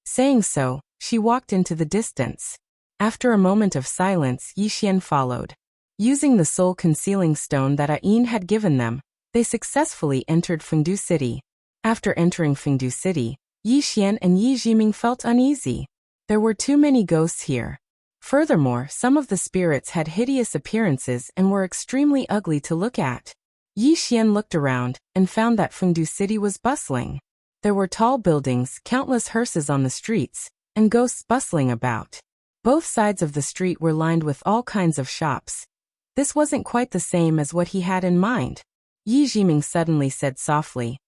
Saying so, she walked into the distance. After a moment of silence, Yi Xian followed. Using the soul-concealing stone that Ain had given them, they successfully entered Fengdu City. After entering Fengdu City, Yi Xian and Yi Jiming felt uneasy. There were too many ghosts here. Furthermore, some of the spirits had hideous appearances and were extremely ugly to look at. Yi Xian looked around and found that Fengdu City was bustling. There were tall buildings, countless hearses on the streets, and ghosts bustling about. Both sides of the street were lined with all kinds of shops. This wasn't quite the same as what he had in mind. Yi Jiming suddenly said softly,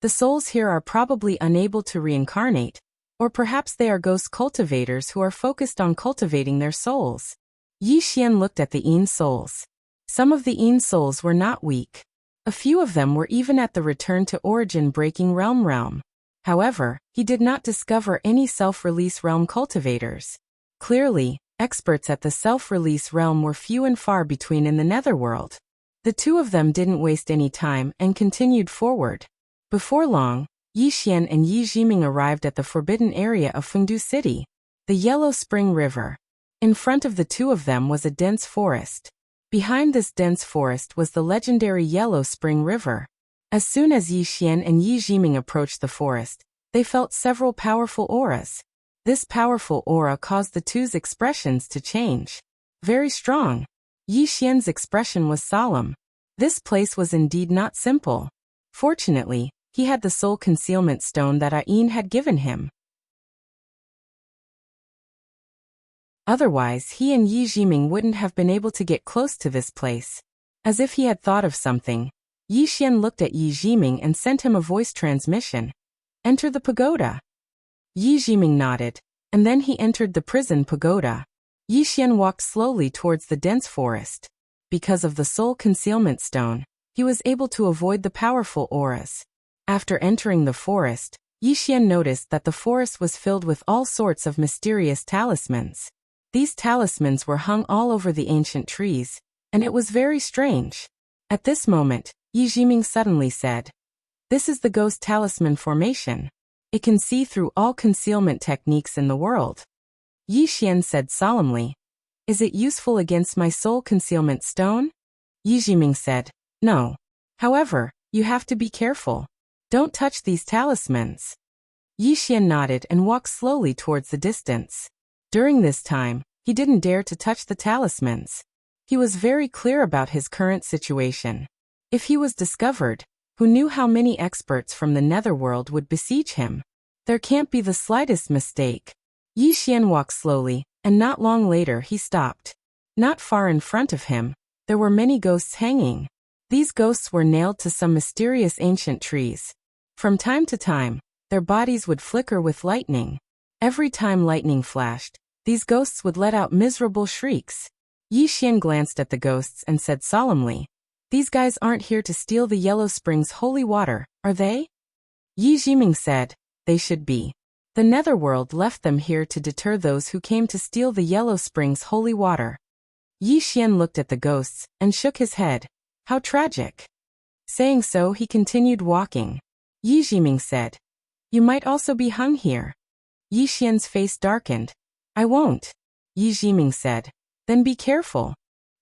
the souls here are probably unable to reincarnate, or perhaps they are ghost cultivators who are focused on cultivating their souls. Yi Xian looked at the Yin souls. Some of the Yin souls were not weak. A few of them were even at the return to origin breaking realm. However, he did not discover any self-release realm cultivators. Clearly, experts at the self-release realm were few and far between in the netherworld. The two of them didn't waste any time and continued forward. Before long, Yi Xian and Yi Jiming arrived at the forbidden area of Fengdu City, the Yellow Spring River. In front of the two of them was a dense forest. Behind this dense forest was the legendary Yellow Spring River. As soon as Yi Xian and Yi Jiming approached the forest, they felt several powerful auras. This powerful aura caused the two's expressions to change. Very strong. Yi Xian's expression was solemn. This place was indeed not simple. Fortunately, he had the soul concealment stone that Ain had given him. Otherwise, he and Yi Jiming wouldn't have been able to get close to this place. As if he had thought of something, Yi Xian looked at Yi Jiming and sent him a voice transmission. Enter the pagoda. Yi Jiming nodded, and then he entered the prison pagoda. Yi Xian walked slowly towards the dense forest. Because of the soul concealment stone, he was able to avoid the powerful auras. After entering the forest, Yi Xian noticed that the forest was filled with all sorts of mysterious talismans. These talismans were hung all over the ancient trees, and it was very strange. At this moment, Yi Jiming suddenly said, this is the ghost talisman formation. It can see through all concealment techniques in the world. Yi Xian said solemnly, is it useful against my soul concealment stone? Yi Jiming said, no. However, you have to be careful. Don't touch these talismans. Yi Xian nodded and walked slowly towards the distance. During this time, he didn't dare to touch the talismans. He was very clear about his current situation. If he was discovered, who knew how many experts from the netherworld would besiege him? There can't be the slightest mistake. Yi Xian walked slowly, and not long later he stopped. Not far in front of him, there were many ghosts hanging. These ghosts were nailed to some mysterious ancient trees. From time to time, their bodies would flicker with lightning. Every time lightning flashed, these ghosts would let out miserable shrieks. Yi Xian glanced at the ghosts and said solemnly, these guys aren't here to steal the Yellow Springs holy water, are they? Yi Jiming said, they should be. The netherworld left them here to deter those who came to steal the Yellow Springs holy water. Yi Xian looked at the ghosts and shook his head. How tragic. Saying so, he continued walking. Yi Jiming said, you might also be hung here. Yi Xian's face darkened. I won't. Yi Jiming said, then be careful.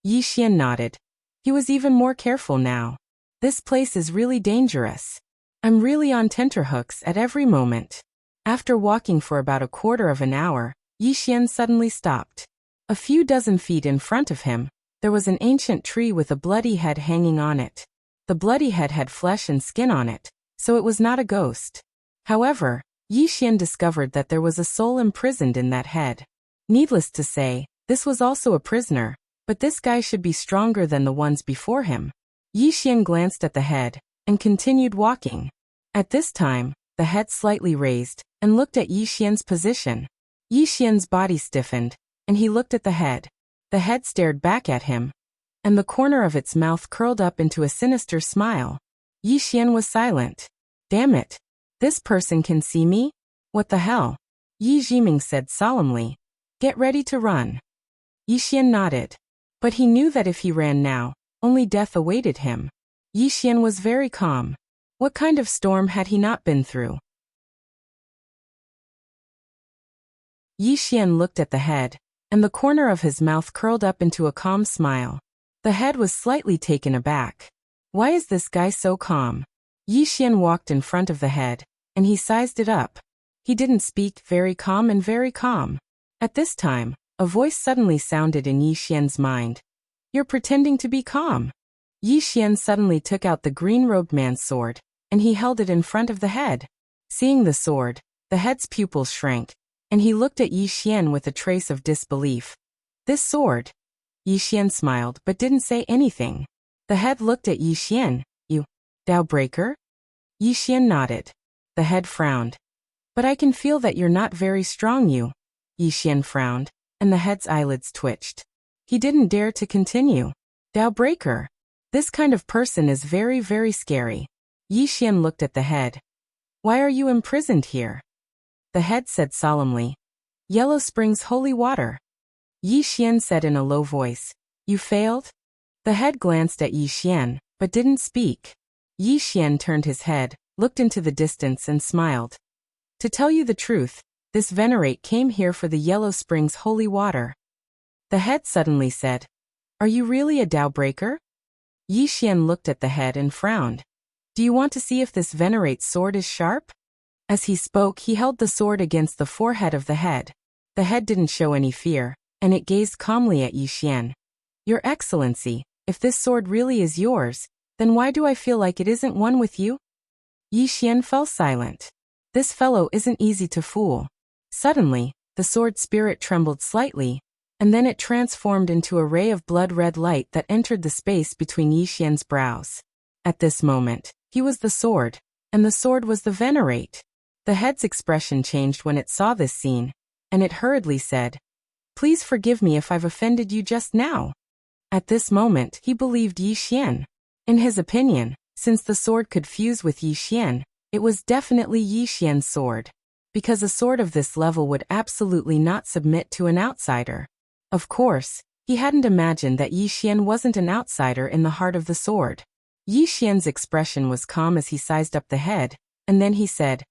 Yi Xian nodded. He was even more careful now. This place is really dangerous. I'm really on tenterhooks at every moment. After walking for about a quarter of an hour, Yi Xian suddenly stopped. A few dozen feet in front of him, there was an ancient tree with a bloody head hanging on it. The bloody head had flesh and skin on it, so it was not a ghost. However, Yi Xian discovered that there was a soul imprisoned in that head. Needless to say, this was also a prisoner, But this guy should be stronger than the ones before him. Yi Xian glanced at the head and continued walking. At this time, the head slightly raised and looked at Yi Xian's position. Yi Xian's body stiffened, and he looked at the head. The head stared back at him, and the corner of its mouth curled up into a sinister smile. Yi Xian was silent. Damn it. This person can see me? What the hell? Yi Jiming said solemnly. Get ready to run. Yi Xian nodded. But he knew that if he ran now, only death awaited him. Yi Xian was very calm. What kind of storm had he not been through? Yi Xian looked at the head, and the corner of his mouth curled up into a calm smile. The head was slightly taken aback. Why is this guy so calm? Yi Xian walked in front of the head, and he sized it up. He didn't speak, very calm and very calm. At this time, a voice suddenly sounded in Yi Xian's mind. You're pretending to be calm. Yi Xian suddenly took out the green-robed man's sword, and he held it in front of the head. Seeing the sword, the head's pupils shrank, and he looked at Yi Xian with a trace of disbelief. This sword? Yi Xian smiled but didn't say anything. The head looked at Yi Xian. You, Dao Breaker? Yi Xian nodded. The head frowned. But I can feel that you're not very strong, you. Yi Xian frowned, and the head's eyelids twitched. He didn't dare to continue. Dao Breaker. This kind of person is very, very scary. Yi Xian looked at the head. Why are you imprisoned here? The head said solemnly. Yellow Springs holy water. Yi Xian said in a low voice. You failed? The head glanced at Yi Xian, but didn't speak. Yi Xian turned his head, looked into the distance and smiled. To tell you the truth, this venerate came here for the Yellow Springs holy water. The head suddenly said. Are you really a Dao Breaker? Yi Xian looked at the head and frowned. Do you want to see if this venerate's sword is sharp? As he spoke, he held the sword against the forehead of the head. The head didn't show any fear, and it gazed calmly at Yi Xian. Your Excellency, if this sword really is yours, then why do I feel like it isn't one with you? Yi Xian fell silent. This fellow isn't easy to fool. Suddenly, the sword spirit trembled slightly, and then it transformed into a ray of blood-red light that entered the space between Yi Xian's brows. At this moment, he was the sword, and the sword was the venerate. The head's expression changed when it saw this scene, and it hurriedly said, Please forgive me if I've offended you just now. At this moment, he believed Yi Xian. In his opinion, since the sword could fuse with Yi Xian, it was definitely Yi Xian's sword. Because a sword of this level would absolutely not submit to an outsider. Of course, he hadn't imagined that Yi Xian wasn't an outsider in the heart of the sword. Yi Xian's expression was calm as he sized up the head, and then he said,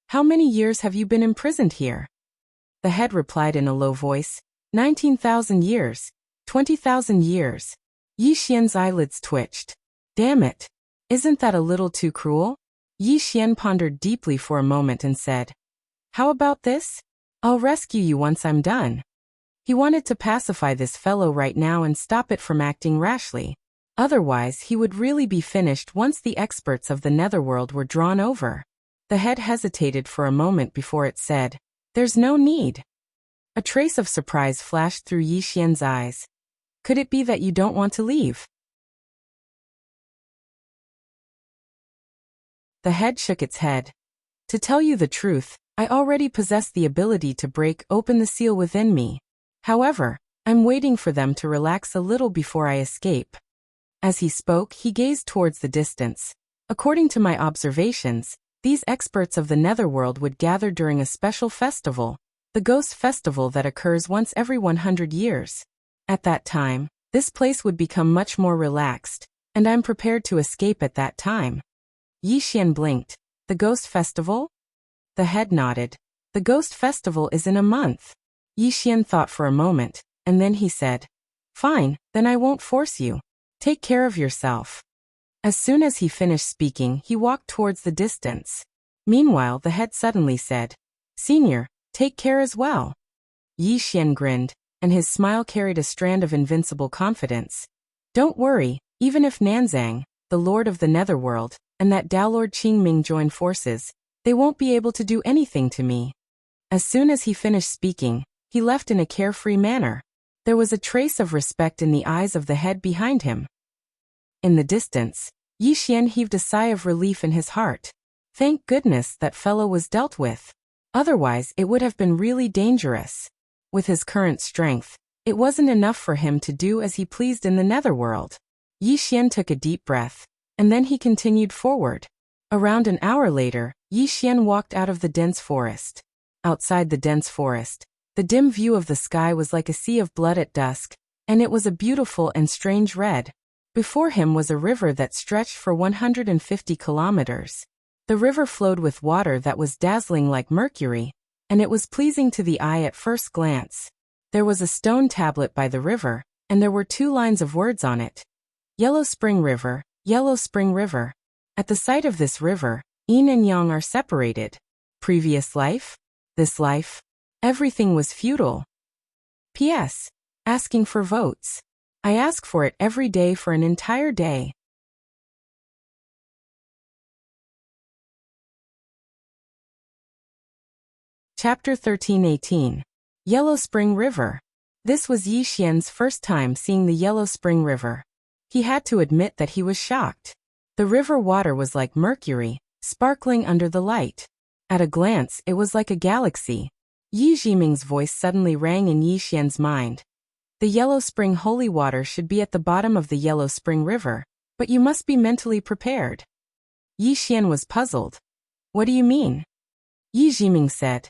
How many years have you been imprisoned here? The head replied in a low voice, 19,000 years, 20,000 years. Yi Xian's eyelids twitched. Damn it. Isn't that a little too cruel? Yi Xian pondered deeply for a moment and said, How about this? I'll rescue you once I'm done. He wanted to pacify this fellow right now and stop it from acting rashly. Otherwise, he would really be finished once the experts of the netherworld were drawn over. The head hesitated for a moment before it said, There's no need. A trace of surprise flashed through Yi Xian's eyes. Could it be that you don't want to leave? The head shook its head. To tell you the truth, I already possess the ability to break open the seal within me. However, I'm waiting for them to relax a little before I escape. As he spoke, he gazed towards the distance. According to my observations, these experts of the netherworld would gather during a special festival, the Ghost Festival that occurs once every 100 years. At that time, this place would become much more relaxed, and I'm prepared to escape at that time. Yi Xian blinked. The Ghost Festival? The head nodded. The Ghost Festival is in a month. Yi Xian thought for a moment, and then he said, Fine, then I won't force you. Take care of yourself. As soon as he finished speaking, he walked towards the distance. Meanwhile, the head suddenly said, Senior, take care as well. Yi Xian grinned, and his smile carried a strand of invincible confidence. Don't worry, even if Nanzang, the Lord of the Netherworld, and that Dao Lord Qingming join forces, they won't be able to do anything to me. As soon as he finished speaking, he left in a carefree manner. There was a trace of respect in the eyes of the head behind him. In the distance, Yi Xian heaved a sigh of relief in his heart. Thank goodness that fellow was dealt with. Otherwise, it would have been really dangerous. With his current strength, it wasn't enough for him to do as he pleased in the netherworld. Yi Xian took a deep breath, and then he continued forward. Around an hour later, Yi Xian walked out of the dense forest. Outside the dense forest, the dim view of the sky was like a sea of blood at dusk, and it was a beautiful and strange red. Before him was a river that stretched for 150 kilometers. The river flowed with water that was dazzling like mercury, and it was pleasing to the eye at first glance. There was a stone tablet by the river, and there were 2 lines of words on it. Yellow Spring River, Yellow Spring River. At the sight of this river, yin and yang are separated. Previous life? This life? Everything was futile. P.S. Asking for votes. I ask for it every day for an entire day. Chapter 13:18. Yellow Spring River. This was Yi Xian's first time seeing the Yellow Spring River. He had to admit that he was shocked. The river water was like mercury, sparkling under the light. At a glance, it was like a galaxy. Yi Jiming's voice suddenly rang in Yi Xian's mind. The Yellow Spring holy water should be at the bottom of the Yellow Spring River, but you must be mentally prepared. Yi Xian was puzzled. What do you mean? Yi Jiming said.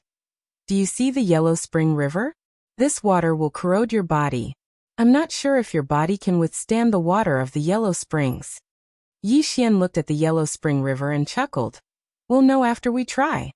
Do you see the Yellow Spring River? This water will corrode your body. I'm not sure if your body can withstand the water of the Yellow Springs. Yi Xian looked at the Yellow Spring River and chuckled. We'll know after we try.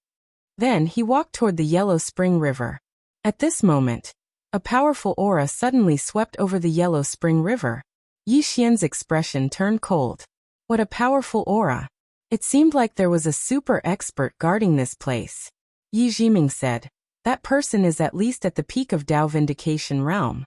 Then he walked toward the Yellow Spring River. At this moment, a powerful aura suddenly swept over the Yellow Spring River. Yi Xian's expression turned cold. What a powerful aura. It seemed like there was a super expert guarding this place. Yi Jiming said. That person is at least at the peak of Dao Vindication realm.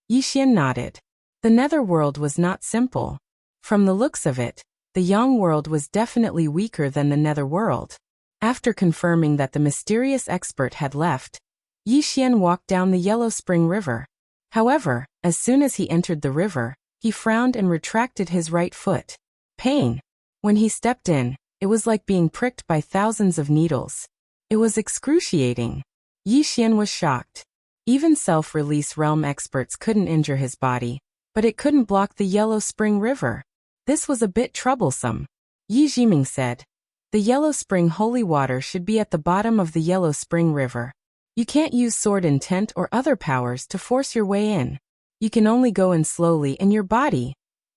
Yi Xian nodded. The netherworld was not simple. From the looks of it, the Yang world was definitely weaker than the netherworld. After confirming that the mysterious expert had left, Yi Xian walked down the Yellow Spring River. However, as soon as he entered the river, he frowned and retracted his right foot. Pain. When he stepped in, it was like being pricked by thousands of needles. It was excruciating. Yi Xian was shocked. Even self-release realm experts couldn't injure his body, but it couldn't block the Yellow Spring River. This was a bit troublesome. Yi Jiming said. The Yellow Spring holy water should be at the bottom of the Yellow Spring River. You can't use sword intent or other powers to force your way in. You can only go in slowly in your body.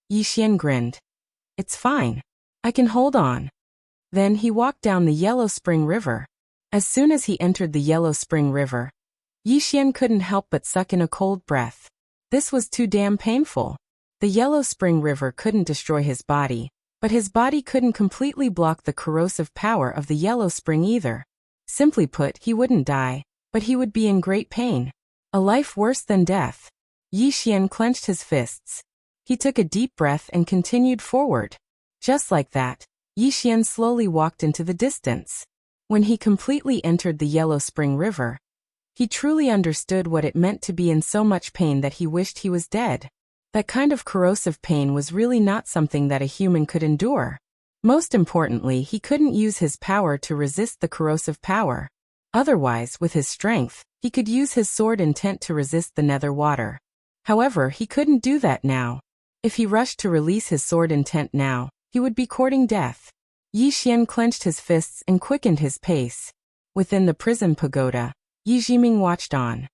Yi Xian grinned. It's fine. I can hold on. Then he walked down the Yellow Spring River. As soon as he entered the Yellow Spring River, Yi Xian couldn't help but suck in a cold breath. This was too damn painful. The Yellow Spring River couldn't destroy his body, but his body couldn't completely block the corrosive power of the Yellow Spring either. Simply put, he wouldn't die, but he would be in great pain. A life worse than death. Yi Xian clenched his fists. He took a deep breath and continued forward. Just like that, Yi Xian slowly walked into the distance. When he completely entered the Yellow Spring River, he truly understood what it meant to be in so much pain that he wished he was dead. That kind of corrosive pain was really not something that a human could endure. Most importantly, he couldn't use his power to resist the corrosive power. Otherwise, with his strength, he could use his sword intent to resist the nether water. However, he couldn't do that now. If he rushed to release his sword intent now, he would be courting death. Yi Xian clenched his fists and quickened his pace. Within the prison pagoda, Yi Jiming watched on.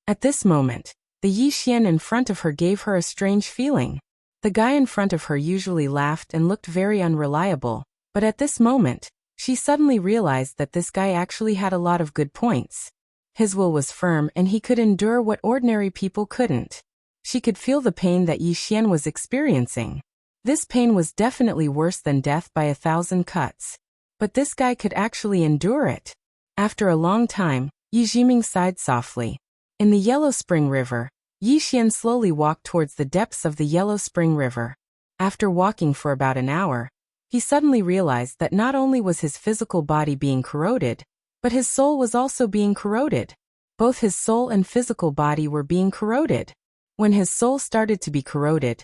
At this moment, the Yi Xian in front of her gave her a strange feeling. The guy in front of her usually laughed and looked very unreliable, but at this moment, she suddenly realized that this guy actually had a lot of good points. His will was firm and he could endure what ordinary people couldn't. She could feel the pain that Yi Xian was experiencing. This pain was definitely worse than death by 1,000 cuts. But this guy could actually endure it. After a long time, Yi Jiming sighed softly. In the Yellow Spring River, Yi Xian slowly walked towards the depths of the Yellow Spring River. After walking for about an hour, he suddenly realized that not only was his physical body being corroded, But his soul was also being corroded. Both his soul and physical body were being corroded. When his soul started to be corroded,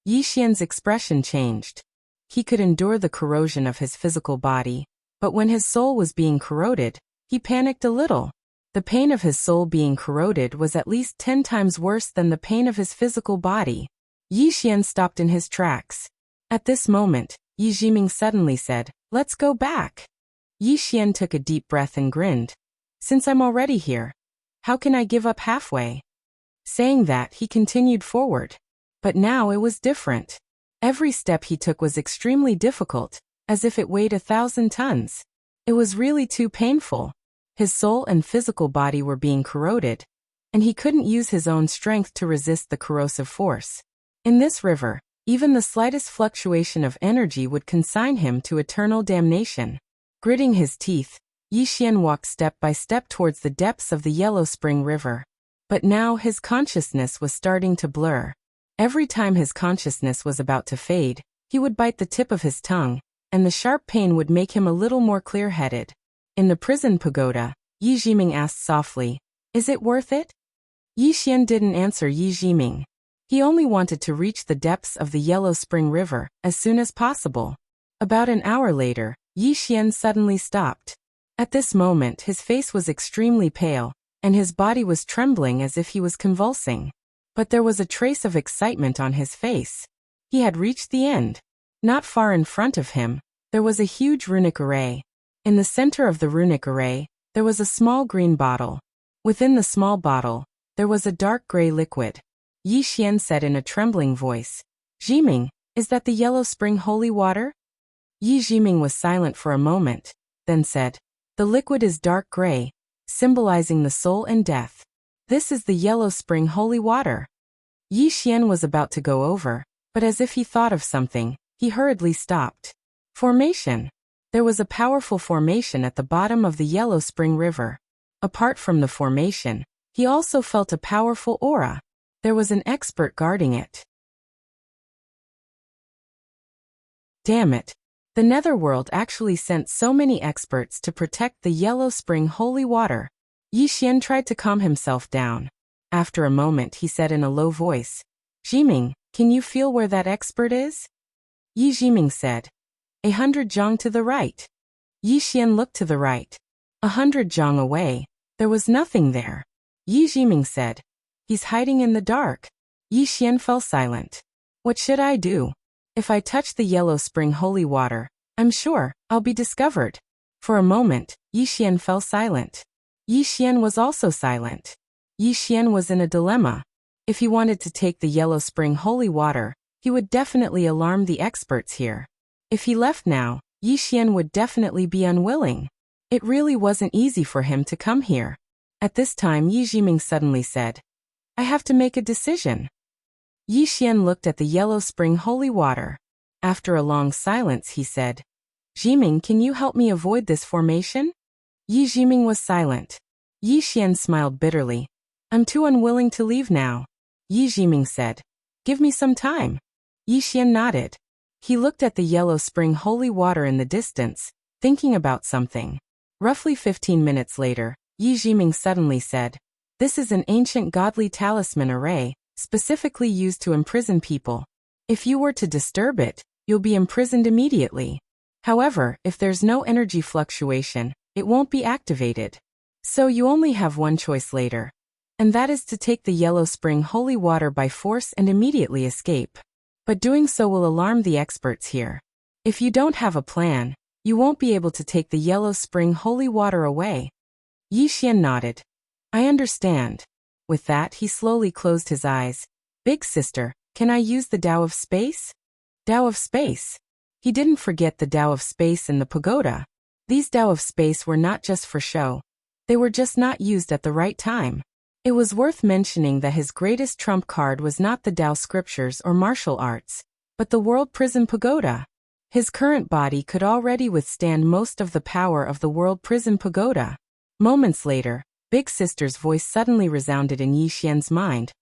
Yi Xian's expression changed. He could endure the corrosion of his physical body, but when his soul was being corroded, he panicked a little. The pain of his soul being corroded was at least 10 times worse than the pain of his physical body. Yi Xian stopped in his tracks. At this moment, Yi Jiming suddenly said, "Let's go back." Yi Xian took a deep breath and grinned. "Since I'm already here, how can I give up halfway?" Saying that, he continued forward. But now it was different. Every step he took was extremely difficult, as if it weighed 1,000 tons. It was really too painful. His soul and physical body were being corroded, and he couldn't use his own strength to resist the corrosive force. In this river, even the slightest fluctuation of energy would consign him to eternal damnation. Gritting his teeth, Yi Xian walked step by step towards the depths of the Yellow Spring River. But now his consciousness was starting to blur. Every time his consciousness was about to fade, he would bite the tip of his tongue, and the sharp pain would make him a little more clear-headed. In the prison pagoda, Yi Jiming asked softly, "Is it worth it?" Yi Xian didn't answer Yi Jiming. He only wanted to reach the depths of the Yellow Spring River as soon as possible. About an hour later, Yi Xian suddenly stopped. At this moment his face was extremely pale, and his body was trembling as if he was convulsing. But there was a trace of excitement on his face. He had reached the end. Not far in front of him, there was a huge runic array. In the center of the runic array, there was a small green bottle. Within the small bottle, there was a dark gray liquid. Yi Xian said in a trembling voice, "Jiming, is that the Yellow Spring holy water?" Yi Jiming was silent for a moment, then said, "The liquid is dark gray, symbolizing the soul and death. This is the Yellow Spring holy water." Yi Xian was about to go over, but as if he thought of something, he hurriedly stopped. Formation. There was a powerful formation at the bottom of the Yellow Spring River. Apart from the formation, he also felt a powerful aura. There was an expert guarding it. Damn it. The Netherworld actually sent so many experts to protect the Yellow Spring holy water. Yi Xian tried to calm himself down. After a moment he said in a low voice, "Jiming, can you feel where that expert is?" Yi Jiming said, 100 zhang to the right." Yi Xian looked to the right. 100 zhang away. There was nothing there. Yi Jiming said, "He's hiding in the dark." Yi Xian fell silent. "What should I do? If I touch the Yellow Spring holy water, I'm sure I'll be discovered." For a moment, Yi Xian fell silent. Yi Xian was also silent. Yi Xian was in a dilemma. If he wanted to take the Yellow Spring holy water, he would definitely alarm the experts here. If he left now, Yi Xian would definitely be unwilling. It really wasn't easy for him to come here. At this time Yi Jiming suddenly said, "I have to make a decision." Yi Xian looked at the Yellow Spring holy water. After a long silence he said, "Jiming, can you help me avoid this formation?" Yi Jiming was silent. Yi Xian smiled bitterly. "I'm too unwilling to leave now." Yi Jiming said, "Give me some time." Yi Xian nodded. He looked at the Yellow Spring holy water in the distance, thinking about something. Roughly 15 minutes later, Yi Jiming suddenly said, "This is an ancient godly talisman array, specifically used to imprison people. If you were to disturb it, you'll be imprisoned immediately. However, if there's no energy fluctuation, it won't be activated. So you only have one choice later. And that is to take the Yellow Spring holy water by force and immediately escape. But doing so will alarm the experts here. If you don't have a plan, you won't be able to take the Yellow Spring holy water away." Yi Xian nodded. "I understand." With that he slowly closed his eyes. "Big sister, can I use the Tao of Space?" Tao of Space. He didn't forget the Tao of Space in the pagoda. These Tao of Space were not just for show. They were just not used at the right time. It was worth mentioning that his greatest trump card was not the Tao scriptures or martial arts, but the World Prison Pagoda. His current body could already withstand most of the power of the World Prison Pagoda. Moments later, Big Sister's voice suddenly resounded in Yi Xian's mind.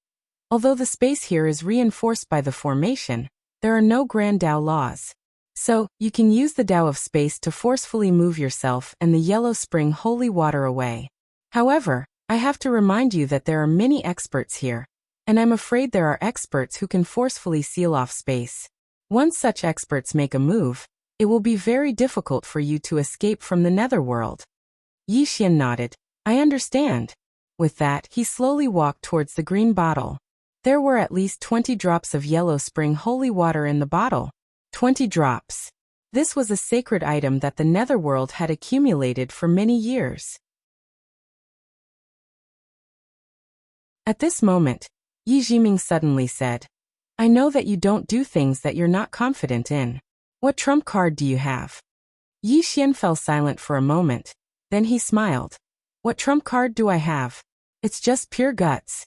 Although the space here is reinforced by the formation, there are no Grand Tao laws. So, you can use the Tao of Space to forcefully move yourself and the yellow spring holy water away. However, I have to remind you that there are many experts here, and I'm afraid there are experts who can forcefully seal off space. Once such experts make a move, it will be very difficult for you to escape from the netherworld. Yi Xian nodded. I understand. With that, he slowly walked towards the green bottle. There were at least 20 drops of yellow spring holy water in the bottle. 20 drops. This was a sacred item that the netherworld had accumulated for many years. At this moment, Yi Jiming suddenly said, I know that you don't do things that you're not confident in. What trump card do you have? Yi Xian fell silent for a moment, then he smiled. What trump card do I have? It's just pure guts.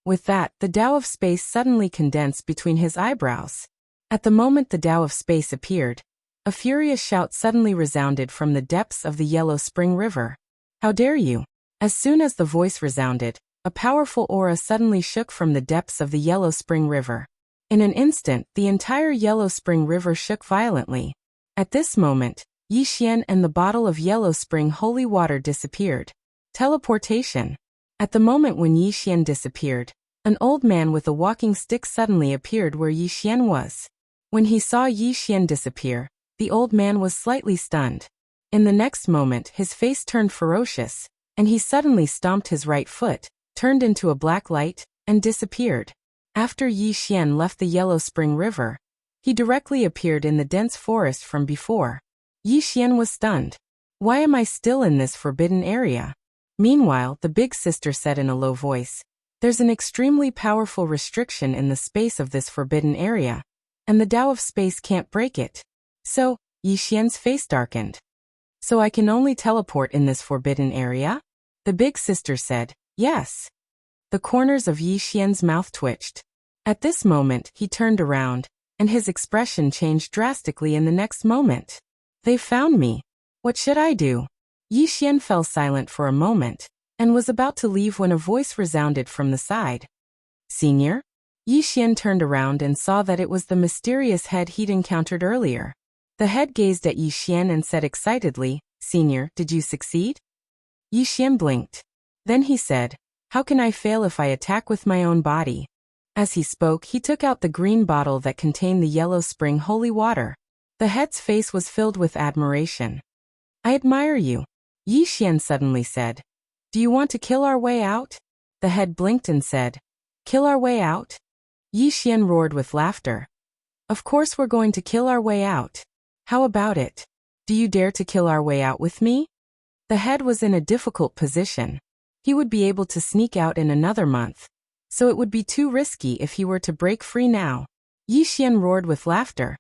With that, the Tao of Space suddenly condensed between his eyebrows. At the moment the Tao of Space appeared, a furious shout suddenly resounded from the depths of the Yellow Spring River. How dare you? As soon as the voice resounded, a powerful aura suddenly shook from the depths of the Yellow Spring River. In an instant, the entire Yellow Spring River shook violently. At this moment, Yi Xian and the bottle of Yellow Spring holy water disappeared. Teleportation. At the moment when Yi Xian disappeared, an old man with a walking stick suddenly appeared where Yi Xian was. When he saw Yi Xian disappear, the old man was slightly stunned. In the next moment his face turned ferocious, and he suddenly stomped his right foot, turned into a black light, and disappeared. After Yi Xian left the Yellow Spring River, he directly appeared in the dense forest from before. Yi Xian was stunned. Why am I still in this forbidden area? Meanwhile, the big sister said in a low voice, there's an extremely powerful restriction in the space of this forbidden area, and the Tao of Space can't break it. So, Yi Xian's face darkened. So I can only teleport in this forbidden area? The big sister said, yes. The corners of Yi Xian's mouth twitched. At this moment, he turned around, and his expression changed drastically in the next moment. They found me. What should I do? Yi Xian fell silent for a moment, and was about to leave when a voice resounded from the side. Senior? Yi Xian turned around and saw that it was the mysterious head he'd encountered earlier. The head gazed at Yi Xian and said excitedly, Senior, did you succeed? Yi Xian blinked. Then he said, how can I fail if I attack with my own body? As he spoke, he took out the green bottle that contained the Yellow Spring holy water. The head's face was filled with admiration. I admire you, Yi Xian suddenly said. Do you want to kill our way out? The head blinked and said, kill our way out? Yi Xian roared with laughter. Of course we're going to kill our way out. How about it? Do you dare to kill our way out with me? The head was in a difficult position. He would be able to sneak out in another month, so it would be too risky if he were to break free now. Yi Xian roared with laughter.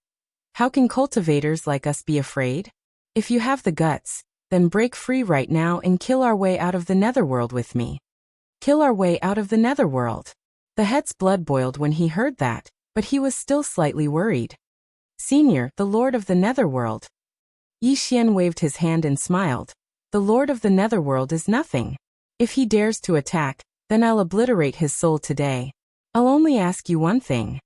How can cultivators like us be afraid? If you have the guts, then break free right now and kill our way out of the netherworld with me. Kill our way out of the netherworld. The head's blood boiled when he heard that, but he was still slightly worried. Senior, the Lord of the Netherworld. Yi Xian waved his hand and smiled. The Lord of the Netherworld is nothing. If he dares to attack, then I'll obliterate his soul today. I'll only ask you one thing.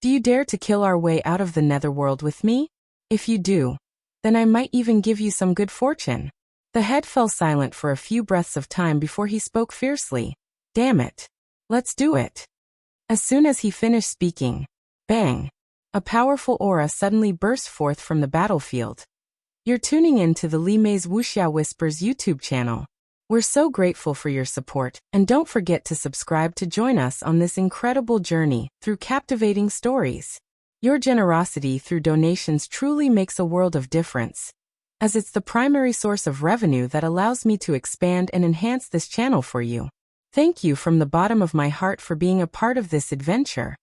Do you dare to kill our way out of the netherworld with me? If you do, then I might even give you some good fortune. The head fell silent for a few breaths of time before he spoke fiercely. Damn it. Let's do it. As soon as he finished speaking, bang, a powerful aura suddenly burst forth from the battlefield. You're tuning in to the Li Mei's Wuxia Whispers YouTube channel. We're so grateful for your support, and don't forget to subscribe to join us on this incredible journey through captivating stories. Your generosity through donations truly makes a world of difference, as it's the primary source of revenue that allows me to expand and enhance this channel for you. Thank you from the bottom of my heart for being a part of this adventure.